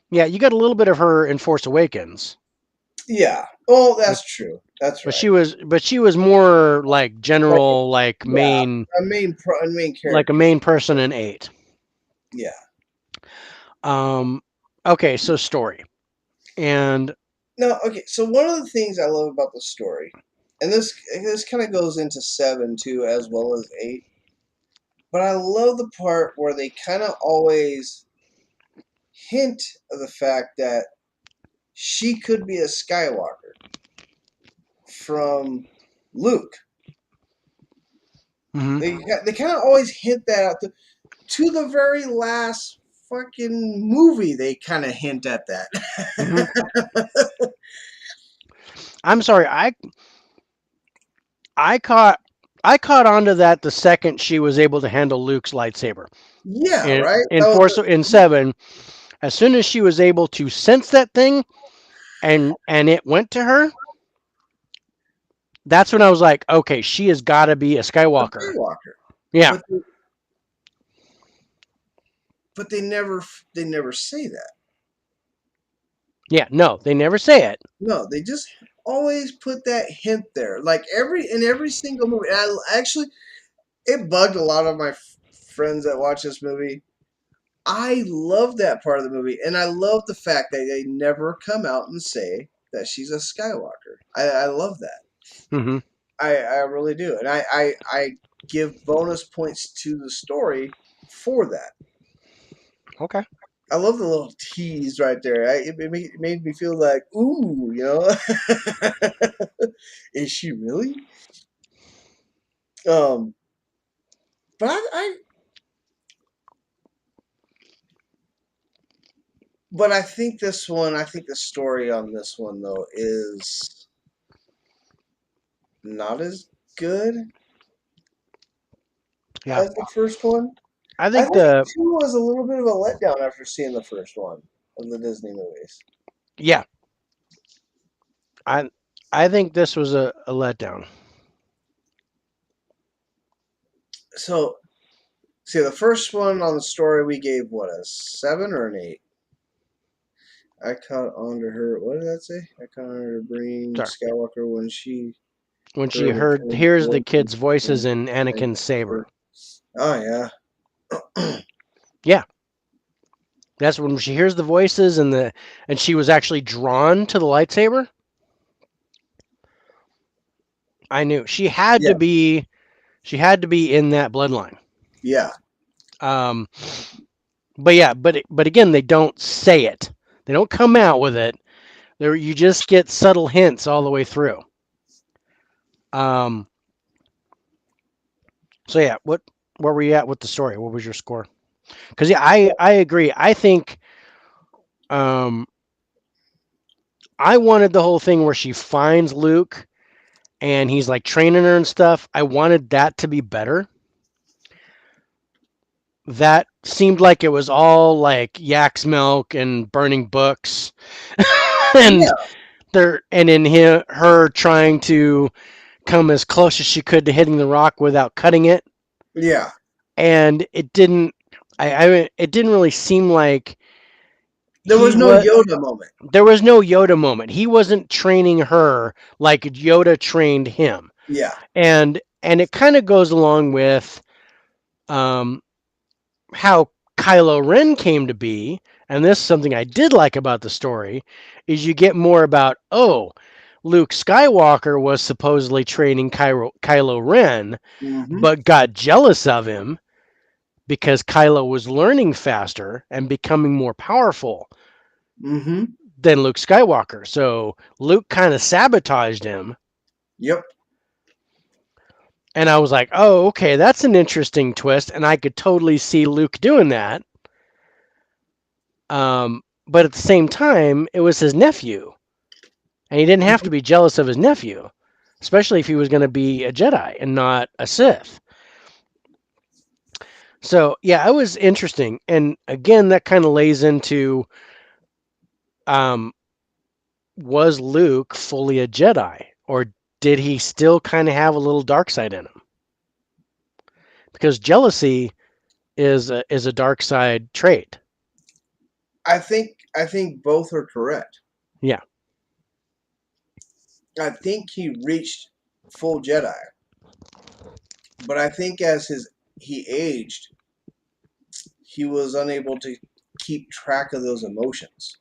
yeah, you got a little bit of her in Force Awakens, Yeah. Oh, but that's true. That's right. she was more like Like general, like yeah, a main a character. main person in 8. Yeah. Um, okay, so story. And No, okay. So one of the things I love about the story, and this kind of goes into 7 too, as well as 8. But I love the part where they kind of always hint of the fact that she could be a Skywalker from Luke. mhm. They kind of always hint that out to the very last fucking movie they kind of hint at Hmm. that. I'm sorry. I caught I caught onto that the second she was able to handle Luke's lightsaber Yeah, in right. in Force in Seven. As soon as she was able to sense that thing and it went to her, that's when I was like, okay, she has got to be a A Skywalker. Skywalker, Yeah, but they never say that. yeah. No, they never say it. No, they just always put that hint there, like every single movie. And I actually, it bugged a lot of my friends that watch this movie. I love that part of the movie, and I love the fact that they never come out and say that she's a Skywalker. I love that. Hmm. I really do, and I give bonus points to the story for that. Okay. I love the little tease right there. It made me feel like, ooh, is she really? Um, but I think this one, I think the story on this one though is not as good Yeah, as the first one. I I think think the two was a little bit of a letdown after seeing the first one of the Disney movies. yeah, I I think this was a letdown. So, see, the first one on the story we gave what, a 7 or an 8? I caught on to her. What did that say? I caught on her to bring Sorry. Skywalker when she When she heard the hears the voices kids' voices and in and Anakin's saber. oh yeah. Yeah, that's when she hears the voices and she was actually drawn to the lightsaber. I knew Yeah, she had to be in that bloodline. yeah. Um, but yeah, but again, they don't say it. They don't come out with it. There, you just get subtle hints all the way through. Um, so yeah, where were you at with the story? What was your score? Because yeah, I agree. I think um, I wanted the whole thing where she finds Luke and he's like training her and stuff. I wanted that to be better. That seemed like it was all like yak's milk and burning books, and Yeah, and in her trying to come as close as she could to hitting the rock without cutting it, yeah. and it didn't. It didn't really seem like There he was no was. Yoda moment. There was no Yoda moment. He wasn't training her like Yoda trained him, Yeah. and it kind of goes along with um, how Kylo Ren came to be, and this is something I did like about the story, is you get more about, oh, Luke Skywalker was supposedly training Kylo Ren, Mm-hmm. but got jealous of him because Kylo was learning faster and becoming more powerful Mm-hmm. than Luke Skywalker. So Luke kind of sabotaged him. Yep. And I was like, oh, okay, that's an interesting twist. And I could totally see Luke doing that. But at the same time, it was his nephew, and he didn't have to be jealous of his nephew, especially if he was going to be a Jedi and not a Sith. So yeah, it was interesting, and again, that kind of lays into um, was Luke fully a Jedi, or did he still kind of have a little dark side in him? Because jealousy is a dark side trait. I think both are correct. Yeah. I think he reached full Jedi, but I think as he aged, he was unable to keep track of those emotions.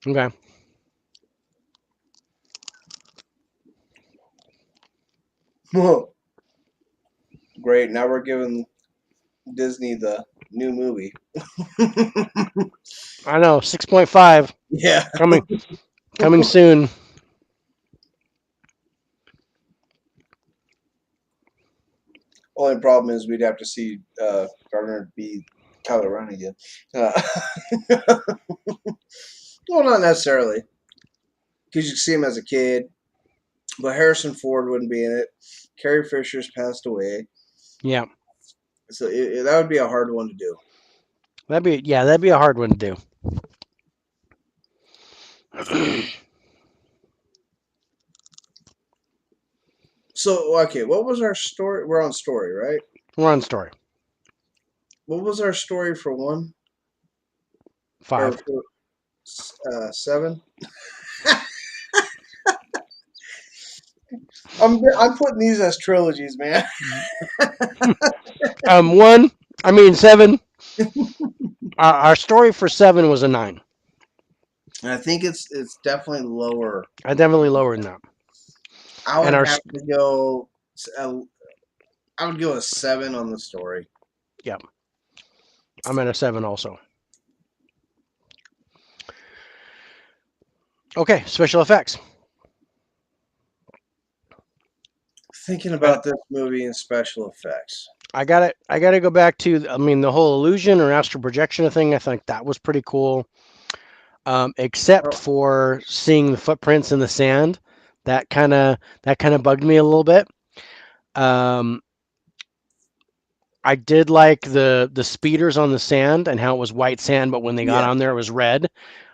Okay. Great. Now we're giving Disney the new movie. I know. 6.5 Yeah. coming soon. Only problem is we'd have to see Gardner be Kylo Ren again. Uh, well, not necessarily, because you see him as a kid, but Harrison Ford wouldn't be in it. Carrie Fisher's passed away, Yeah, so that would be a hard one to do. that'd be a hard one to do. So, okay, what was our story? We're on story, right? We're on story What was our story for one or 5. for seven? I'm putting these as trilogies, man. One. I mean 7. Our story for 7 was a 9. I think it's definitely lower. I definitely lower than that. I And would have to go. I would go a 7 on the story. yeah, I'm at a 7 also. Okay, special effects. Thinking I, about this movie and special effects. I got it. I got to go back to. I mean, the whole illusion or astral projection thing. I think that was pretty cool. Except Oh, for seeing the footprints in the sand, that kind of bugged me a little bit. Um, I did like the speeders on the sand and how it was white sand, but when they got yeah, on there, it was red.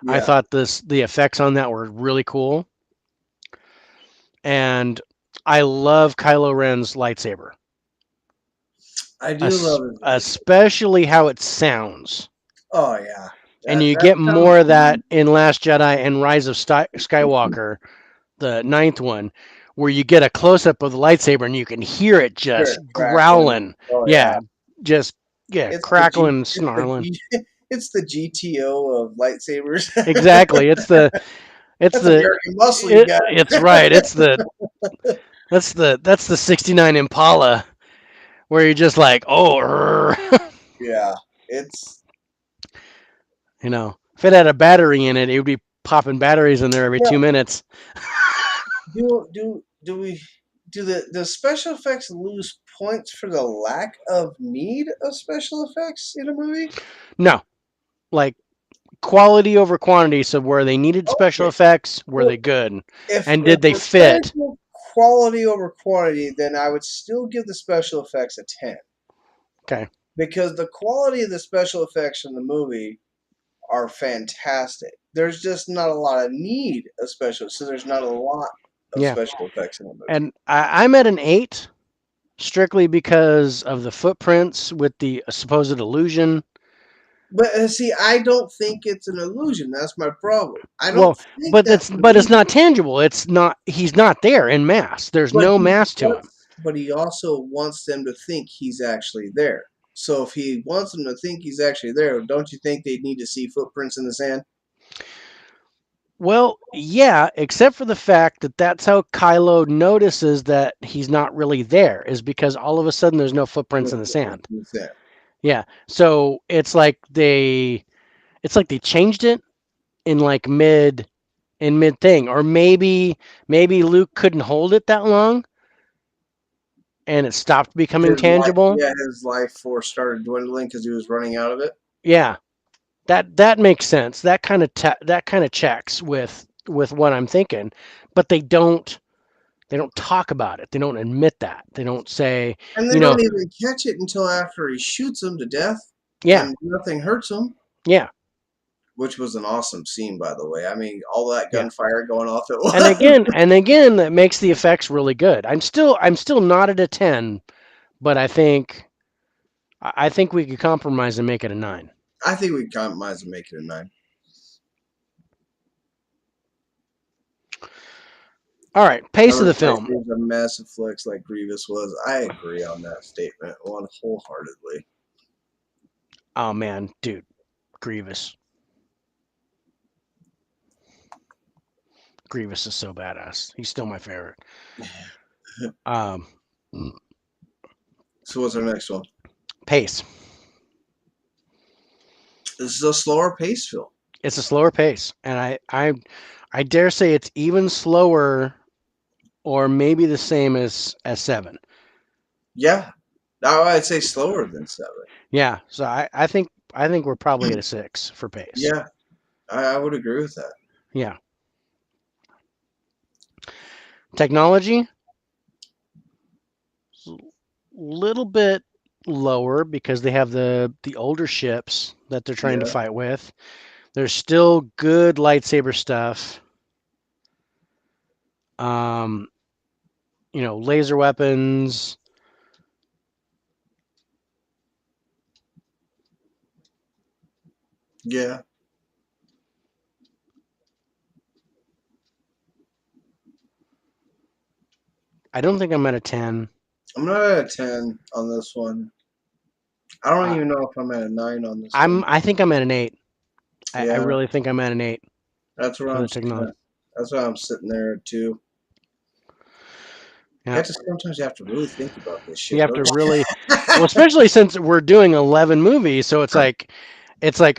I yeah. thought the effects on that were really cool, and I love Kylo Ren's lightsaber, I do love his lightsaber. especially how it sounds. Oh yeah, And you that get sounds more of that cool. in Last Jedi and Rise of Skywalker, the ninth one, where you get a close up of the lightsaber and you can hear it Hear just it crackling. growling. Oh yeah, Yeah, just yeah, it's the G. crackling, It's the snarling. G. It's the GTO of lightsabers. Exactly. It's That's the American muscle you got. it's right. That's the 69 Impala where you're just like, oh, Yeah, it's if it had a battery in it, it would be popping batteries in there every yeah. 2 minutes. Do we do the special effects lose points for the lack of need of special effects in a movie? No, like quality over quantity. So where they needed special Okay, effects, were well, they good, if and did they we're trying to fit? go quality over quantity, then I would still give the special effects a 10 Okay. because the quality of the special effects in the movie are fantastic. There's just not a lot of need of special, so there's not a lot of Yeah, special effects in the movie. and I'm at an 8 strictly because of the footprints with the supposed illusion. But see, I don't think it's an illusion. That's my problem. I don't Well, think but that's it's an but it's illusion. not tangible. It's not. He's not there in mass. There's But no he mass to him. wants, but he also wants them to think he's actually there. So if he wants them to think he's actually there, don't you think they need to see footprints in the sand? Well, yeah, except for the fact that that's how Kylo notices that he's not really there, is because all of a sudden there's no footprints No in the footprints sand. in the sand. Yeah. So it's like they changed it in like mid thing, or maybe Luke couldn't hold it that long and it stopped becoming tangible. His life force started dwindling because he was running out of it. Yeah, that makes sense. That kind of checks with what I'm thinking, but they don't talk about it. They don't admit that. They don't say, And they you know, don't even catch it until after he shoots him to death yeah, and nothing hurts him. yeah, Which was an awesome scene, by the way. I mean, all that yeah. gunfire going off at And once. again, that makes the effects really good. I'm still not at a 10, but I think we could compromise and make it a 9. I think we compromise and make it a 9. All right, pace of Never the play film. a massive flex like Grievous was. I agree on that statement wholeheartedly. Oh man, dude, Grievous. Grievous is so badass. He's still my favorite. Um, So what's our next one? pace. This is a slower pace film. It's a slower pace, and I dare say it's even slower, or maybe the same as 7. Yeah, I'd say slower than 7. Yeah, so I think we're probably at a 6 for pace. Yeah, I would agree with that. Yeah. Technology, little bit lower because they have the older ships that they're trying to Yeah, fight with. There's still good lightsaber stuff. Um, laser weapons. yeah. I don't think I'm at a 10. I'm not at a 10 on this one. I don't I, even know if I'm at a 9 on this I'm one. I think I'm at an 8. I Yeah, really think I'm at an 8 that's where for I'm the sitting technology. at. That's why I'm sitting there at 2. You Yeah. have to sometimes you have to really think about this You shit, have don't to you? really, well, especially since we're doing 11 movies, so it's like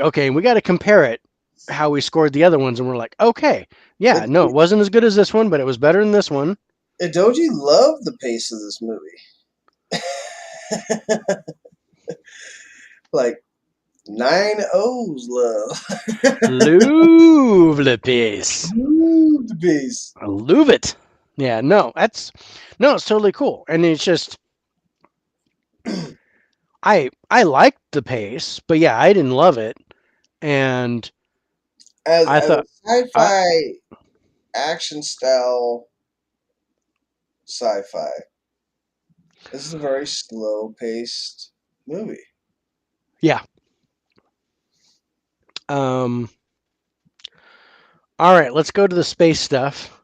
okay, we got to compare it how we scored the other ones, and we're like, okay, yeah, It, no, it wasn't as good as this one, but it was better than this one. Doji loved the pace of this movie. Like 9 O's love. Louvre le piece. Ooh, the pace. Louvre it. Yeah, no, it's totally cool, and it's just I liked the pace, but yeah, I didn't love it, and I As a thought, I, sci-fi action style sci-fi, this is a very slow paced movie. yeah. Um, all right, let's go to the space stuff.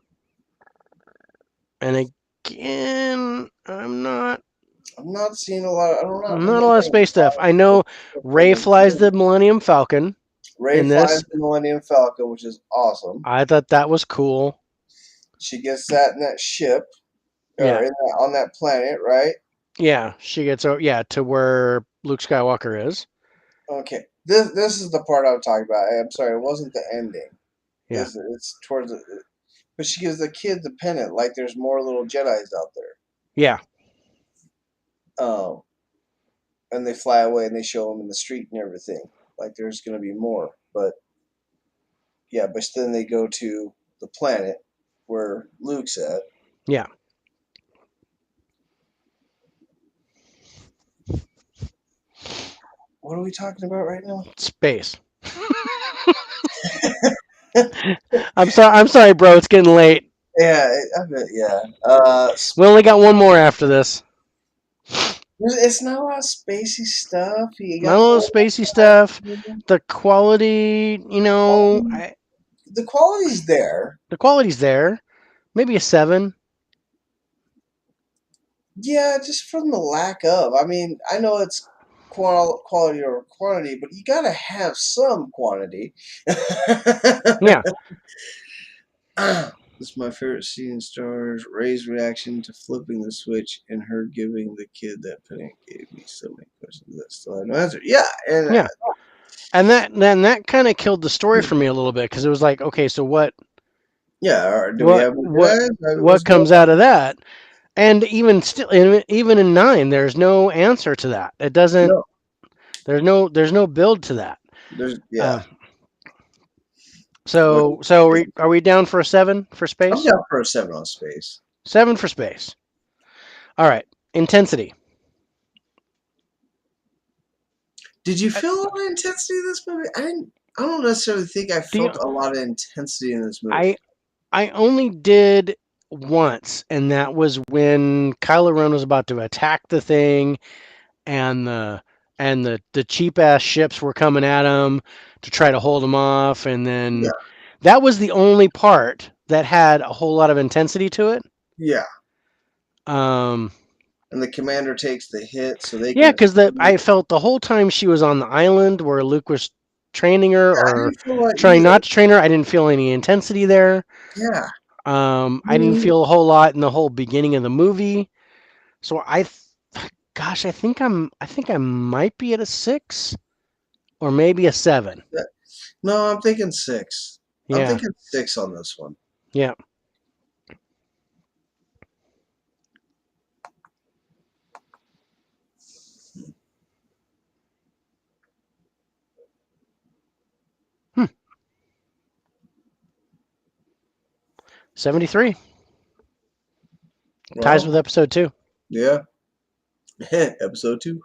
And again, I'm not seeing a lot. I don't know. I'm not a lot of getting space a lot stuff. I of know stuff from Ray the flies the beginning. Millennium Falcon Ray in flies this. the Millennium Falcon, which is awesome. I thought that was cool. She gets that in that ship or Yeah, on that planet, right? yeah. She gets to where Luke Skywalker is. Okay. This is the part I'm talking about. I'm sorry, it wasn't the ending. Yeah, It's towards the, but she gives the kid the pennant like there's more little Jedi's out there. yeah, Um, and they fly away and they show them in the street and everything. Like there's gonna be more, but yeah, but then they go to the planet where Luke's at. yeah. What are we talking about right now? Space. I'm sorry, bro. It's getting late. Yeah, I bet. Yeah. We only got one more after this. It's not a lot of spacey stuff. You Not got a the lot of old spacey stuff. The quality, quality. The quality's there. the quality's there. Maybe a 7. Yeah, just from the lack of. I mean, I know it's quality or quantity, but you gotta have some quantity. Yeah, This is my favorite scene. Stars Ray's reaction to flipping the switch and her giving the kid that penny gave me so many questions that still have no answer. Yeah, and yeah. And that kind of killed the story for me a little bit because it was like, okay, so yeah. All right, do we what have any what guys? what What's going comes out of that? And even still, even in 9, there's no answer to that. It doesn't. No, There's no build to that. there's yeah. Uh, so are we down for a 7 for I'm space? down for a 7 on space. 7 for space. All right. Intensity. Did you Uh, feel a lot of intensity in this movie? I didn't. I don't necessarily think I The felt a lot of intensity in this movie. I I only did once, and that was when Kylo Ren was about to attack the thing, and the cheap ass ships were coming at him to try to hold him off, and Yeah, then that was the only part that had a whole lot of intensity to it. yeah. Um, And the commander takes the hit so they yeah, can because escape. I felt the whole time she was on the island where Luke was training her Yeah, I or didn't feel like trying either. not to train her. I didn't feel any intensity there. Yeah. I didn't Mm, feel a whole lot in the whole beginning of the movie. So gosh, I think I might be at a 6 or maybe a 7. no, I'm thinking 6. I'm Yeah, thinking 6 on this one. yeah. 73. Ties with Well, episode 2. yeah. Episode 2.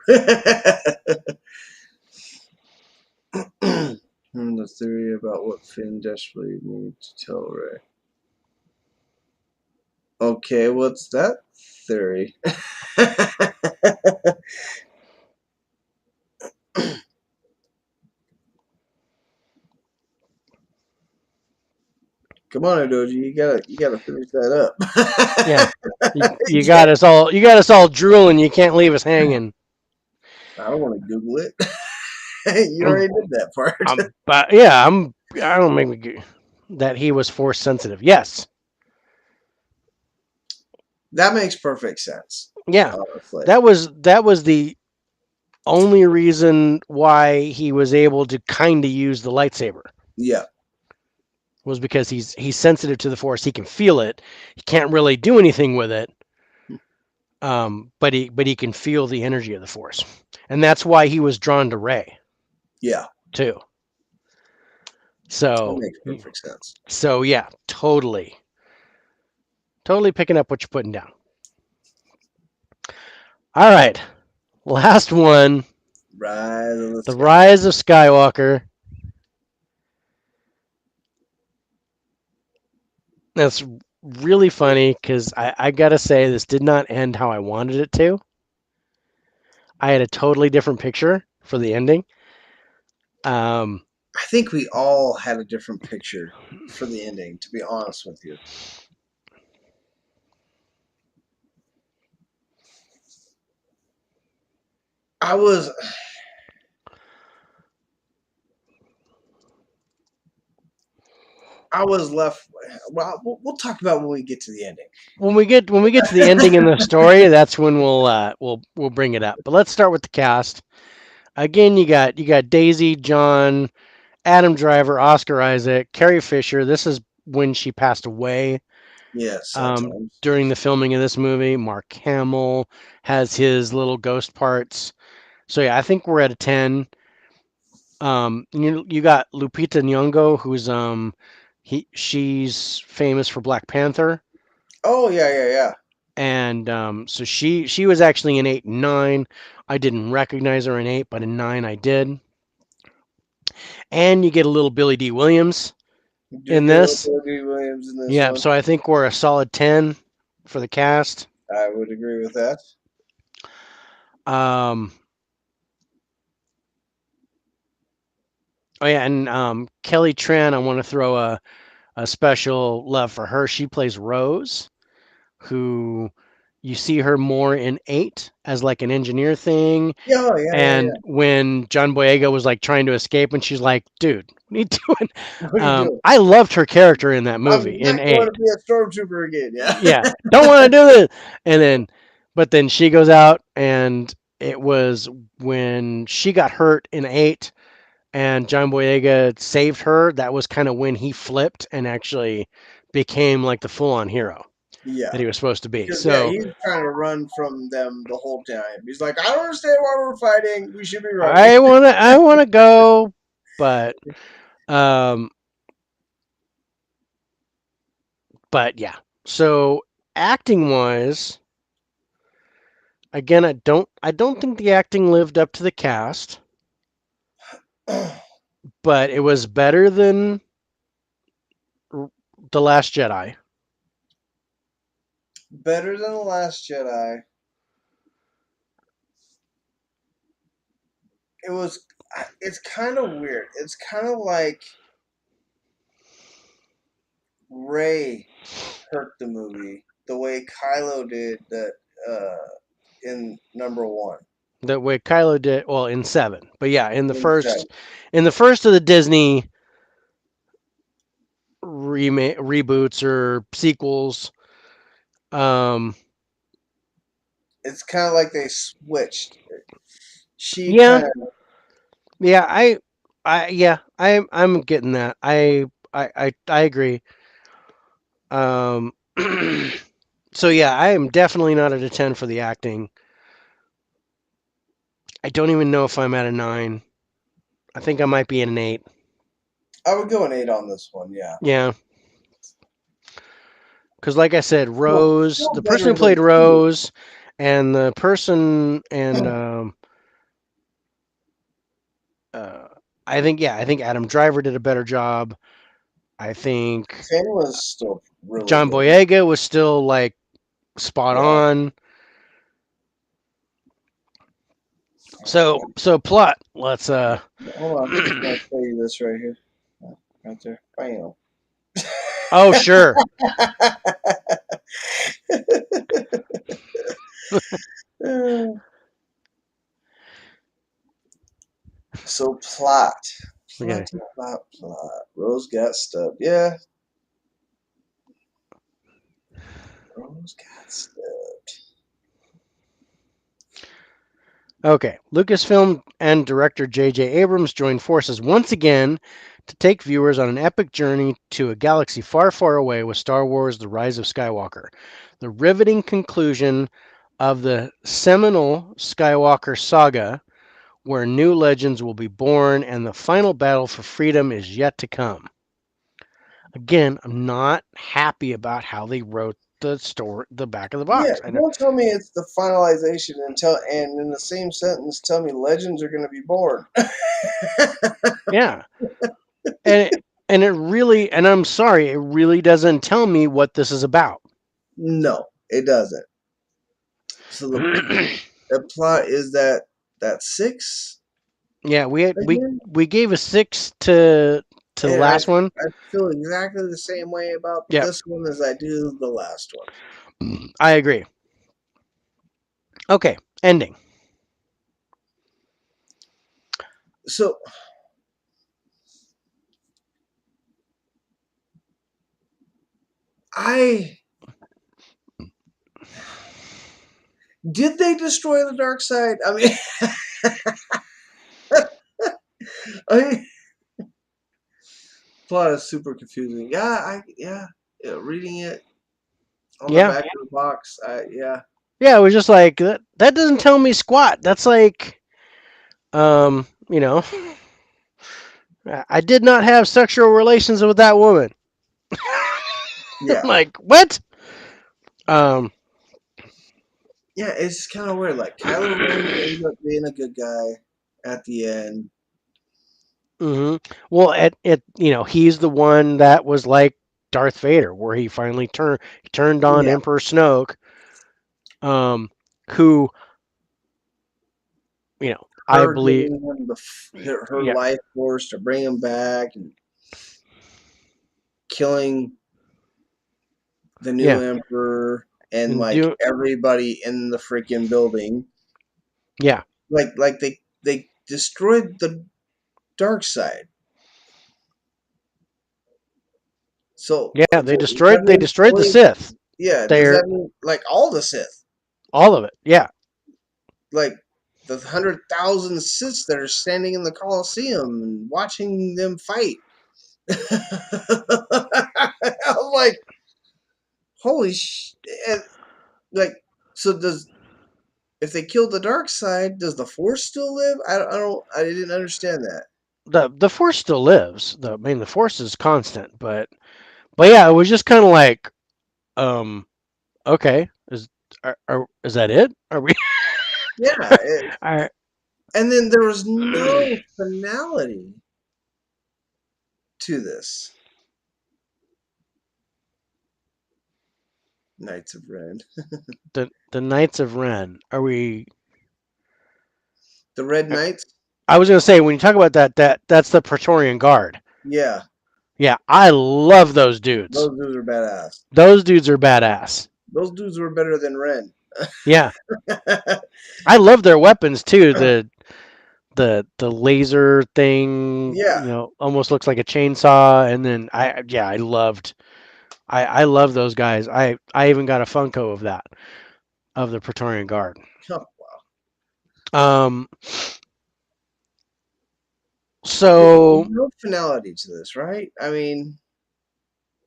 The theory about what Finn desperately needs to tell Ray. Okay, what's that theory? Come on, Adoji, you gotta finish that Yeah. You up. got us all drooling. You can't leave us hanging. I don't want to Google it. You I'm, already did that part. but yeah, I don't make me that he was force sensitive. Yes. That makes perfect sense, Yeah. honestly. That was the only reason why he was able to kind of use the lightsaber Yeah. was because he's sensitive to the force. He can feel it. He can't really do anything with it. But he can feel the energy of the force, and that's why he was drawn to Rey Yeah. too. That So makes perfect sense. so yeah, totally picking up what you're putting down. All right, last one, Rise of the the Sky. Rise of Skywalker. That's really funny because I gotta say this did not end how I wanted it to. I had a totally different picture for the ending. Um, I think we all had a different picture for the ending, to be honest with you. I was I was left. Well, we'll talk about when we get to the ending. when we get to the ending in the story, that's when we'll bring it up. But let's start with the cast. Again, you got Daisy, John, Adam Driver, Oscar Isaac, Carrie Fisher. This is when she passed away Yeah, sad times. during the filming of this movie. Mark Hamill has his little ghost parts. So yeah, I think we're at a 10. You got Lupita Nyong'o, who's she's famous for Black Panther, Oh yeah, yeah, yeah. and so she was actually in 8 and 9. I didn't recognize her in 8, but in 9 I did. And you get a little Billy D. Williams You do in get a little this. Billy D. Williams in this Yeah, one. so I think we're a solid 10 for the cast. I would agree with that. Um, oh yeah, and Kelly Tran, I want to throw a special love for her. She plays Rose, who you see her more in 8 as like an engineer thing. Yeah, oh, yeah, yeah, And yeah. when John Boyega was like trying to escape, and she's like, "Dude, what are you doing?" What are you doing? I loved her character in that I'm movie in not going to 8. be a stormtrooper again. Yeah. Yeah, don't want to do this. And then, but then she goes out, and it was when she got hurt in 8, and John Boyega saved her. That was kind of when he flipped and actually became like the full-on hero Yeah. that he was supposed to be. Because yeah, So he's trying to run from them the whole time. He's like, I don't understand why we're fighting. We should be running. I wanna go, but um, but yeah. So acting wise, again, I don't think the acting lived up to the cast, but it was better than The Last Jedi. Better than the Last Jedi. It was. It's kind of weird. It's kind of like Ray hurt the movie the way Kylo did that in number one. That way Kylo did well in 7, but yeah, in the In first, seven. in the first of the Disney reboots or sequels, um, It's kind of like they switched. She yeah, kind of yeah, yeah, I'm getting that. I agree. Um, so yeah, I am definitely not at a 10 for the acting. I don't even know if I'm at a 9. I think I might be at an 8. I would go an 8 on this one. Yeah. Yeah. Because, like I said, Rose, Still the person better who played than two. Rose, and the person, and uh, I think Adam Driver did a better job. I think Finn was still really John good. Boyega was still like spot Yeah. on. So plot. Let's Hold on. I'm gonna show you this right here. Right there. Bam. Oh, sure. So plot. Okay. Plot. Rose got stubbed. Yeah. Rose got stubbed. Okay. Lucasfilm and director J.J. Abrams joined forces once again to take viewers on an epic journey to a galaxy far, far away with Star Wars: The Rise of Skywalker. The riveting conclusion of the seminal Skywalker saga, where new legends will be born and the final battle for freedom is yet to come. Again, I'm not happy about how they wrote the story, the back of the Yeah, box. I know, don't tell me it's the finalization and in the same sentence tell me legends are gonna be born. yeah, and it really, and I'm sorry, it really doesn't tell me what this is about. No, it doesn't. So the plot is that six Yeah, again, we gave a 6 to the and last one. I feel exactly the same way about Yep, this one as I do the last one. I agree. Okay, ending. So I did they destroy the dark side? I mean, I plot is super confusing. Yeah, reading it on the Yeah, back of the box. Yeah, yeah, it was just like that doesn't tell me squat. That's like, you know, I did not have sexual relations with that woman. yeah, Like what? Um, yeah. It's kind of weird. Like Kylo Ren ends up being a good guy at the end. hmm Well, he's the one that was like Darth Vader, where he finally turned on Yeah, Emperor Snoke, um, who I her believe, giving him her yeah, life force to bring him back and killing the new yeah, emperor and and like do everybody in the freaking building. yeah, Like they destroyed the dark side. yeah. So does that They mean destroyed the 20? Sith. Yeah, does They're that mean like all the Sith? all of it. Yeah, Like the 100,000 Siths that are standing in the Colosseum and watching them fight. I'm like, holy sh! Like, so does if they killed the dark side, does the Force still live? I didn't understand that. the Force still lives. The Force is constant, but yeah, it was just kind of like, um, okay, is that it? Are we? Yeah, are, and then there was no finality to this. Knights of Ren. the Knights of Ren? Are we? The Red Knights? I was gonna say when you talk about that's the Praetorian Guard. Yeah, Yeah, I love those dudes. those dudes are badass. Those dudes are badass. Those dudes were better than Ren. Yeah, I love their weapons too. The laser thing, Yeah. almost looks like a chainsaw. And then I love those guys. I even got a Funko of that, of the Praetorian Guard. Oh, Um, there's so no finality to this, right? I mean,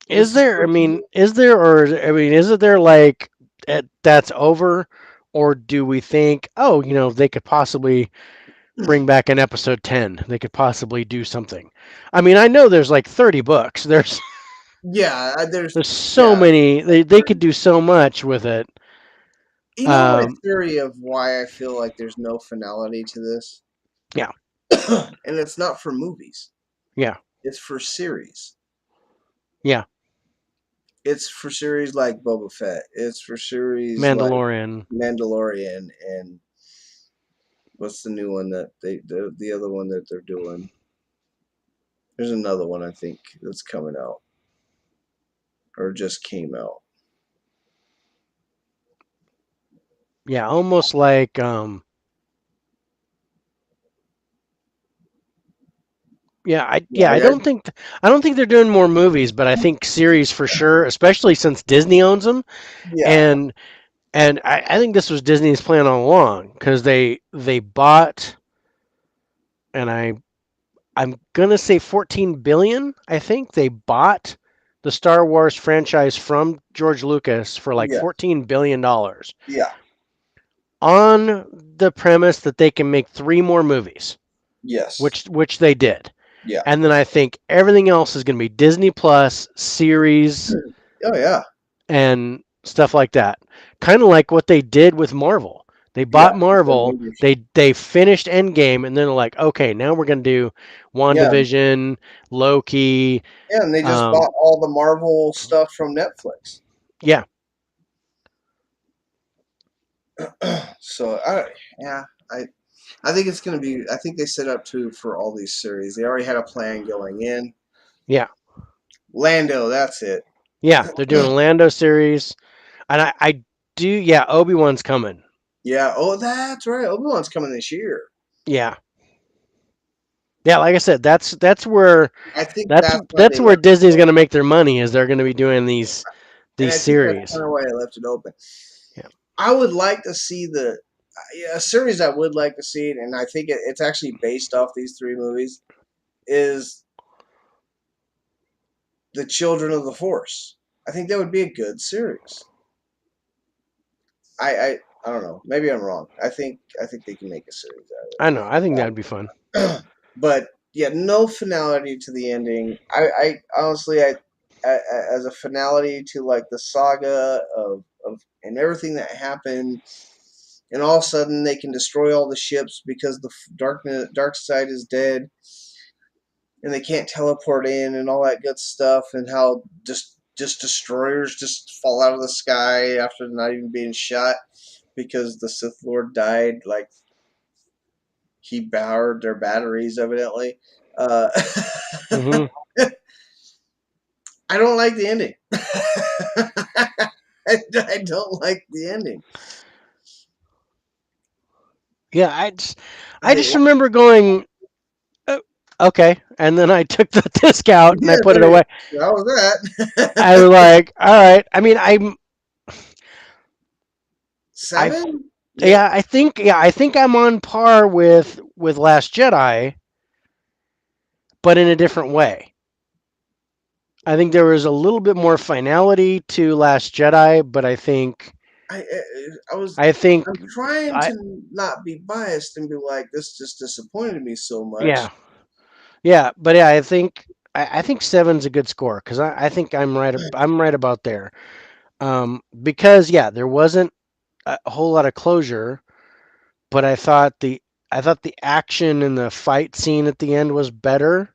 is this is there? I supposed to mean, is there? Or I mean, is it there like that's over? Or do we think, oh, they could possibly be. bring back an episode 10? They could possibly do something. I mean, I know there's like 30 books. There's There's so yeah. many. They could do so much with it. You know my Um, theory of why I feel like there's no finality to this, yeah, and it's not for movies. yeah, It's for series. yeah. It's for series like Boba Fett. It's for series like Mandalorian. Mandalorian and what's the new one that the other one that they're doing? There's another one I think that's coming out or just came out. Yeah, almost like yeah, Yeah, I don't think they're doing more movies, but I think series for sure, especially since Disney owns them. yeah, And I think this was Disney's plan all along because they bought and I'm gonna say 14 billion. I think they bought the Star Wars franchise from George Lucas for like yeah, 14 billion dollars yeah, on the premise that they can make three more movies, yes, which they did. yeah. And then I think everything else is going to be Disney Plus series Oh yeah, and stuff like that. Kind of like what they did with Marvel. They yeah. bought With the Marvel, Avengers. they finished Endgame, and then they're like, okay, now we're going to do Yeah, WandaVision, Loki. yeah, and they just Um, bought all the Marvel stuff from Netflix. yeah, So yeah, I I think it's gonna be. I think they set up to for all these series. They already had a plan going in. yeah, Lando, that's it. yeah. They're doing a Lando series, and I do. Yeah, Obi Wan's coming. Yeah. Oh, that's right. Obi Wan's coming this year. Yeah, yeah. Like I said, I think that's why that's they where left it Disney's going to open, make their money is they're going to be doing and these I think that's series. kind of why they left it open. Yeah. I would like to see a series. I would like to see it, and I think it's actually based off these three movies. Is the Children of the Force? I think that would be a good series. I I, I don't know. Maybe I'm wrong. I think they can make a series I know. I think out that'd be fun. of it. But yeah, no finality to the ending. I honestly, as a finality to like the saga of and everything that happened, and all of a sudden they can destroy all the ships because the dark side is dead, and they can't teleport in and all that good stuff, and how just destroyers just fall out of the sky after not even being shot because the Sith Lord died. Like he powered their batteries, evidently. Uh, Hmm. I don't like the ending. I don't like the ending. Yeah, I I, just remember going, "Oh, okay, and then I took the disc out and I yeah, put it there, away. that was I that. was like, all right. I mean, I, Seven? Yeah, yeah, I think I'm on par with Last Jedi, but in a different way. I think there was a little bit more finality to Last Jedi, but I was. I think, I'm trying I, to not be biased and be like, this just disappointed me so yeah, much. yeah, but yeah, I think seven's a good score because I think I'm right about there. Because yeah, there wasn't a whole lot of closure, but I thought the action and the fight scene at the end was better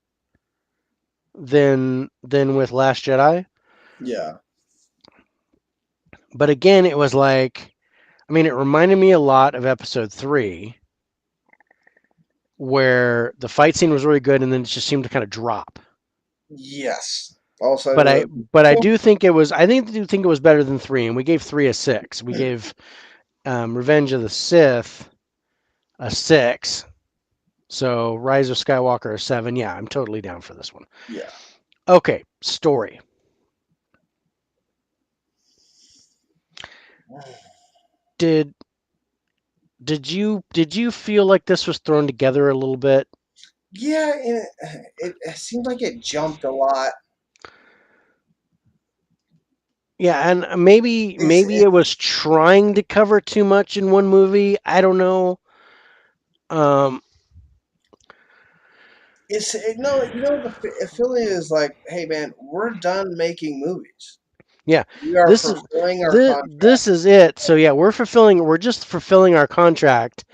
than with Last Jedi. Yeah, But again, it was like I mean, it reminded me a lot of Episode 3, where the fight scene was really good, and then it just seemed to kind of drop. yes. All of a But sudden, I but I do think it was I think do think it was better than 3, and we gave 3 a 6. We gave Revenge of the Sith a 6. So Rise of Skywalker a 7. Yeah, I'm totally down for this one. yeah. Okay, story. Did did you feel like this was thrown together a little bit? Yeah, and it seemed like it jumped a lot. Yeah, and maybe It's it was trying to cover too much in one movie. I don't know. Um, no, you know the feeling is like, hey man, we're done making movies. Yeah, We are this is fulfilling our this contract. is it. So yeah, we're just fulfilling our contract.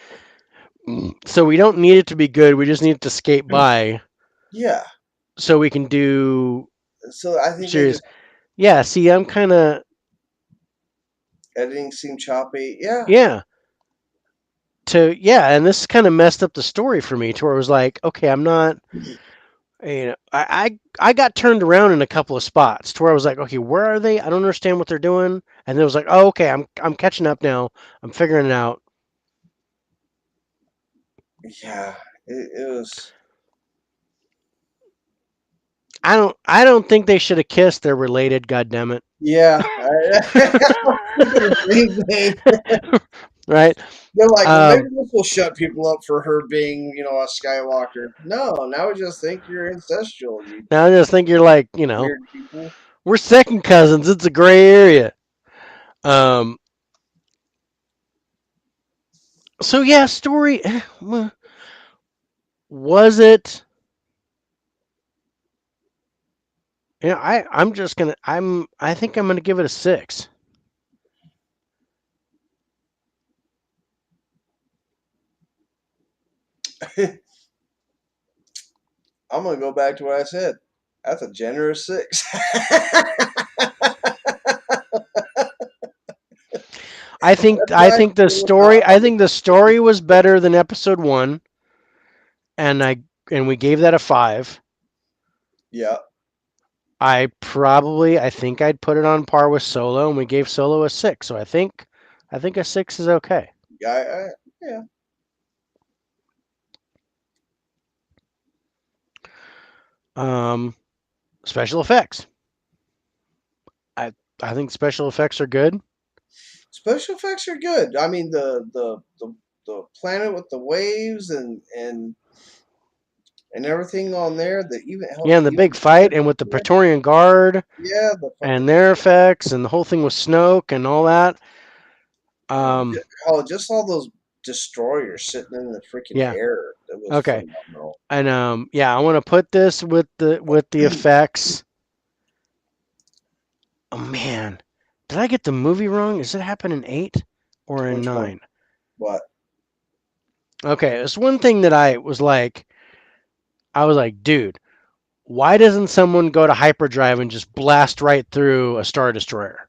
So we don't need it to be good. We just need it to skate by, Yeah. so we can do So I think they serious. just Yeah, see, I'm kind of editing seemed choppy. Yeah. yeah. And this kind of messed up the story for me to where it was like, okay, I'm not, I got turned around in a couple of spots to where I was like, okay, where are they? I don't understand what they're doing. And it was like, oh, okay, I'm catching up now. I'm figuring it out. Yeah. It was. I don't think they should have kissed. They're related. God damn it. Yeah. I was thinking the same thing. Right? They're like, well, maybe Um, this will shut people up for her being, a Skywalker. No, now we just think you're ancestral, you Now I just think you're like, weird people. we're second cousins. It's a gray area. Um, so yeah, story was it? I'm just gonna I think I'm gonna give it a 6. I'm gonna go back to what I said. That's a generous 6. That's I why think it's a little top. the story was better than episode 1, and we gave that a 5. Yeah, I think I'd put it on par with Solo, and we gave Solo a 6. So I think a 6 is okay. yeah. Um, special effects. I I think special effects are good. Special effects are good. I mean, the planet with the waves and everything on there. The even hell, Yeah, and the the even big fight, and with the yeah, Praetorian Guard yeah, the and fucking their effects, and the whole thing with Snoke and all that. just all those destroyers sitting in the freaking Yeah. air. That was Okay. phenomenal. And yeah, I want to put this with the effects. Oh man, did I get the movie wrong? Does it happen in 8 or in Which one? 9? What? Okay, it's one thing that I was like, dude, why doesn't someone go to hyperdrive and just blast right through a star destroyer?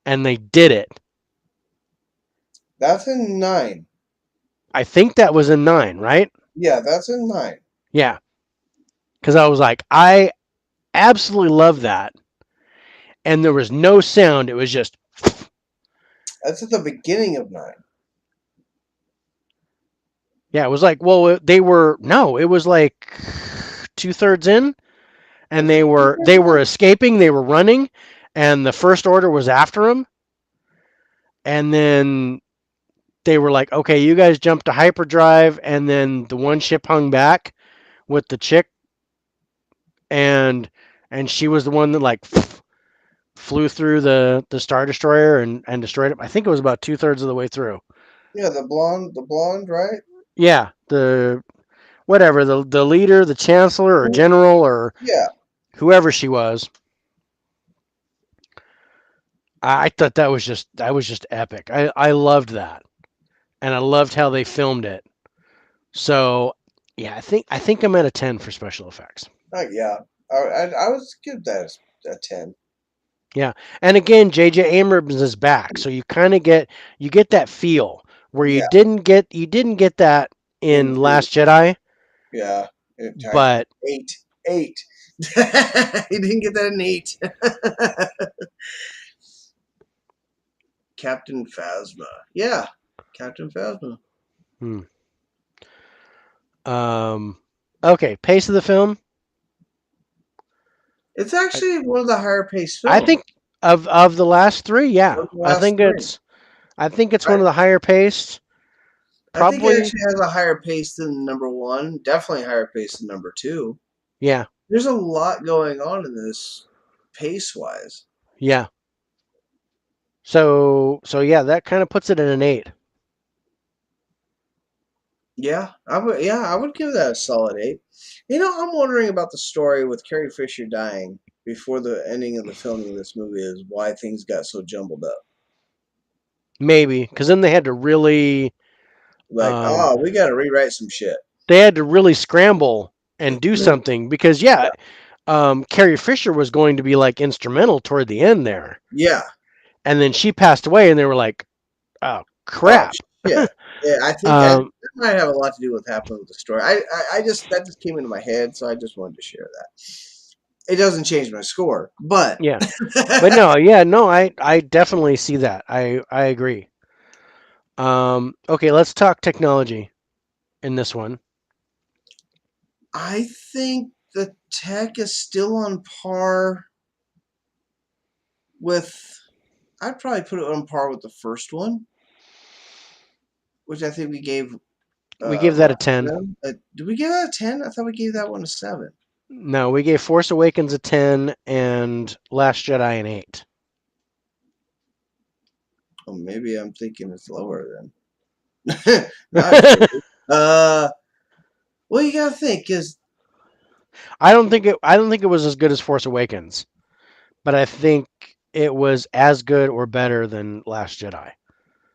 And they did it. That's in 9. I think that was in 9, right? Yeah, that's in 9. Yeah, because I was like, I absolutely love that. And there was no sound. It was just That's at the beginning of 9. yeah. It was like, well, they were no. It was like 2/3 in, and Is it they were escaping. They were running, and the First Order was after them. And then they were like, okay, you guys jump to hyperdrive, and then the one ship hung back with the chick, and she was the one that like flew through the star destroyer and destroyed it. I think it was about 2/3 of the way through. Yeah, the blonde, right? Yeah, the whatever the leader, the chancellor or general or Yeah, whoever she was. I thought that was just epic. I loved that, and I loved how they filmed it. So yeah, I think I'm at a 10 for special effects. yeah. I would give that a 10. Yeah, and again, J.J. Abrams is back, so you get that feel where Yeah, you didn't get that in into Last Jedi, yeah. but 8, 8. He didn't get that in 8. Captain Phasma. Yeah, Captain Phasma. hmm, um, okay, pace of the film. It's I, actually one of the higher paced I films. think of the last three, yeah, Of the last 3. I think it's I, one of the higher paced. I think it Probably, actually has a higher pace than number 1. Definitely higher pace than number 2. yeah, There's a lot going on in this pace wise. yeah. So yeah, that kind of puts it at an 8. Yeah, I would. Yeah, I would give that a solid 8. You know, I'm wondering about the story with Carrie Fisher dying before the ending of the filming of this movie is why things got so jumbled up. Maybe because then they had to really, Like, um, oh, we got to rewrite some shit. scramble and do something because yeah, Carrie Fisher was going to be like instrumental toward the end there, Yeah. and then she passed away, and they were like, oh Oh crap. shit. Yeah, I think that um, might have a lot to do with what happened with the story. I just that just came into my head, so I just wanted to share that. It doesn't change my score, but yeah, but no, yeah, no, I definitely see that. I agree. Okay, let's talk technology in this one. I think the tech is still on par with. I'd probably put it on par with the first one, which I think we gave We give that a what 10. 7? Did we give that a 10? I thought we gave that one a 7. No, we gave Force Awakens a 10 and Last Jedi an 8. Oh, maybe I'm thinking it's lower then. Not really. Uh, well, you gotta think because I don't think it was as good as Force Awakens, but I think it was as good or better than Last Jedi.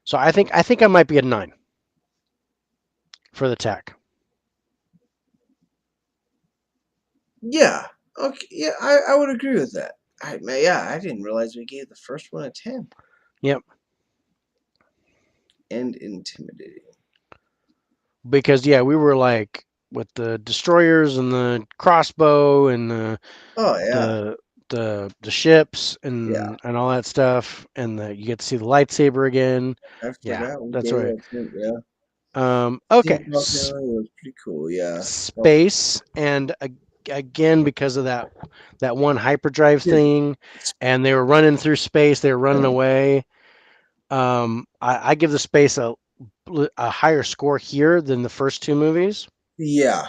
So I think I might be at 9 for the tech. yeah, okay, yeah, I would agree with that. Yeah, I didn't realize we gave the first one a 10 Yep. and intimidating. Because yeah, we were like with the destroyers and the crossbow and Oh yeah, the the ships yeah. and all that stuff and you get to see the lightsaber again. I Yeah, forgot we that's gave right. that 10. Yeah, Okay, team functionality was pretty cool. Yeah. Oh, space and again because of that one hyperdrive dude, thing, and they were running through space. They were running away. I give the space a higher score here than the first two movies. yeah,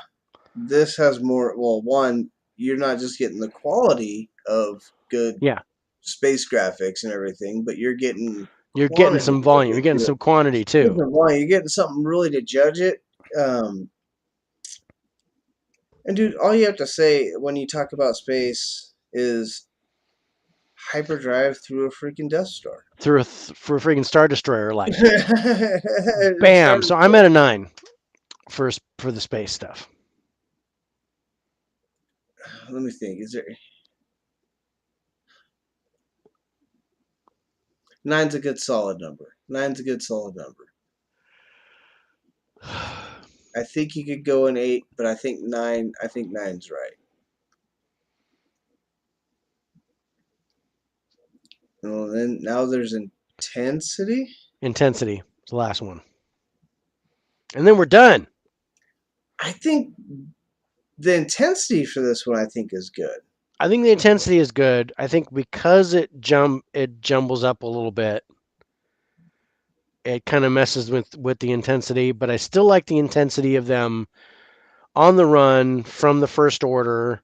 this has more. Well, one, you're not just getting the quality of good Yeah, space graphics and everything, but you're getting you're getting quantity some with volume. You're it getting too. some quantity too. You're getting something really to judge it. Um, and dude, all you have to say when you talk about space is hyperdrive through a freaking Death Star. Through for a freaking star destroyer, like Star bam. So I'm Destroyer. at a 9 for the space stuff. Let me think. Is there nine's a good solid number? Nine's a good solid number. I think you could go an 8, but I think 9. I think nine's right. Well, then now there's intensity. Intensity is the last one, and then we're done. I think the intensity for this one, I think, is good. I think the intensity is good. I think because it jumbles up a little bit, it kind of messes with the intensity. But I still like the intensity of them on the run from the First Order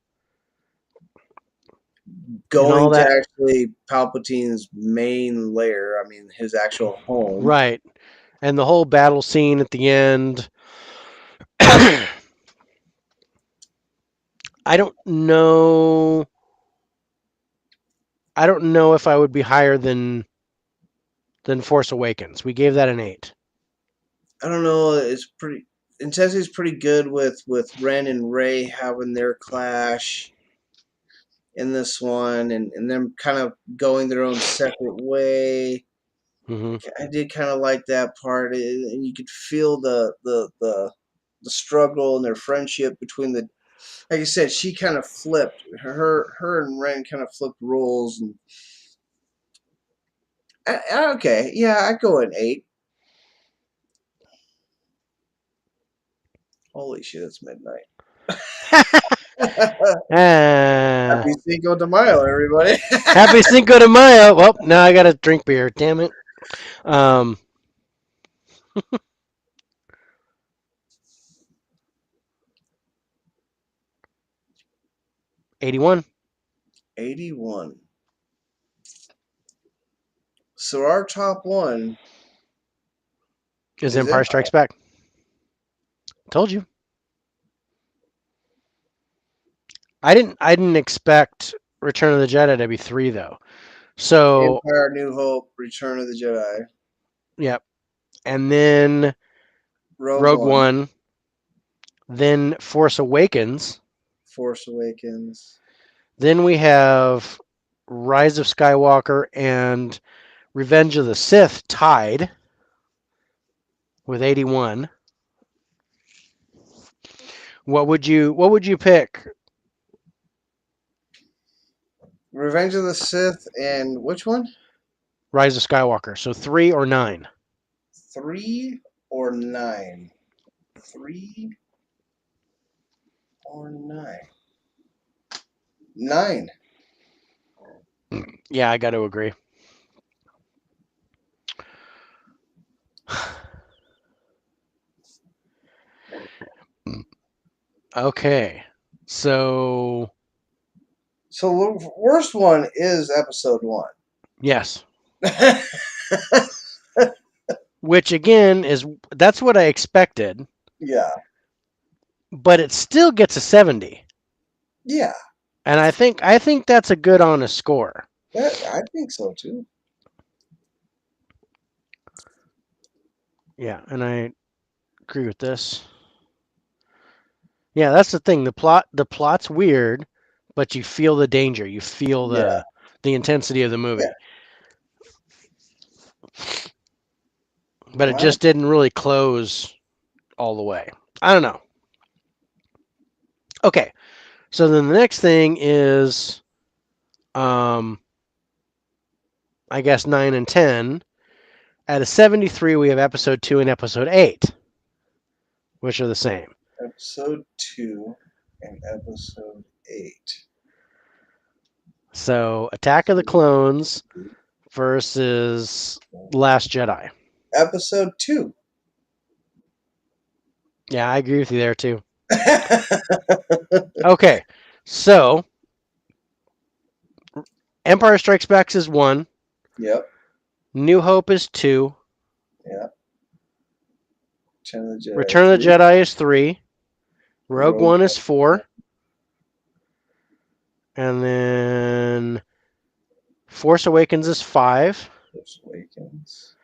and all Going to that. actually Palpatine's main lair, I mean, his actual home. Right, and the whole battle scene at the end. I don't know. I don't know if I would be higher than Force Awakens. We gave that an 8. I don't know. It's pretty. Intensity's pretty good with Ren and Ray having their clash in this one, and them kind of going their own separate way. Hmm. I did kind of like that part, and you could feel the struggle and their friendship between the. Like I said, she kind of flipped her and Ren kind of flipped roles, and okay, yeah, I go an 8. Holy shit, it's midnight. Ah, Happy Cinco de Mayo, everybody. happy Cinco de Mayo. Well, now I gotta drink beer. Damn it. Um, 81 81. So our top one is is Empire Empire. Strikes Back. Told you. I didn't expect Return of the Jedi to be 3 though. So, Empire, New Hope, Return of the Jedi, yep. And then Rogue Rogue One, One, then Force Awakens, Force Awakens. then we have Rise of Skywalker and Revenge of the Sith tied with 81. What would you pick? Revenge of the Sith, and which one? Rise of Skywalker. So 3 or 9. 3 or 9? 3 or 9? 9. Yeah, I got to agree. Okay. So, So the worst one is episode 1. yes. Which again that's what I expected, Yeah. but it still gets a 70. Yeah. And I think that's a good honest score. I think so too. Yeah, and I agree with this. Yeah, that's the thing. The plot's weird, but you feel the danger. You feel Yeah. the intensity of the Yeah. movie. But it Wow. just didn't really close all the way. I don't know. Okay. So then the next thing is um I guess 9 and 10. At a 73 we have episode 2 and episode 8, which are the same. Episode 2 and episode 8. So Attack of the Clones versus Last Jedi. Episode 2. Yeah, I agree with you there too. Okay. So Empire Strikes Back is 1, Yep. New Hope is 2, Yep. Return of the Jedi Return of the 3. Jedi is 3, Rogue Rogue One is 4, and then Force Awakens is 5. Force Awakens.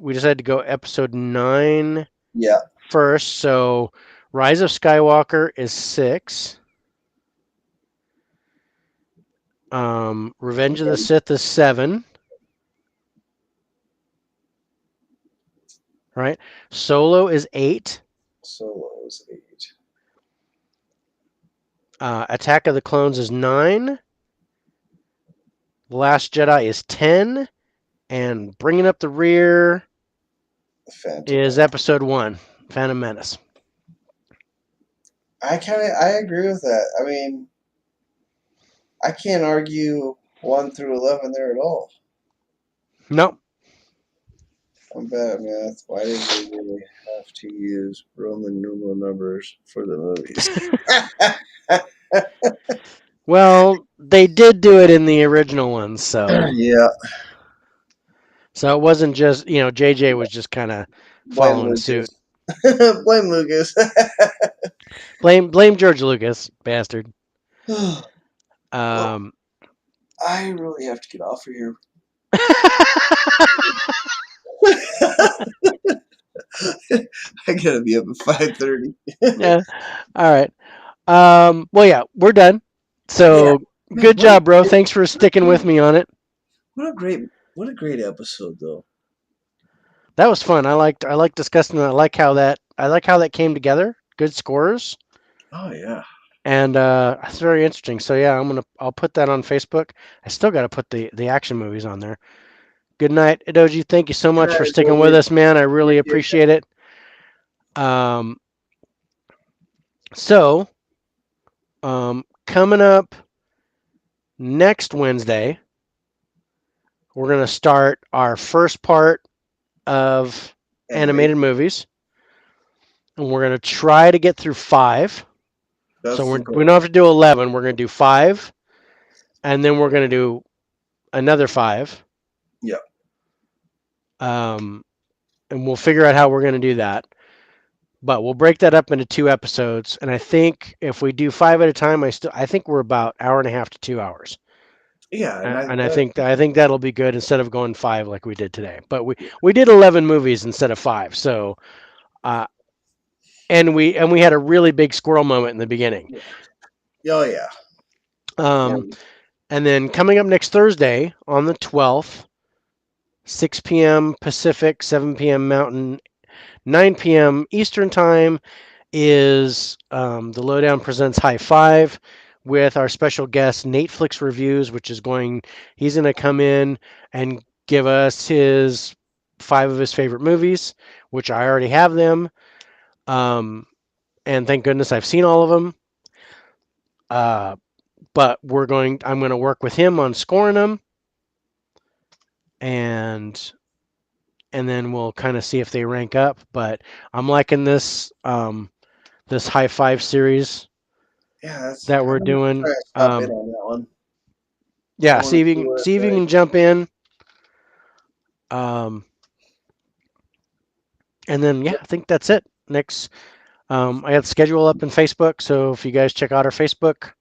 We decided to go episode 9 Yeah. first. So Rise of Skywalker is 6. Revenge of the Sith is 7. Right? Solo is 8. Solo's 8. Attack of the Clones is 9. Last Jedi is 10. And bringing up the rear Phantom is Menace. episode 1, Phantom Menace. I agree with that. I mean, I can't argue 1 through 11 there at all. Nope. I'm bad at math. Why did we really have to use Roman numeral numbers for the movies? Well, they did do it in the original ones, so Yeah. it wasn't just, JJ was just kind of Blame following suit. Lucas. Blame Lucas. Blame George Lucas, bastard. Well, Um, I really have to get off of here. I gotta be up at 5:30. yeah. All right. Well, yeah, we're done. Yeah. So Man, good job, bro. Thanks for sticking with me on it. What a great episode, though. That was fun. I liked discussing that. I like how that came together. Good scores. Oh yeah. And it's very interesting. So yeah, I'll put that on Facebook. I still got to put the action movies on there. Good night, Idoji. Thank you so much for sticking with us, man. I really appreciate it. So coming up next Wednesday, we're gonna start our first part of animated movies, and we're gonna try to get through 5. So we don't have to do 11. We're going to do 5, and then we're going to do another 5. Yeah. and we'll figure out how we're going to do that. But we'll break that up into 2 episodes, and I think if we do 5 at a time, I think we're about hour and a half to 2 hours. Yeah, and And I think that'll be good instead of going 5 like we did today. But we did 11 movies instead of 5. So uh, and we had a really big squirrel moment in the beginning. oh yeah, yeah, Um, and then coming up next Thursday on the 12th, 6 p.m. Pacific, 7 p.m. Mountain, 9 p.m. Eastern Time is the Lowdown presents High Five with our special guest Netflix Reviews, which is he's going to come in and give us his 5 of his favorite movies, which I already have them. And thank goodness I've seen all of them. But I'm going to work with him on scoring them, and then we'll kind of see if they rank up. But I'm liking this High Five series yeah. that I'm we're gonna doing. try to stop in on that one. I Yeah, want see to if you see can what see it's if you like. can jump in. Um, and then yeah, I think that's it. Next, I got the schedule up in Facebook, so if you guys check out our Facebook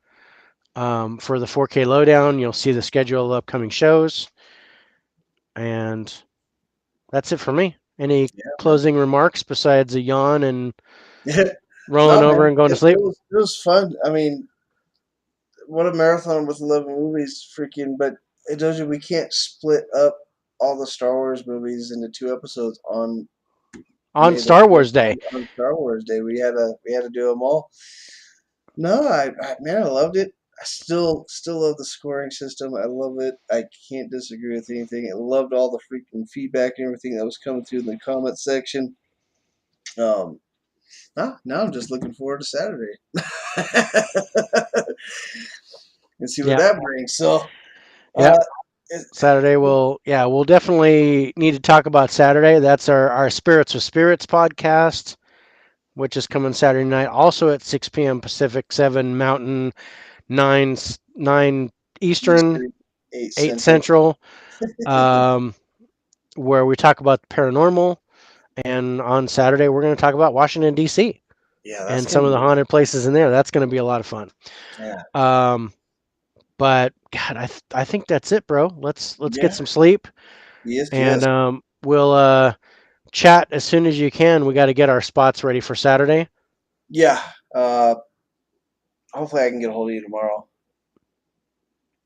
for the 4K Lowdown, you'll see the schedule of upcoming shows. And that's it for me. Any Yeah, closing remarks besides a yawn and man. rolling No, man, over and going to it sleep? was fun. I mean, what a marathon with 11 movies, freaking! But it tells you we can't split up all the Star Wars movies into 2 episodes on On May the Star 4th Wars Day. on Star Wars Day. We had to do them all. No, man, I loved it. I still love the scoring system. I love it. I can't disagree with anything. I loved all the freaking feedback and everything that was coming through in the comment section. Um, now I'm just looking forward to Saturday and see what Yeah, that brings. So, yeah. uh, it, Saturday we'll definitely need to talk about Saturday. That's our Spirits with Spirits podcast, which is coming Saturday night, also at 6 p.m. Pacific, 7 Mountain, 9 Eastern, Eastern 8 8 Central. Central, um, where we talk about the paranormal. And on Saturday, we're going to talk about Washington D.C. Yeah, that's and gonna some of the be haunted places in there. That's going to be a lot of fun. yeah, Um, but God, I think that's it, bro. Let's get yeah. some sleep, Yes, and yes, we'll chat as soon as you can. We got to get our spots ready for Saturday. yeah. Uh, hopefully I can get a hold of you tomorrow.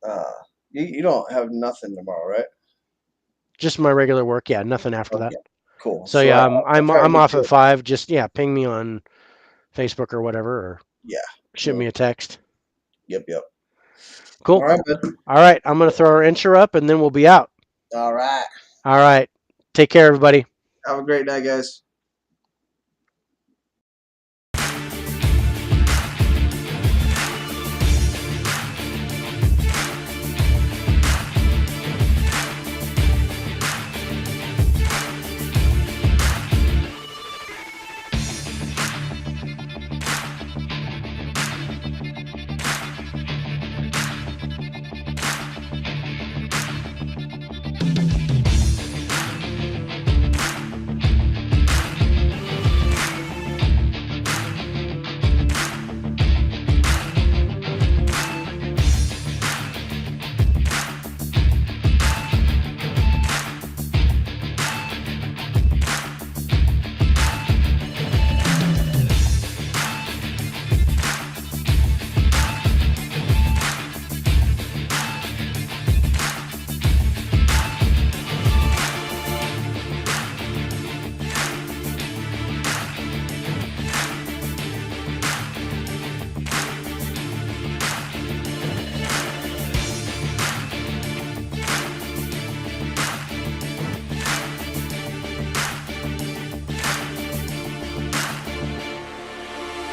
Uh, you don't have nothing tomorrow, right? Just my regular work. Yeah, nothing after that. Okay, cool. So So yeah, I'll try to I'm get off at you. 5. Just yeah, ping me on Facebook or whatever, or Yeah. shoot me Well, a text. yep, yep. All Cool. right, bud. All right, I'm gonna throw our intro up, and then we'll be out. All right. All right, take care, everybody. Have a great night, guys.